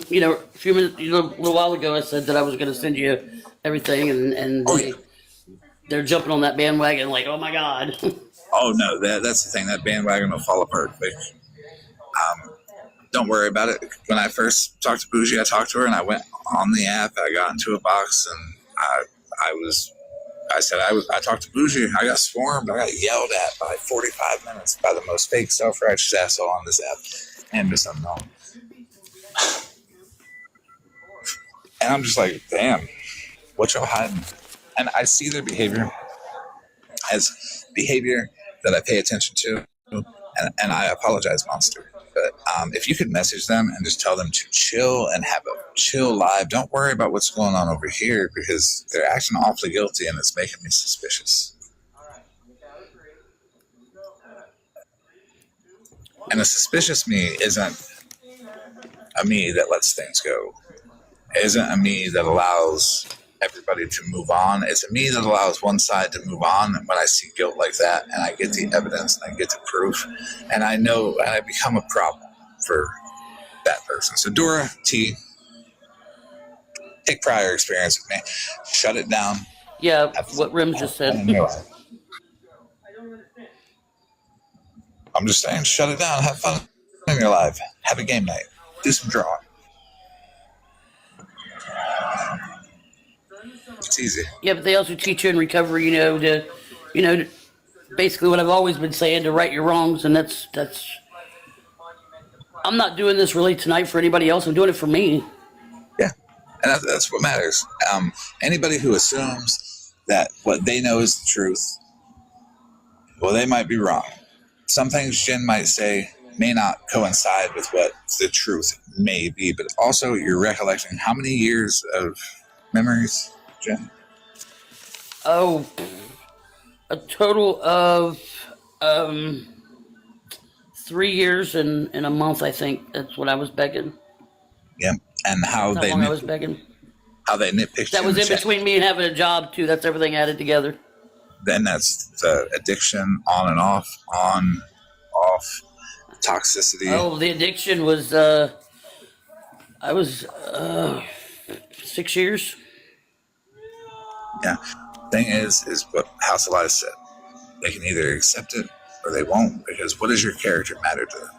few minutes, a little while ago, I said that I was going to send you everything, and they're jumping on that bandwagon like, oh my God. Oh no, that's the thing. That bandwagon will fall apart quick. Don't worry about it. When I first talked to Bougie, I talked to her and I went on the app. I got into a box and I talked to Bougie. I got swarmed. I got yelled at by 45 minutes by the most fake self-righteous asshole on this app and Miss Unknown. And I'm just like, damn, what y'all hiding? And I see their behavior as behavior that I pay attention to. And I apologize, Monster. But if you could message them and just tell them to chill and have a chill live, don't worry about what's going on over here because they're acting awfully guilty and it's making me suspicious. And a suspicious me isn't a me that lets things go. It isn't a me that allows everybody to move on. It's a me that allows one side to move on when I see guilt like that and I get the evidence and I get the proof and I know and I become a problem for that person. So Dora T, take prior experience with me. Shut it down. Yeah, what Rim just said. I'm just saying, shut it down. Have fun in your life. Have a game night. Do some drawing. It's easy. Yeah, but they also teach you in recovery, basically what I've always been saying, to right your wrongs, and that's. I'm not doing this really tonight for anybody else. I'm doing it for me. Yeah, and that's what matters. Anybody who assumes that what they know is the truth, well, they might be wrong. Some things Jen might say may not coincide with what the truth may be, but also you're recollecting how many years of memories, Jen? Oh, a total of 3 years and a month, I think. That's what I was begging. Yeah, and how long I was begging. How they nitpicked. That was in between me and having a job too. That's everything added together. Then that's the addiction, on and off, on, off, toxicity. Oh, the addiction was. I was 6 years. Yeah. Thing is what House of Lies said. They can either accept it or they won't, because what does your character matter to them?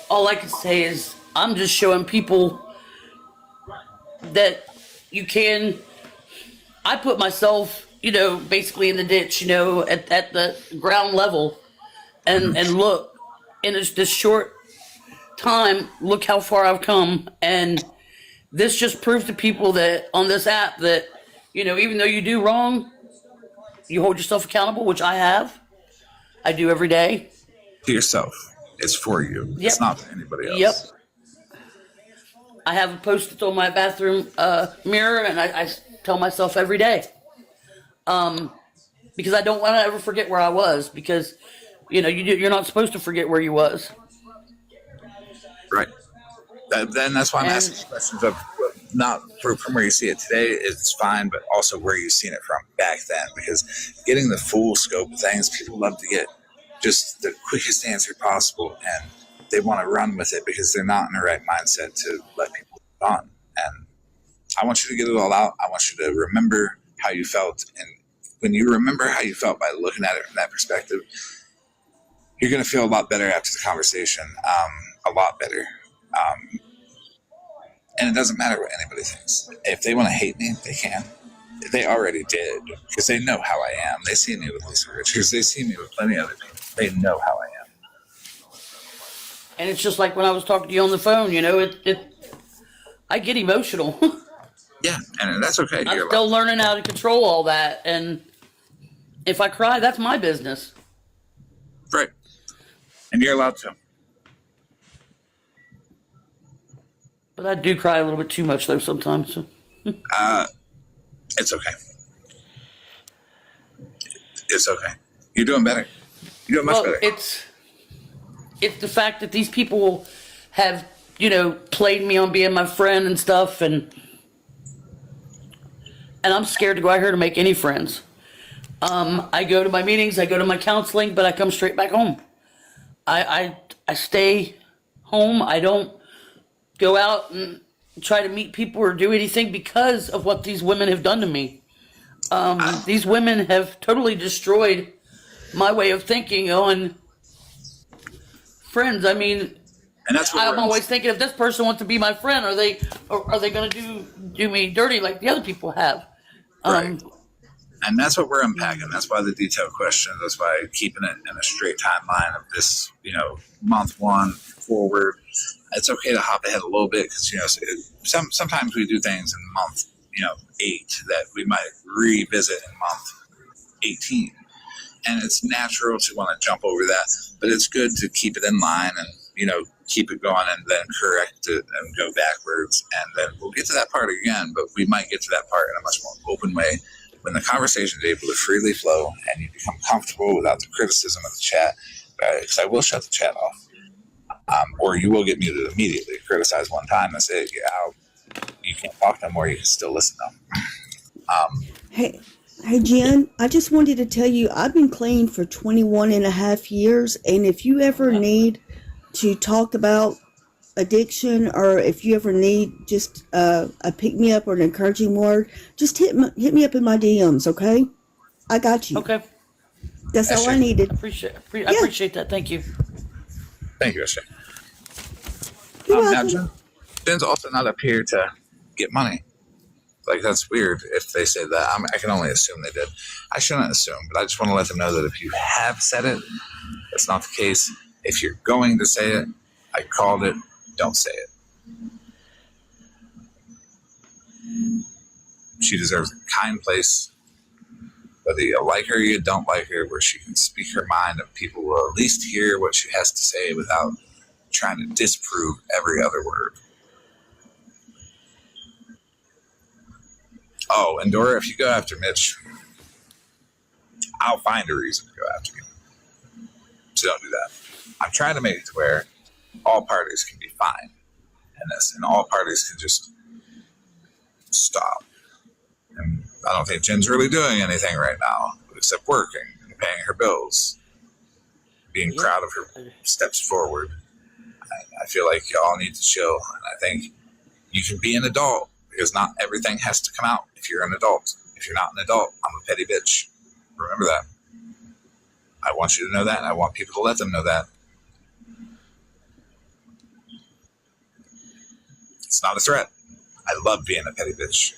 All I can say is I'm just showing people that you can. I put myself, basically in the ditch, at the ground level, and look, in this short time, look how far I've come, and this just proves to people that on this app that, even though you do wrong, you hold yourself accountable, which I have. I do every day. To yourself. It's for you. Yep. It's not for anybody else. Yep. I have a post-it on my bathroom mirror, and I tell myself every day. Because I don't want to ever forget where I was, because, you're not supposed to forget where you was. Right. Then that's why I'm asking questions of not from where you see it today is fine, but also where you've seen it from back then, because getting the full scope of things, people love to get just the quickest answer possible, and they want to run with it because they're not in the right mindset to let people move on. And I want you to get it all out. I want you to remember how you felt, and when you remember how you felt by looking at it from that perspective, you're going to feel a lot better after the conversation, a lot better. And it doesn't matter what anybody thinks. If they want to hate me, they can. They already did, because they know how I am. They see me with Lisa Richards. They see me with plenty of other people. They know how I am. And it's just like when I was talking to you on the phone, I get emotional. Yeah, and that's okay. I'm still learning how to control all that, and if I cry, that's my business. Right. And you're allowed to. But I do cry a little bit too much though sometimes. So. It's okay. It's okay. You're doing better. You're doing much better. It's the fact that these people have, played me on being my friend and stuff, and I'm scared to go out here to make any friends. I go to my meetings, I go to my counseling, but I come straight back home. I stay home. I don't go out and try to meet people or do anything because of what these women have done to me. These women have totally destroyed my way of thinking on friends. I mean, and that's what I'm always thinking, if this person wants to be my friend, are they going to do me dirty like the other people have? Right. And that's what we're unpacking. That's why the detailed question. That's why keeping it in a straight timeline of this, month one forward. It's okay to hop ahead a little bit because sometimes we do things in month 8 that we might revisit in month 18, and it's natural to want to jump over that. But it's good to keep it in line and keep it going and then correct it and go backwards, and then we'll get to that part again. But we might get to that part in a much more open way when the conversation is able to freely flow and you become comfortable without the criticism of the chat. Because I will shut the chat off, or you will get muted immediately. Criticize one time, that's it. Get out. You can't talk no more. You can still listen though. Hey, Jenn, I just wanted to tell you, I've been clean for 21 and a half years, and if you ever need to talk about addiction, or if you ever need just a pick-me-up or an encouraging word, just hit me up in my DMs, okay? I got you. Okay. That's all I needed. I appreciate that. Thank you. Thank you, Ashley. You're Now, Jenn's also not up here to get money. Like, that's weird if they say that. I can only assume they did. I shouldn't assume, but I just want to let them know that if you have said it, that's not the case. If you're going to say it, I called it, don't say it. She deserves a kind place, whether you like her or you don't like her, where she can speak her mind and people will at least hear what she has to say without trying to disprove every other word. Oh, and Dora, if you go after Mitch, I'll find a reason to go after you. So don't do that. I'm trying to make it to where all parties can be fine in this, and all parties can just stop. And I don't think Jenn's really doing anything right now except working and paying her bills, being proud of her steps forward. I feel like y'all need to chill, and I think you can be an adult because not everything has to come out if you're an adult. If you're not an adult, I'm a petty bitch. Remember that. I want you to know that, and I want people to let them know that. It's not a threat. I love being a petty bitch.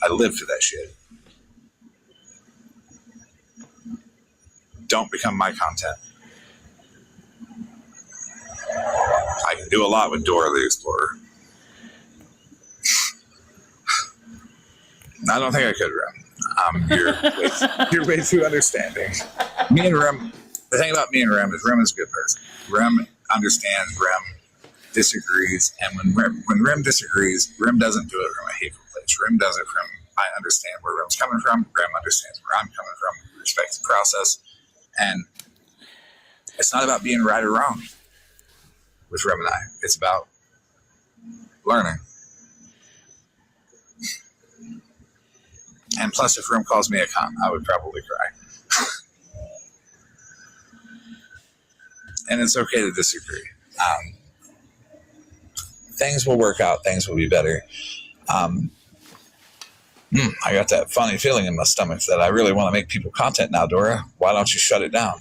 I live for that shit. Don't become my content. I can do a lot with Dora the Explorer. I don't think I could, Rem. You're way too understanding. Me and Rem, the thing about me and Rem is Rem is a good person. Rem understands, Rem disagrees, and when Rem disagrees, Rem doesn't do it from a hateful place. Rem does it from, I understand where Rem's coming from, Rem understands where I'm coming from, respects the process, and it's not about being right or wrong with Rem and I. It's about learning. And plus, if Rem calls me a cunt, I would probably cry. And it's okay to disagree. Things will work out. Things will be better. I got that funny feeling in my stomach that I really want to make people content now, Dora. Why don't you shut it down?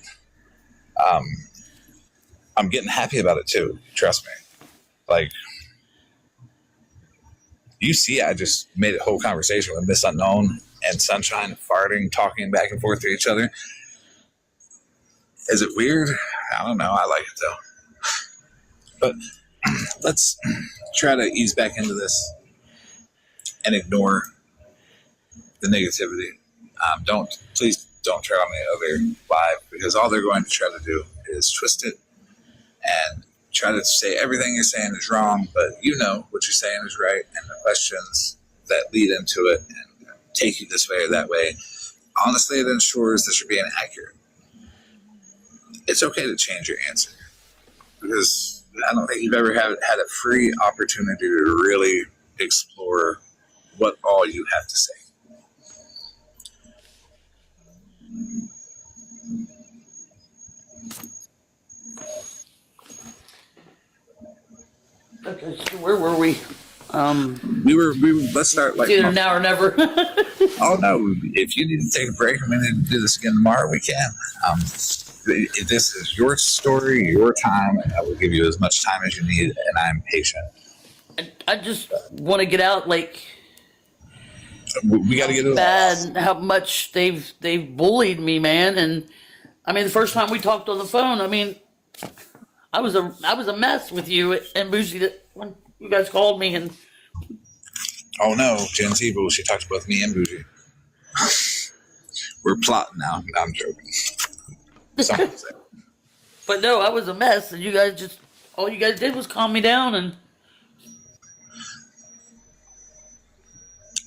I'm getting happy about it too. Trust me. Like, you see, I just made a whole conversation with Miss Unknown and Sunshine farting, talking back and forth to each other. Is it weird? I don't know. I like it though. But let's try to ease back into this and ignore the negativity. Please don't try on the other live, because all they're going to try to do is twist it and try to say everything you're saying is wrong, but you know what you're saying is right, and the questions that lead into it and take you this way or that way, honestly, it ensures that you're being accurate. It's okay to change your answer, because I don't think you've ever had a free opportunity to really explore what all you have to say. Okay, so where were we? We were let's start like either now or never. Oh no, if you need to take a break and we need to do this again tomorrow, we can. This is your story, your time, and I will give you as much time as you need, and I'm patient. I just want to get out, like, we got to get it bad how much they've bullied me, man. And I mean, the first time we talked on the phone, I mean, I was a mess with you and Bougie when you guys called me. And oh no, Jenn's evil. She talked to both me and Bougie. We're plotting now. I'm joking. But no, I was a mess, and you guys all you guys did was calm me down. And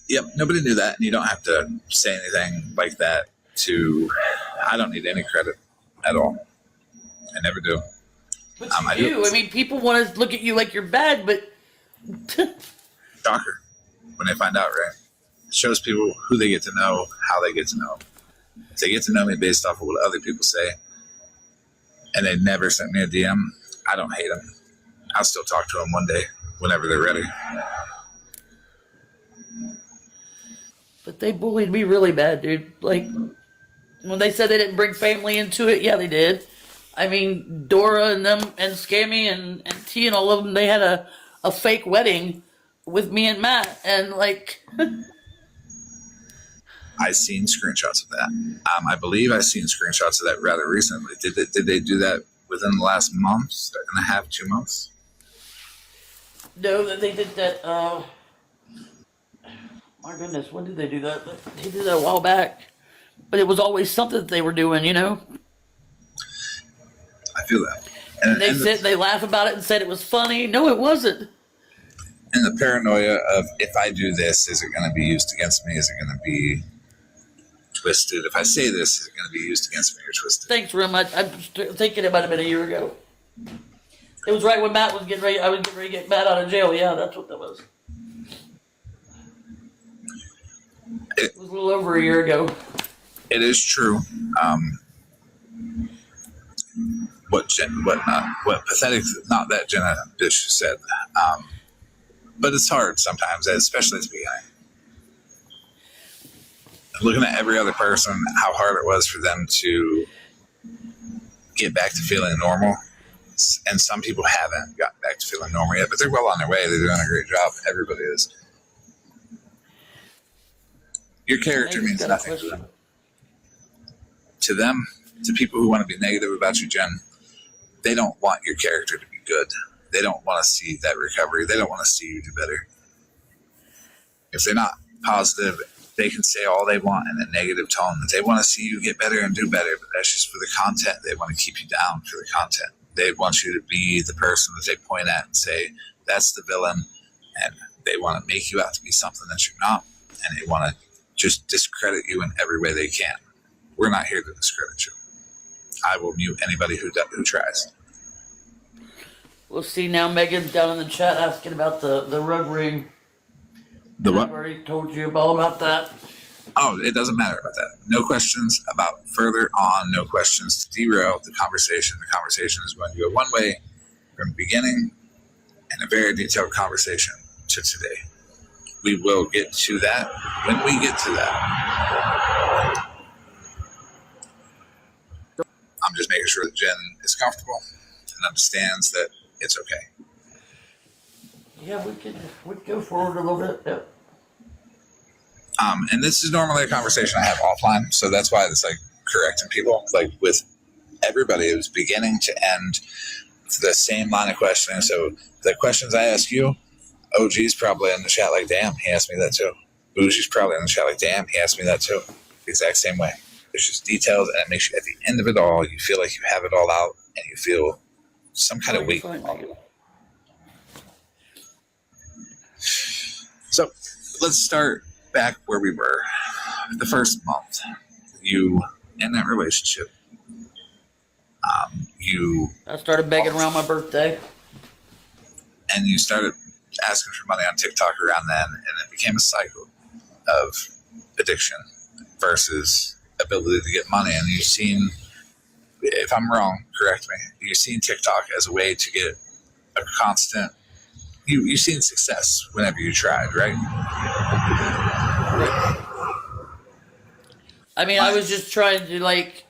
yep, nobody knew that, and you don't have to say anything like that I don't need any credit at all. I never do. But you do. I mean, people want to look at you like you're bad, but shocker when they find out, right? It shows people who they get to know, how they get to know. If they get to know me based off of what other people say, and they never sent me a DM, I don't hate them. I'll still talk to them one day whenever they're ready. But they bullied me really bad, dude. Like, when they said they didn't bring family into it, yeah, they did. I mean, Dora and them and Scammy and T and all of them, they had a fake wedding with me and Matt. And, like... I've seen screenshots of that. I believe I've seen screenshots of that rather recently. Did they do that within the last month and a half, 2 months? No, they did that, my goodness, when did they do that? They did that a while back. But it was always something that they were doing, you know? I feel that. And they laugh about it and said it was funny. No, it wasn't. And the paranoia of, if I do this, is it going to be used against me? Is it going to be twisted? If I say this, is it going to be used against me or twisted? Thanks real much. I'm thinking it might have been a year ago. It was right when Matt was getting ready. I was getting ready to get Matt out of jail. Yeah, that's what that was. It was a little over a year ago. It is true. What pathetic, not that Jenna Bish said. But it's hard sometimes, especially at the beginning. Looking at every other person, how hard it was for them to get back to feeling normal. And some people haven't gotten back to feeling normal yet, but they're well on their way. They're doing a great job. Everybody is. Your character means nothing to them. To them, to people who want to be negative about you, Jen, they don't want your character to be good. They don't want to see that recovery. They don't want to see you do better. If they're not positive, they can say all they want in a negative tone that they want to see you get better and do better, but that's just for the content. They want to keep you down for the content. They want you to be the person that they point at and say, that's the villain, and they want to make you out to be something that you're not, and they want to just discredit you in every way they can. We're not here to discredit you. I will mute anybody who tries. We'll see now. Megan's down in the chat asking about the rug ring. The what? I've already told you all about that. Oh, it doesn't matter about that. No questions about further on. No questions to derail the conversation. The conversation is going to go one way from the beginning, and a very detailed conversation to today. We will get to that when we get to that. I'm just making sure that Jen is comfortable and understands that it's okay. Yeah, we could go forward a little bit. Yep. And this is normally a conversation I have offline, so that's why it's like correcting people. Like with everybody, it was beginning to end the same line of questioning. So the questions I ask you, OG's probably in the chat like, damn, he asked me that too. Bougie's probably in the chat like, damn, he asked me that too. The exact same way. It's just details, and it makes you, at the end of it all, you feel like you have it all out, and you feel some kind of weight problem. So let's start back where we were. The first month, you in that relationship, I started begging around my birthday. And you started asking for money on TikTok around then, and it became a cycle of addiction versus ability to get money. And you've seen, if I'm wrong, correct me, you've seen TikTok as a way to get a constant, you've seen success whenever you tried, right? I mean, I was just trying to like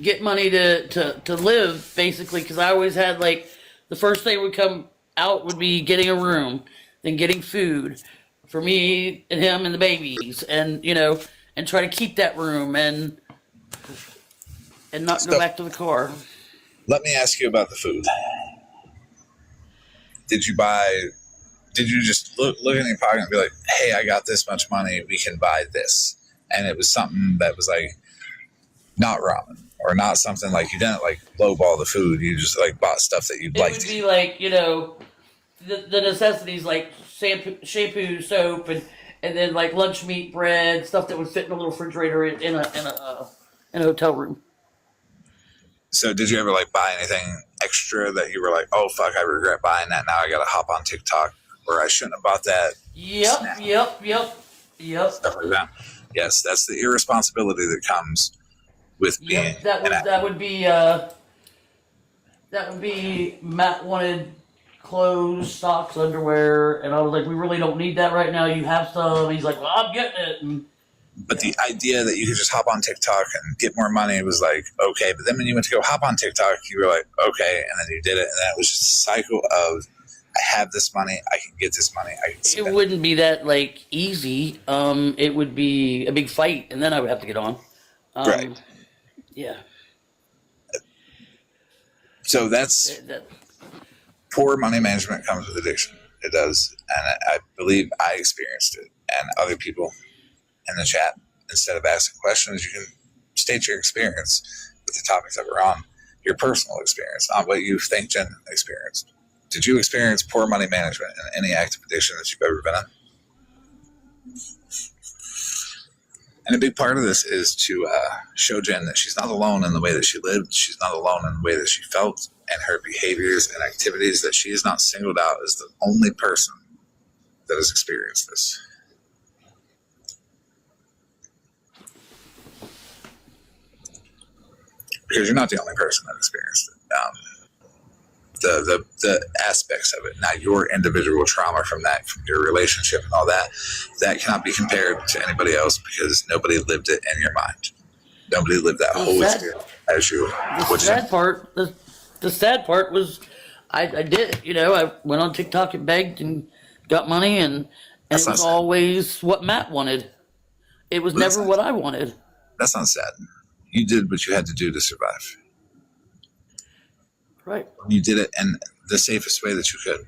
get money to live, basically, because I always had like the first thing would come out would be getting a room, then getting food for me and him and the babies, and and try to keep that room and not go back to the car. Let me ask you about the food. Did you just look in your pocket and be like, hey, I got this much money, we can buy this? And it was something that was like not ramen or not something like you didn't like lowball the food. You just like bought stuff that you'd like. It would be like, the necessities like shampoo, soap, and then like lunch meat, bread, stuff that would fit in a little refrigerator in a hotel room. So did you ever like buy anything extra that you were like, oh fuck, I regret buying that, now I gotta hop on TikTok, or I shouldn't have bought that? Yep. Stuff like that. Yes, that's the irresponsibility that comes with being. That would be Matt wanted clothes, socks, underwear, and I was like, we really don't need that right now. You have some. He's like, well, I'm getting it. But the idea that you could just hop on TikTok and get more money was like, okay. But then when you went to go hop on TikTok, you were like, okay. And then you did it. And then it was just a cycle of, I have this money, I can get this money, I can spend it. Wouldn't be that like easy. It would be a big fight, and then I would have to get on. Right. Yeah. So that's poor money management comes with addiction. It does. And I believe I experienced it, and other people in the chat, instead of asking questions, you can state your experience with the topics that we're on, your personal experience, not what you think Jenn experienced. Did you experience poor money management in any active addiction that you've ever been in? And a big part of this is to show Jenn that she's not alone in the way that she lived. She's not alone in the way that she felt and her behaviors and activities, that she is not singled out as the only person that has experienced this. Because you're not the only person that experienced it. The aspects of it, not your individual trauma from that, from your relationship and all that, that cannot be compared to anybody else, because nobody lived it in your mind. Nobody lived that whole experience as you. The sad part was, I did it. I went on TikTok and begged and got money, and it was always what Matt wanted. It was never what I wanted. That's not sad. You did what you had to do to survive. Right. You did it in the safest way that you could.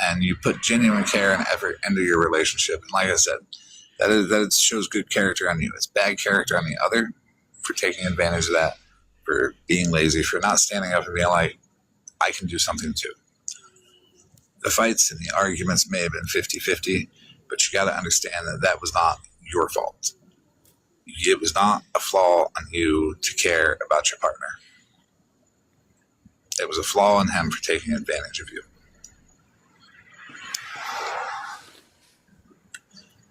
And you put genuine care and effort into your relationship. And like I said, that shows good character on you. It's bad character on the other for taking advantage of that, for being lazy, for not standing up and being like, I can do something too. The fights and the arguments may have been 50-50, but you got to understand that that was not your fault. It was not a flaw on you to care about your partner. It was a flaw in him for taking advantage of you.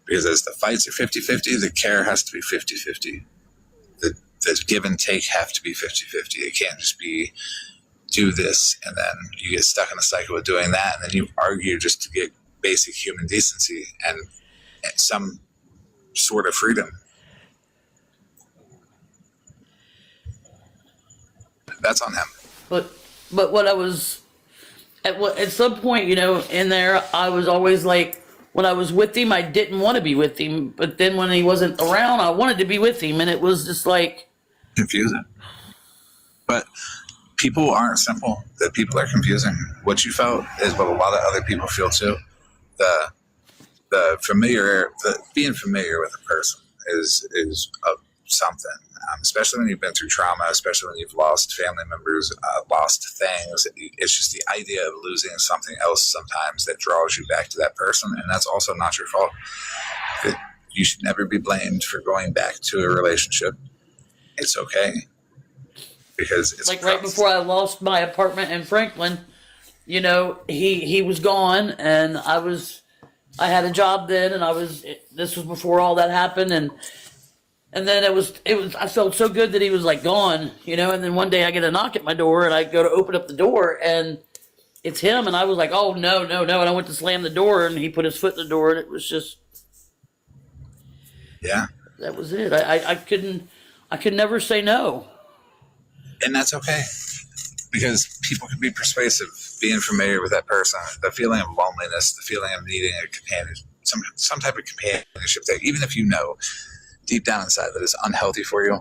Because as the fights are 50-50, the care has to be 50-50. The give and take have to be 50-50. It can't just be do this and then you get stuck in a cycle of doing that, and then you argue just to get basic human decency and some sort of freedom. That's on him. But what I was at some point, in there, I was always like, when I was with him, I didn't want to be with him. But then when he wasn't around, I wanted to be with him, and it was just like confusing. But people aren't simple. That people are confusing. What you felt is what a lot of other people feel too. Being familiar with a person is a something, especially when you've been through trauma, especially when you've lost family members, lost things. It's just the idea of losing something else sometimes that draws you back to that person, and that's also not your fault. You should never be blamed for going back to a relationship. It's okay. Because it's like right before I lost my apartment in Franklin, you know, he was gone, and I had a job then, and this was before all that happened, and then it was I felt so good that he was like gone, you know, and then one day I get a knock at my door, and I go to open up the door, and it's him, and I was like, oh no, and I went to slam the door, and he put his foot in the door, and it was just, yeah, that was it. I could never say no. And that's okay, because people can be persuasive, being familiar with that person, the feeling of loneliness, the feeling of needing a companion, some type of companionship that even if you know deep down inside that is unhealthy for you,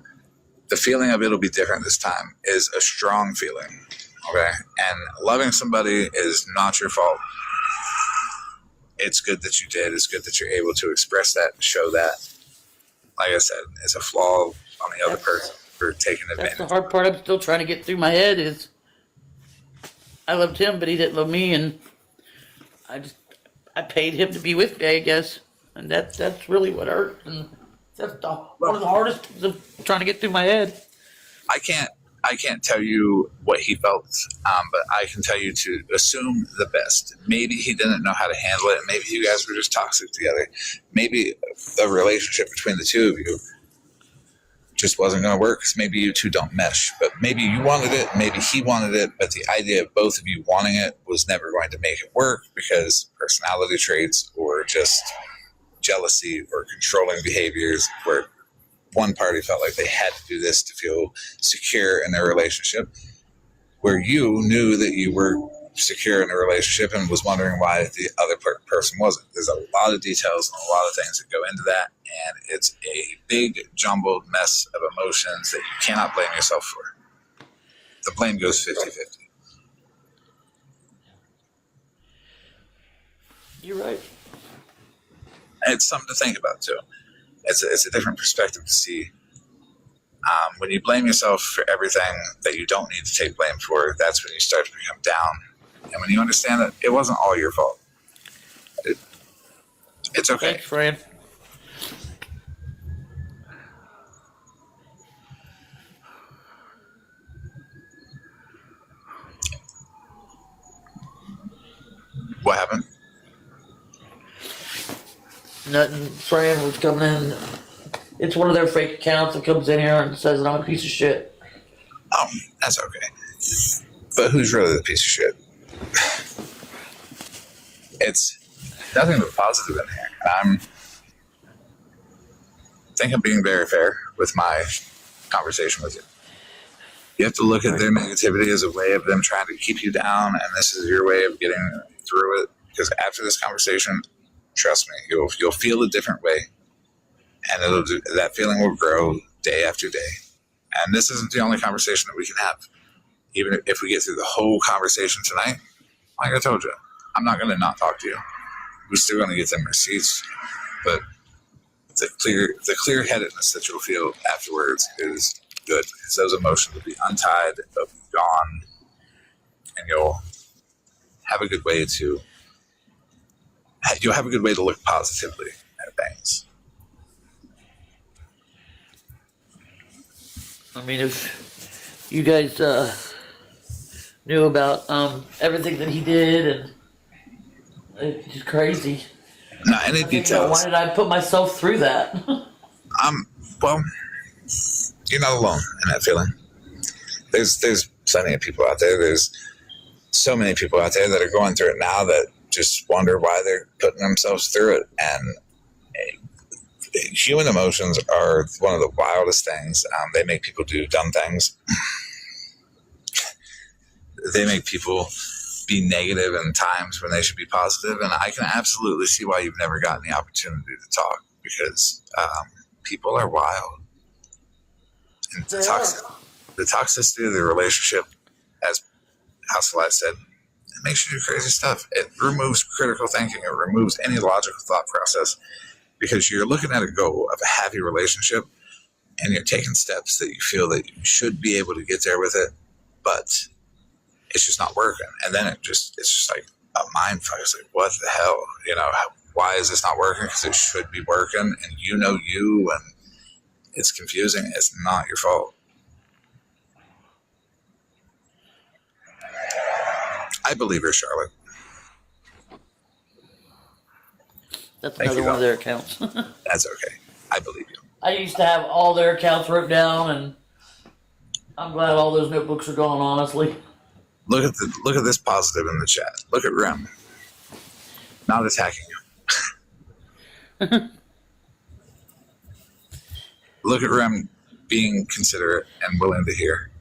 the feeling of it'll be different this time is a strong feeling, okay? And loving somebody is not your fault. It's good that you did. It's good that you're able to express that and show that. Like I said, it's a flaw on the other person for taking advantage. That's the hard part I'm still trying to get through my head is I loved him, but he didn't love me, and I paid him to be with me, I guess, and that's really what hurt, and that's one of the hardest things of trying to get through my head. I can't tell you what he felt, but I can tell you to assume the best. Maybe he didn't know how to handle it, and maybe you guys were just toxic together. Maybe a relationship between the two of you just wasn't going to work because maybe you two don't mesh. But maybe you wanted it, maybe he wanted it, but the idea of both of you wanting it was never going to make it work because personality traits or just jealousy or controlling behaviors where one party felt like they had to do this to feel secure in their relationship, where you knew that you were secure in a relationship and was wondering why the other person wasn't. There's a lot of details and a lot of things that go into that, and it's a big jumbled mess of emotions that you cannot blame yourself for. The blame goes 50-50. You're right. And it's something to think about too. It's a different perspective to see. When you blame yourself for everything that you don't need to take blame for, that's when you start to become down. And when you understand that it wasn't all your fault, it's okay. Thanks, Fran. What happened? Nothing. Fran was coming in. It's one of their fake accounts that comes in here and says that I'm a piece of shit. That's okay. But who's really the piece of shit? It's nothing but positive in here. I think I'm being very fair with my conversation with you. You have to look at their negativity as a way of them trying to keep you down, and this is your way of getting through it. Because after this conversation, trust me, you'll feel a different way, and that feeling will grow day after day. And this isn't the only conversation that we can have. Even if we get through the whole conversation tonight, like I told you, I'm not going to not talk to you. We're still going to get them receipts, but the clear-headedness that you'll feel afterwards is good. Because those emotions will be untied, they'll be gone, and you'll have a good way to look positively at things. I mean, if you guys knew about everything that he did, and it's just crazy. Not any details. Why did I put myself through that? Well, you're not alone in that feeling. There's plenty of people out there. There's so many people out there that are going through it now that just wonder why they're putting themselves through it. And human emotions are one of the wildest things. They make people do dumb things. They make people be negative in times when they should be positive. And I can absolutely see why you've never gotten the opportunity to talk, because people are wild. And the toxicity of the relationship, as Hasselite said, it makes you do crazy stuff. It removes critical thinking. It removes any logical thought process, because you're looking at a goal of a happy relationship, and you're taking steps that you feel that you should be able to get there with it, but it's just not working. And then it's just like a mind fuck. It's like, what the hell? Why is this not working? Because it should be working, and you, and it's confusing. It's not your fault. I believe her, Charlotte. That's another one of their accounts. That's okay. I believe you. I used to have all their accounts wrote down, and I'm glad all those notebooks are gone, honestly. Look at this positive in the chat. Look at Rem. Not attacking you. Look at Rem being considerate and willing to hear.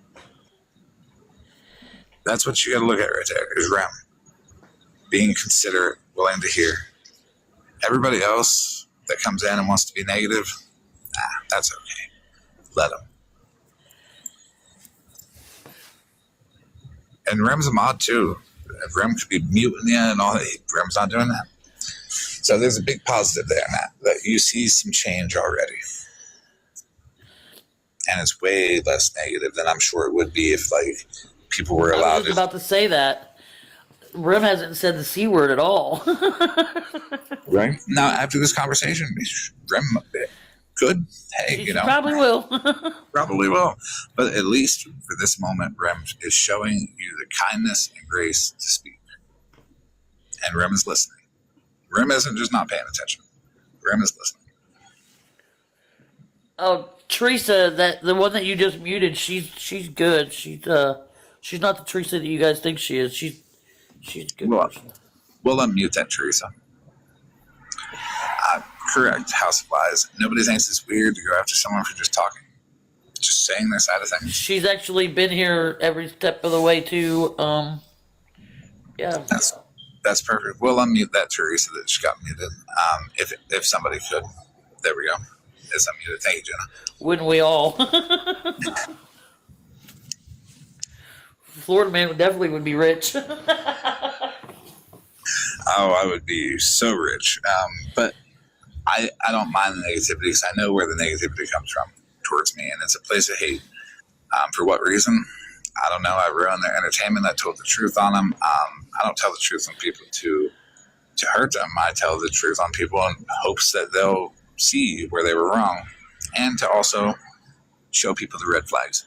That's what you got to look at right there, is Rem. Being considerate, willing to hear. Everybody else that comes in and wants to be negative, that's okay. Let them. And Rem's a mod too. Rem could be muting you and all that. Rem's not doing that. So there's a big positive there, Matt, that you see some change already. And it's way less negative than I'm sure it would be if people were allowed I was about to say that. Rem hasn't said the C word at all. Right? Now, after this conversation, Rem could. Hey, She probably will. Probably will. But at least for this moment, Rem is showing you the kindness and grace to speak. And Rem is listening. Rem isn't just not paying attention. Rem is listening. Oh, Teresa, the one that you just muted, she's good. She's not the Teresa that you guys think she is. She's a good person. We'll unmute that, Teresa. Correct, House of Lies. Nobody thinks it's weird to go after someone for just talking. Just saying their side of things. She's actually been here every step of the way too. Yeah. That's perfect. We'll unmute that Teresa that just got muted. If somebody could. There we go. It's unmuted. Thank you, Jenna. Wouldn't we all? Florida man definitely would be rich. I would be so rich. But I don't mind the negativity because I know where the negativity comes from towards me, and it's a place of hate. For what reason? I don't know. I ruined their entertainment. I told the truth on them. I don't tell the truth on people to hurt them. I tell the truth on people in hopes that they'll see where they were wrong, and to also show people the red flags.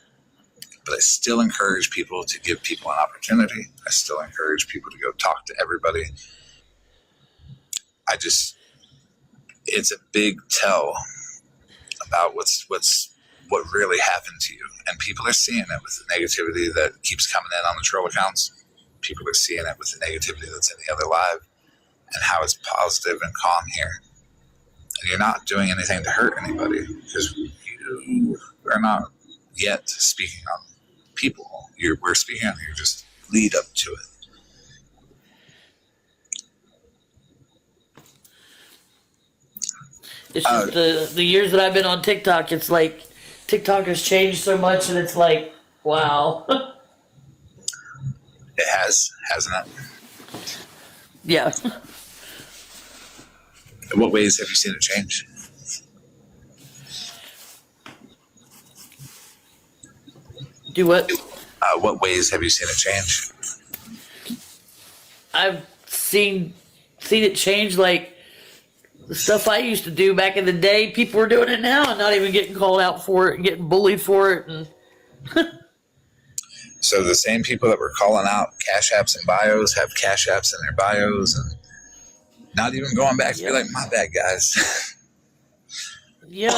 But I still encourage people to give people an opportunity. I still encourage people to go talk to everybody. It's a big tell about what really happened to you. And people are seeing it with the negativity that keeps coming in on the troll accounts. People are seeing it with the negativity that's in the other live and how it's positive and calm here. And you're not doing anything to hurt anybody because you are not yet speaking on people. We're speaking on you, just lead up to it. It's just the years that I've been on TikTok, it's like TikTok has changed so much, and it's like, wow. It has, hasn't it? Yeah. In what ways have you seen it change? Do what? What ways have you seen it change? I've seen it change, like the stuff I used to do back in the day. People are doing it now and not even getting called out for it and getting bullied for it. And so the same people that were calling out cash apps and bios have cash apps in their bios and not even going back to be like, my bad, guys. Yeah,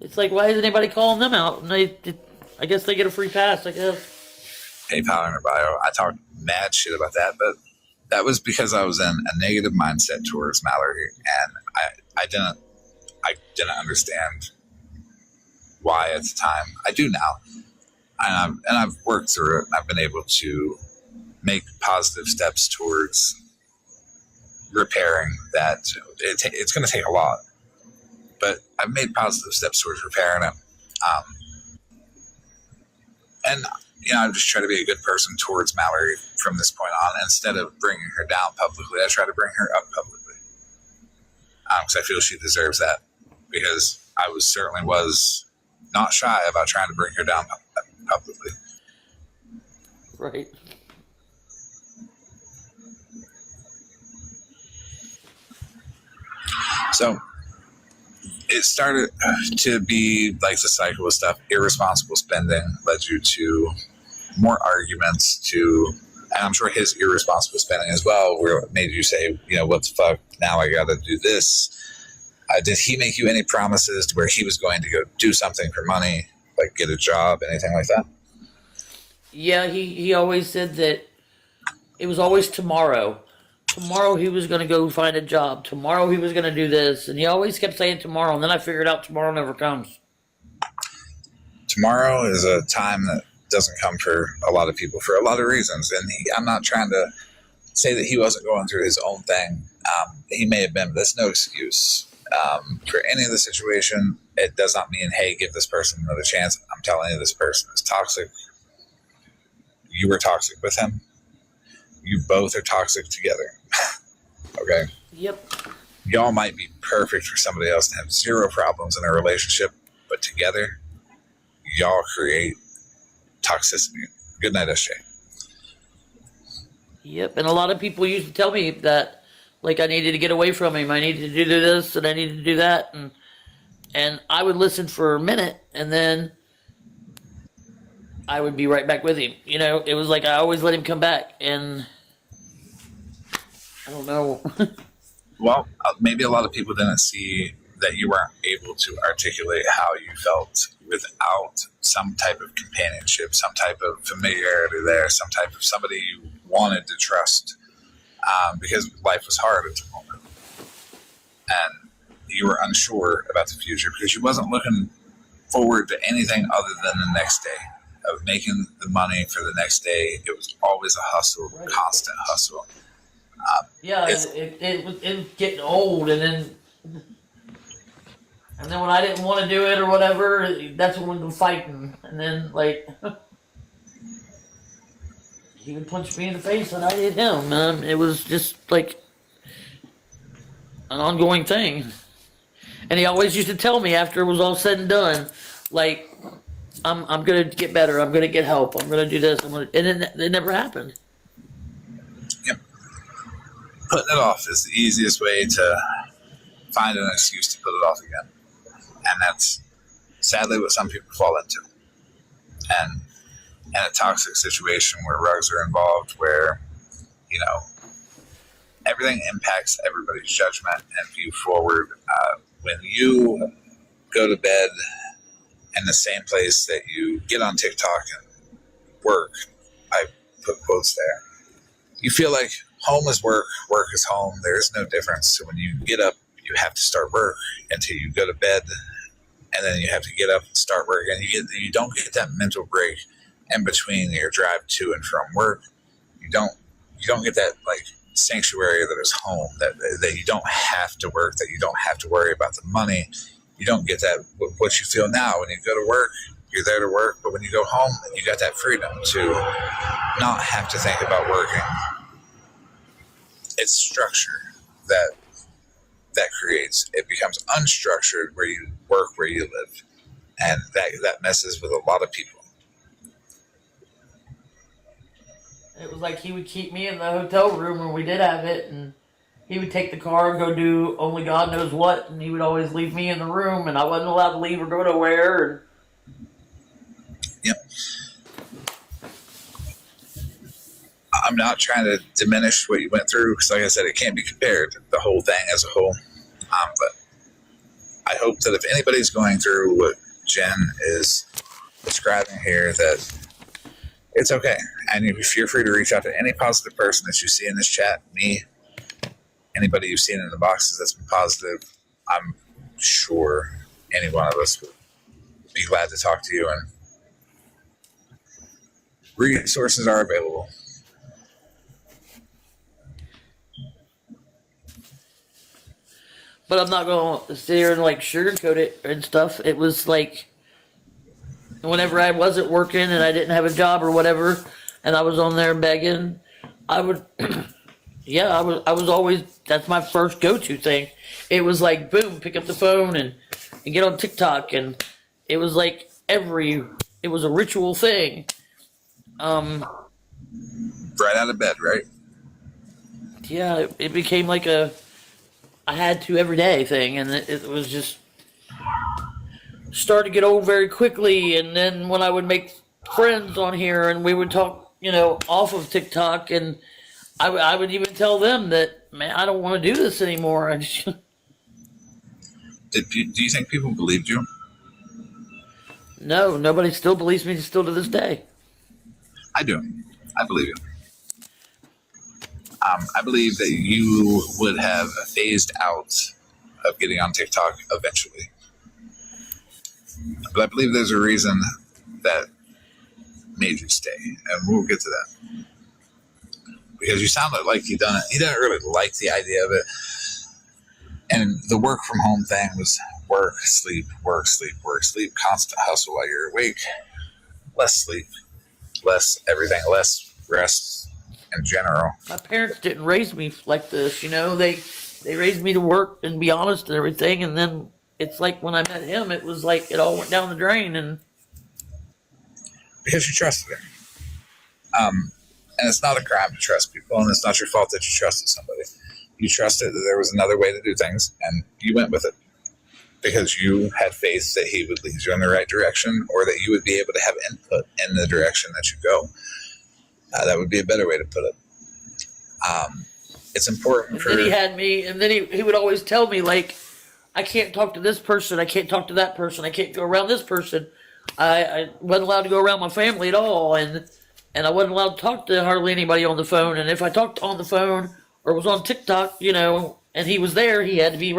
it's like, why is anybody calling them out? And I guess they get a free pass, I guess. PayPal in her bio. I talked mad shit about that, but that was because I was in a negative mindset towards Mallory, and I didn't understand why at the time. I do now, and I've worked through it. And I've been able to make positive steps towards repairing that. It's going to take a lot, but I've made positive steps towards repairing it. And I just try to be a good person towards Mallory from this point on. Instead of bringing her down publicly, I try to bring her up publicly. Because I feel she deserves that. Because I certainly was not shy about trying to bring her down publicly. Right. So it started to be like the cycle of stuff. Irresponsible spending led you to more arguments, and I'm sure his irresponsible spending as well, where it made you say, what the fuck, now I gotta do this. Did he make you any promises to where he was going to go do something for money, like get a job, anything like that? Yeah, he always said that it was always tomorrow. Tomorrow he was going to go find a job. Tomorrow he was going to do this. And he always kept saying tomorrow. And then I figured out tomorrow never comes. Tomorrow is a time that doesn't come for a lot of people for a lot of reasons. And I'm not trying to say that he wasn't going through his own thing. He may have been, but that's no excuse. For any of the situation, it does not mean, hey, give this person another chance. I'm telling you, this person is toxic. You were toxic with him. You both are toxic together. Okay? Yep. Y'all might be perfect for somebody else and have zero problems in a relationship, but together, y'all create toxicity. Good night, SJ. Yep, and a lot of people used to tell me that, like, I needed to get away from him. I needed to do this, and I needed to do that, and I would listen for a minute, and then I would be right back with him. It was like I always let him come back, and I don't know. Well, maybe a lot of people didn't see that you weren't able to articulate how you felt without some type of companionship, some type of familiarity there, some type of somebody you wanted to trust, because life was hard at the moment. And you were unsure about the future because you wasn't looking forward to anything other than the next day, of making the money for the next day. It was always a hustle, right. Constant hustle. Yeah, it was getting old, and then when I didn't want to do it or whatever, that's when we were fighting. And then, like, he would punch me in the face and I hit him. It was just like an ongoing thing. And he always used to tell me after it was all said and done, like, I'm gonna get better, I'm gonna get help, I'm gonna do this, and it never happened. Yep. Putting it off is the easiest way to find an excuse to put it off again. And that's sadly what some people fall into. And in a toxic situation where rugs are involved, where, everything impacts everybody's judgment and view forward. When you go to bed in the same place that you get on TikTok and work, I put quotes there, you feel like home is work, work is home. There is no difference. So when you get up, you have to start work until you go to bed, and then you have to get up and start work, and you don't get that mental break in between your drive to and from work. You don't get that, like, sanctuary that is home, that you don't have to work, that you don't have to worry about the money. You don't get that, what you feel now when you go to work. You're there to work, but when you go home, you got that freedom to not have to think about working. It's structure that creates. It becomes unstructured where you work, where you live, and that messes with a lot of people. It was like he would keep me in the hotel room when we did have it, and he would take the car and go do only God knows what, and he would always leave me in the room, and I wasn't allowed to leave or go nowhere. Yep. I'm not trying to diminish what you went through, because like I said, it can't be compared, the whole thing as a whole. But I hope that if anybody's going through what Jenn is describing here, that it's okay. And if you're free to reach out to any positive person that you see in this chat, me, anybody you've seen in the boxes that's been positive, I'm sure any one of us would be glad to talk to you, and resources are available. But I'm not going to sit here and, like, sugarcoat it and stuff. It was like, whenever I wasn't working and I didn't have a job or whatever, and I was on there begging, I would, I was always, that's my first go-to thing. It was like, boom, pick up the phone and and get on TikTok, and it was like it was a ritual thing. Right out of bed, right? Yeah, it became like I had to every day thing, and it was just started to get old very quickly. And then when I would make friends on here, and we would talk, off of TikTok, and I would even tell them that, man, I don't want to do this anymore. Do you think people believed you? No, nobody still believes me still to this day. I do. I believe you. I believe that you would have phased out of getting on TikTok eventually. But I believe there's a reason that made you stay, and we'll get to that. Because you sounded like you didn't really like the idea of it. And the work from home thing was work, sleep, work, sleep, work, sleep, constant hustle while you're awake. Less sleep, less everything, less rest in general. My parents didn't raise me like this, They raised me to work and be honest and everything, and then it's like when I met him, it was like it all went down the drain. And because you trusted him. And it's not a crime to trust people, and it's not your fault that you trusted somebody. You trusted that there was another way to do things, and you went with it because you had faith that he would lead you in the right direction, or that you would be able to have input in the direction that you go. That would be a better way to put it. It's important. And then he had me, and then he would always tell me, like, I can't talk to this person, I can't talk to that person, I can't go around this person. I wasn't allowed to go around my family at all, and I wasn't allowed to talk to hardly anybody on the phone. And if I talked on the phone or was on TikTok, and he was there, he had to be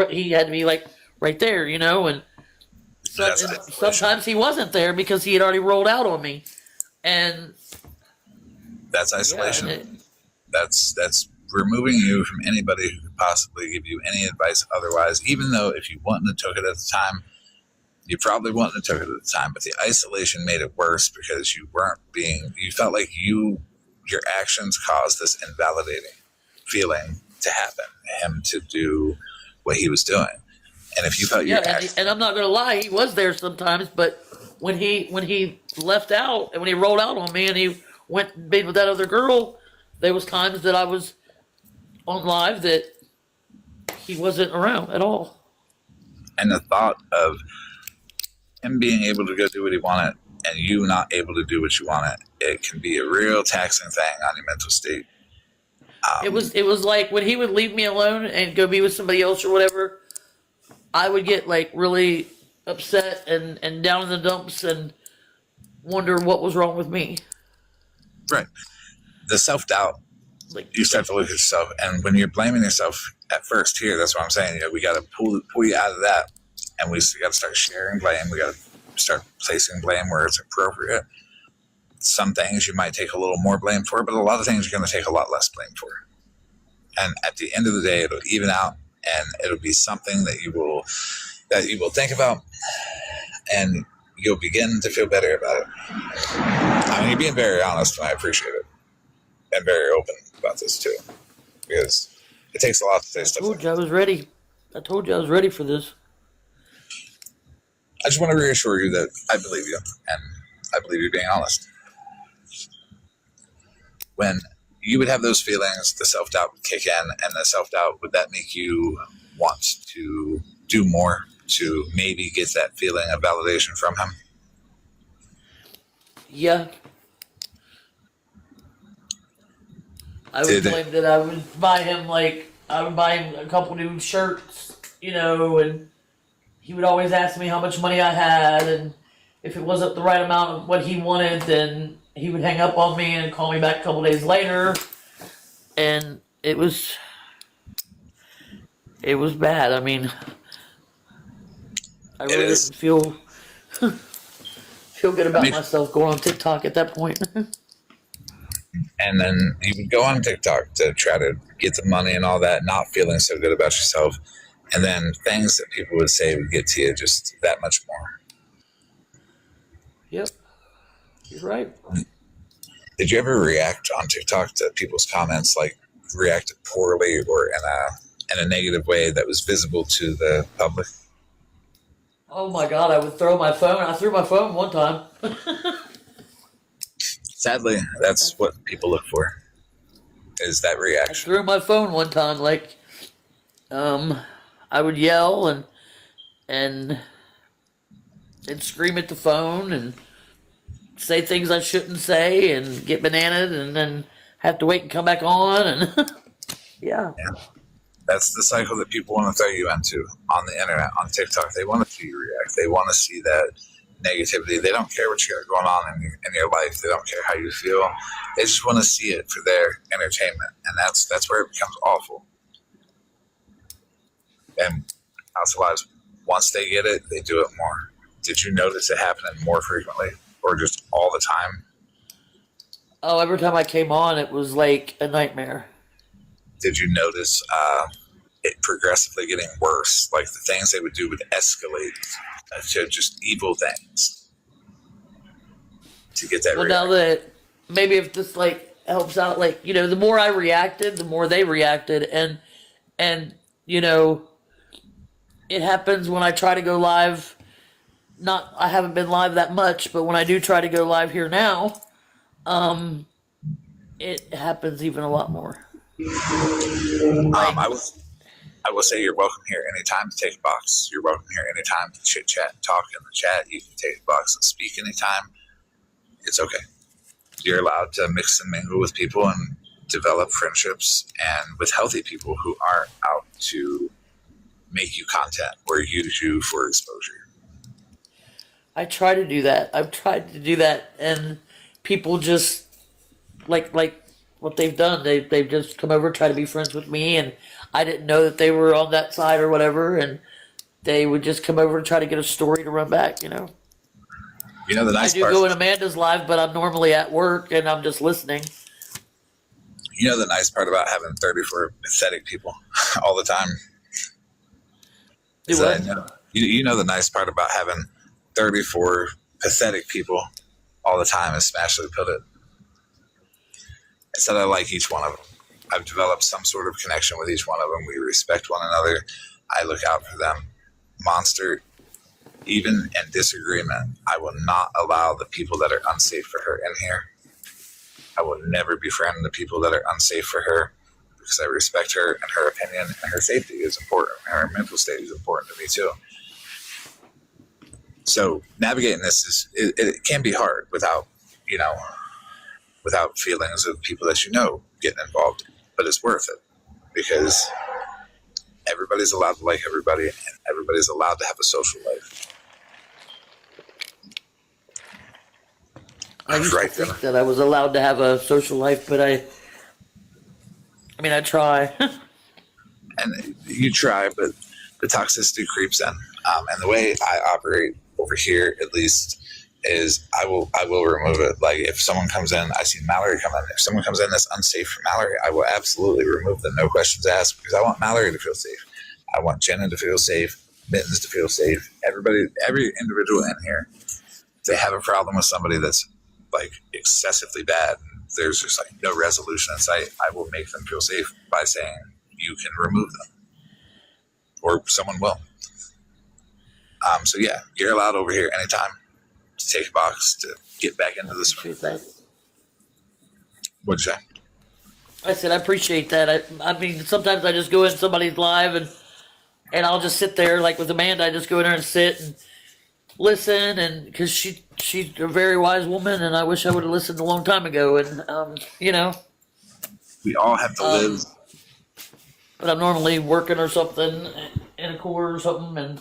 like right there, and sometimes he wasn't there because he had already rolled out on me, and that's isolation. Yeah, that's removing you from anybody who could possibly give you any advice otherwise. Even though if you wouldn't have took it at the time, you probably wouldn't have took it at the time, but the isolation made it worse because you felt like your actions caused this invalidating feeling to happen, him to do what he was doing. And if you felt and I'm not going to lie, he was there sometimes, but when he left out and when he rolled out on me and he went and been with that other girl, there was times that I was on live that he wasn't around at all. And the thought of him being able to go do what he wanted and you not able to do what you wanted, it can be a real taxing thing on your mental state. It was like when he would leave me alone and go be with somebody else or whatever, I would get like really upset and down in the dumps and wonder what was wrong with me. Right. The self-doubt, you start to look at yourself, and when you're blaming yourself at first here, that's what I'm saying, we got to pull you out of that, and we got to start sharing blame. We got to start placing blame where it's appropriate. Some things you might take a little more blame for, but a lot of things you're going to take a lot less blame for. And at the end of the day, it'll even out, and it'll be something that you will think about, and you'll begin to feel better about it. I mean, you're being very honest, and I appreciate it, and very open about this too, because it takes a lot to say stuff. I told you I was ready. I told you I was ready for this. I just want to reassure you that I believe you, and I believe you're being honest. When you would have those feelings, the self-doubt would kick in, and the self-doubt, would that make you want to do more to maybe get that feeling of validation from him? Yeah. I would claim that I would buy him a couple new shirts, and he would always ask me how much money I had, and if it wasn't the right amount of what he wanted, then he would hang up on me and call me back a couple days later, and it was bad. I mean, I really didn't feel good about myself going on TikTok at that point. And then you would go on TikTok to try to get the money and all that, not feeling so good about yourself. And then things that people would say would get to you just that much more. Yep. You're right. Did you ever react on TikTok to people's comments, like react poorly or in a negative way that was visible to the public? Oh my God, I would throw my phone. I threw my phone one time. Sadly, that's what people look for, is that I reaction. threw my phone one time. Like, I would yell and scream at the phone and say things I shouldn't say and get bananaed and then have to wait and come back on and yeah. That's the cycle that people want to throw you into on the internet, on TikTok. They want to see you react. They want to see that negativity. They don't care what you got going on in your life. They don't care how you feel. They just want to see it for their entertainment, and that's where it becomes awful. And housewives, once they get it, they do it more. Did you notice it happening more frequently, or just all the time? Oh, every time I came on, it was like a nightmare. Did you notice it progressively getting worse? Like the things they would do would escalate to just evil things to get that. Well, now that maybe if this like helps out, like, you know, the more I reacted, the more they reacted, and you know, it happens when I try to go live. I haven't been live that much, but when I do try to go live here now, it happens even a lot more. I will say you're welcome here anytime to take a box. You're welcome here anytime to chit chat and talk in the chat. You can take a box and speak anytime. It's okay. You're allowed to mix and mingle with people and develop friendships and with healthy people who aren't out to make you content or use you for exposure. I try to do that. I've tried to do that, and people just like what they've done. They've just come over, try to be friends with me, and I didn't know that they were on that side or whatever, and they would just come over and try to get a story to run back, you know. You know the nice part? I do go in Amanda's live, but I'm normally at work and I'm just listening. You know the nice part about having 34 pathetic people all the time? Do what? You know the nice part about having 34 pathetic people all the time, as Smashley put it. I said I like each one of them. I've developed some sort of connection with each one of them. We respect one another. I look out for them. Monster, even in disagreement, I will not allow the people that are unsafe for her in here. I will never befriend the people that are unsafe for her because I respect her and her opinion, and her safety is important. Her mental state is important to me too. So navigating this it can be hard without feelings of people that you know getting involved, but it's worth it because everybody's allowed to like everybody, and everybody's allowed to have a social life. I used to think that I was allowed to have a social life, but I mean, I try. And you try, but the toxicity creeps in. And the way I operate over here, at least, is I will remove it. Like if someone comes in, I see Mallory come in. If someone comes in that's unsafe for Mallory, I will absolutely remove them, no questions asked, because I want Mallory to feel safe. I want Jenna to feel safe, Mittens to feel safe. Everybody, every individual in here, if they have a problem with somebody that's like excessively bad, there's just like no resolution in sight, I will make them feel safe by saying you can remove them, or someone will. So yeah, you're allowed over here anytime to take a box to get back into this room. What'd you say? I said I appreciate that. I mean, sometimes I just go in somebody's live and I'll just sit there, like with Amanda. I just go in there and sit and listen, and because she's a very wise woman, and I wish I would have listened a long time ago. And you know, we all have to live. But I'm normally working or something in a core or something,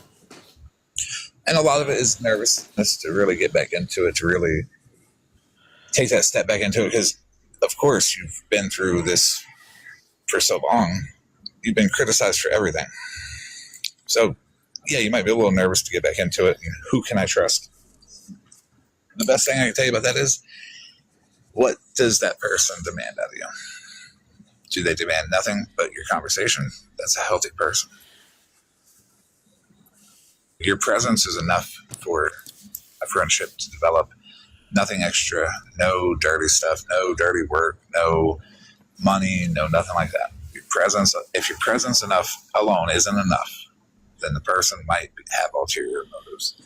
and a lot of it is nervousness to really get back into it, to really take that step back into it, because of course you've been through this for so long. You've been criticized for everything. So yeah, you might be a little nervous to get back into it. And who can I trust? The best thing I can tell you about that is, what does that person demand out of you? Do they demand nothing but your conversation? That's a healthy person. Your presence is enough for a friendship to develop. Nothing extra, no dirty stuff, no dirty work, no money, no nothing like that. Your presence, if your presence enough alone isn't enough then the person might have ulterior motives.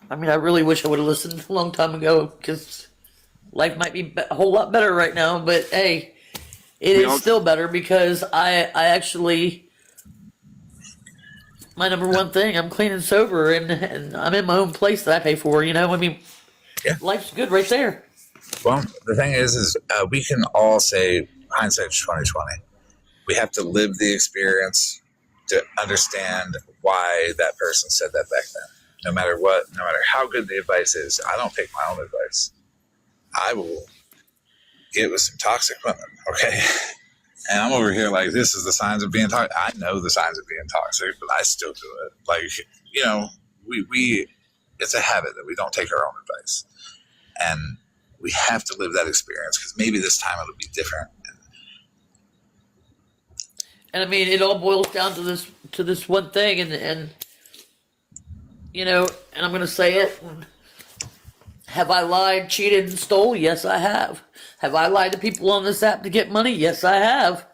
I mean, I really wish I would have listened a long time ago, because life might be a whole lot better right now. But hey, it is still better because I actually, my number one thing, I'm clean and sober, and I'm in my own place that I pay for. You know, I mean, life's good right there. Well, the thing is we can all say hindsight's 2020. We have to live the experience to understand why that person said that back then. No matter what, no matter how good the advice is, I don't take my own advice. I will get with some toxic women, okay? And I'm over here like, this is the signs of being toxic. I know the signs of being toxic, but I still do it. Like, you know, we it's a habit that we don't take our own advice. And we have to live that experience because maybe this time it'll be different. And I mean, it all boils down to this one thing, and you know, and I'm gonna say it. Have I lied, cheated, and stole? Yes, I have. Have I lied to people on this app to get money? Yes, I have.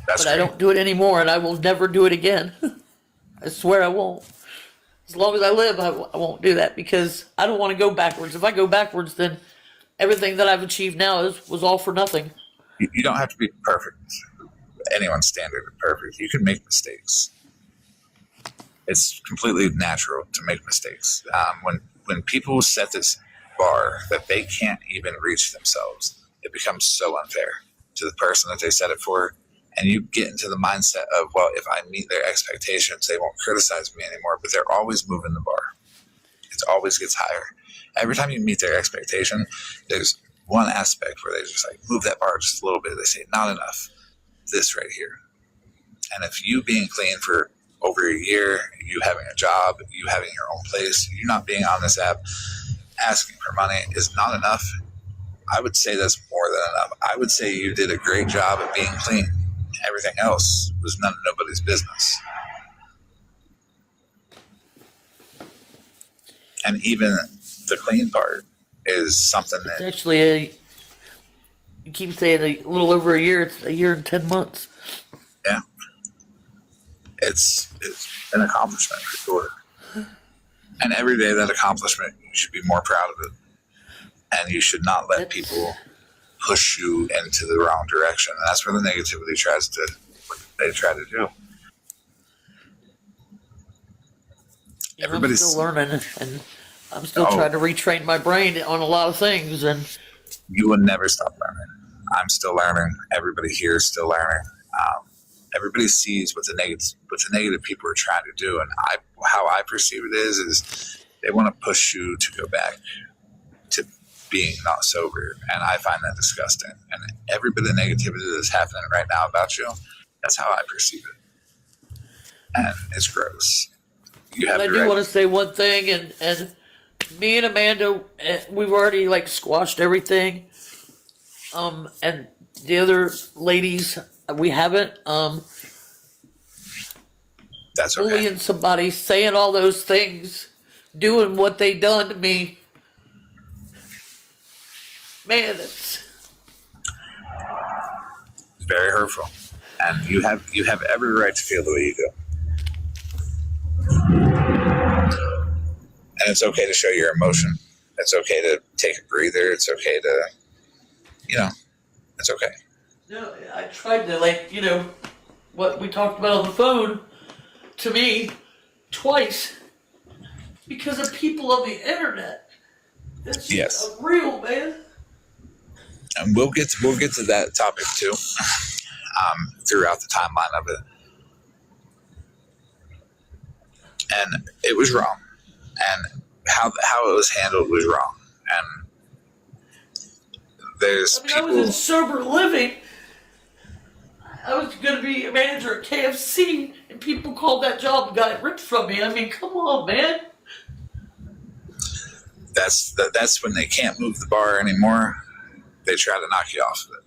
But I don't do it anymore, and I will never do it again. I swear I won't. As long as I live, I won't do that, because I don't want to go backwards. If I go backwards, then everything that I've achieved now was all for nothing. You don't have to be perfect. Anyone's standard is perfect. You can make mistakes. It's completely natural to make mistakes. When people set this bar that they can't even reach themselves, it becomes so unfair to the person that they set it for. And you get into the mindset of, well, if I meet their expectations, they won't criticize me anymore. But they're always moving the bar. It always gets higher. Every time you meet their expectation, there's one aspect where they just like move that bar just a little bit. They say, not enough. This right here. And if you being clean for over a year, you having a job, you having your own place, you not being on this app, asking for money is not enough, I would say that's more than enough. I would say you did a great job at being clean. Everything else was nobody's business. And even the clean part is something that... It's actually you keep saying a little over a year. It's a year and 10 months. Yeah. It's an accomplishment for sure. And every day that accomplishment, you should be more proud of it. And you should not let people push you into the wrong direction. And that's where the negativity try to do. I'm still learning, and I'm still trying to retrain my brain on a lot of things. And you will never stop learning. I'm still learning. Everybody here is still learning. Everybody sees what the negative people are trying to do, and how I perceive it is they want to push you to go back to being not sober, and I find that disgusting. And every bit of negativity that's happening right now about you, that's how I perceive it, and it's gross. I do want to say one thing, and me and Amanda, we've already like squashed everything. And the other ladies, we haven't. That's okay. Bullying somebody, saying all those things, doing what they done to me. Man, it's very hurtful, and you have every right to feel the way you do. And it's okay to show your emotion. It's okay to take a breather. It's okay to, it's okay. No, I tried to, what we talked about on the phone to me twice because of people on the internet. That's just unreal, man. And we'll get to that topic too, throughout the timeline of it. And it was wrong. And how it was handled was wrong. And there's I was in sober living. I was going to be a manager at KFC, and people called that job and got it ripped from me. I mean, come on, man. That's when they can't move the bar anymore. They try to knock you off of it.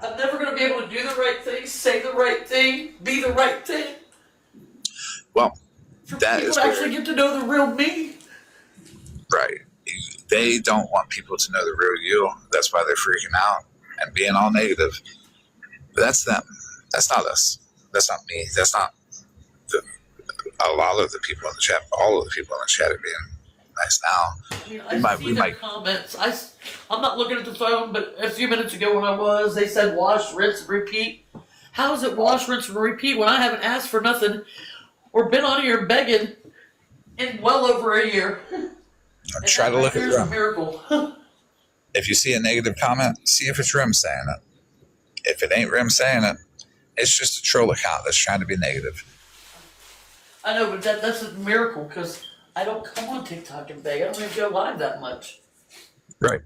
I'm never going to be able to do the right thing, say the right thing, be the right thing. Well, that is actually get to know the real me. Right. they don't want people to know the real you. That's why they're freaking out and being all negative. But that's them. That's not us. That's not me. That's not a lot of the people in the chat. All of the people in the chat are being nice now. I see their comments. I'm not looking at the phone, but a few minutes ago when I was, they said wash, rinse, and repeat. How is it wash, rinse, and repeat when I haven't asked for nothing or been on here begging in well over a year? Try to look at Here's a Rim. miracle. If you see a negative comment, see if it's Rim saying it. If it ain't Rim saying it, it's just a troll account that's trying to be negative. I know, but that's a miracle because I don't come on TikTok and beg. I don't even go live that much. Right.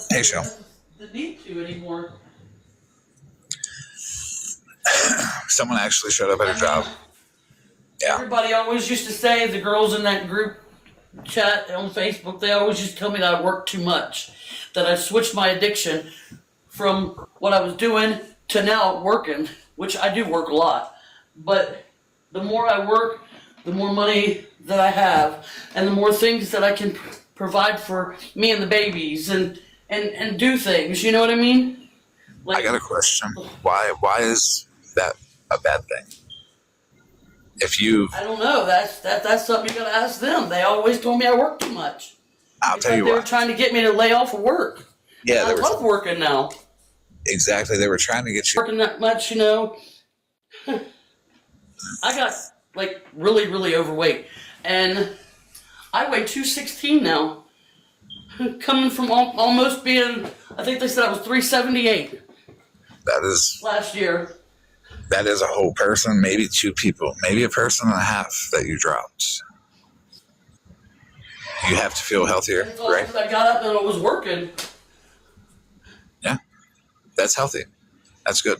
Hey, Shell. The need to anymore. Someone actually showed up at her job. Yeah. Everybody always used to say, the girls in that group chat on Facebook, they always used to tell me that I worked too much, that I switched my addiction from what I was doing to now working, which I do work a lot. But the more I work, the more money that I have, and the more things that I can provide for me and the babies, and do things. You know what I mean? I got a question. Why is that a bad thing? I don't know. That's something you gotta ask them. They always told me I work too much. I'll tell you They were what. trying to get me to lay off of work. Yeah, I love working now. Exactly. They were trying to get you. Working that much, you know. I got like really, really overweight, and I weigh 216 now. Coming from almost being, I think they said I was 378 That is last year. That is a whole person, maybe two people, maybe a person and a half that you dropped. You have to feel healthier, right? I got up and I was working. Yeah, that's healthy. That's good.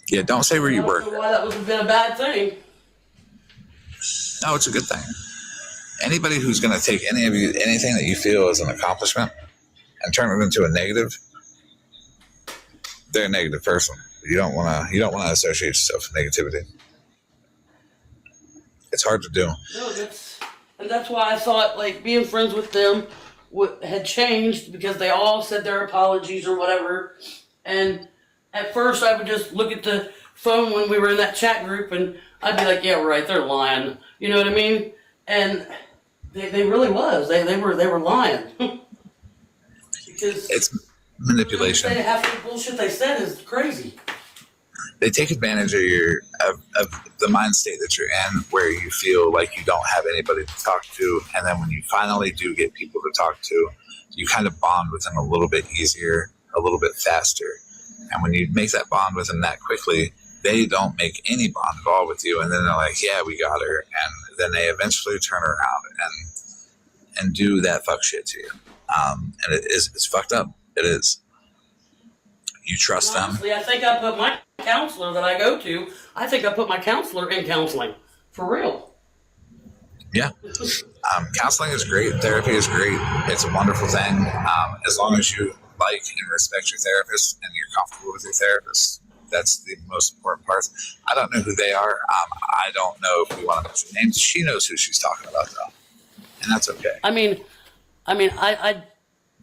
Yeah, don't say where you I work. don't know why that would have been a bad thing. No, it's a good thing. Anybody who's going to take anything that you feel is an accomplishment and turn it into a negative, they're a negative person. You don't want to associate yourself with negativity. It's hard to do. No, that's why I thought like being friends with them had changed, because they all said their apologies or whatever. And at first I would just look at the phone when we were in that chat group and I'd be like, yeah, right, they're lying. You know what I mean? And they really was. They were lying. Because it's manipulation. Half the bullshit they said is crazy. They take advantage of the mind state that you're in, where you feel like you don't have anybody to talk to, and then when you finally do get people to talk to, you kind of bond with them a little bit easier, a little bit faster. And when you make that bond with them that quickly, they don't make any bond at all with you, and then they're like, yeah, we got her, and then they eventually turn around and do that fuck shit to you. And it's fucked up. It is. You trust them. Honestly, I think I put my counselor that I go to, I think I put my counselor in counseling. For real. Yeah. Counseling is great. Therapy is great. It's a wonderful thing. As long as you like and respect your therapist and you're comfortable with your therapist, that's the most important part. I don't know who they are. I don't know if we want to mention names. She knows who she's talking about, though. And that's okay. I mean,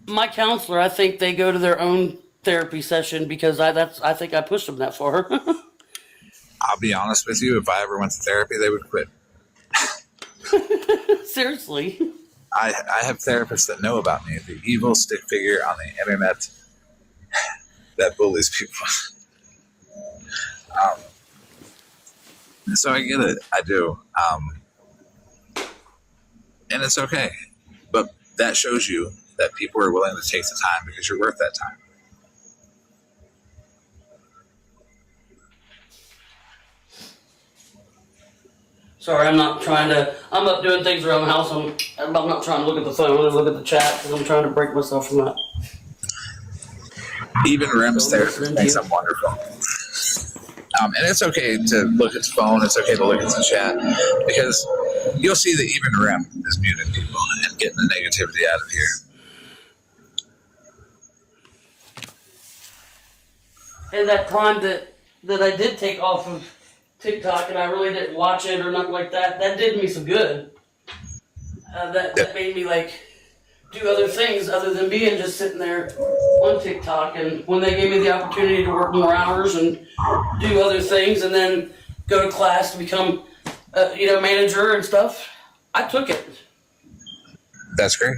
my counselor, I think they go to their own therapy session because I think I pushed them that far. I'll be honest with you. If I ever went to therapy, they would quit. Seriously. I have therapists that know about me. The evil stick figure on the internet that bullies people. So I get it. I do. And it's okay. But that shows you that people are willing to take the time because you're worth that time. Sorry, I'm not trying to. I'm up doing things around the house. I'm not trying to look at the phone or look at the chat because I'm trying to break myself from that. Even Rem's therapist thinks I'm wonderful. And it's okay to look at the phone. It's okay to look at the chat because you'll see that even Rem is muting people and getting the negativity out of here. And that time that I did take off of TikTok and I really didn't watch it or nothing like that, that did me some good. that made me like do other things other than being just sitting there on TikTok. And when they gave me the opportunity to work more hours and do other things, and then go to class to become, manager and stuff, I took it. That's great.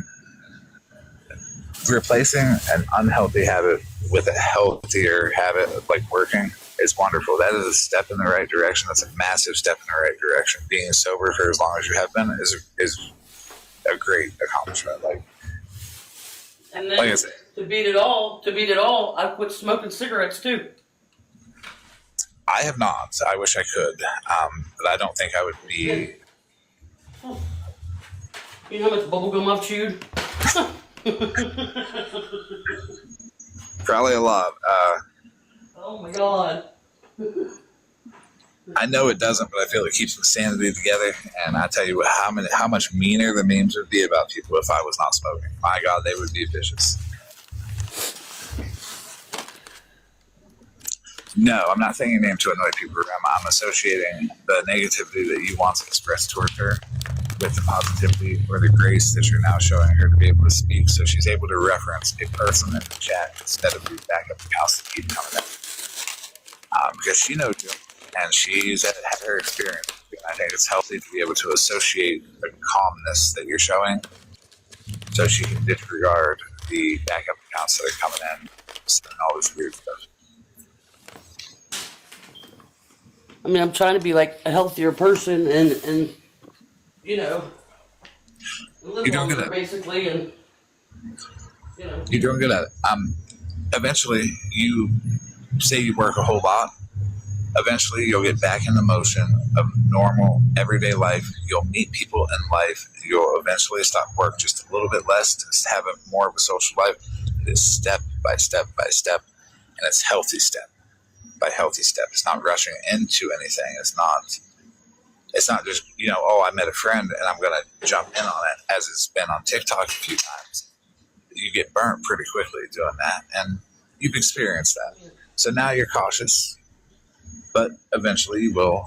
Replacing an unhealthy habit with a healthier habit of like working is wonderful. That is a step in the right direction. That's a massive step in the right direction. Being sober for as long as you have been is a great accomplishment. And then like I said, to beat it all, I quit smoking cigarettes too. I have not. I wish I could, but I don't think I would be. You know how much bubblegum I've chewed? Probably a lot. Oh my god. I know it doesn't, but I feel it keeps the sanity together. And I tell you what, how much meaner the memes would be about people if I was not smoking. My God, they would be vicious. No, I'm not saying your name to annoy people. I'm associating the negativity that you once expressed towards her with the positivity or the grace that you're now showing her to be able to speak, so she's able to reference a person in the chat instead of the backup accounts that keep coming in. Because she knows you, and she's had her experience. And I think it's healthy to be able to associate the calmness that you're showing, so she can disregard the backup accounts that are coming in, and all this weird stuff. I mean, I'm trying to be like a healthier person and live longer basically, and You're doing good at it. Eventually, you say you work a whole lot. Eventually, you'll get back in the motion of normal, everyday life. You'll meet people in life. You'll eventually stop work just a little bit less to have more of a social life. It is step by step by step, and it's healthy step by healthy step. It's not rushing into anything. It's not just, I met a friend and I'm going to jump in on it, as it's been on TikTok a few times. You get burnt pretty quickly doing that, and you've experienced that. So now you're cautious, but eventually you will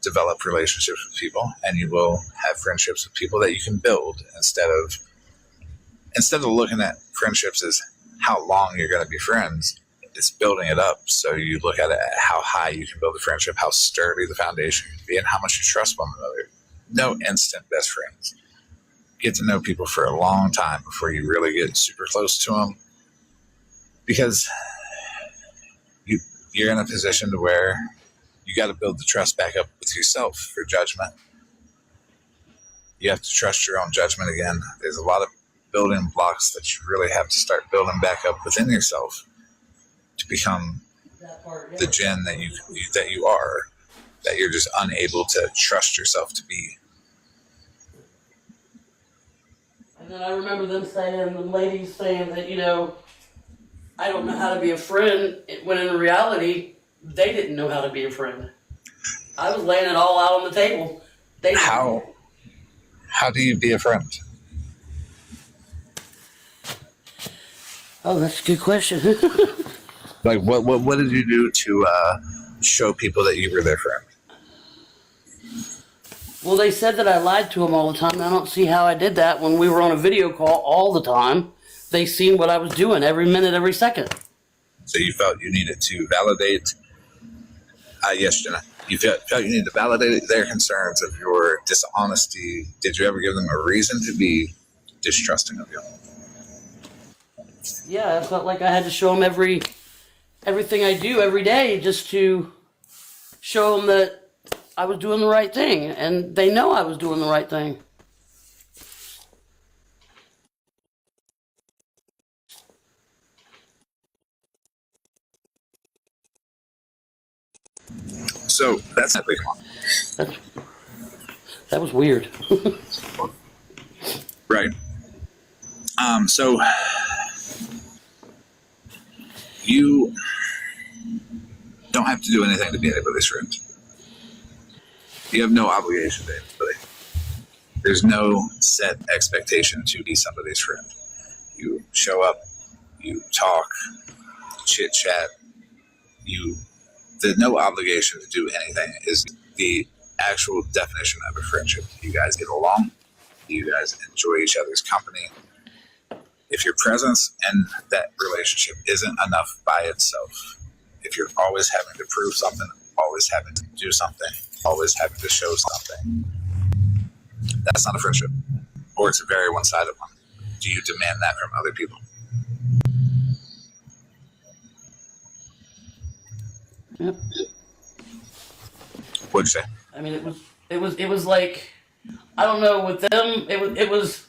develop relationships with people, and you will have friendships with people that you can build instead of looking at friendships as how long you're going to be friends. It's building it up. So you look at it at how high you can build a friendship, how sturdy the foundation can be, and how much you trust one another. No instant best friends. Get to know people for a long time before you really get super close to them, because you're in a position to where you got to build the trust back up with yourself for judgment. You have to trust your own judgment again. There's a lot of building blocks that you really have to start building back up within yourself to become the Jenn that you are, that you're just unable to trust yourself to be. And then I remember them saying, the ladies saying that, I don't know how to be a friend, when in reality, they didn't know how to be a friend. I was laying it all out on the table. How do you be a friend? Oh, that's a good question. Like, what did you do to show people that you were their friend? Well, they said that I lied to them all the time. I don't see how I did that when we were on a video call all the time. They seen what I was doing every minute, every second. So you felt you needed to validate. Yes, Jenna. You felt you needed to validate their concerns of your dishonesty. Did you ever give them a reason to be distrusting of you? Yeah, I felt like I had to show them everything I do every day just to show them that I was doing the right thing, and they know I was doing the right thing. So that's not big. That was weird. Right. So you don't have to do anything to be anybody's friend. You have no obligation to anybody. There's no set expectation to be somebody's friend. You show up, you talk, chit chat. There's no obligation to do anything. Is the actual definition of a friendship. You guys get along. You guys enjoy each other's company. If your presence in that relationship isn't enough by itself, if you're always having to prove something, always having to do something, always having to show something, that's not a friendship. Or it's a very one-sided one. Do you demand that from other people? Yep. What'd you say? I mean, it was like, I don't know, with them, it was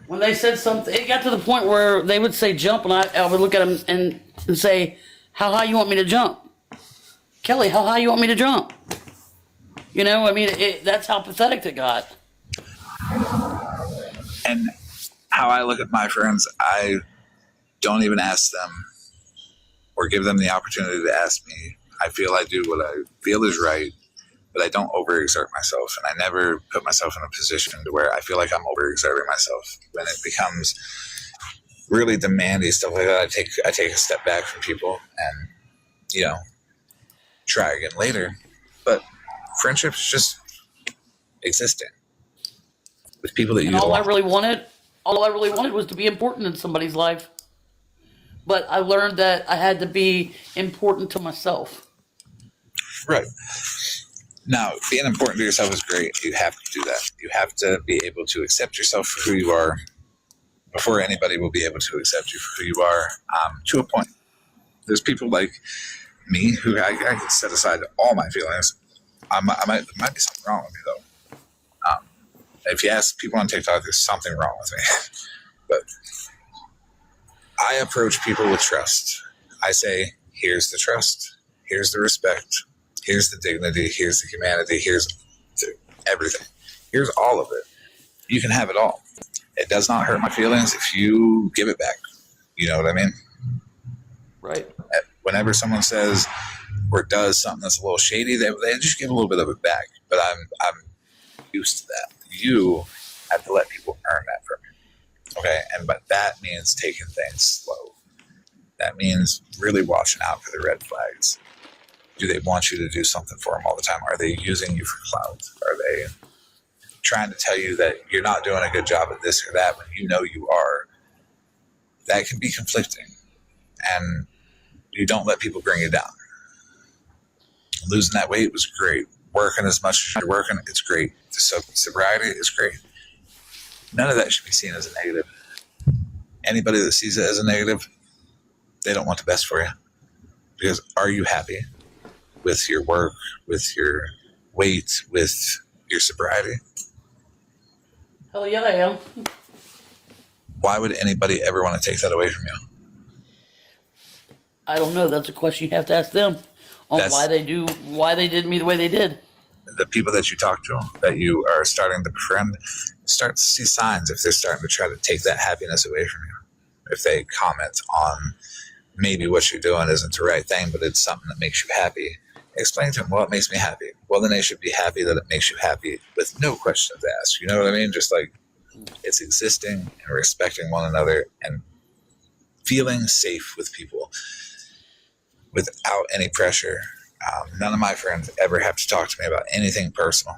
when they said something, it got to the point where they would say jump, and I would look at them and say, how high you want me to jump? Kelly, how high you want me to jump? You know, I mean, that's how pathetic it got. And how I look at my friends, I don't even ask them or give them the opportunity to ask me. I feel I do what I feel is right, but I don't overexert myself. And I never put myself in a position to where I feel like I'm overexerting myself. When it becomes really demanding, stuff like that, I take a step back from people and, you know, try again later. But friendship's just existing with people that you all I really wanted was to be important in somebody's life. But I learned that I had to be important to myself. Right. Now, being important to yourself is great. You have to do that. You have to be able to accept yourself for who you are before anybody will be able to accept you for who you are, to a point. There's people like me who I can set aside all my feelings. There might be something wrong with me, though. If you ask people on TikTok, there's something wrong with me. But I approach people with trust. I say, here's the trust, here's the respect, here's the dignity, here's the humanity, here's everything. Here's all of it. You can have it all. It does not hurt my feelings if you give it back. You know what I mean? Right. Whenever someone says or does something that's a little shady, they just give a little bit of it back. But I'm used to that. You have to let people earn that from you. Okay? But that means taking things slow. That means really watching out for the red flags. Do they want you to do something for them all the time? Are they using you for clout? Are they trying to tell you that you're not doing a good job at this or that when you know you are? That can be conflicting. And you don't let people bring you down. Losing that weight was great. Working as much as you're working, it's great. Sobriety is great. None of that should be seen as a negative. Anybody that sees it as a negative, they don't want the best for you. Because are you happy with your work, with your weight, with your sobriety? Hell yeah, I am. Why would anybody ever want to take that away from you? I don't know. That's a question you have to ask them on why they did me the way they did. The people that you talk to, that you are starting to befriend, start to see signs if they're starting to try to take that happiness away from you. If they comment on maybe what you're doing isn't the right thing, but it's something that makes you happy, explain to them, well, it makes me happy. Well, then they should be happy that it makes you happy with no questions asked. You know what I mean? Just like it's existing and respecting one another and feeling safe with people without any pressure. None of my friends ever have to talk to me about anything personal.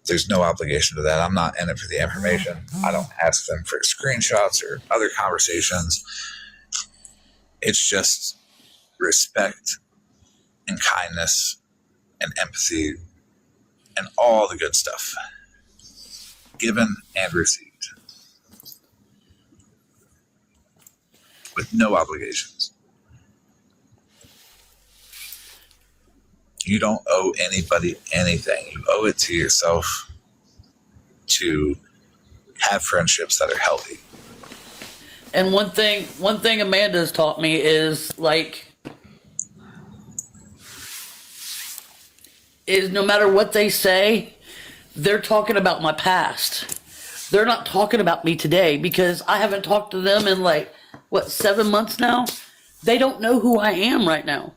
There's no obligation to that. I'm not in it for the information. I don't ask them for screenshots or other conversations. It's just respect and kindness and empathy and all the good stuff. Given and received. With no obligations. You don't owe anybody anything. You owe it to yourself to have friendships that are healthy. And one thing Amanda's taught me is no matter what they say, they're talking about my past. They're not talking about me today because I haven't talked to them in 7 months now? They don't know who I am right now.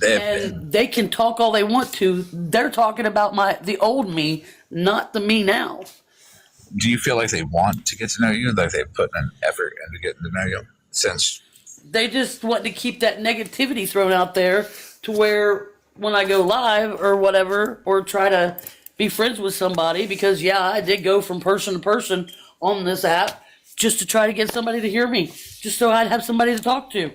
They can talk all they want to. They're talking about the old me, not the me now. Do you feel like they want to get to know you? Like they've put an effort into getting to know you? Since they just want to keep that negativity thrown out there to where when I go live or whatever, or try to be friends with somebody because, yeah, I did go from person to person on this app just to try to get somebody to hear me, just so I'd have somebody to talk to,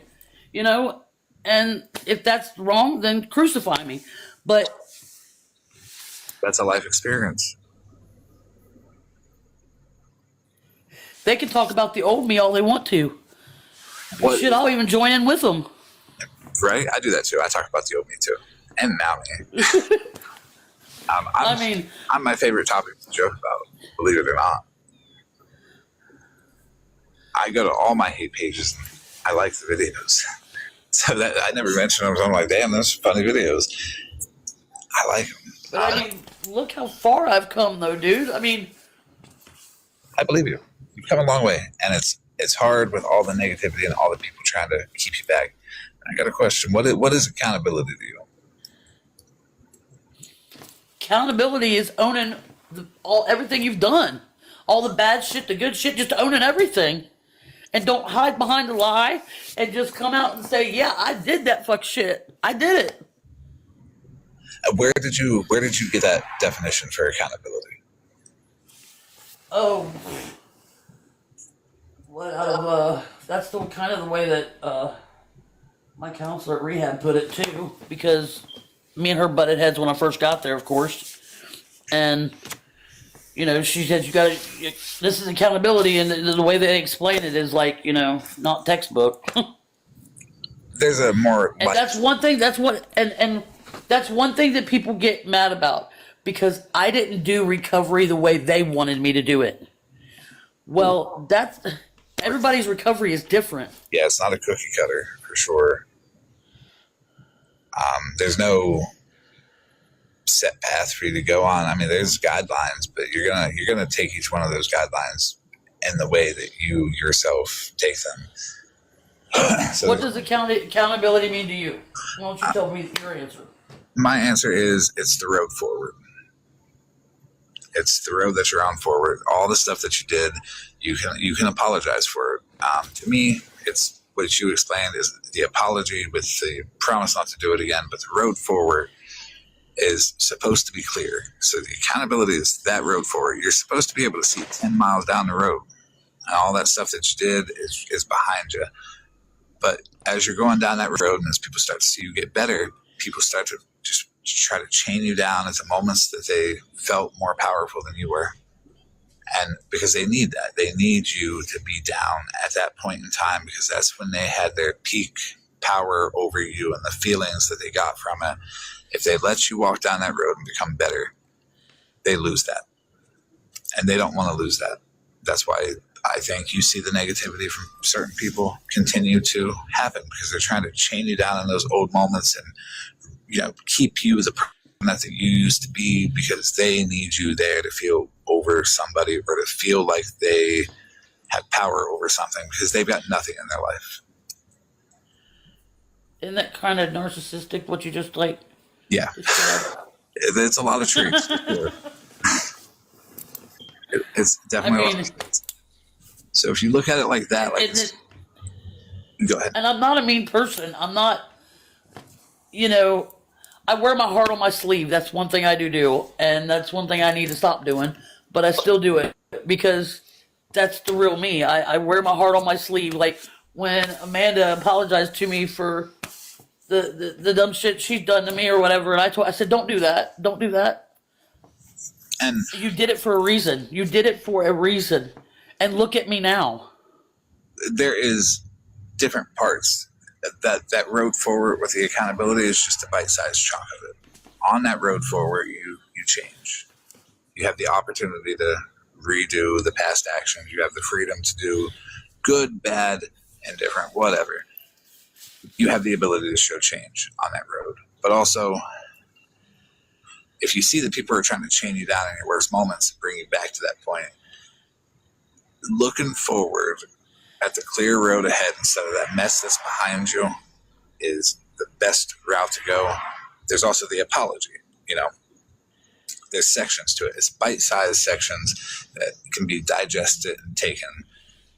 you know? And if that's wrong, then crucify me. But that's a life experience. they can talk about the old me all they want to. Shit, I'll even join in with them. Right? I do that too. I talk about the old me too. And now me. I'm my favorite topic to joke about, believe it or not. I go to all my hate pages and I like the videos. So that I never mentioned them. So I'm like, damn, those funny videos. I like them. But I mean, look how far I've come though, dude. I mean, I believe you. You've come a long way. And it's hard with all the negativity and all the people trying to keep you back. I got a question. What is accountability to you? Accountability is owning everything you've done. All the bad shit, the good shit, just owning everything. And don't hide behind a lie and just come out and say, yeah, I did that fuck shit. I did it. Where did you get that definition for accountability? Oh, what out of that's the kind of the way that my counselor at rehab put it too, because me and her butted heads when I first got there, of course, and you know, she said this is accountability, and the way they explain it is like, you know, not textbook. There's a more, and that's one thing. That's what, and that's one thing that people get mad about, because I didn't do recovery the way they wanted me to do it. Well, everybody's recovery is different. Yeah, it's not a cookie cutter for sure. There's no set path for you to go on. I mean, there's guidelines, but you're gonna take each one of those guidelines in the way that you yourself take them. So what does accountability mean to you? Why don't you tell me your answer? My answer is it's the road forward. It's the road that you're on forward. All the stuff that you did, you can apologize for it. To me, it's what you explained is the apology with the promise not to do it again, but the road forward is supposed to be clear. So the accountability is that road forward. You're supposed to be able to see 10 miles down the road, and all that stuff that you did is behind you. But as you're going down that road, and as people start to see you get better, people start to just try to chain you down at the moments that they felt more powerful than you were. And because they need that, they need you to be down at that point in time, because that's when they had their peak power over you and the feelings that they got from it. If they let you walk down that road and become better, they lose that. And they don't want to lose that. That's why I think you see the negativity from certain people continue to happen, because they're trying to chain you down in those old moments and, you know, keep you the person that you used to be, because they need you there to feel over somebody or to feel like they have power over something, because they've got nothing in their life. Isn't that kind of narcissistic, what you just like? Yeah. It's a lot of traits. It's definitely a lot of traits. So if you look at it like that, go ahead. And I'm not a mean person. I'm not, you know, I wear my heart on my sleeve. That's one thing I do. And that's one thing I need to stop doing. But I still do it because that's the real me. I wear my heart on my sleeve. Like when Amanda apologized to me for the dumb shit she's done to me or whatever, and I said, don't do that. Don't do that. And you did it for a reason. You did it for a reason. And look at me now. There is different parts. That road forward with the accountability is just a bite-sized chunk of it. On that road forward, you change. You have the opportunity to redo the past actions. You have the freedom to do good, bad, indifferent, whatever. You have the ability to show change on that road. But also, if you see that people are trying to chain you down in your worst moments and bring you back to that point, looking forward at the clear road ahead instead of that mess that's behind you is the best route to go. There's also the apology, you know. There's sections to it. It's bite-sized sections that can be digested and taken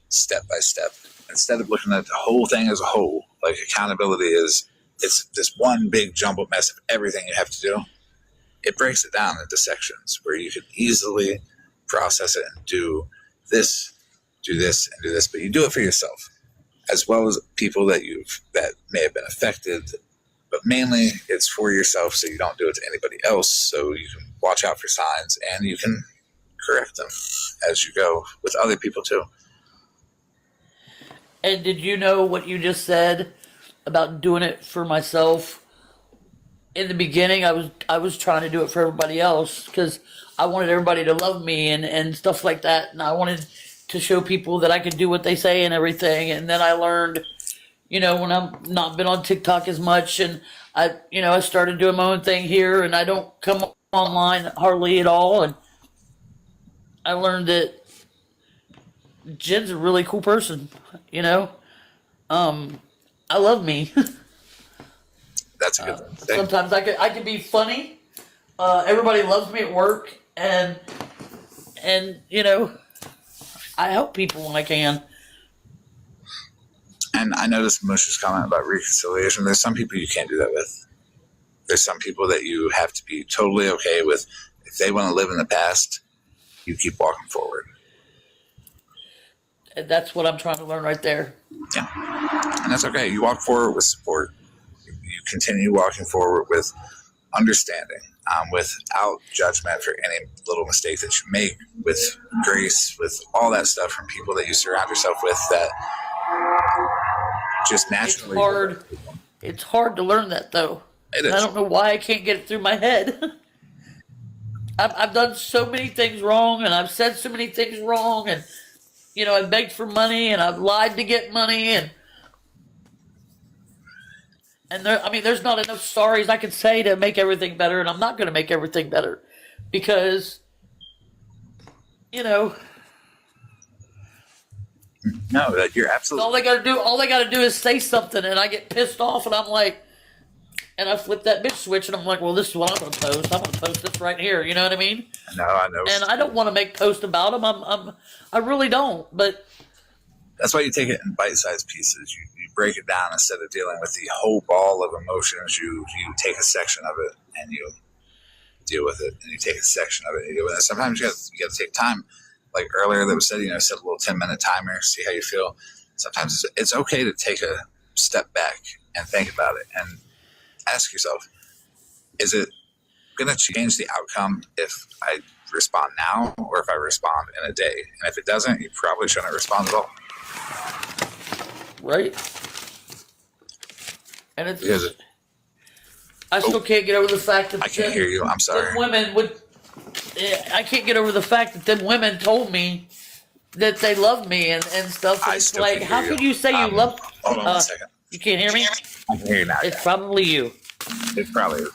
step by step. Instead of looking at the whole thing as a whole, like accountability it's this one big jumbled mess of everything you have to do. it breaks it down into sections where you can easily process it and do this, and do this, but you do it for yourself, as well as people that may have been affected, but mainly it's for yourself so you don't do it to anybody else, so you can watch out for signs and you can correct them as you go with other people too. And did you know what you just said about doing it for myself? In the beginning, I was trying to do it for everybody else because I wanted everybody to love me and stuff like that, and I wanted to show people that I could do what they say and everything. And then I learned, when I'm not been on TikTok as much, and I started doing my own thing here, and I don't come online hardly at all. And I learned that Jen's a really cool person. I love me. That's a good thing. Sometimes I can be funny. Everybody loves me at work, and I help people when I can. And I noticed Musha's comment about reconciliation. There's some people you can't do that with. There's some people that you have to be totally okay with. If they want to live in the past, you keep walking forward. And that's what I'm trying to learn right there. Yeah. And that's okay. You walk forward with support. You continue walking forward with understanding, without judgment for any little mistake that you make, with grace, with all that stuff from people that you surround yourself with that just naturally. It's hard to learn that, though. It is. I don't know why I can't get it through my head. I've done so many things wrong, and I've said so many things wrong, and I begged for money, and I've lied to get money, and there's not enough sorries I can say to make everything better, and I'm not going to make everything better because, No, you're absolutely. all they got to do is say something, and I get pissed off, and I'm like, and I flip that bitch switch, and I'm like, well, this is what I'm going to post. I'm going to post this right here. You know what I mean? No, I know. And I don't want to make posts about them. I really don't. But that's why you take it in bite-sized pieces. You break it down instead of dealing with the whole ball of emotions. You take a section of it and you deal with it, and you take a section of it and you deal with it. Sometimes you got to take time. Like earlier that was said, set a little 10-minute timer, see how you feel. Sometimes it's okay to take a step back and think about it and ask yourself, is it going to change the outcome if I respond now or if I respond in a day? And if it doesn't, you probably shouldn't respond at all. Right. And I still can't get over the fact that I can't hear you. I'm sorry. I can't get over the fact that them women told me that they love me and stuff. And it's like, how could you say you love? Hold on 1 second. You can't hear me? I can hear you now. It's probably you. It probably is.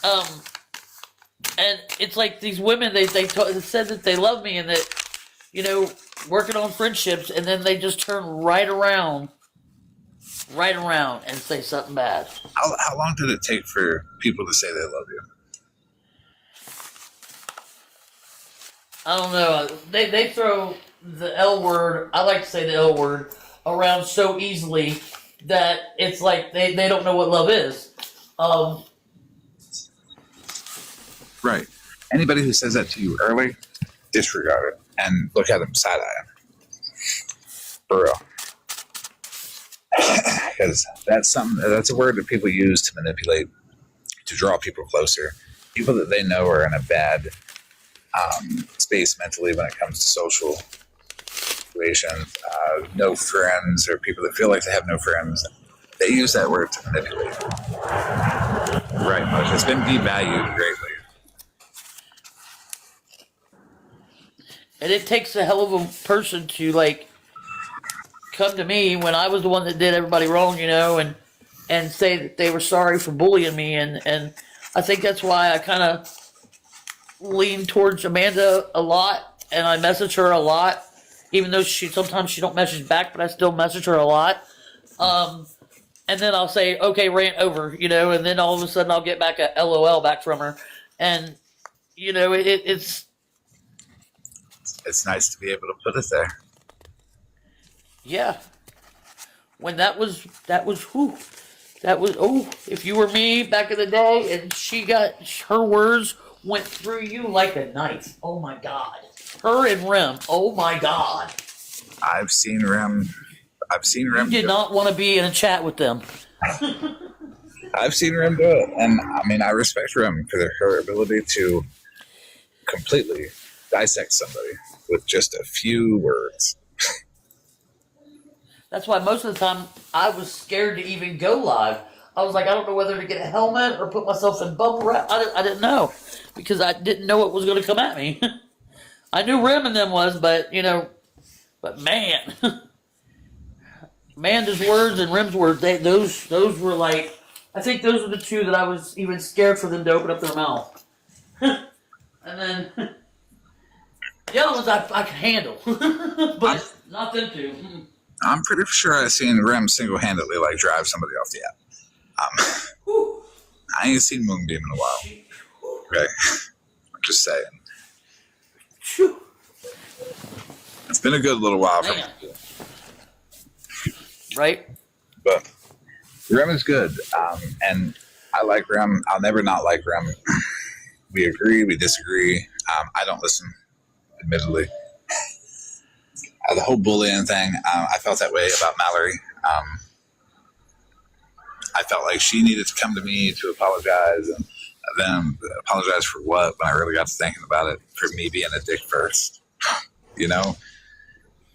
And it's like these women, they said that they love me and that, working on friendships, and then they just turn right around and say something bad. How long did it take for people to say they love you? I don't know. They throw the L word, I like to say the L word, around so easily that it's like they don't know what love is. Right. Anybody who says that to you early, disregard it and look at them side-eye. For real. Because that's a word that people use to manipulate, to draw people closer. People that they know are in a bad space mentally when it comes to social situations, no friends, or people that feel like they have no friends. They use that word to manipulate. Right, Moshe. It's been devalued greatly. And it takes a hell of a person to come to me when I was the one that did everybody wrong, and say that they were sorry for bullying me, and I think that's why I kind of lean towards Amanda a lot, and I message her a lot, even though sometimes she don't message back, but I still message her a lot. And then I'll say, okay, rant over, and then all of a sudden I'll get back a LOL back from her, and it's nice to be able to put it there. Yeah. When that was if you were me back in the day and she got her words went through you like a knife. Oh my God. Her and Rem. Oh my God. I've seen Rem. You did not want to be in a chat with them. I've seen Rem do it, and I mean, I respect Rem for her ability to completely dissect somebody with just a few words. That's why most of the time I was scared to even go live. I was like, I don't know whether to get a helmet or put myself in bubble wrap. I didn't know because I didn't know what was going to come at me. I knew Rem and them was, but man, Amanda's words and Rem's words, those were like, I think those were the two that I was even scared for them to open up their mouth. And then the other ones I could handle, but not them two. I'm pretty sure I've seen Rem single-handedly like drive somebody off the app. I ain't seen Moonbeam in a while. Okay, I'm just saying. It's been a good little while for me. Right? But Rem is good, and I like Rem. I'll never not like Rem. We agree, we disagree. I don't listen, admittedly. The whole bullying thing, I felt that way about Mallory. I felt like she needed to come to me to apologize, and then apologize for what, when I really got to thinking about it, for me being a dick first. You know?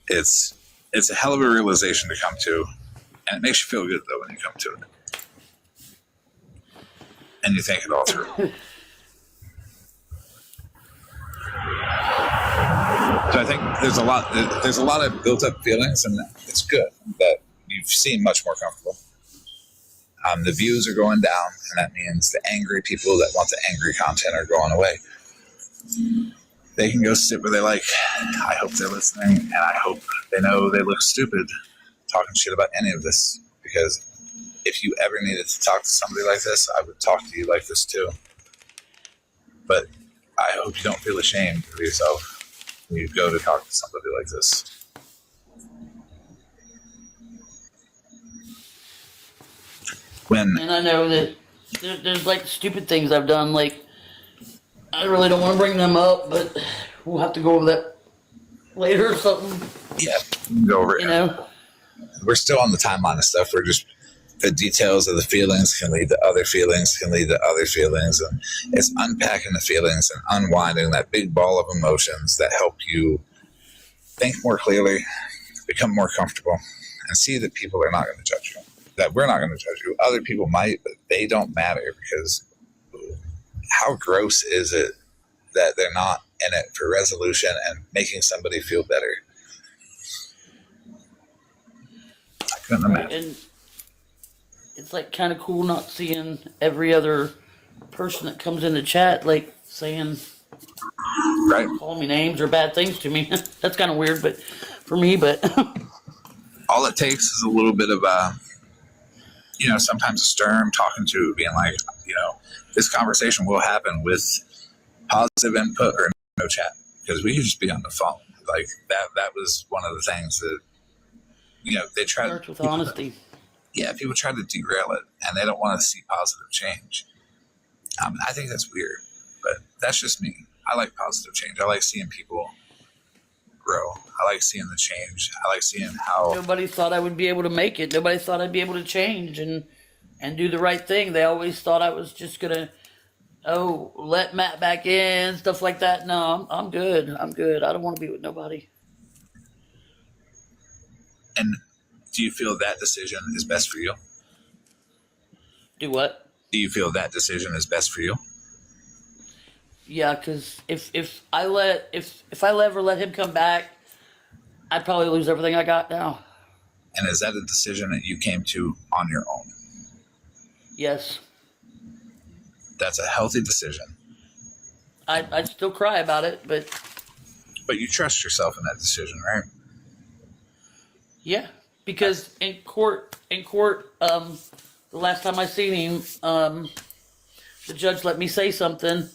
It's a hell of a realization to come to, and it makes you feel good, though, when you come to it. And you think it all through. So I think there's a lot of built up feelings, and it's good that you seem much more comfortable. The views are going down, and that means the angry people that want the angry content are going away. They can go sit where they like. I hope they're listening, and I hope they know they look stupid talking shit about any of this, because if you ever needed to talk to somebody like this, I would talk to you like this too. But I hope you don't feel ashamed of yourself when you go to talk to somebody like this. And I know that there's like stupid things I've done, like I really don't want to bring them up, but we'll have to go over that later or something. Yeah, we can go over it. We're still on the timeline of stuff. We're just, the details of the feelings can lead to other feelings, can lead to other feelings, and it's unpacking the feelings and unwinding that big ball of emotions that help you think more clearly, become more comfortable, and see that people are not going to judge you. That we're not going to judge you. Other people might, but they don't matter, because how gross is it that they're not in it for resolution and making somebody feel better? I couldn't imagine. And it's like kind of cool not seeing every other person that comes in the chat like saying, calling me names or bad things to me. That's kind of weird, but for me, but all it takes is a little bit of sometimes a stern talking to, being like, this conversation will happen with positive input or no chat, because we could just be on the phone. Like that was one of the things that, they try to, with honesty. People try to derail it, and they don't want to see positive change. I think that's weird, but that's just me. I like positive change. I like seeing people grow. I like seeing the change. I like seeing how nobody thought I would be able to make it. Nobody thought I'd be able to change and do the right thing. They always thought I was just gonna, let Matt back in, stuff like that. No, I'm good. I'm good. I don't want to be with nobody. And do you feel that decision is best for you? Do what? Do you feel that decision is best for you? Yeah, because if I ever let him come back, I'd probably lose everything I got now. And is that a decision that you came to on your own? Yes. That's a healthy decision. I'd still cry about it, but you trust yourself in that decision, right? Yeah, because in court, the last time I seen him, the judge let me say something,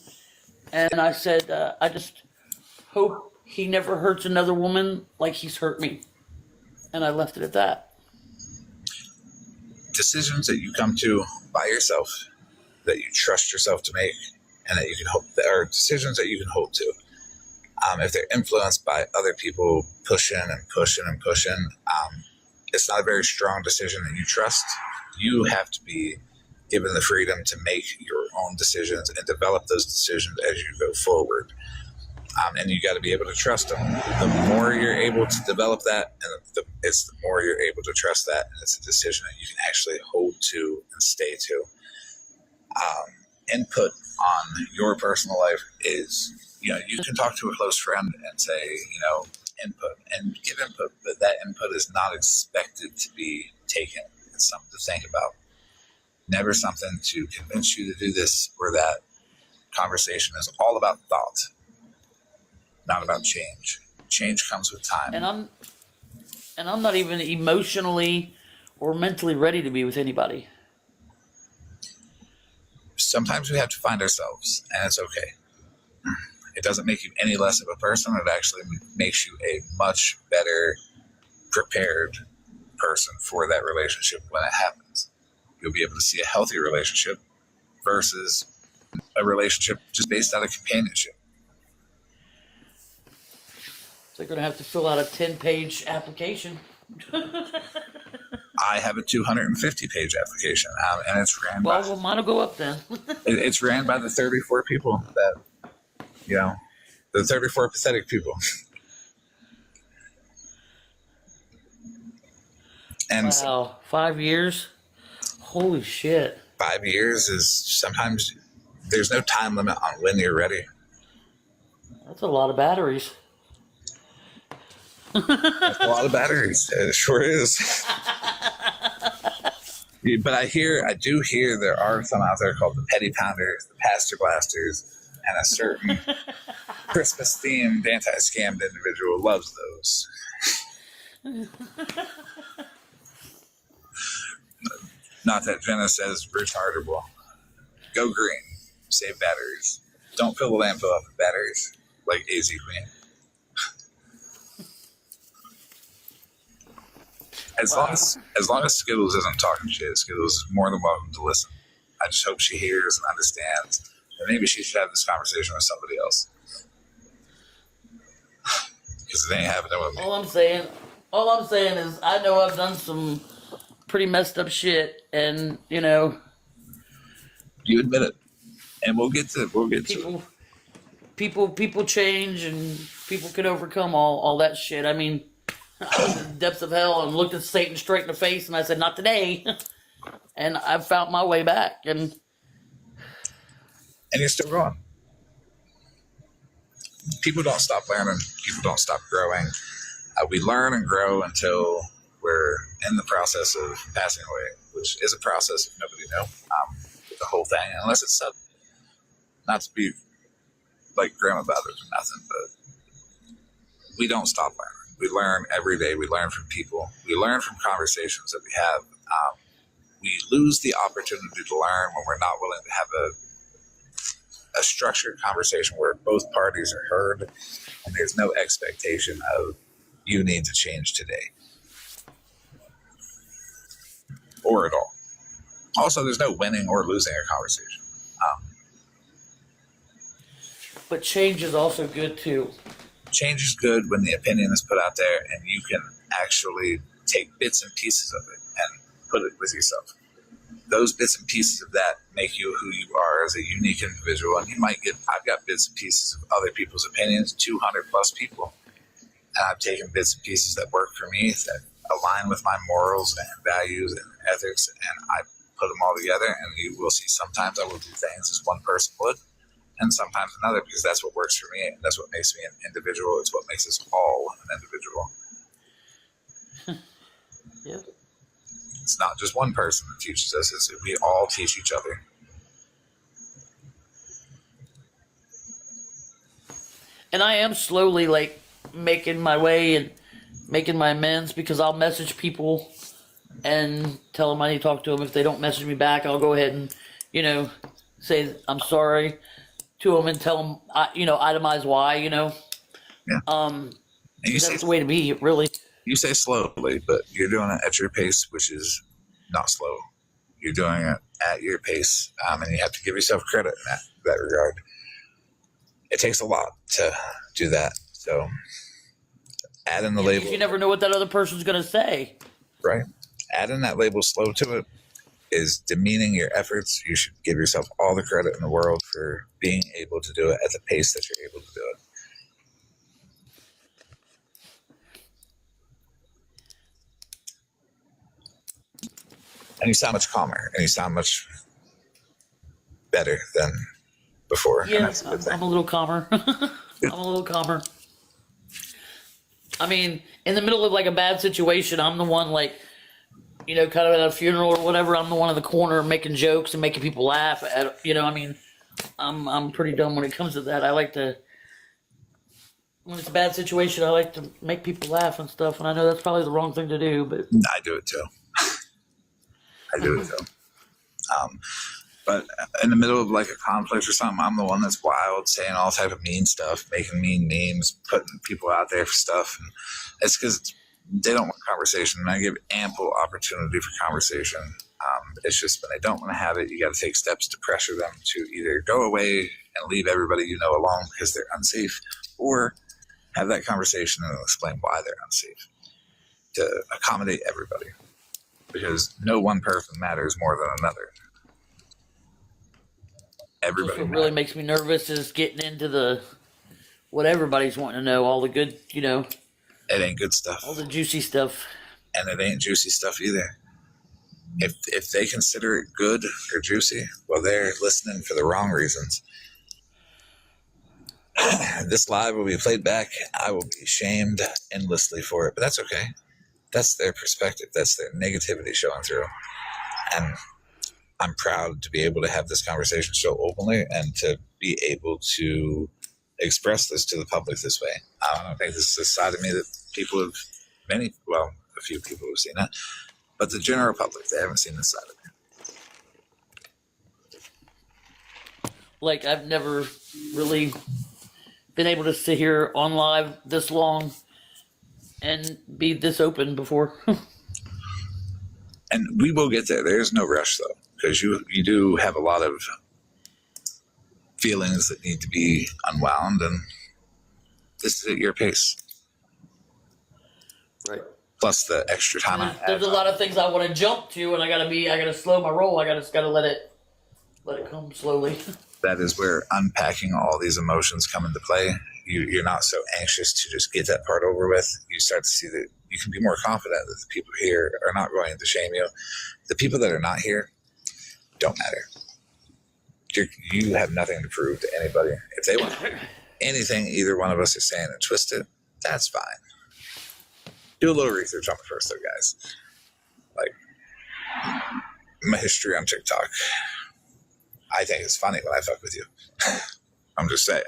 and I said, I just hope he never hurts another woman like he's hurt me. And I left it at that. Decisions that you come to by yourself, that you trust yourself to make, and that you can hold, or decisions that you can hold to. If they're influenced by other people pushing and pushing and pushing, it's not a very strong decision that you trust. You have to be given the freedom to make your own decisions and develop those decisions as you go forward. And you got to be able to trust them. The more you're able to develop that, and the more you're able to trust that, and it's a decision that you can actually hold to and stay to. Input on your personal life is, you can talk to a close friend and say, input and give input, but that input is not expected to be taken. It's something to think about. Never something to convince you to do this or that. Conversation is all about thought, not about change. Change comes with time. And I'm not even emotionally or mentally ready to be with anybody. Sometimes we have to find ourselves, and it's okay. It doesn't make you any less of a person. It actually makes you a much better prepared person for that relationship when it happens. You'll be able to see a healthy relationship versus a relationship just based out of companionship. They're going to have to fill out a 10-page application. I have a 250-page application, and it's ran by... Well, mine will go up then. It's ran by the 34 people that, the 34 pathetic people. And wow, 5 years? Holy shit. 5 years is sometimes, there's no time limit on when you're ready. That's a lot of batteries. That's a lot of batteries. It sure is. But I do hear there are some out there called the Petty Pounders, the Pastor Blasters, and a certain Christmas-themed anti-scammed individual loves those. Not that Jenna says rechargeable. Go green. Save batteries. Don't fill the landfill up with batteries like AZ Queen. As long as Skittles isn't talking shit, Skittles is more than welcome to listen. I just hope she hears and understands. And maybe she should have this conversation with somebody else. Because it ain't happening with me. All I'm saying is I know I've done some pretty messed up shit, and you admit it, and we'll get to it. People change, and people can overcome all that shit. I mean, I was in the depths of hell and looked at Satan straight in the face, and I said, "Not today." And I found my way back, and you're still going. People don't stop learning. People don't stop growing. We learn and grow until we're in the process of passing away, which is a process if nobody knows. The whole thing, unless it's sudden. Not to be like grim about it or nothing, but we don't stop learning. We learn every day. We learn from people. We learn from conversations that we have. We lose the opportunity to learn when we're not willing to have a structured conversation where both parties are heard and there's no expectation of you need to change today or at all. Also, there's no winning or losing a conversation. But change is also good too. Change is good when the opinion is put out there and you can actually take bits and pieces of it and put it with yourself. Those bits and pieces of that make you who you are as a unique individual. And I've got bits and pieces of other people's opinions, 200 plus people. And I've taken bits and pieces that work for me, that align with my morals and values and ethics, and I put them all together. And you will see sometimes I will do things as one person would, and sometimes another, because that's what works for me, and that's what makes me an individual. It's what makes us all an individual. Yep. It's not just one person that teaches us, it's we all teach each other. And I am slowly making my way and making my amends, because I'll message people and tell them I need to talk to them. If they don't message me back, I'll go ahead and, say I'm sorry to them and tell them, itemize why, Yeah. And that's the way to be, really. You say slowly, but you're doing it at your pace, which is not slow. You're doing it at your pace, and you have to give yourself credit in that regard. It takes a lot to do that. So add in the label. You never know what that other person's going to say. Right. Adding that label slow to it is demeaning your efforts. You should give yourself all the credit in the world for being able to do it at the pace that you're able to do it. And you sound much calmer, and you sound much better than before. Yeah, I'm a little calmer. I'm a little calmer. I mean, in the middle of like a bad situation, I'm the one like, you know, kind of at a funeral or whatever. I'm the one in the corner making jokes and making people laugh. You know, I mean, I'm pretty dumb when it comes to that. I like to, when it's a bad situation, I like to make people laugh and stuff. And I know that's probably the wrong thing to do, but I do it too. But in the middle of like a conflict or something, I'm the one that's wild, saying all type of mean stuff, making mean memes, putting people out there for stuff. And it's because they don't want conversation, and I give ample opportunity for conversation. It's just when they don't want to have it, you got to take steps to pressure them to either go away and leave everybody you know alone because they're unsafe, or have that conversation and explain why they're unsafe to accommodate everybody, because no one person matters more than another. Everybody. what really makes me nervous is getting into what everybody's wanting to know, all the good, you know. It ain't good stuff. All the juicy stuff. And it ain't juicy stuff either. If they consider it good or juicy, well, they're listening for the wrong reasons. This live will be played back. I will be shamed endlessly for it, but that's okay. That's their perspective. That's their negativity showing through. And I'm proud to be able to have this conversation so openly and to be able to express this to the public this way. I don't think this is a side of me that people have, a few people have seen it, but the general public, they haven't seen this side of me. Like, I've never really been able to sit here on live this long and be this open before. And we will get there. There's no rush, though, because you do have a lot of feelings that need to be unwound, and this is at your pace. Right. Plus the extra time. There's a lot of things I want to jump to, and I gotta slow my roll. I gotta let it come slowly. That is where unpacking all these emotions come into play. You're not so anxious to just get that part over with. You start to see that you can be more confident that the people here are not going to shame you. The people that are not here don't matter. You have nothing to prove to anybody. If they want anything either one of us is saying and twist it, that's fine. Do a little research on the first, though, guys. Like, my history on TikTok. I think it's funny when I fuck with you. I'm just saying.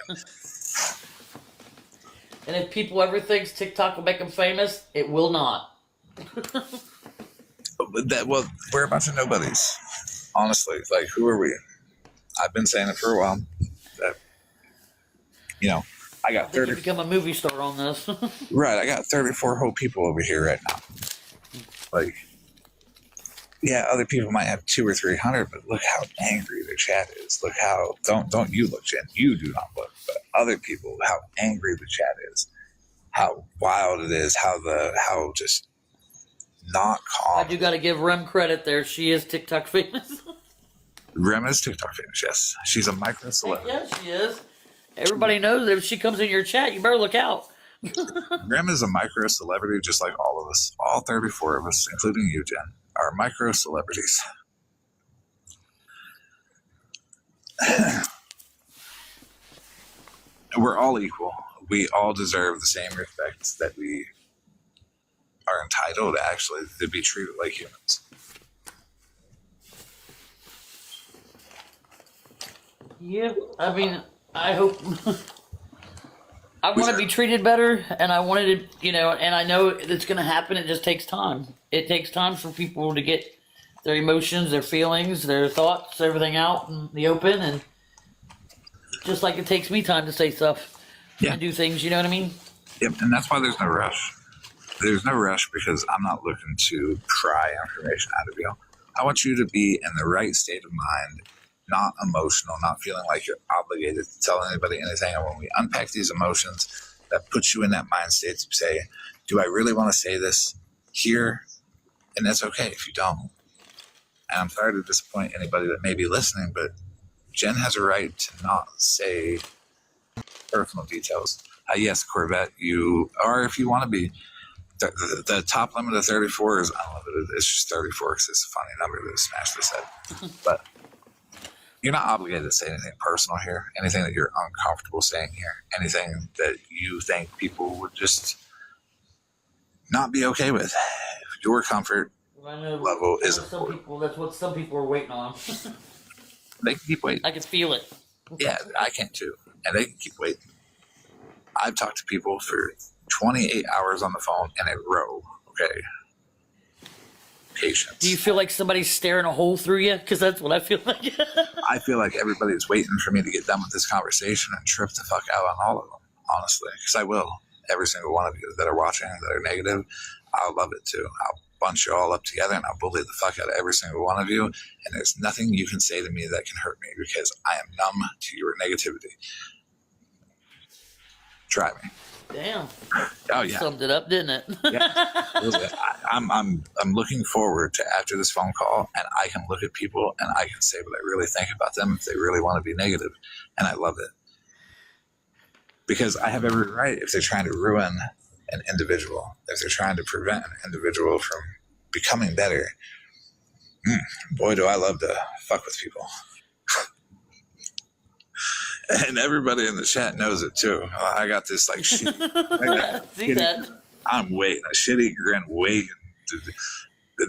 And if people ever think TikTok will make them famous, it will not. Well, we're a bunch of nobodies. Honestly, like, who are we? I've been saying it for a while. That, you know, I got 30. You become a movie star on this. Right, I got 34 whole people over here right now. Like, yeah, other people might have 200 or 300, but look how angry their chat is. Look how don't you look, Jen? You do not look, but other people, how angry the chat is, how wild it is, how just not calm. I do got to give Rem credit there. She is TikTok famous. Rem is TikTok famous. Yes, she's a micro celebrity. Yeah, she is. Everybody knows that if she comes in your chat, you better look out. Rem is a micro celebrity, just like all of us. All 34 of us, including you, Jen, are micro celebrities. We're all equal. We all deserve the same respect that we are entitled, actually, to be treated like humans. Yeah, I mean, I hope. I want to be treated better, and I wanted to, and I know it's going to happen. It just takes time. It takes time for people to get their emotions, their feelings, their thoughts, everything out in the open, and just like it takes me time to say stuff and do things, you know what I mean? Yep, and that's why there's no rush. There's no rush because I'm not looking to pry information out of you. I want you to be in the right state of mind, not emotional, not feeling like you're obligated to tell anybody anything. And when we unpack these emotions, that puts you in that mind state to say, do I really want to say this here? And that's okay if you don't. And I'm sorry to disappoint anybody that may be listening, but Jenn has a right to not say personal details. Yes, Corvette, you are, if you want to be. The top limit of 34 is unlimited. It's just 34 because it's a funny number to smash this head. But you're not obligated to say anything personal here, anything that you're uncomfortable saying here, anything that you think people would just not be okay with. Your comfort level is important. People, that's what some people are waiting on. They can keep waiting. I can feel it. Yeah, I can too. And they can keep waiting. I've talked to people for 28 hours on the phone in a row. Okay. Patience. Do you feel like somebody's staring a hole through you? Because that's what I feel like. I feel like everybody's waiting for me to get done with this conversation and trip the fuck out on all of them, honestly. Because I will. Every single one of you that are watching that are negative, I'll love it too. I'll bunch you all up together and I'll bully the fuck out of every single one of you. And there's nothing you can say to me that can hurt me because I am numb to your negativity. Try me. Damn. Oh yeah. Summed it up, didn't it? Yeah. I'm looking forward to after this phone call, and I can look at people and I can say what I really think about them if they really want to be negative, and I love it because I have every right if they're trying to ruin an individual, if they're trying to prevent an individual from becoming better. Boy, do I love to fuck with people. And everybody in the chat knows it too. I got this like shitty, I'm waiting, a shitty grin waiting.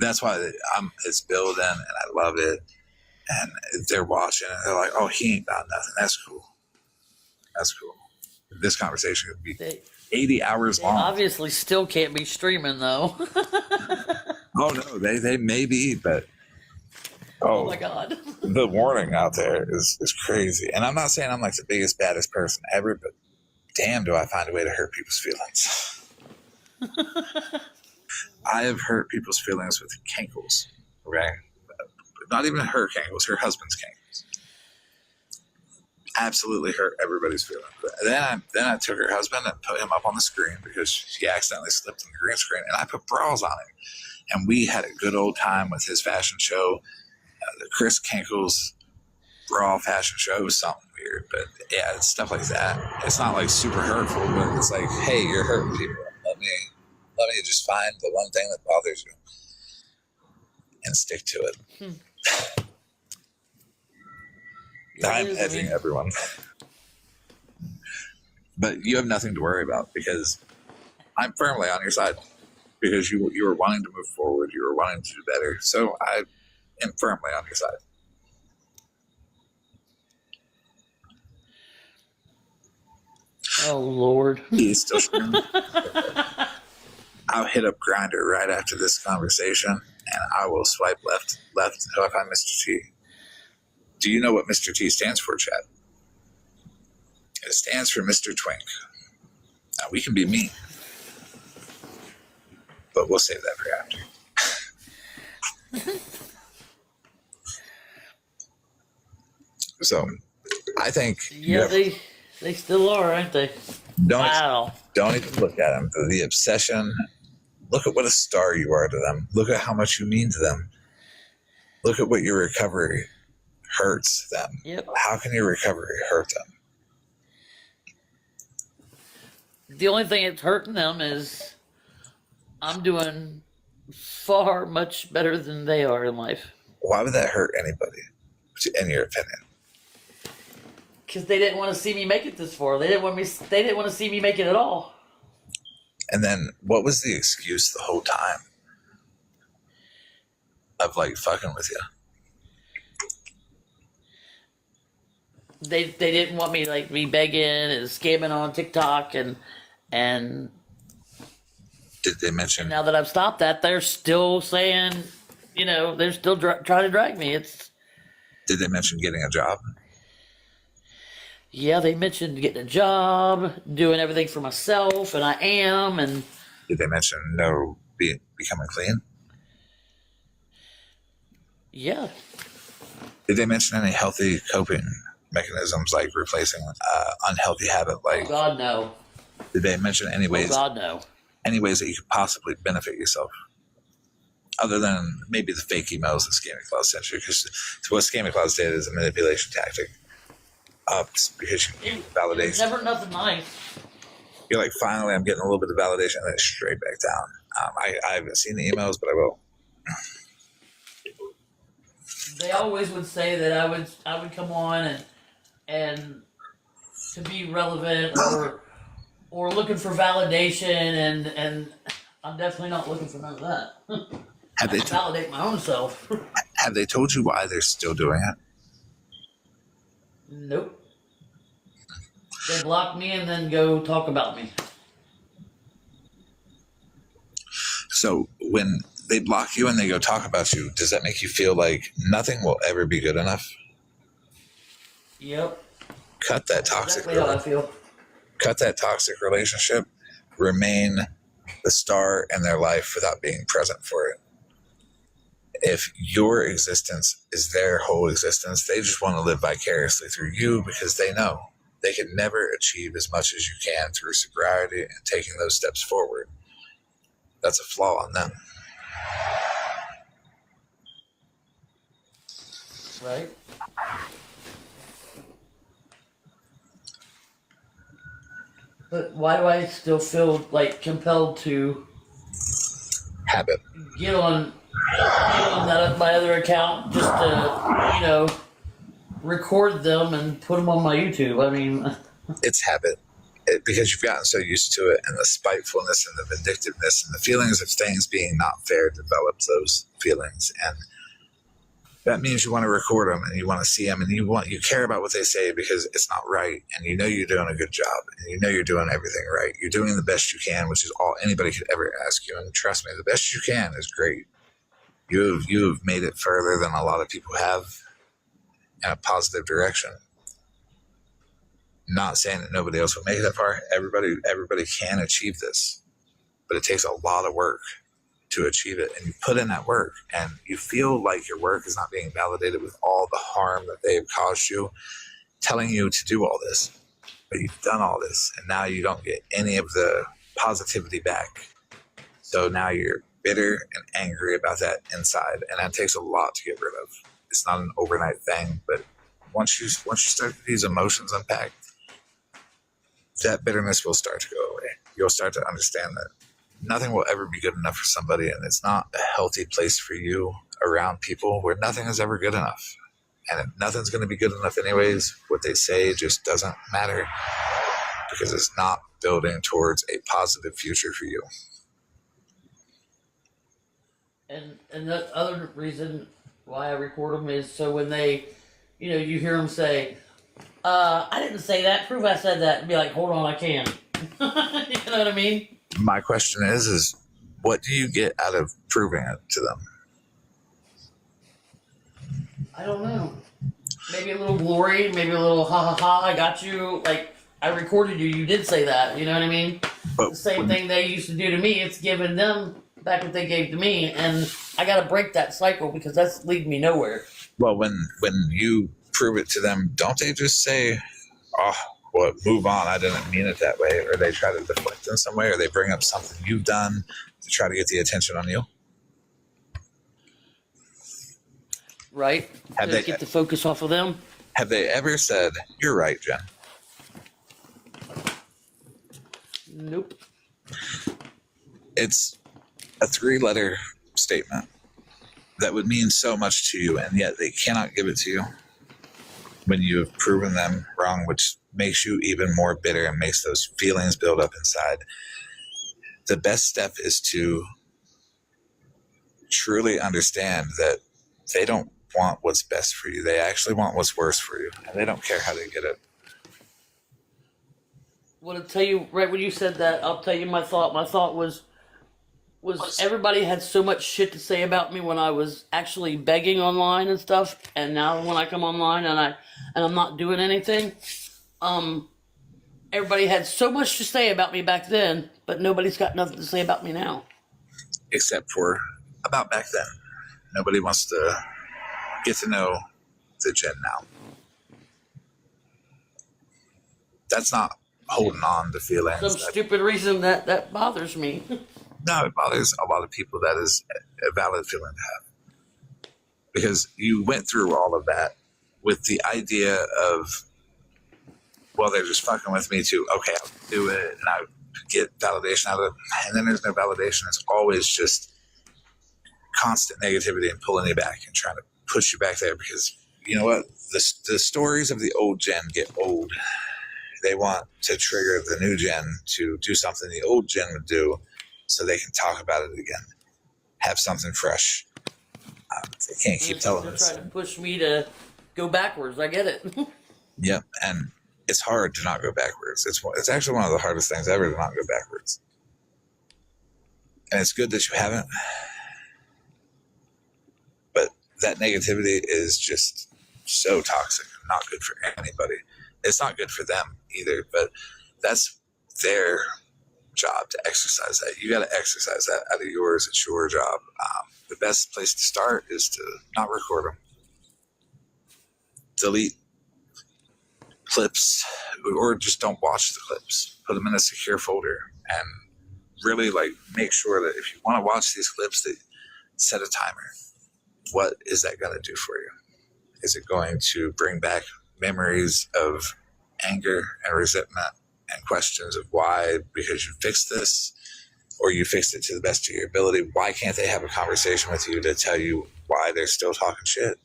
That's why it's building and I love it. And they're watching and they're like, oh, he ain't got nothing. That's cool. That's cool. This conversation could be 80 hours long. Obviously still can't be streaming though. Oh no, they may be, but oh my God. The warning out there is crazy. And I'm not saying I'm like the biggest, baddest person ever, but damn, do I find a way to hurt people's feelings. I have hurt people's feelings with cankles, okay? Not even her cankles, her husband's cankles. Absolutely hurt everybody's feelings. Then I took her husband and put him up on the screen because he accidentally slipped on the green screen, and I put bras on him. And we had a good old time with his fashion show. The Chris Cankles bra fashion show was something weird, but yeah, it's stuff like that. It's not like super hurtful, but it's like, hey, you're hurting people. Let me just find the one thing that bothers you and stick to it. I'm edging everyone. But you have nothing to worry about because I'm firmly on your side because you were wanting to move forward. You were wanting to do better. So I am firmly on your side. Oh, Lord. He's still streaming. I'll hit up Grindr right after this conversation, and I will swipe left until I find Mr. T. Do you know what Mr. T stands for, Chad? It stands for Mr. Twink. Now, we can be mean, but we'll save that for after. So, I think... Yeah, they still are, aren't they? Don't even look at them. The obsession. Look at what a star you are to them. Look at how much you mean to them. Look at what your recovery hurts them. Yep. How can your recovery hurt them? The only thing that's hurting them is I'm doing far much better than they are in life. Why would that hurt anybody, in your opinion? Because they didn't want to see me make it this far. They didn't want to see me make it at all. And then what was the excuse the whole time of like fucking with you? They didn't want me like be begging and scamming on TikTok and did they mention? Now that I've stopped that, they're still saying, they're still trying to drag me. Did they mention getting a job? Yeah, they mentioned getting a job, doing everything for myself, and I am. And did they mention becoming clean? Yeah. Did they mention any healthy coping mechanisms like replacing unhealthy habit? Like, oh God, no. Did they mention any ways? Oh God, no. Any ways that you could possibly benefit yourself, other than maybe the fake emails that Scammy Claus sent you? Because what Scammy Claus did is a manipulation tactic. Because you validation. It's never nothing nice. You're like, finally, I'm getting a little bit of validation, and then it's straight back down. I haven't seen the emails, but I will. They always would say that I would come on and to be relevant or looking for validation, and I'm definitely not looking for none of that. Have they validate my own self? Have they told you why they're still doing it? Nope. They block me and then go talk about me. So when they block you and they go talk about you, does that make you feel like nothing will ever be good enough? Yep. Cut that toxic. Exactly how I feel. Cut that toxic relationship. Remain the star in their life without being present for it. If your existence is their whole existence, they just want to live vicariously through you because they know they can never achieve as much as you can through sobriety and taking those steps forward. That's a flaw on them. Right. But why do I still feel like compelled to habit get on that my other account just to record them and put them on my YouTube? I mean, it's habit. Because you've gotten so used to it, and the spitefulness and the vindictiveness and the feelings of things being not fair develops those feelings, and that means you want to record them and you want to see them and you care about what they say because it's not right, and you know you're doing a good job and you know you're doing everything right. You're doing the best you can, which is all anybody could ever ask you. And trust me, the best you can is great. You've made it further than a lot of people have in a positive direction. Not saying that nobody else will make it that far. Everybody can achieve this, but it takes a lot of work to achieve it. And you put in that work and you feel like your work is not being validated with all the harm that they have caused you, telling you to do all this, but you've done all this and now you don't get any of the positivity back. So now you're bitter and angry about that inside, and that takes a lot to get rid of. It's not an overnight thing, but once you start these emotions unpacked, that bitterness will start to go away. You'll start to understand that nothing will ever be good enough for somebody, and it's not a healthy place for you around people where nothing is ever good enough. And if nothing's going to be good enough anyways, what they say just doesn't matter because it's not building towards a positive future for you. And the other reason why I record them is so when they, you hear them say, I didn't say that, prove I said that, and be like, hold on, I can. You know what I mean? My question is what do you get out of proving it to them? I don't know. Maybe a little glory, maybe a little ha ha ha, I got you. Like, I recorded you, you did say that, you know what I mean? But the same thing they used to do to me, it's giving them back what they gave to me, and I gotta break that cycle because that's leading me nowhere. Well, when you prove it to them, don't they just say, oh, well, move on, I didn't mean it that way, or they try to deflect in some way, or they bring up something you've done to try to get the attention on you? Right? Have they get the focus off of them? Have they ever said, you're right, Jen? Nope. It's a 3-letter statement that would mean so much to you, and yet they cannot give it to you when you have proven them wrong, which makes you even more bitter and makes those feelings build up inside. The best step is to truly understand that they don't want what's best for you. They actually want what's worse for you, and they don't care how they get it. Well, to tell you, right when you said that, I'll tell you my thought. My thought was everybody had so much shit to say about me when I was actually begging online and stuff, and now when I come online and I'm not doing anything, everybody had so much to say about me back then, but nobody's got nothing to say about me now. Except for about back then. Nobody wants to get to know the Jenn now. That's not holding on to feelings. Some stupid reason that bothers me. No, it bothers a lot of people. That is a valid feeling to have. Because you went through all of that with the idea of, well, they're just fucking with me too. Okay, I'll do it and I get validation out of it. And then there's no validation. It's always just constant negativity and pulling you back and trying to push you back there because you know what? The stories of the old Jenn get old. They want to trigger the new Jenn to do something the old Jenn would do so they can talk about it again. Have something fresh. They can't keep telling us. They're trying to push me to go backwards. I get it. Yep, and it's hard to not go backwards. It's actually one of the hardest things ever to not go backwards. And it's good that you haven't. But that negativity is just so toxic. Not good for anybody. It's not good for them either, but that's their job to exercise that. You got to exercise that out of yours. It's your job. The best place to start is to not record them. Delete clips or just don't watch the clips. Put them in a secure folder and really make sure that if you want to watch these clips, that set a timer. What is that going to do for you? Is it going to bring back memories of anger and resentment and questions of why, because you fixed this or you fixed it to the best of your ability? Why can't they have a conversation with you to tell you why they're still talking shit?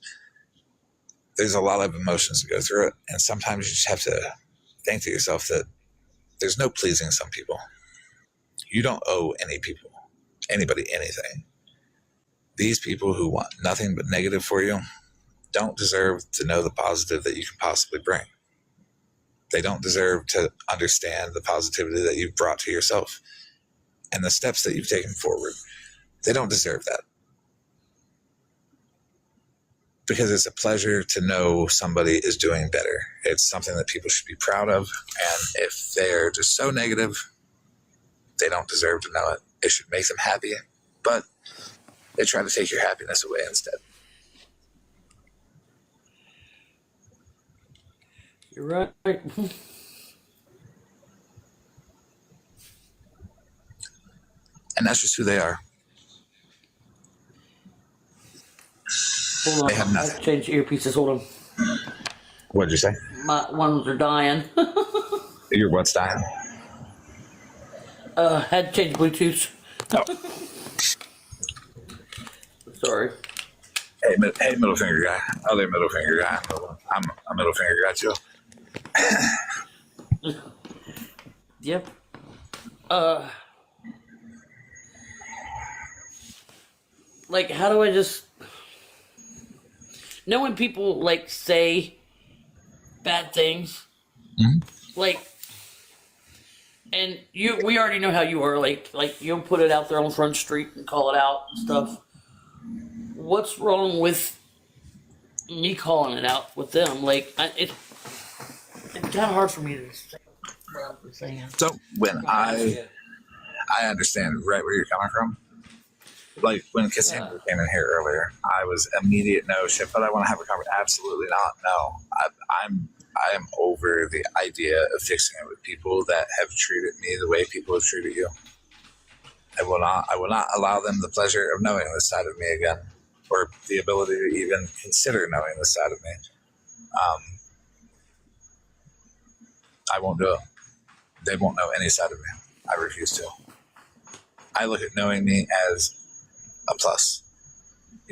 There's a lot of emotions to go through it. And sometimes you just have to think to yourself that there's no pleasing some people. You don't owe anybody anything. These people who want nothing but negative for you don't deserve to know the positive that you can possibly bring. They don't deserve to understand the positivity that you've brought to yourself and the steps that you've taken forward. They don't deserve that. Because it's a pleasure to know somebody is doing better. It's something that people should be proud of. And if they're just so negative, they don't deserve to know it. It should make them happy, but they try to take your happiness away instead. You're right. And that's just who they are. Hold on. They have I nothing. changed earpieces. Hold on. What'd you say? My ones are dying. Your what's dying? Had to change Bluetooth. Oh. Sorry. Hey, middle finger guy. Other middle finger guy. I'm a middle finger guy too. Yep. How do I just know when people say bad things? Mm-hmm. And we already know how you are. You'll put it out there on Front Street and call it out and stuff. What's wrong with me calling it out with them? It's kind of hard for me to say what I'm saying. So when I understand right where you're coming from. When Cassandra came in here earlier, I was immediate no shit, but I want to have a conversation. Absolutely not. No, I am over the idea of fixing it with people that have treated me the way people have treated you. I will not allow them the pleasure of knowing this side of me again, or the ability to even consider knowing this side of me. I won't do it. They won't know any side of me. I refuse to. I look at knowing me as a plus.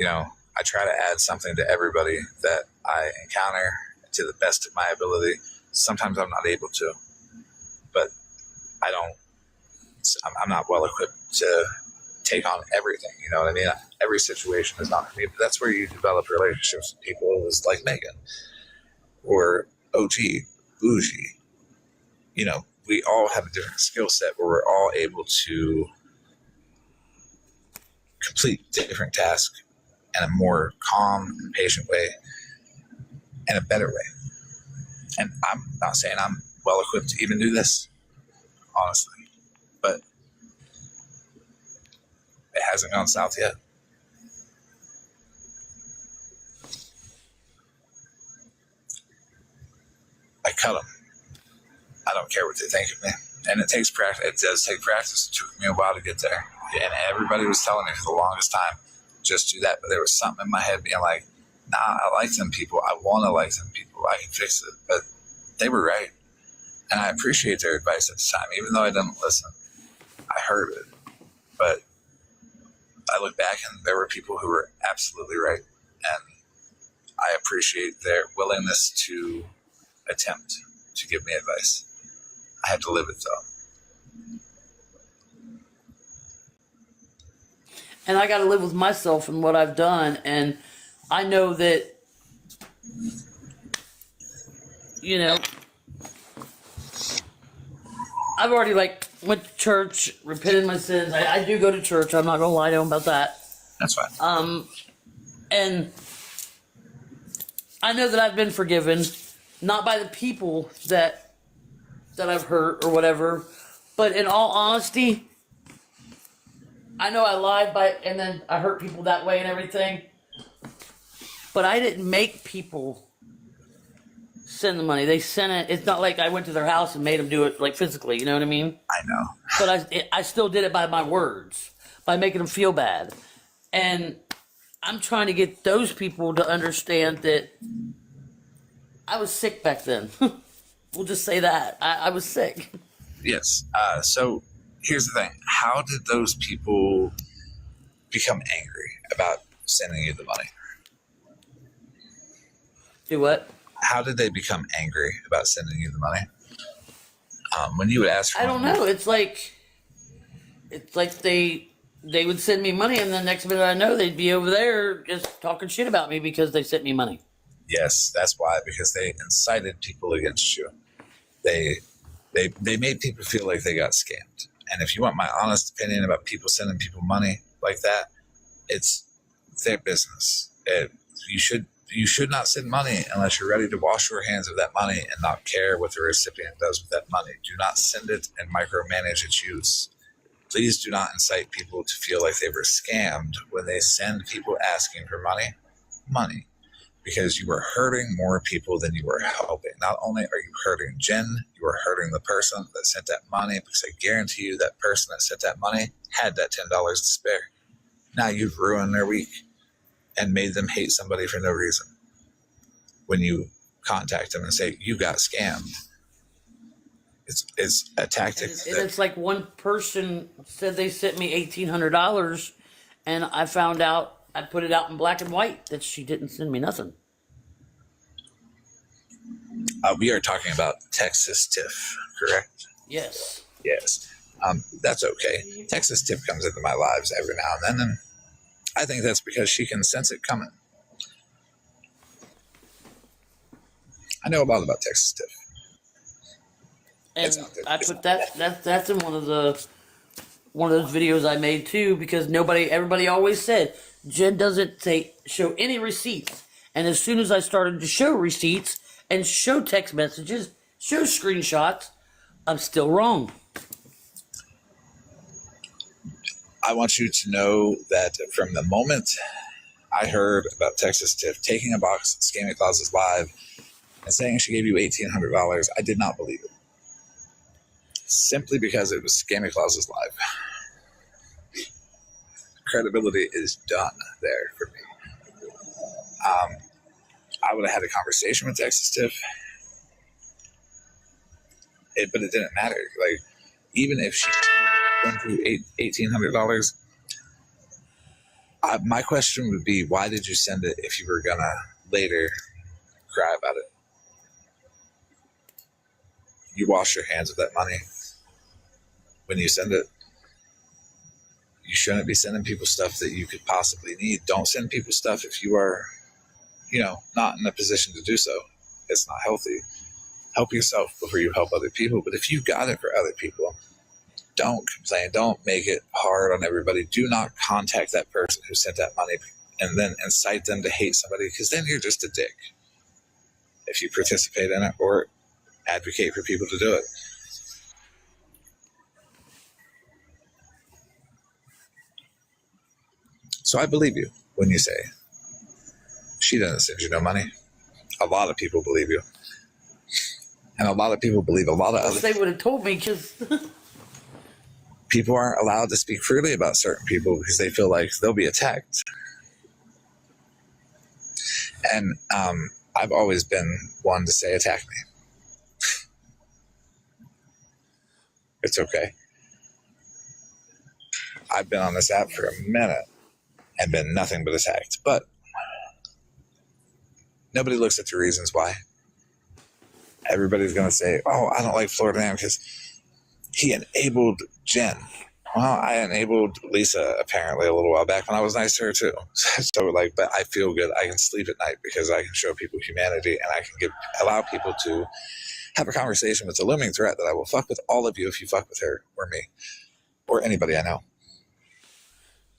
I try to add something to everybody that I encounter to the best of my ability. Sometimes I'm not able to, but I'm not well equipped to take on everything. You know what I mean? Every situation is not for me, but that's where you develop relationships with people like Megan or OG, Bougie. We all have a different skill set where we're all able to complete different tasks in a more calm and patient way and a better way. And I'm not saying I'm well equipped to even do this, honestly, but it hasn't gone south yet. cut them. I don't care what they think of me. And it takes practice. It does take practice. It took me a while to get there. And everybody was telling me for the longest time, just do that. But there was something in my head being like, nah, I like them people. I want to like them people. I can fix it. But they were right. And I appreciate their advice at the time, even though I didn't listen. I heard it. But I look back and there were people who were absolutely right. And I appreciate their willingness to attempt to give me advice. I had to live it though. And I got to live with myself and what I've done. And I know that, you know, I've already went to church, repented my sins. I do go to church. I'm not gonna lie to him about that. That's fine. And I know that I've been forgiven, not by the people that I've hurt or whatever, but in all honesty, I know I lied and then I hurt people that way and everything, but I didn't make people send the money. They sent it. It's not like I went to their house and made them do it physically. You know what I mean? I know. But I still did it by my words, by making them feel bad. And I'm trying to get those people to understand that I was sick back then. We'll just say that. I was sick. Yes. So here's the thing. How did those people become angry about sending you the money? Do what? How did they become angry about sending you the money? When you would ask for I don't know. It's like they would send me money, and the next minute I know they'd be over there just talking shit about me because they sent me money. Yes, that's why, because they incited people against you. They made people feel like they got scammed. And if you want my honest opinion about people sending people money like that, it's their business. You should not send money unless you're ready to wash your hands of that money and not care what the recipient does with that money. Do not send it and micromanage its use. Please do not incite people to feel like they were scammed when they send people asking for money, because you are hurting more people than you are helping. Not only are you hurting Jen, you are hurting the person that sent that money, because I guarantee you that person that sent that money had that $10 to spare. Now you've ruined their week and made them hate somebody for no reason. When you contact them and say, you got scammed, it's a tactic. And it's like one person said they sent me $1,800, and I found out, I put it out in black and white, that she didn't send me nothing. We are talking about Texas TIFF, correct? Yes. Yes. That's okay. Texas TIFF comes into my lives every now and then, and I think that's because she can sense it coming. I know a lot about Texas TIFF. And I put that's in one of those videos I made too, because everybody always said Jen doesn't show any receipts. And as soon as I started to show receipts and show text messages, show screenshots, I'm still wrong. I want you to know that from the moment I heard about Texas TIFF taking a box at Scammy Clauses Live and saying she gave you $1,800, I did not believe it. Simply because it was Scammy Clauses Live. Credibility is done there for me. I would have had a conversation with Texas TIFF, but it didn't matter. Like, even if she went through $1,800, my question would be, why did you send it if you were gonna later cry about it? You wash your hands of that money when you send it. You shouldn't be sending people stuff that you could possibly need. Don't send people stuff if you are, not in a position to do so. It's not healthy. Help yourself before you help other people. But if you got it for other people, don't complain. Don't make it hard on everybody. Do not contact that person who sent that money and then incite them to hate somebody, because then you're just a dick if you participate in it or advocate for people to do it. So I believe you when you say she doesn't send you no money. A lot of people believe you. And a lot of people believe a lot of other They would have told me because people aren't allowed to speak freely about certain people because they feel like they'll be attacked. And I've always been one to say, attack me. It's okay. I've been on this app for a minute and been nothing but attacked. But nobody looks at the reasons why. Everybody's going to say, oh, I don't like Florida Man because he enabled Jenn. Well, I enabled Lisa apparently a little while back when I was nice to her too. So but I feel good. I can sleep at night because I can show people humanity and I can allow people to have a conversation with the looming threat that I will fuck with all of you if you fuck with her or me or anybody I know.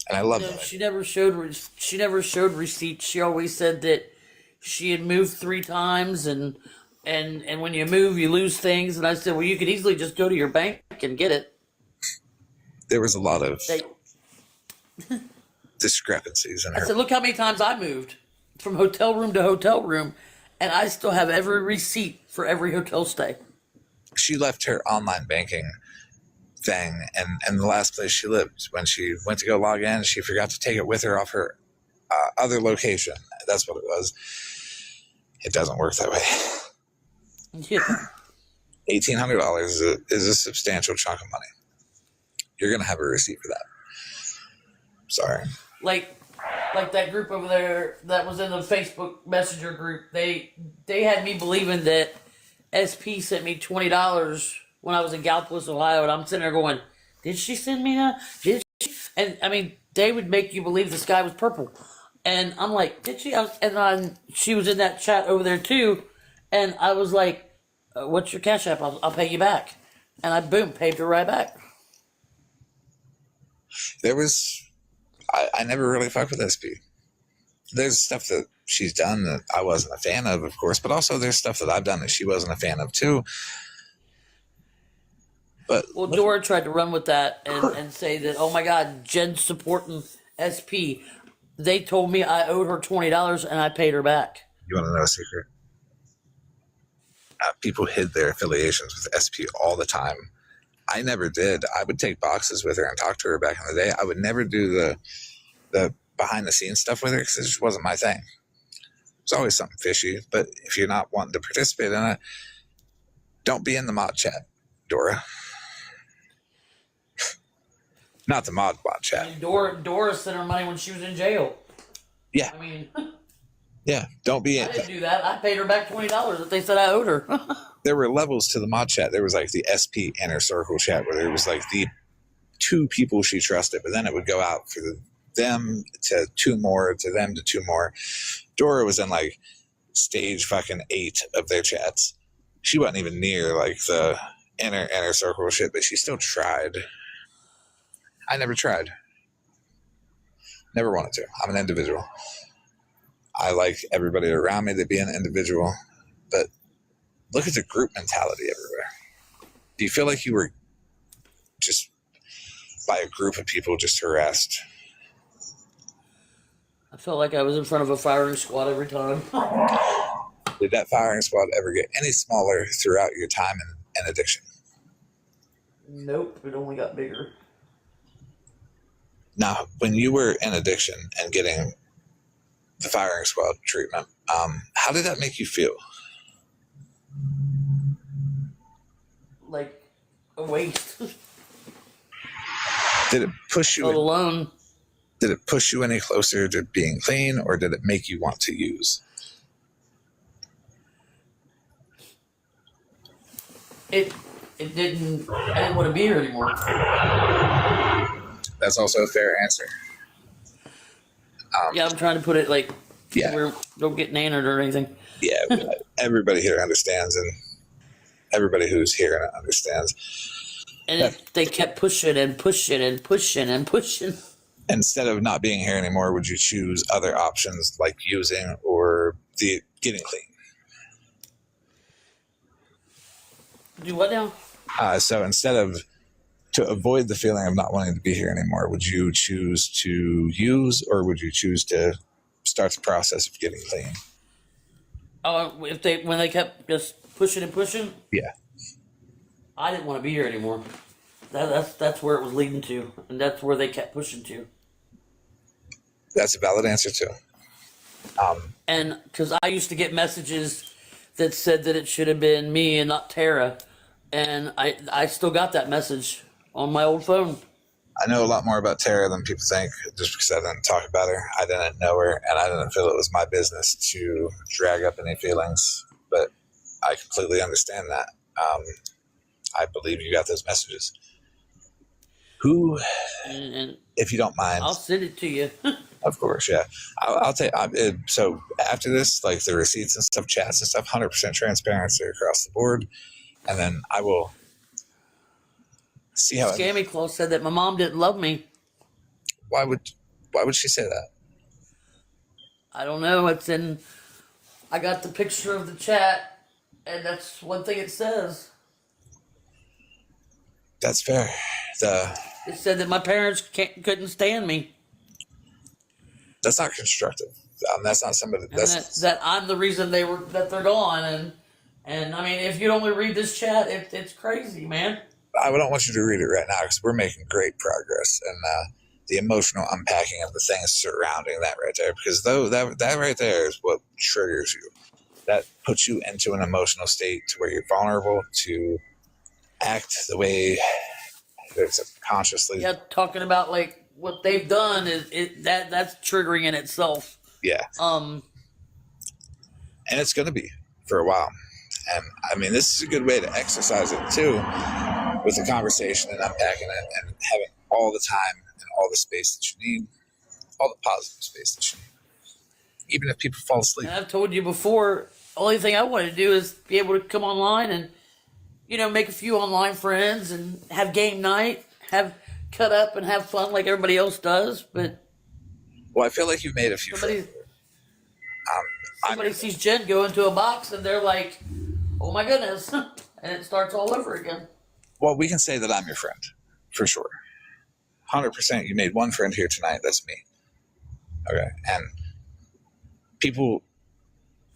And I love that. She never showed receipts. She always said that she had moved 3 times and when you move you lose things. And I said, well, you could easily just go to your bank and get it. There was a lot of discrepancies in her. I said, look how many times I moved from hotel room to hotel room, and I still have every receipt for every hotel stay. She left her online banking thing and the last place she lived. When she went to go log in, she forgot to take it with her off her other location. That's what it was. It doesn't work that way. Yeah. $1,800 is a substantial chunk of money. You're going to have a receipt for that. Sorry. Like that group over there that was in the Facebook Messenger group, they had me believing that SP sent me $20 when I was in Gallipolis, Ohio, and I'm sitting there going, did she send me that? Did she? And I mean, they would make you believe the sky was purple. And I'm like, did she? She was in that chat over there too, and I was like, what's your Cash App? I'll pay you back. And I, boom, paid her right back. There was, I never really fucked with SP. There's stuff that she's done that I wasn't a fan of course, but also there's stuff that I've done that she wasn't a fan of too. But well, Dora tried to run with that and say that, oh my God, Jen's supporting SP. They told me I owed her $20 and I paid her back. You want to know a secret? People hid their affiliations with SP all the time. I never did. I would take boxes with her and talk to her back in the day. I would never do the behind the scenes stuff with her because it just wasn't my thing. There's always something fishy, but if you're not wanting to participate in it, don't be in the mod chat, Dora. Not the mod chat. And Dora sent her money when she was in jail. Yeah. I mean, yeah, don't be in. I didn't do that. I paid her back $20 that they said I owed her. There were levels to the mod chat. There was like the SP inner circle chat where there was like the 2 people she trusted, but then it would go out for them to 2 more, to them to 2 more. Dora was in like stage fucking 8 of their chats. She wasn't even near like the inner circle shit, but she still tried. I never tried. Never wanted to. I'm an individual. I like everybody around me to be an individual, but look at the group mentality everywhere. Do you feel like you were just by a group of people just harassed? I felt like I was in front of a firing squad every time. Did that firing squad ever get any smaller throughout your time in addiction? Nope, it only got bigger. Now, when you were in addiction and getting the firing squad treatment, how did that make you feel? Like a waste. Did it push you? Alone. Did it push you any closer to being clean, or did it make you want to use? It didn't. I didn't want to be here anymore. That's also a fair answer. Yeah, I'm trying to put it like, yeah, we don't get nannered or anything. Yeah, everybody here understands, and everybody who's here understands. And they kept pushing and pushing and pushing and pushing. Instead of not being here anymore, would you choose other options like using or the getting clean? Do what now? So instead of, to avoid the feeling of not wanting to be here anymore, would you choose to use or would you choose to start the process of getting clean? When they kept just pushing and pushing, Yeah. I didn't want to be here anymore. That's where it was leading to, and that's where they kept pushing to. That's a valid answer too. And because I used to get messages that said that it should have been me and not Tara, and I still got that message on my old phone. I know a lot more about Tara than people think, just because I didn't talk about her. I didn't know her, and I didn't feel it was my business to drag up any feelings. But I completely understand that. I believe you got those messages. Who, And if you don't mind, I'll send it to you. of course, yeah. I'll take. So after this, like the receipts and stuff, chats and stuff, 100% transparency across the board, and then I will see how. Scammy Claus said that my mom didn't love me. Why would she say that? I don't know. I got the picture of the chat, and that's one thing it says. That's fair. It said that my parents couldn't stand me. That's not constructive. That's not somebody. And that I'm the reason that they're gone. And I mean, if you'd only read this chat, it's crazy, man. I don't want you to read it right now because we're making great progress, and the emotional unpacking of the things surrounding that right there, because that right there is what triggers you. That puts you into an emotional state to where you're vulnerable to act the way it's consciously. Yeah, talking about like what they've done that's triggering in itself. Yeah. And it's going to be for a while. And I mean, this is a good way to exercise it too, with the conversation and unpacking it and having all the time and all the space that you need, all the positive space that you need, even if people fall asleep. And I've told you before, the only thing I want to do is be able to come online and, make a few online friends and have game night, cut up and have fun like everybody else does. But well, I feel like you've made a few friends. Somebody sees Jen go into a box and they're like, oh my goodness, and it starts all over again. Well, we can say that I'm your friend, for sure. 100%. You made one friend here tonight. That's me. Okay. And people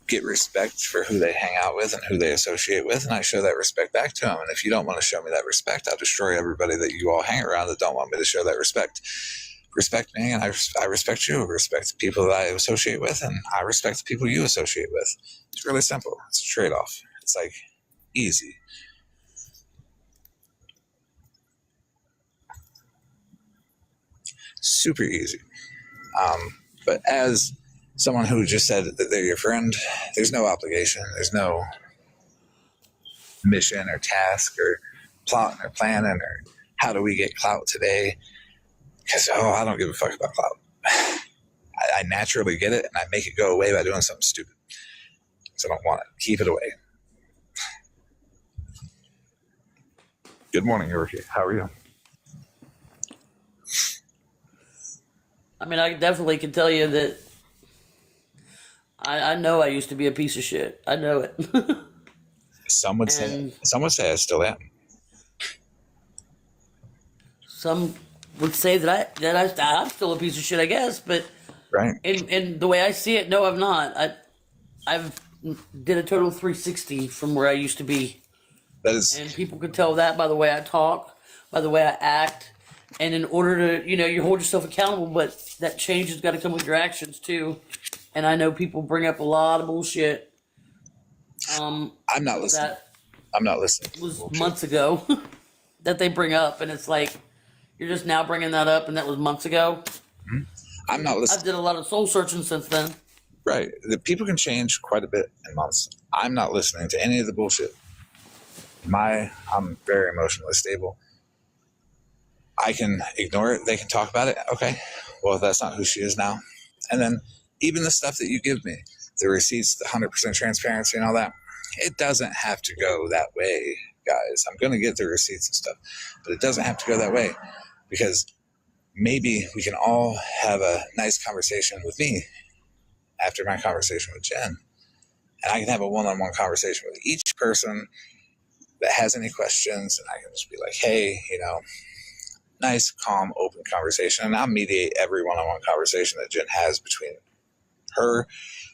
get respect for who they hang out with and who they associate with, and I show that respect back to them. And if you don't want to show me that respect, I'll destroy everybody that you all hang around that don't want me to show that respect. Respect me, and I respect you. Respect the people that I associate with, and I respect the people you associate with. It's really simple. It's a trade-off. It's like easy. Super easy. But as someone who just said that they're your friend, there's no obligation. There's no mission or task or plotting or planning or how do we get clout today? Because, I don't give a fuck about clout. I naturally get it, and I make it go away by doing something stupid. Because I don't want it. Keep it away. Good morning, Yorkie. How are you? I mean, I definitely can tell you that I know I used to be a piece of shit. I know it. Some would say I still am. Some would say that I'm still a piece of shit, I guess, but right. In the way I see it, no, I'm not. I've did a total 360 from where I used to be. That is, and people can tell that by the way I talk, by the way I act, and in order to, you hold yourself accountable, but that change has got to come with your actions too. And I know people bring up a lot of bullshit. I'm not listening. I'm not listening. It was months ago that they bring up, and it's like, you're just now bringing that up, and that was months ago. Mm-hmm. I'm not listening. I did a lot of soul searching since then. Right. The people can change quite a bit in months. I'm not listening to any of the bullshit. I'm very emotionally stable. I can ignore it. They can talk about it. Okay. Well, that's not who she is now. And then even the stuff that you give me, the receipts, the 100% transparency and all that, it doesn't have to go that way, guys. I'm going to get the receipts and stuff, but it doesn't have to go that way, because maybe we can all have a nice conversation with me after my conversation with Jen, and I can have a one-on-one conversation with each person that has any questions, and I can just be like, hey, nice, calm, open conversation, and I'll mediate every one-on-one conversation that Jen has between her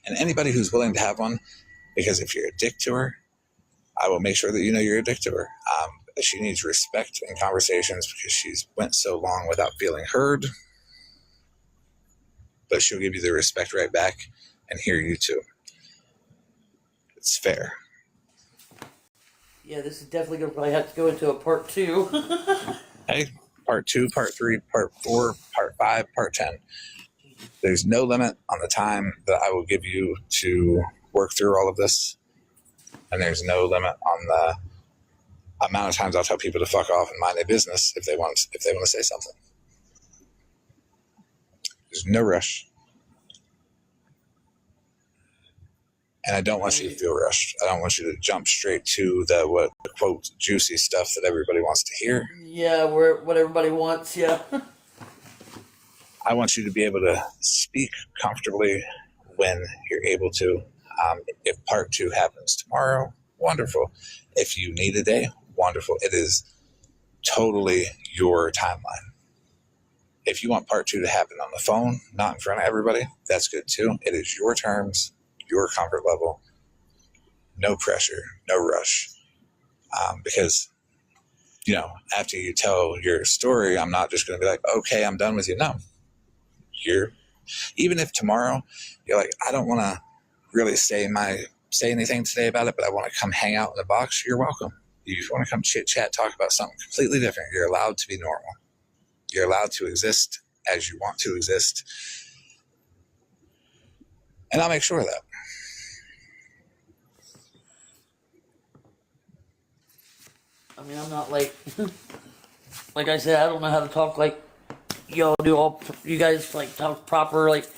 and anybody who's willing to have one. Because if you're a dick to her, I will make sure that you know you're a dick to her. She needs respect in conversations because she's went so long without feeling heard. But she'll give you the respect right back and hear you too. It's fair. Yeah, this is definitely going to probably have to go into a part 2. Hey, part 2, part 3, part 4, part 5, part 10. There's no limit on the time that I will give you to work through all of this. And there's no limit on the amount of times I'll tell people to fuck off and mind their business if they want to say something. There's no rush. And I don't want you to feel rushed. I don't want you to jump straight to the quote juicy stuff that everybody wants to hear. Yeah, what everybody wants, yeah. I want you to be able to speak comfortably when you're able to. If part 2 happens tomorrow, wonderful. If you need a day, wonderful. It is totally your timeline. If you want part 2 to happen on the phone, not in front of everybody, that's good too. It is your terms, your comfort level, no pressure, no rush. Because, after you tell your story, I'm not just going to be like, okay, I'm done with you. No. Even if tomorrow you're like, I don't want to really say anything today about it, but I want to come hang out in the box, you're welcome. If you want to come chit chat, talk about something completely different, you're allowed to be normal. You're allowed to exist as you want to exist. And I'll make sure of that. I mean, I'm not like I said, I don't know how to talk like y'all do. All you guys like talk proper, like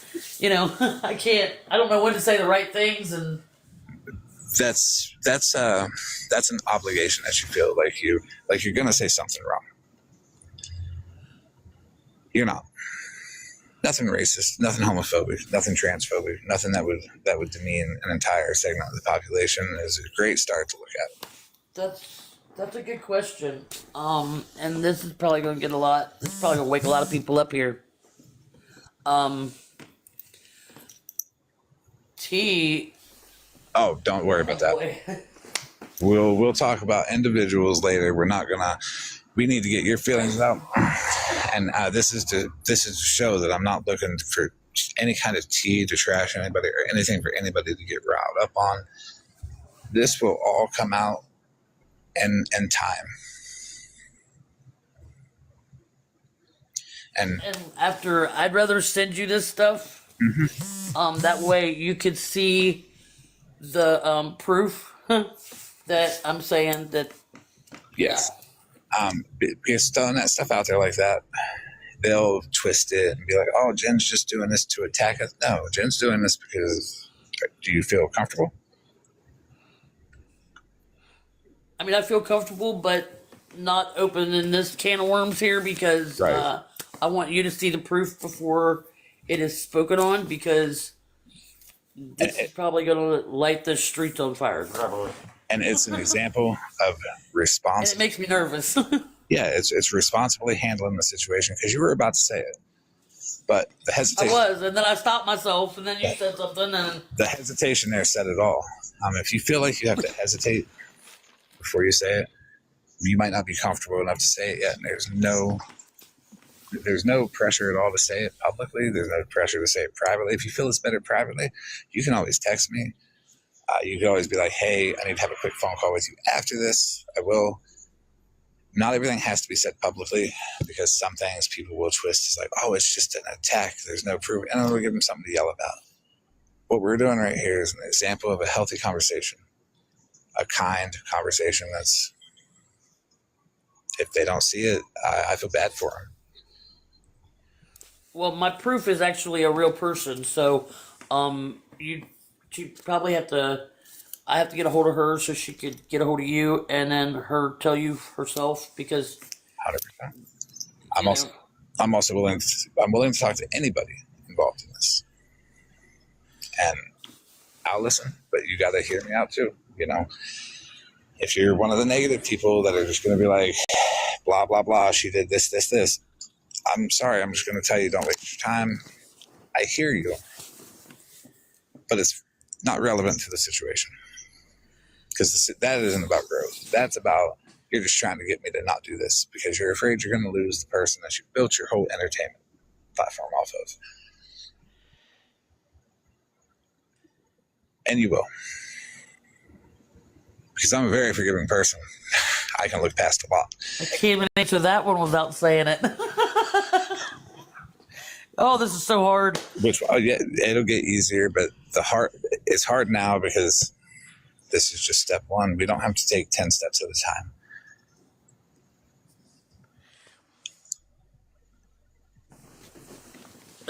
I can't. I don't know when to say the right things, and that's an obligation that you feel like you're gonna say something wrong. You're not. Nothing racist, nothing homophobic, nothing transphobic, nothing that would demean an entire segment of the population is a great start to look at. That's a good question. And this is probably gonna get this is probably gonna wake a lot of people up here. T. Oh, don't worry about that. We'll talk about individuals later. We need to get your feelings out. And this is to show that I'm not looking for any kind of tea to trash anybody or anything for anybody to get riled up on. This will all come out in time. And after, I'd rather send you this stuff. Mm-hmm. That way you could see the proof that I'm saying that. Yes. Because throwing that stuff out there like that, they'll twist it and be like, oh, Jen's just doing this to attack us. No, Jen's doing this because, do you feel comfortable? I mean, I feel comfortable, but not opening this can of worms here because I want you to see the proof before it is spoken on, because this is probably going to light the streets on fire. And it's an example of response. And it makes me nervous. Yeah, it's responsibly handling the situation because you were about to say it. But the hesitation. I was, and then I stopped myself, and then you said something, and the hesitation there said it all. If you feel like you have to hesitate before you say it, you might not be comfortable enough to say it yet. And there's no pressure at all to say it publicly. There's no pressure to say it privately. If you feel it's better privately, you can always text me. You can always be like, hey, I need to have a quick phone call with you after this. I will. Not everything has to be said publicly because some things people will twist. It's like, oh, it's just an attack. There's no proof. And then we'll give them something to yell about. What we're doing right here is an example of a healthy conversation, a kind conversation that's, if they don't see it, I feel bad for them. Well, my proof is actually a real person, so you probably have to. I have to get a hold of her so she could get a hold of you, and then her tell you herself because. 100%. I'm also willing. I'm willing to talk to anybody involved in this, and I'll listen. But you got to hear me out too. If you're one of the negative people that are just going to be like, blah blah blah, she did this. I'm sorry. I'm just going to tell you, don't waste your time. I hear you, but not relevant to the situation. Because that isn't about growth. That's about, you're just trying to get me to not do this because you're afraid you're going to lose the person that you built your whole entertainment platform off of. And you will. Because I'm a very forgiving person. I can look past a lot. I can't even answer that one without saying it. Oh, this is so hard. Which, yeah, it'll get easier, but it's hard now because this is just step one. We don't have to take 10 steps at a time.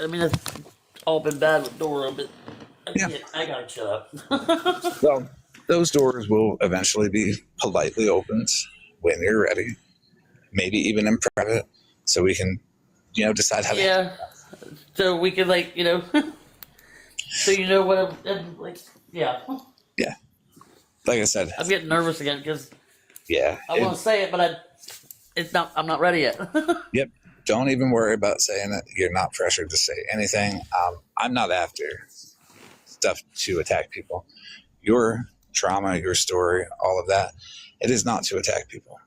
I mean, it's all been bad with Dora, but I gotta shut up. Well, those doors will eventually be politely opened when you're ready, maybe even in private, so we can, decide how to. Yeah, so we can, so you know what I'm like, yeah. Yeah. Like I said. I'm getting nervous again because yeah, I want to say it, but I'm not ready yet. Yep. Don't even worry about saying it. You're not pressured to say anything. I'm not after stuff to attack people. Your trauma, your story, all of that, it is not to attack people.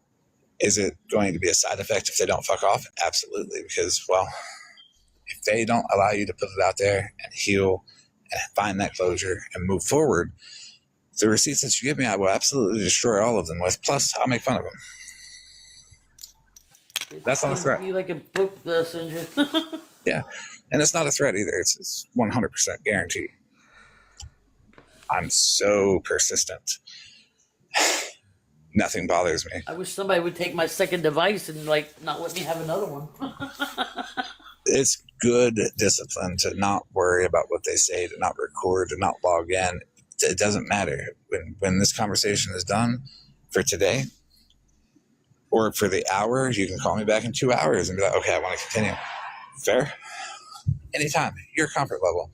Is it going to be a side effect if they don't fuck off? Absolutely. Because, well, if they don't allow you to put it out there and heal and find that closure and move forward, the receipts that you give me, I will absolutely destroy all of them with. Plus, I'll make fun of them. That's not a threat. You like a book send you. Yeah, and it's not a threat either. It's 100% guaranteed. I'm so persistent. Nothing bothers me. I wish somebody would take my second device and not let me have another one. It's good discipline to not worry about what they say, to not record, to not log in. It doesn't matter. When this conversation is done for today or for the hour, you can call me back in 2 hours and be like, okay, I want to continue. Fair? Anytime. Your comfort level.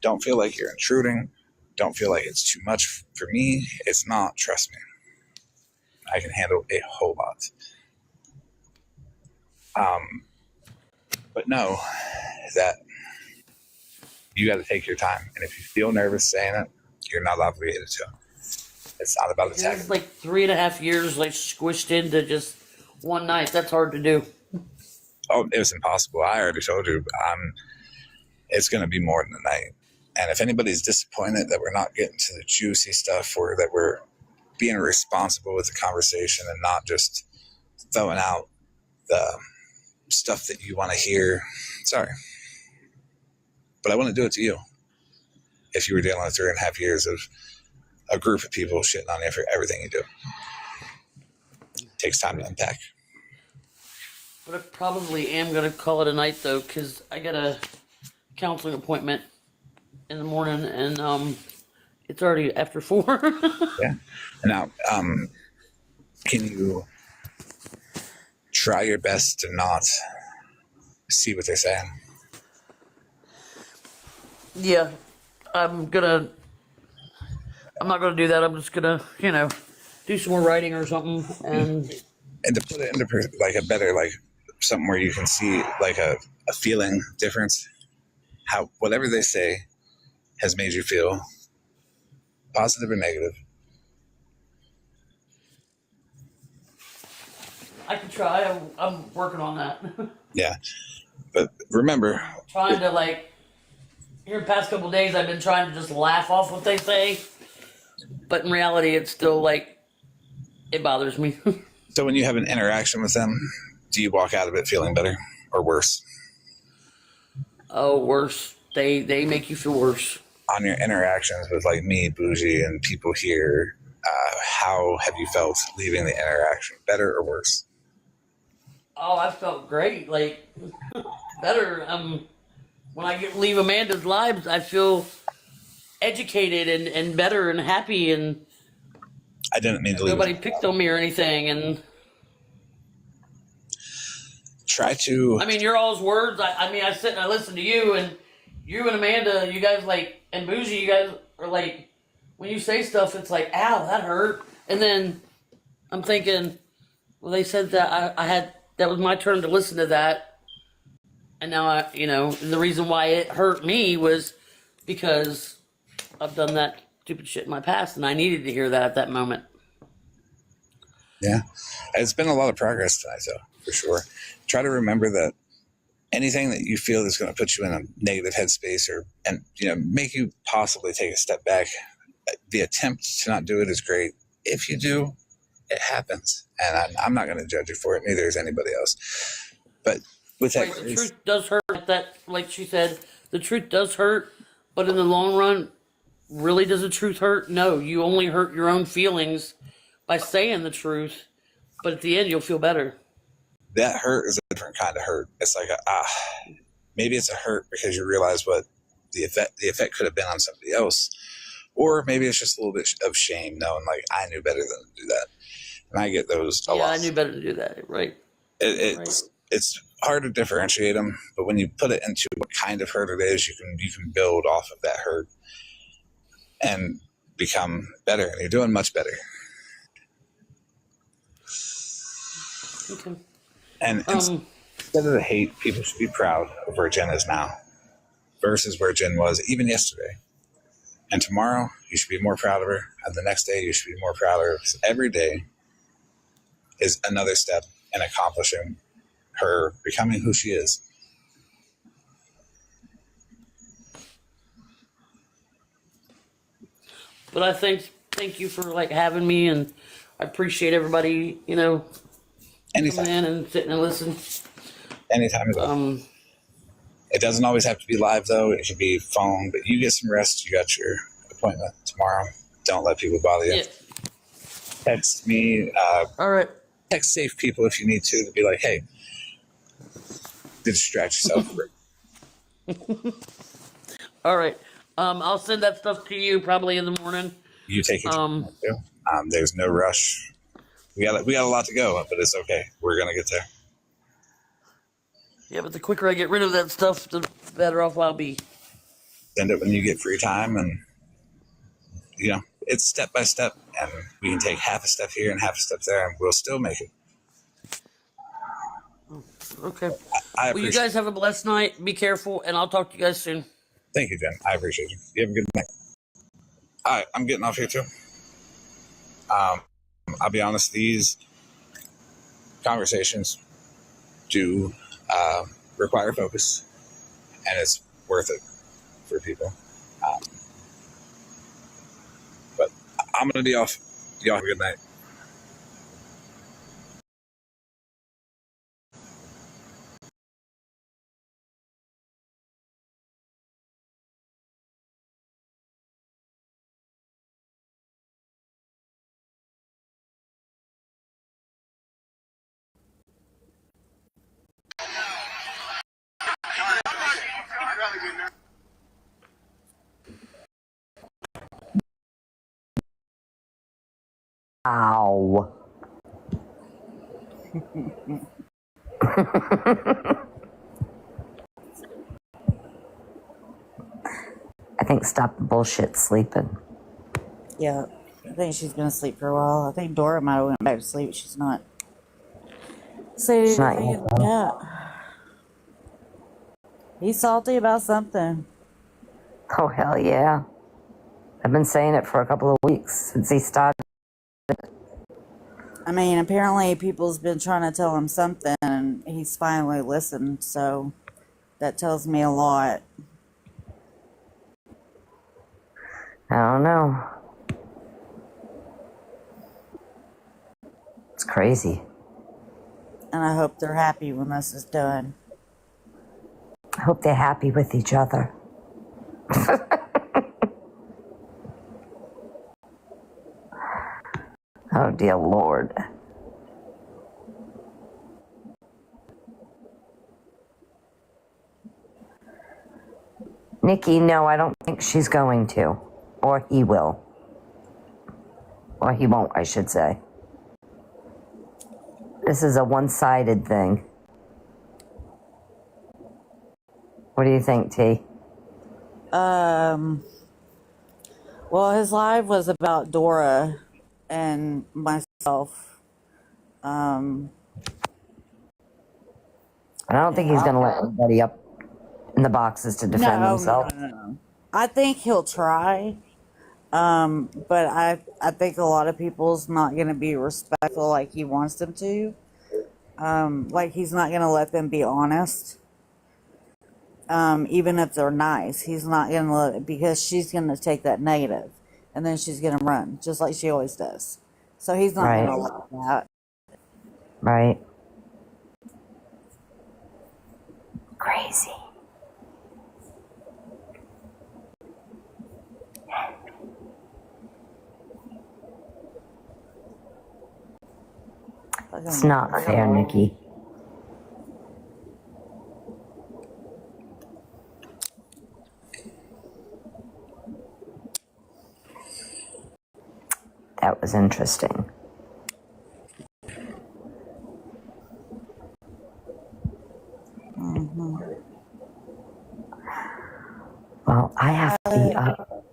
Don't feel like you're intruding. Don't feel like it's too much for me. It's not. Trust me. I can handle a whole lot. But know that you got to take your time. And if you feel nervous saying it, you're not obligated to. It's not about attacking. It's 3.5 years squished into just one night. That's hard to do. Oh, it was impossible. I already told you. It's going to be more than a night. And if anybody's disappointed that we're not getting to the juicy stuff or that we're being responsible with the conversation and not just throwing out the stuff that you want to hear, sorry. But I wouldn't do it to you if you were dealing with 3.5 years of a group of people shitting on you for everything you do. It takes time to unpack. But I probably am going to call it a night, though, because I got a counseling appointment in the morning, and it's already after 4. Yeah. Now, can you try your best to not see what they're saying? Yeah, I'm not gonna do that. I'm just gonna, do some more writing or something, and to put it into a better, something where you can see a feeling difference. How whatever they say has made you feel, positive or negative. I can try. I'm working on that. Yeah, but remember, trying to here the past couple of days, I've been trying to just laugh off what they say, but in reality, it's still it bothers me. So when you have an interaction with them, do you walk out of it feeling better or worse? Oh, worse. They make you feel worse. On your interactions with me, Bougie, and people here, how have you felt leaving the interaction? Better or worse? Oh, I felt great. Better. When I leave Amanda's lives, I feel educated and better and happy, and I didn't mean to leave. Nobody picked on me or anything, and try to. I mean, your all's words. I sit and I listen to you, and you and Amanda, you guys and Bougie, you guys are when you say stuff, it's ow, that hurt, and then I'm thinking, well, they said that that was my turn to listen to that. And now the reason why it hurt me was because I've done that stupid shit in my past, and I needed to hear that at that moment. Yeah. It's been a lot of progress tonight, though, for sure. Try to remember that anything that you feel is going to put you in a negative headspace and make you possibly take a step back, the attempt to not do it is great. If you do, it happens. And I'm not going to judge you for it. Neither is anybody else. But with that, the truth does hurt. Like she said, the truth does hurt. But in the long run, really does the truth hurt? No, you only hurt your own feelings by saying the truth. But at the end, you'll feel better. That hurt is a different kind of hurt. It's like maybe it's a hurt because you realize what the effect could have been on somebody else, or maybe it's just a little bit of shame, knowing like I knew better than to do that, and I get those a lot. Yeah, I knew better to do that. Right. It's hard to differentiate them, but when you put it into what kind of hurt it is, you can build off of that hurt and become better, and you're doing much better. Okay. And instead of the hate, people should be proud of where Jenn is now versus where Jenn was even yesterday. And tomorrow, you should be more proud of her. And the next day, you should be more proud of her. Because every day is another step in accomplishing her becoming who she is. But I thank you for having me, and I appreciate everybody, Anytime. coming in and sitting and listening. Anytime at all. It doesn't always have to be live, though. It can be phone, but you get some rest. You got your appointment tomorrow. Don't let people bother you. Yeah. Text me. All right. Text safe people if you need to be like, hey, distract yourself. All right. I'll send that stuff to you probably in the morning. You take it. There's no rush. We got a lot to go, but it's okay. We're gonna get there. Yeah, but the quicker I get rid of that stuff, the better off I'll be. Send it when you get free time, and it's step by step, and we can take half a step here and half a step there, and we'll still make it. Okay. I well, you guys have a blessed night. Be careful, and I'll talk to you guys soon. Thank you, Jenn. I appreciate you. You have a good night. All right, I'm getting off here too. I'll be honest, these conversations do require focus, and it's worth it for people. But I'm going to be off. Y'all have a good night. Ow. I think stop the bullshit sleeping. Yeah, I think she's gonna sleep for a while. I think Dora might have went back to sleep. She's not saying She's not anything. yet, Yeah. He's salty about something. Oh, hell yeah. I've been saying it for a couple of weeks since he started. I mean, apparently people's been trying to tell him something, and he's finally listened, so that tells me a lot. I don't know. It's crazy. And I hope they're happy when this is done. I hope they're happy with each other. Oh, dear Lord. Nikki, no, I don't think she's going to. Or he will. Or he won't, I should say. This is a one-sided thing. What do you think, T? Well, his live was about Dora and myself. I don't think he's going to let anybody up in the boxes to defend himself. No. I think he'll try. But I think a lot of people's not going to be respectful like he wants them to. Like he's not going to let them be honest. Even if they're nice, he's not going to let it because she's going to take that negative and then she's going to run just like she always does. So he's not going to let that. Right. Crazy. It's not fair, Nikki. That was interesting. Well, I have to be up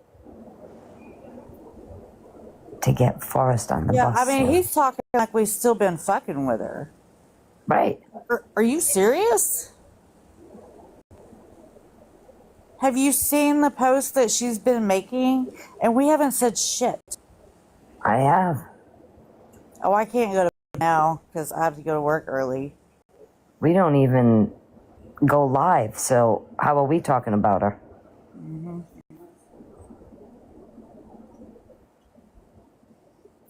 to get Forrest on the bus. Yeah, I mean, soon. he's talking like we've still been fucking with her. Right. Are you serious? Have you seen the post that she's been making? And we haven't said shit. I have. Oh, I can't go to now because I have to go to work early. We don't even go live, so how are we talking about her?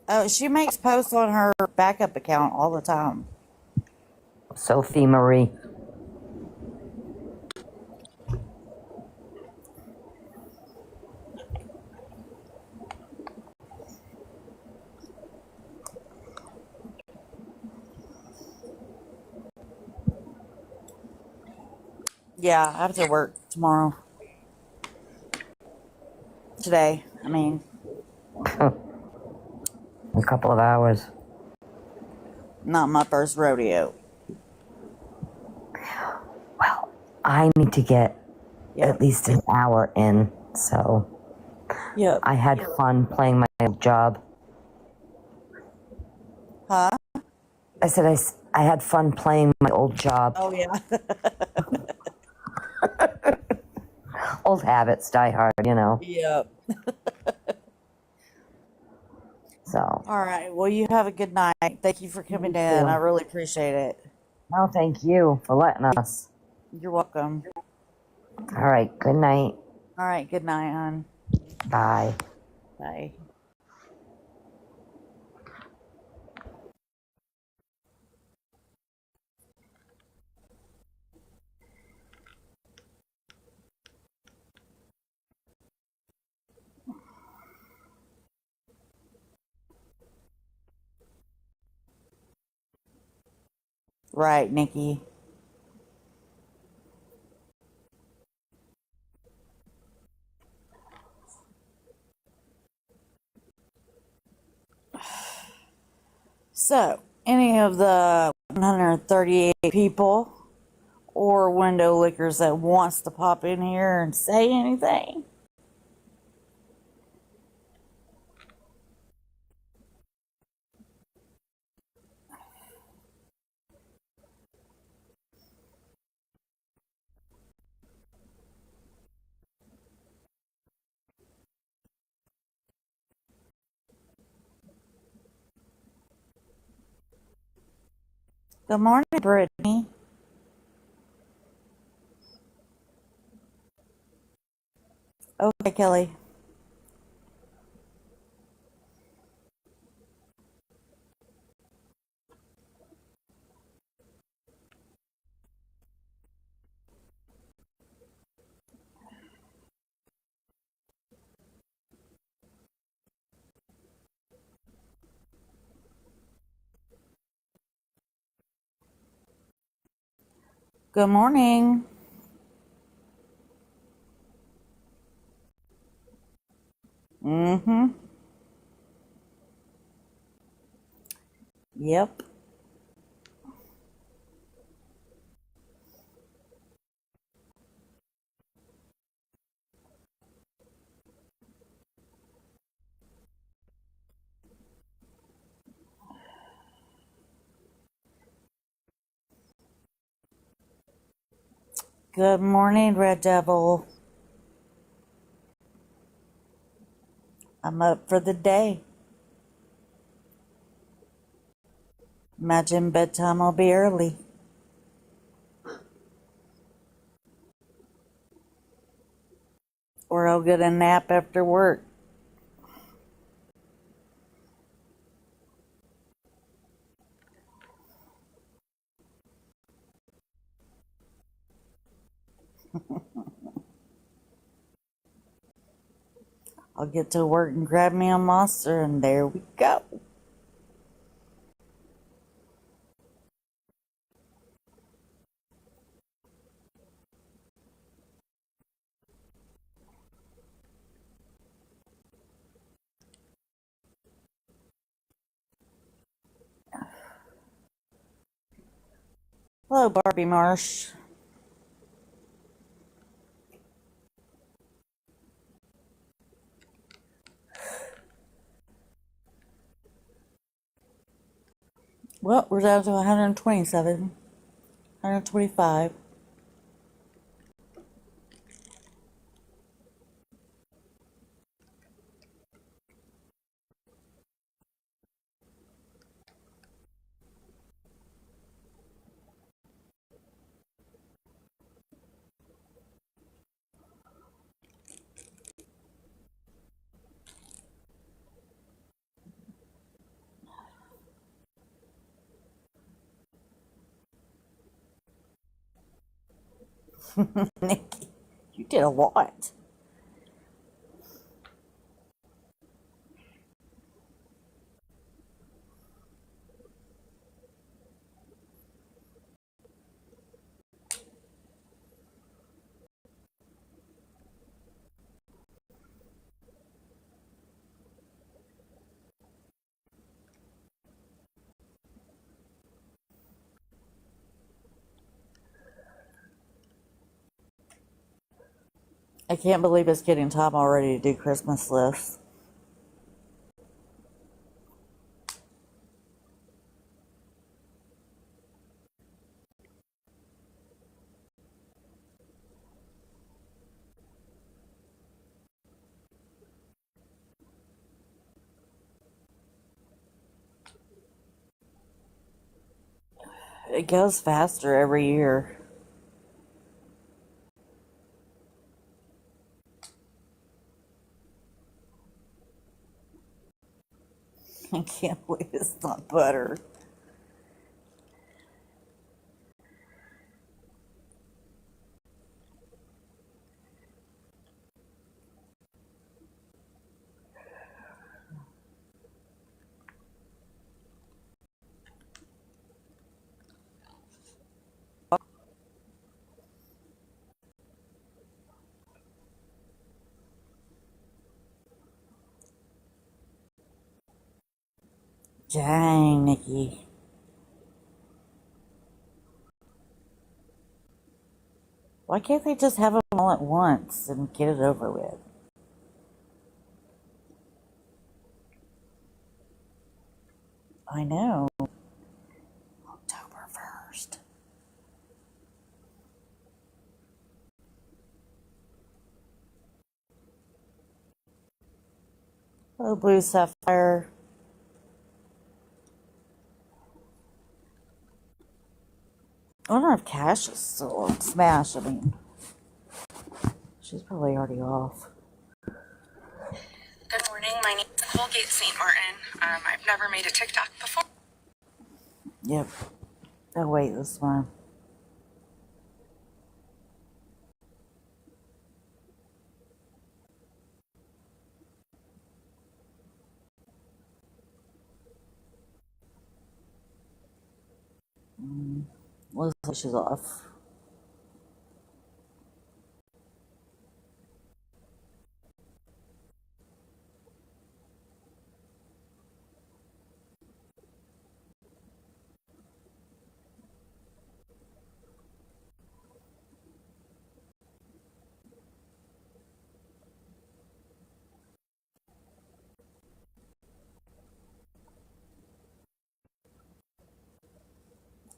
Oh, she makes posts on her backup account all the time. Sophie Marie. Yeah, I have to work tomorrow. Today, I mean. A couple of hours. Not my first rodeo. Well, I need to get at least an hour in, so I had fun playing my old job. Huh? I said I had fun playing my old job. Oh, yeah. Old habits die hard, you know. Yep. So. All right. Well, you have a good night. Thank you for coming in. too. I really appreciate it. No, thank you for letting us. You're welcome. All right. Good night. All right. Good night, hon. Bye. Bye. Right, Nikki. So, any of the 138 people or window lickers that wants to pop in here and say anything? Good morning, Brittany. Okay, Kelly. Good morning. Mm-hmm. Yep. Good morning, Red Devil. I'm up for the day. Imagine bedtime will be early. Or I'll get a nap after work. I'll get to work and grab me a monster, and there we go. Hello, Barbie Marsh. Well, we're down to 127, 125. Nikki, you did a lot. I can't believe it's getting time already to do Christmas lists. It goes faster every year. I can't believe it's not butter. Dang, Nikki. Why can't they just have them all at once and get it over with? I know. October 1st. Hello, Blue Sapphire. I wonder if Cash is still on Smash. I mean, she's probably already off. Good morning. My name is Colgate St. Martin. I've never made a TikTok before. Yep. Oh, wait, this one. Looks like she's off.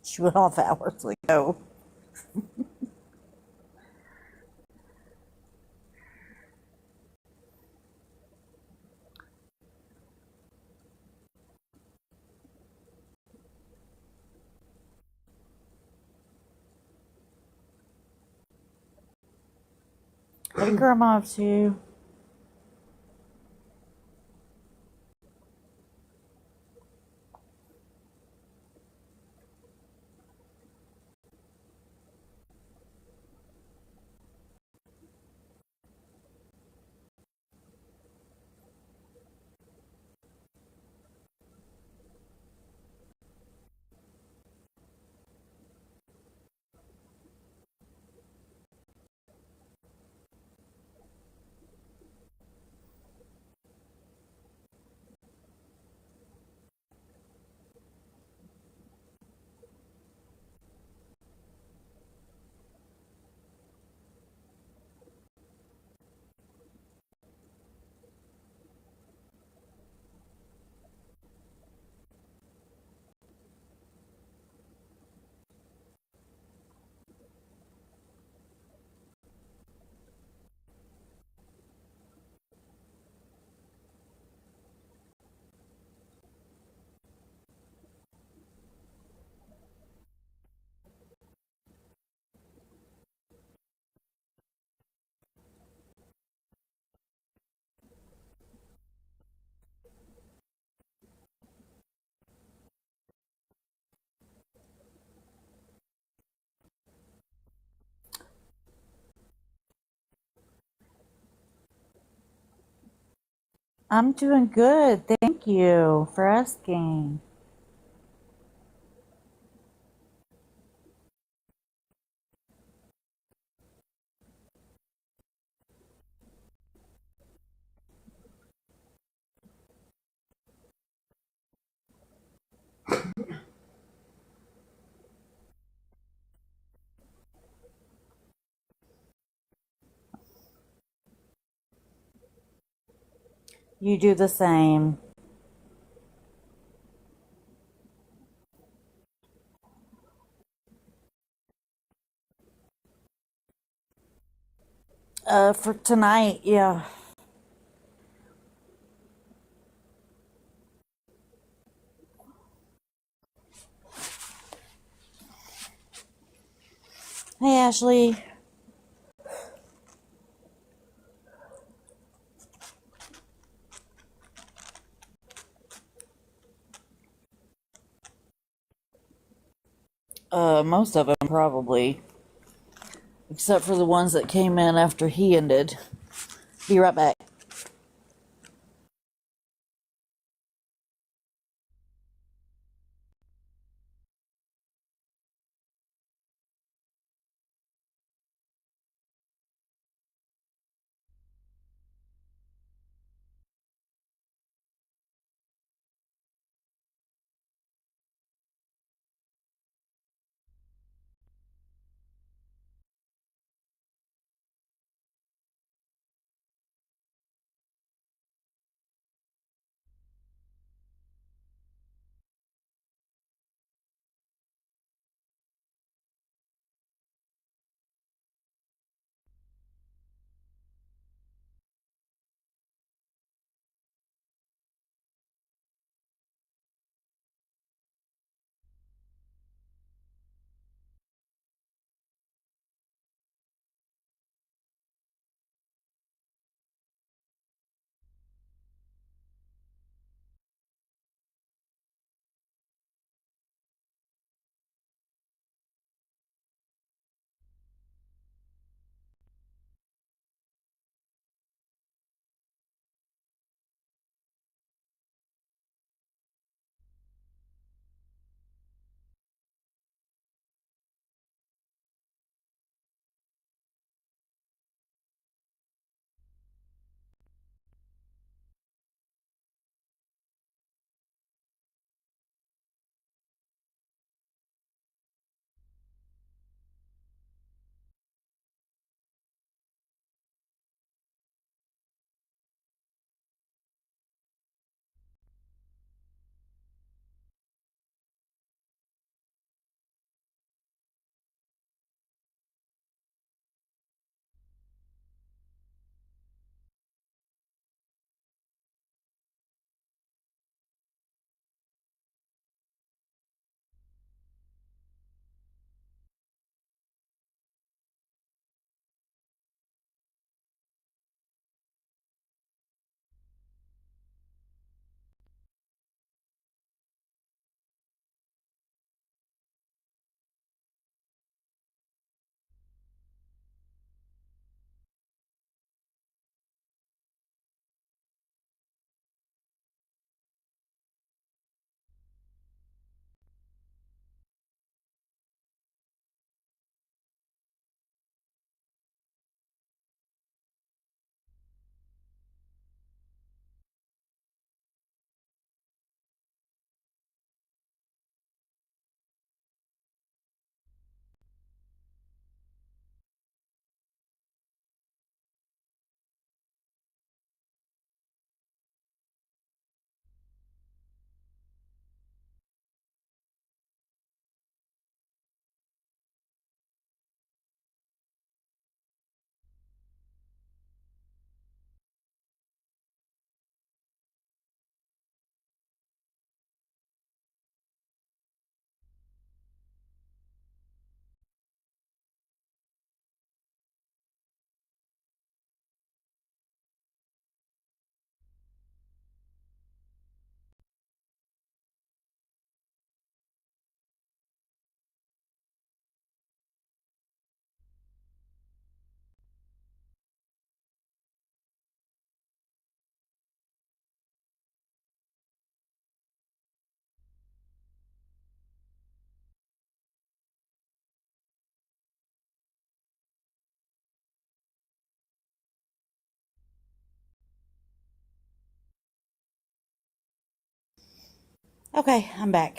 She went off hours ago. Hey, Grandma, too. I'm doing good. Thank you for asking. You do the same. For tonight, yeah. Hey, Ashley. Most of them probably, except for the ones that came in after he ended. Be right back. Okay, I'm back.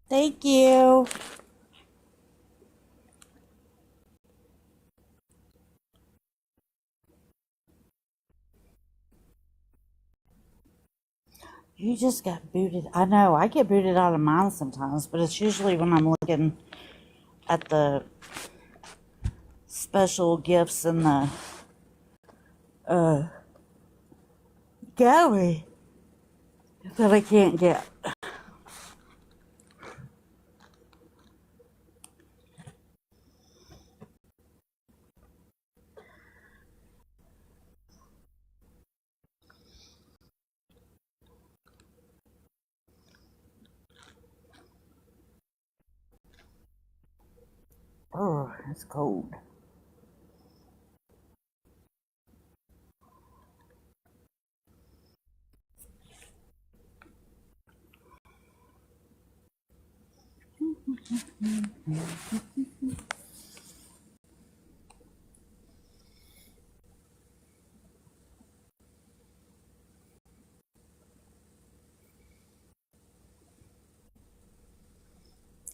Thank you. You just got booted. I know, I get booted out of mine sometimes, but it's usually when I'm looking at the special gifts in the gallery that I can't get. Oh, it's cold.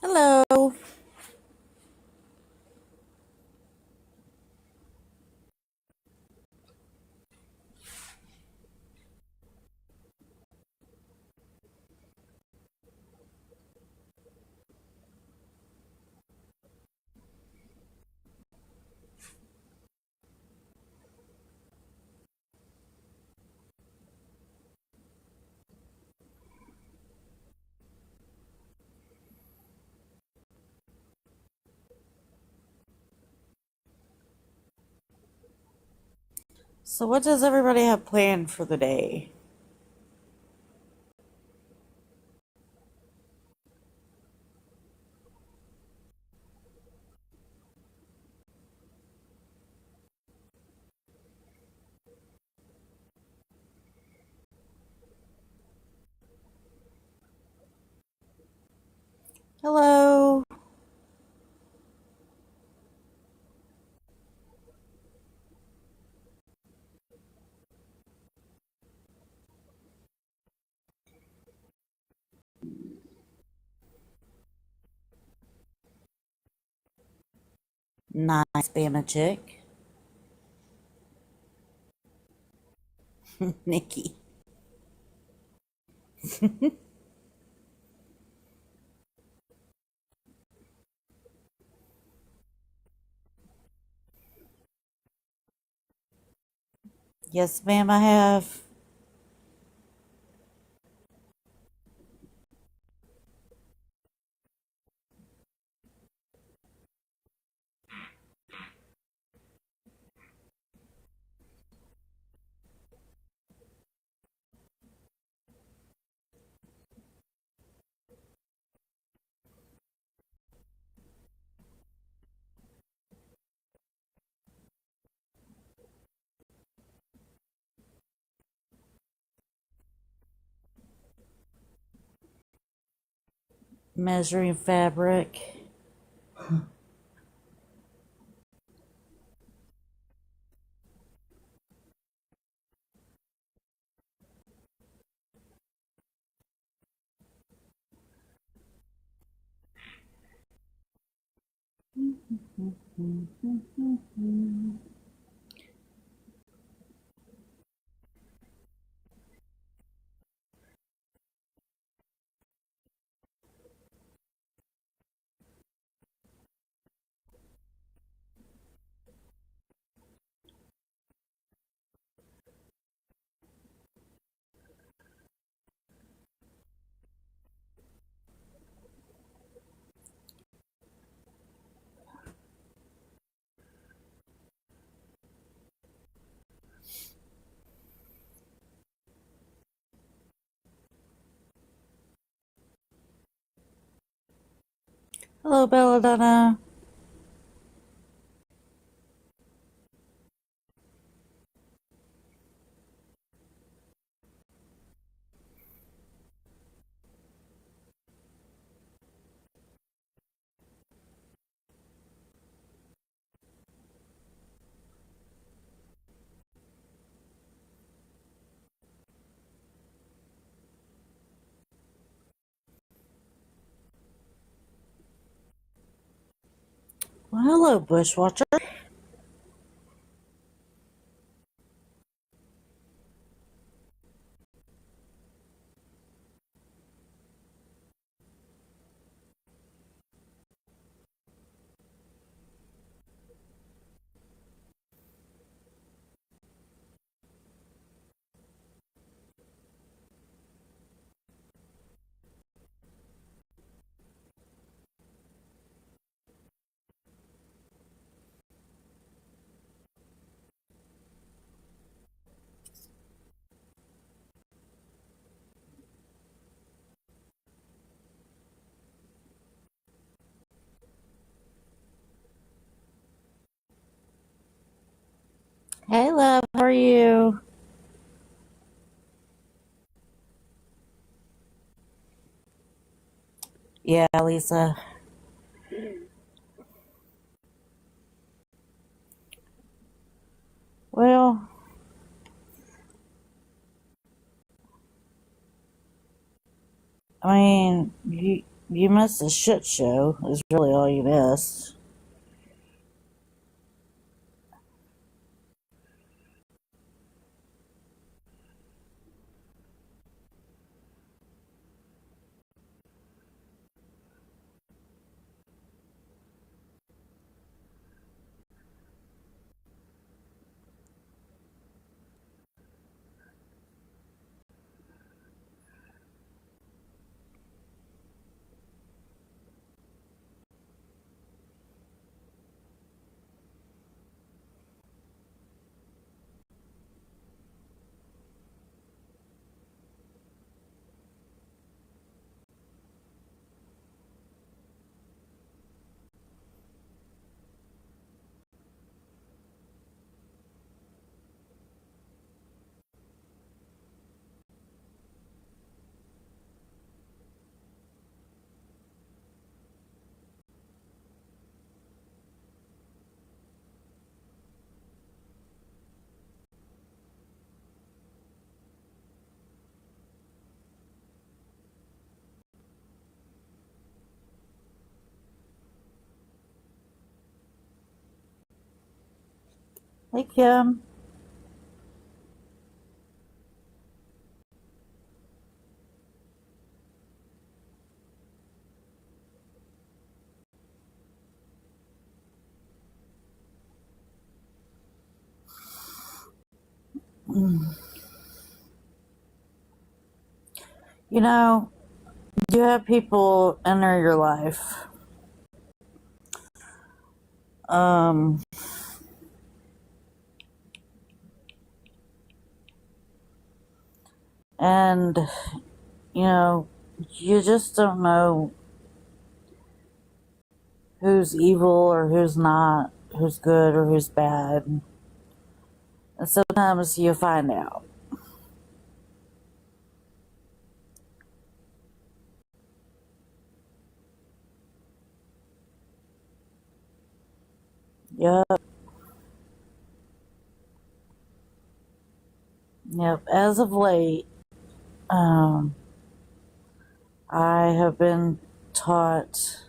Hello. So what does everybody have planned for the day? Hello. Nice, Bama chick. Nikki. Yes, ma'am, I have. Measuring fabric. Hello, Belladonna. Well, hello, Bushwatcher. Hey, love. How are you? Yeah, Lisa. Well, I mean, you missed a shit show, is really all you missed. Hey, Kim. You know, you have people enter your life. Um, and, you know, you just don't know who's evil or who's not, who's good or who's bad. And sometimes you find out. Yep. Yep. As of late, um, I have been taught,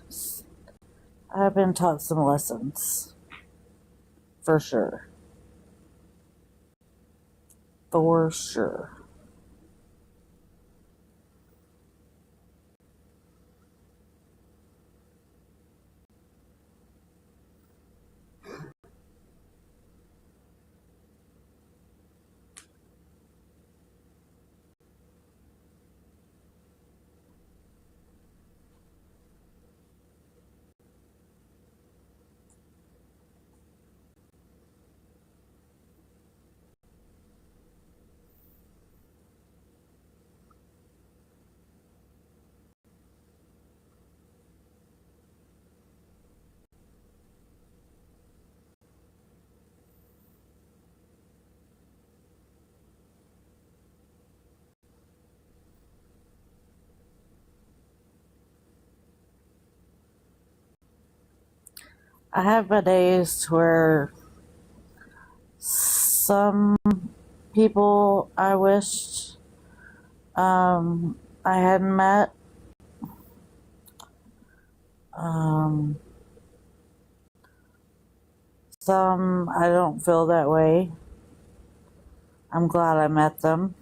I've been taught some lessons. For sure. For sure. I have my days where some people I wished I hadn't met. Um, some I don't feel that way. I'm glad I met them.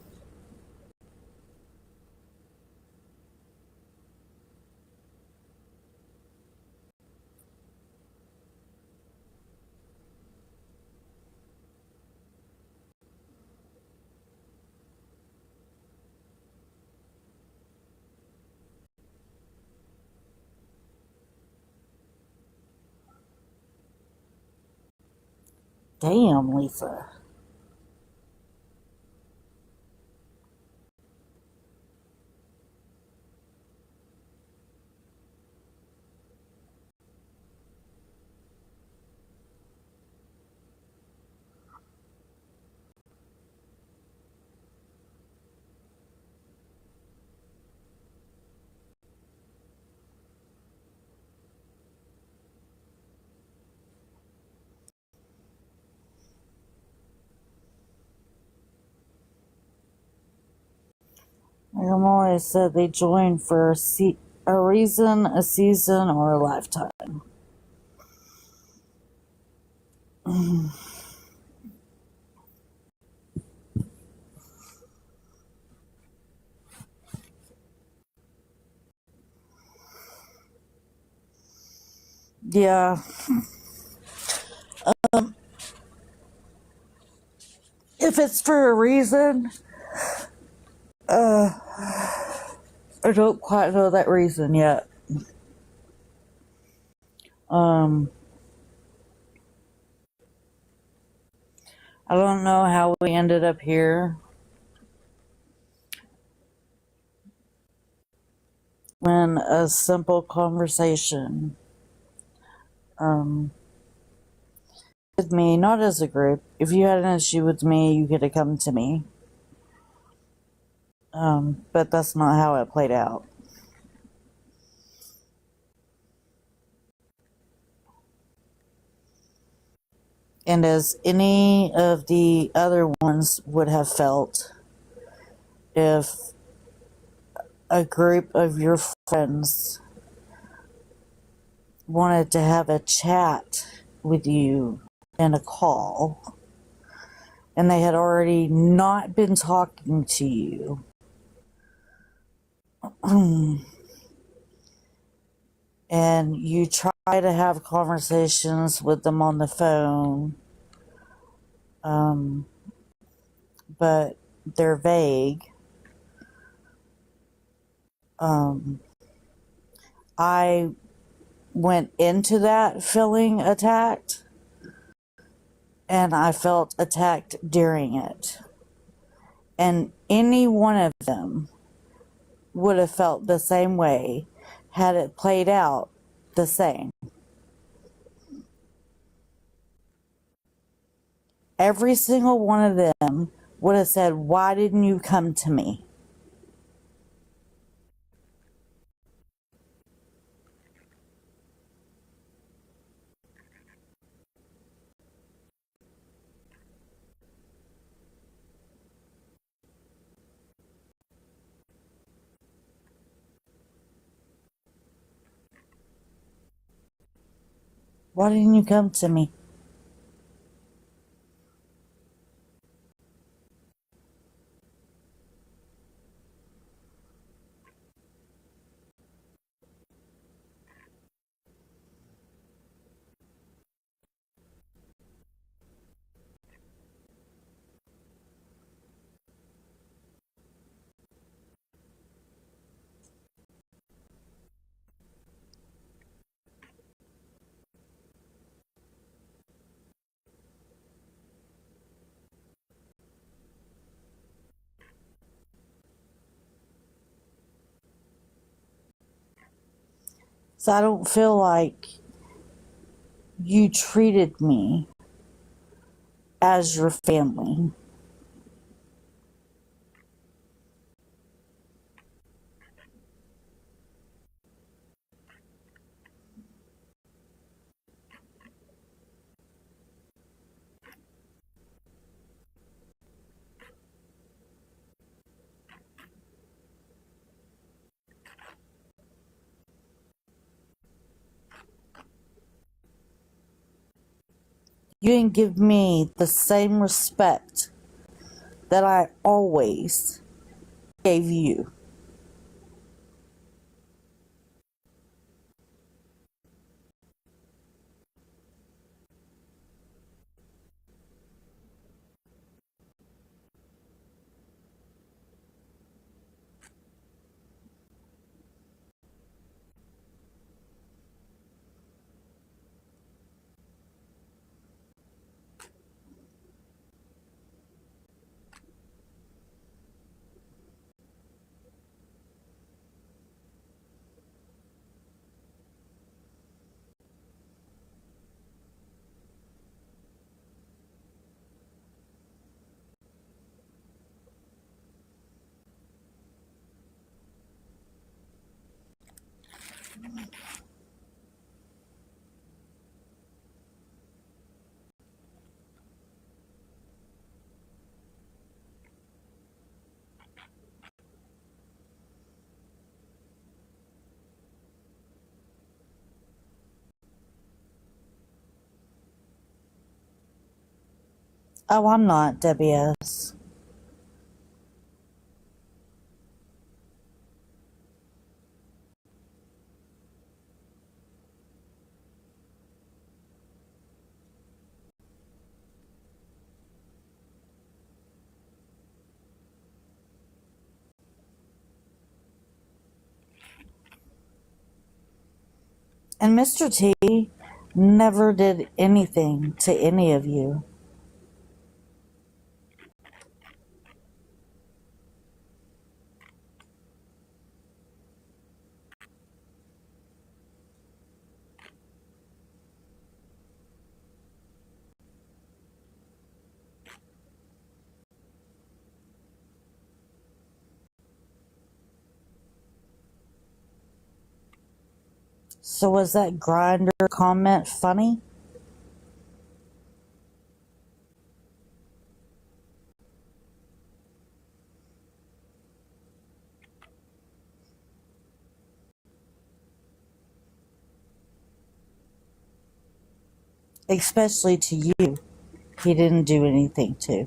Damn, Lisa. Like I'm always said, they join for a reason, a season, or a lifetime. Yeah. If it's for a reason, I don't quite know that reason yet. I don't know how we ended up here. When a simple conversation, with me, not as a group. If you had an issue with me, you could have come to me. But that's not how it played out. And as any of the other ones would have felt, if a group of your friends wanted to have a chat with you in a call, and they had already not been talking to you, and you try to have conversations with them on the phone, but they're vague. I went into that feeling attacked, and I felt attacked during it. And any one of them would have felt the same way had it played out the same. Every single one of them would have said, "Why didn't you come to me?" Why didn't you come to me? So I don't feel like you treated me as your family. You didn't give me the same respect that I always gave you. Oh, I'm not, WS. And Mr. T never did anything to any of you. So was that grinder comment funny? Especially to you. He didn't do anything to.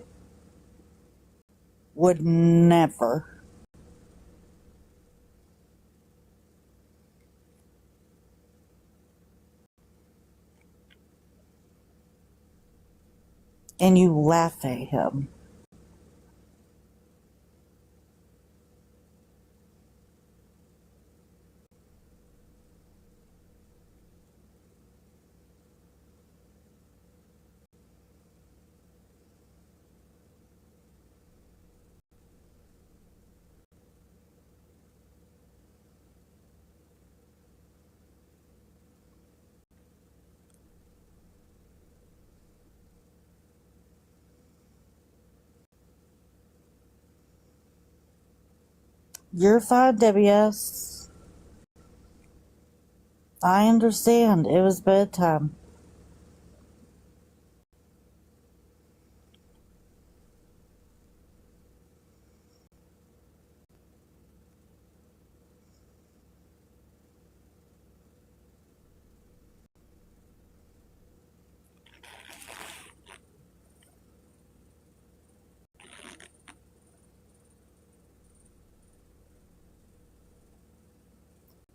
Would never. And you laugh at him. You're fine, WS. I understand. It was bedtime.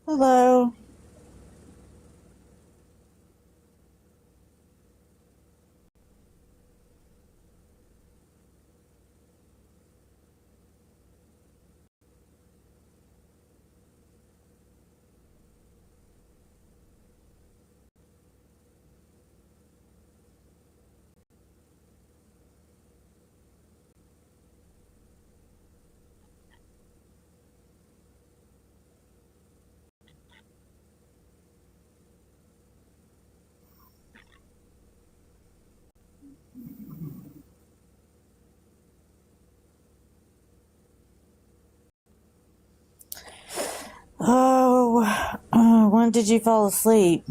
Hello. Oh, when did you fall asleep?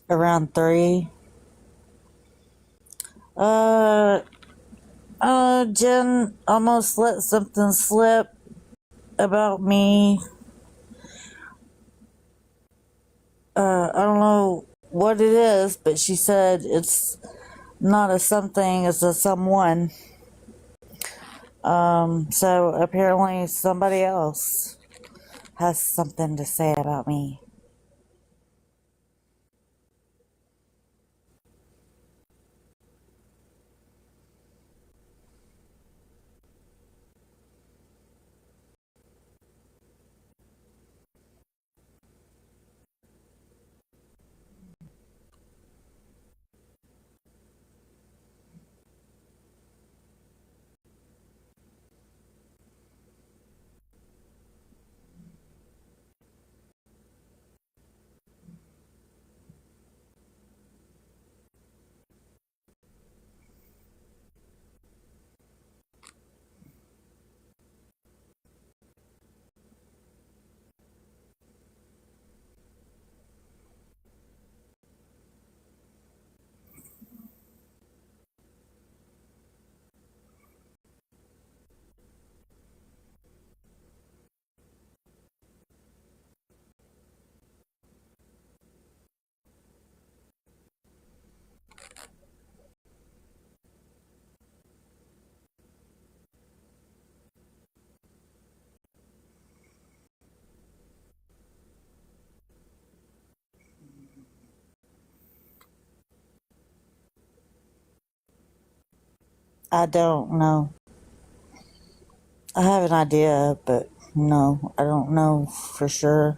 around 3. Jen almost let something slip about me. I don't know what it is, but she said it's not a something, it's a someone. So apparently somebody else has something to say about me. I don't know. I have an idea, but no, I don't know for sure.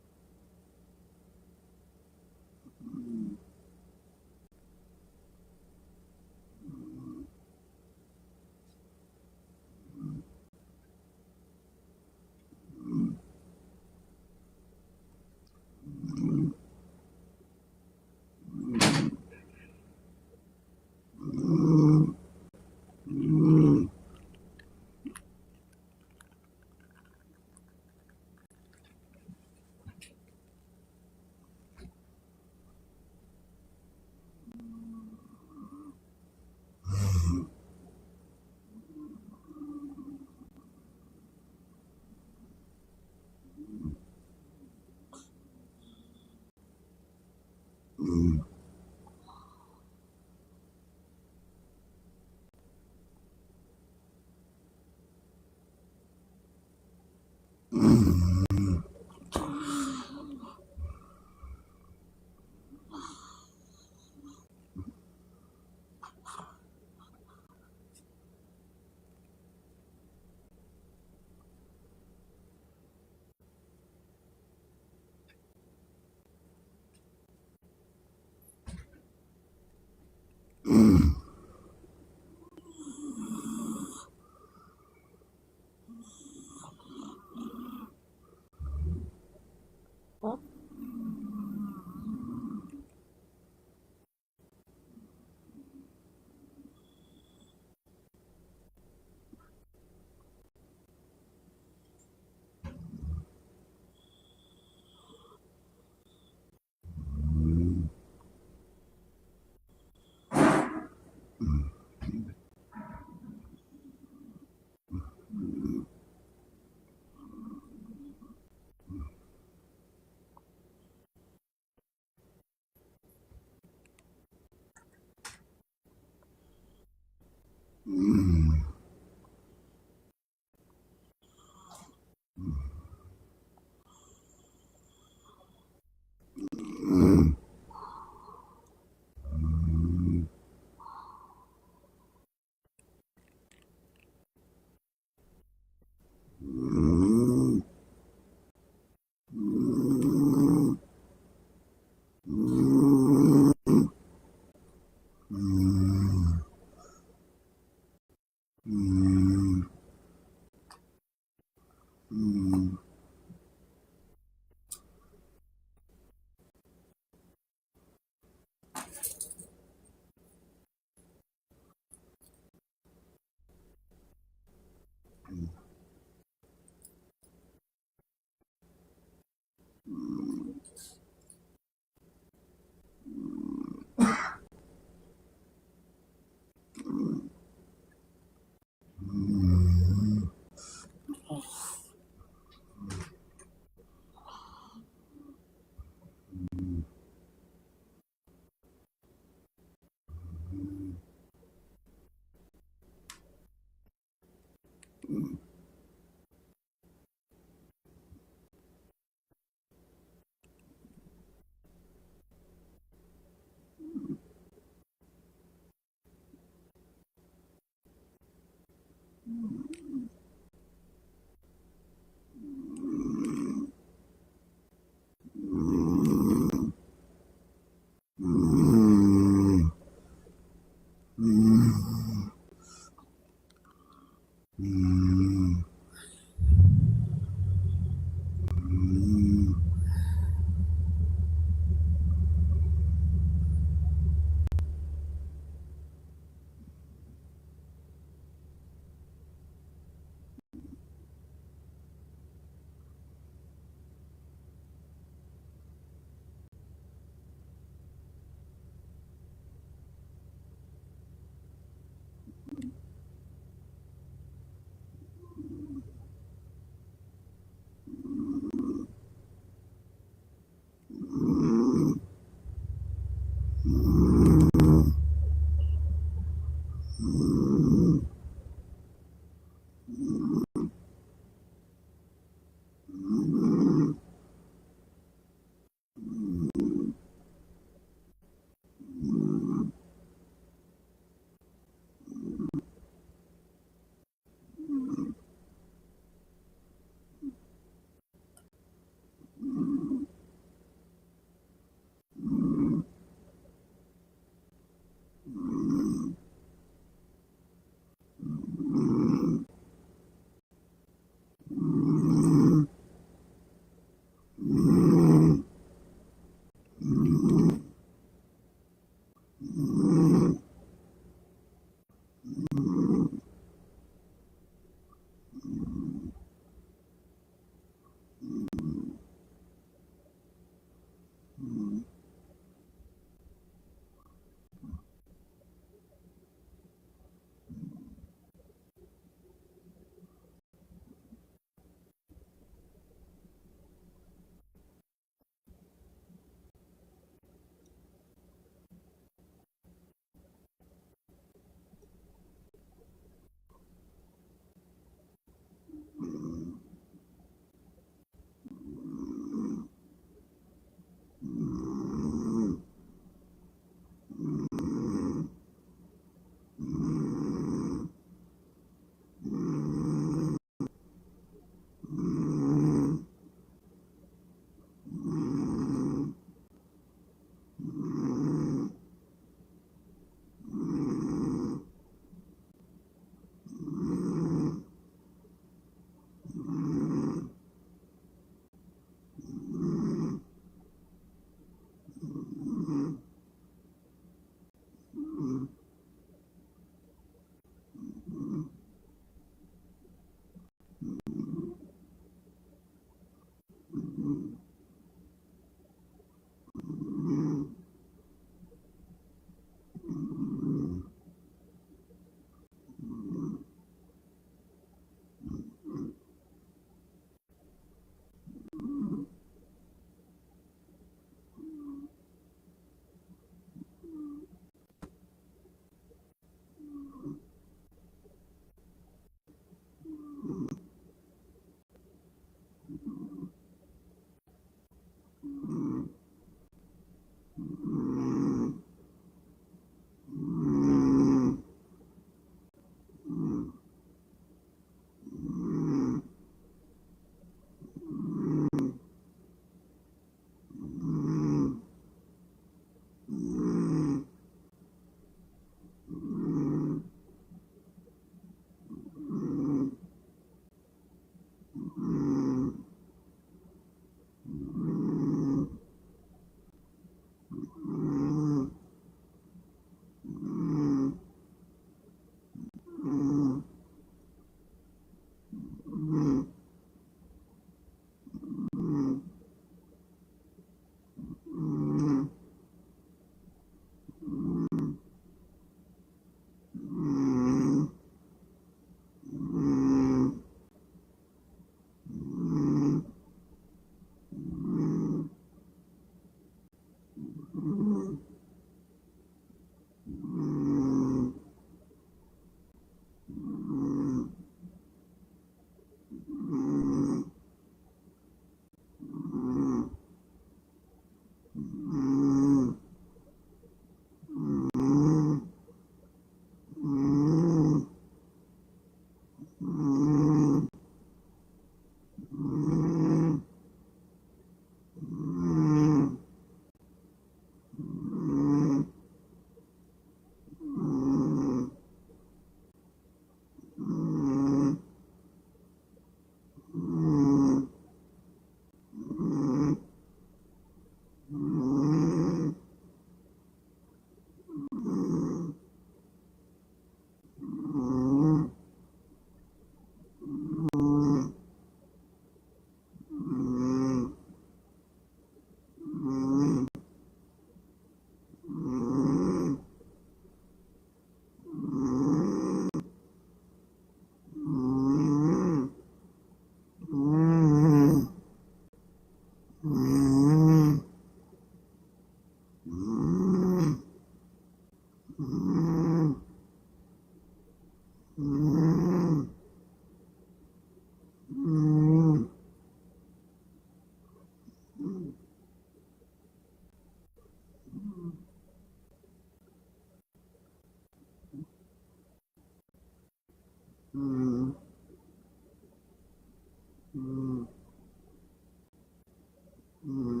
Mm.